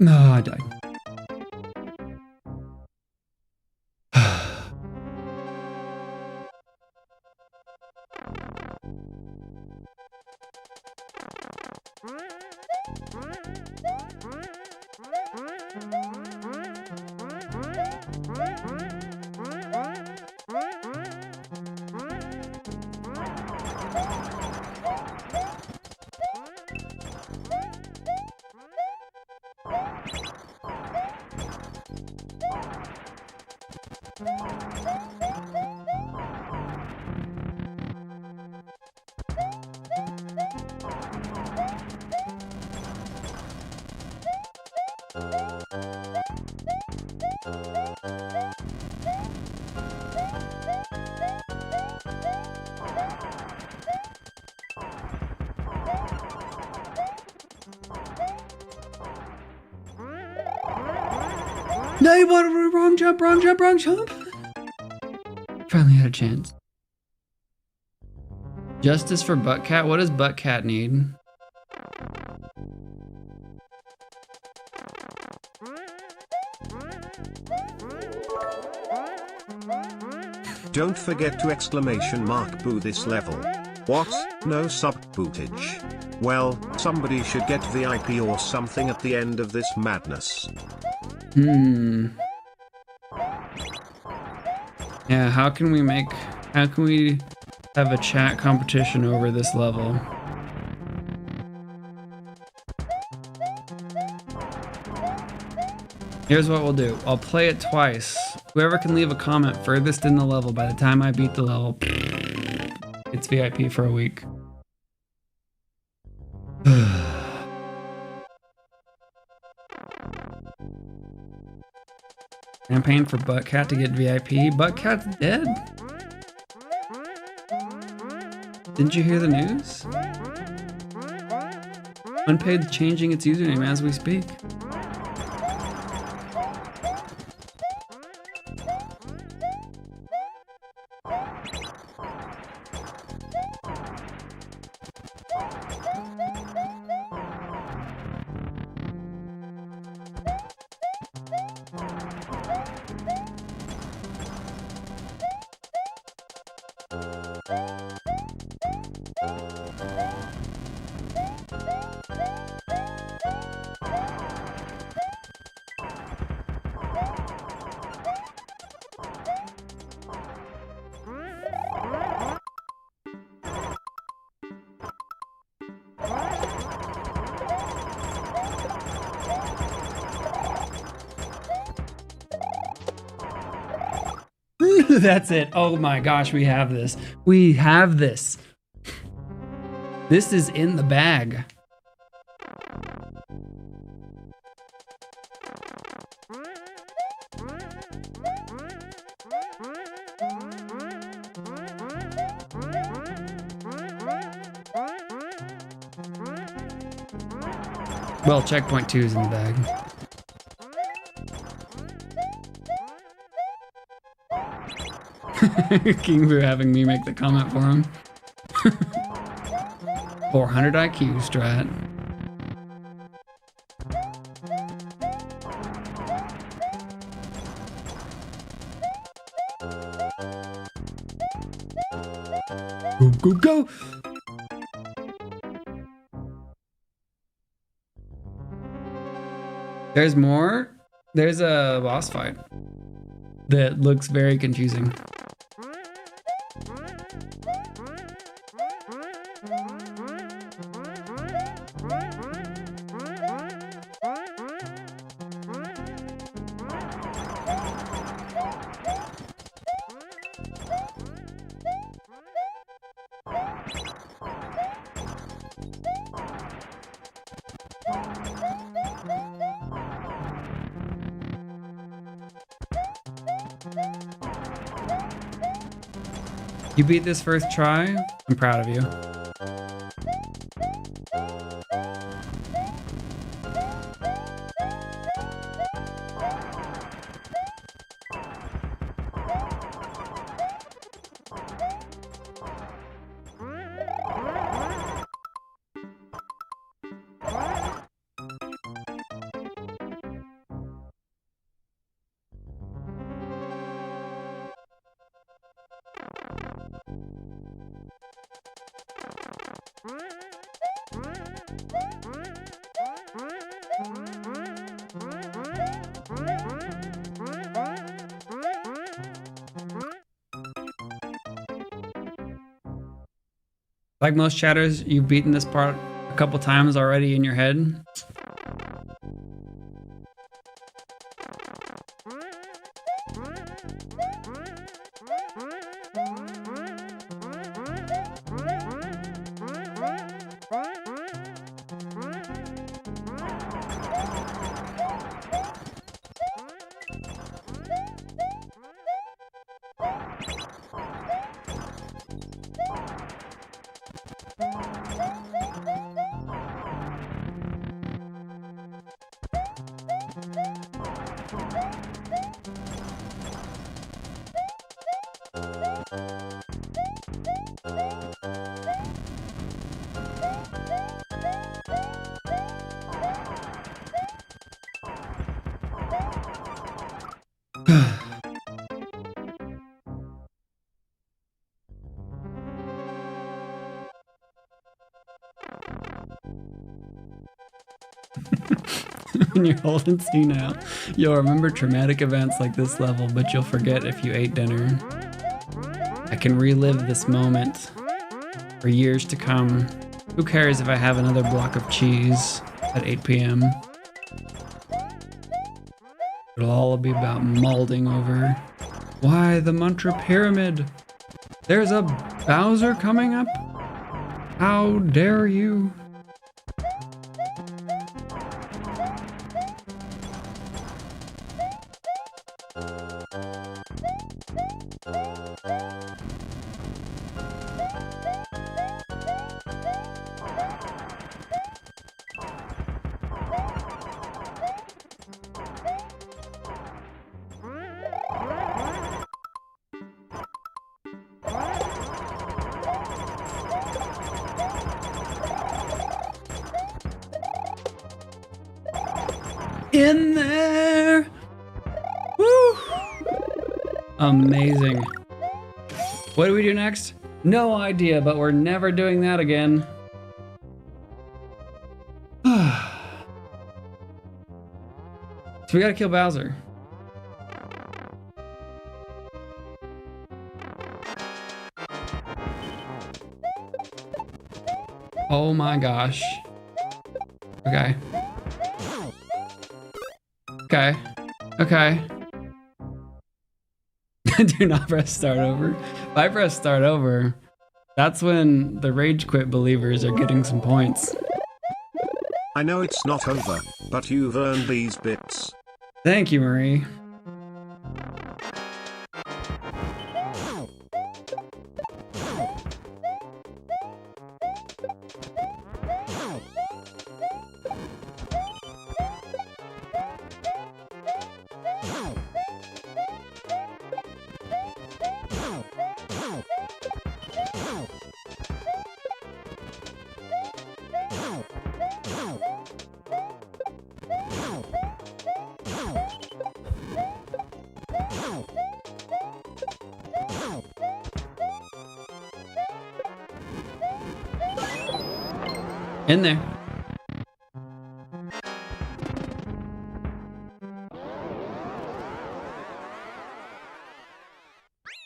No, I died. No, you want to wrong jump, wrong jump, wrong jump. Finally had a chance. Justice for Buttcat. What does Buttcat need? Don't forget to exclamation mark boo this level. What? No sub bootage. Well, somebody should get VIP or something at the end of this madness. Yeah, how can we have a chat competition over this level? Here's what we'll do. I'll play it twice. Whoever can leave a comment furthest in the level by the time I beat the level, it's VIP for a week. Campaign for Buttcat to get VIP. Buttcat's dead. Didn't you hear the news? Unpaid changing its username as we speak. That's it. Oh my gosh, we have this. We have this. This is in the bag. Well, checkpoint 2 is in the bag. King for having me make the comment for him. 400 IQ strat. Go, go, go! There's more. There's a boss fight that looks very confusing. You beat this first try? I'm proud of you. Like most chatters, you've beaten this part a couple times already in your head. When you're old and senile, you'll remember traumatic events like this level, but you'll forget if you ate dinner. I can relive this moment for years to come. Who cares if I have another block of cheese at 8 p.m.? It'll all be about molding over. Why the mantra pyramid? There's a Bowser coming up? How dare you? In there! Woo! Amazing. What do we do next? No idea, but we're never doing that again. So we gotta kill Bowser. Oh my gosh. Okay. Okay. Okay. Do not press start over. If I press start over, that's when the rage quit believers are getting some points. I know it's not over, but you've earned these bits. Thank you, Marie. In there.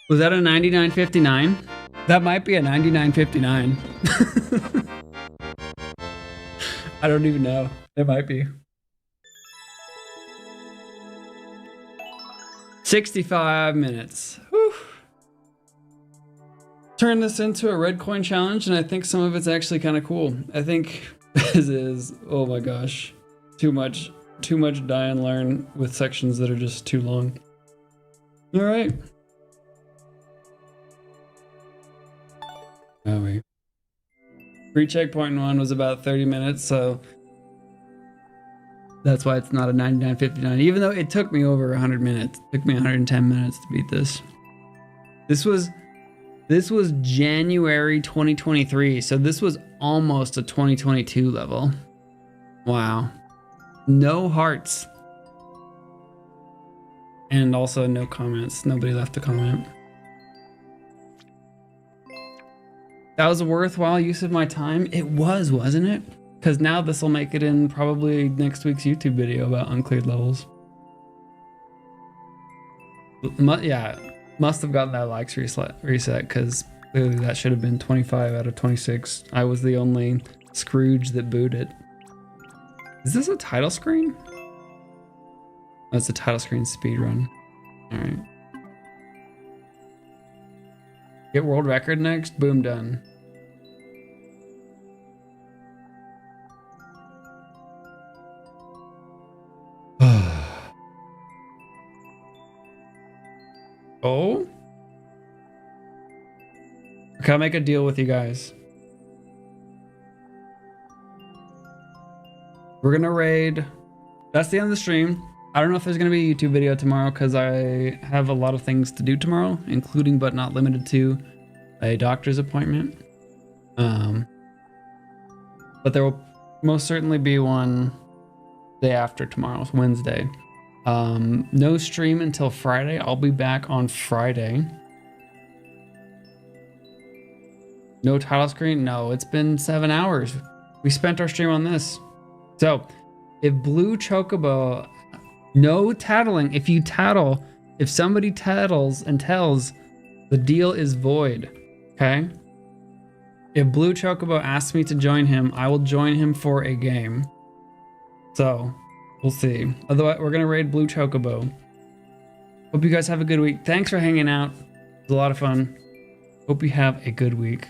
Was that a 99.59? That might be a 99.59. I don't even know. It might be. 65 minutes. Whew. Turn this into a red coin challenge, and I think some of it's actually kind of cool. I think this is, oh my gosh, too much die and learn with sections that are just too long. All right. Oh wait. Free checkpoint one was about 30 minutes, so that's why it's not a 99.59. Even though it took me over 100 minutes, it took me 110 minutes to beat this. This was January 2023, so this was almost a 2022 level. Wow. No hearts. And also no comments. Nobody left a comment. That was a worthwhile use of my time. It was, wasn't it? Because now this will make it in probably next week's YouTube video about uncleared levels. Yeah, must have gotten that likes reset because Clearly that should have been 25 out of 26. I was the only Scrooge that booed it. Is this a title screen? Oh, it's a title screen speedrun. Alright. Get world record next? Boom, done. Oh? Okay, I'll make a deal with you guys. We're gonna raid. That's the end of the stream. I don't know if there's gonna be a YouTube video tomorrow because I have a lot of things to do tomorrow, including but not limited to a doctor's appointment. But there will most certainly be one day after tomorrow, Wednesday. No stream until Friday. I'll be back on Friday. No title screen? No, it's been 7 hours. We spent our stream on this. So, if Blue Chocobo, no tattling. If you tattle, if somebody tattles and tells, the deal is void. Okay? If Blue Chocobo asks me to join him, I will join him for a game. So, we'll see. Otherwise, we're gonna raid Blue Chocobo. Hope you guys have a good week. Thanks for hanging out. It was a lot of fun. Hope you have a good week.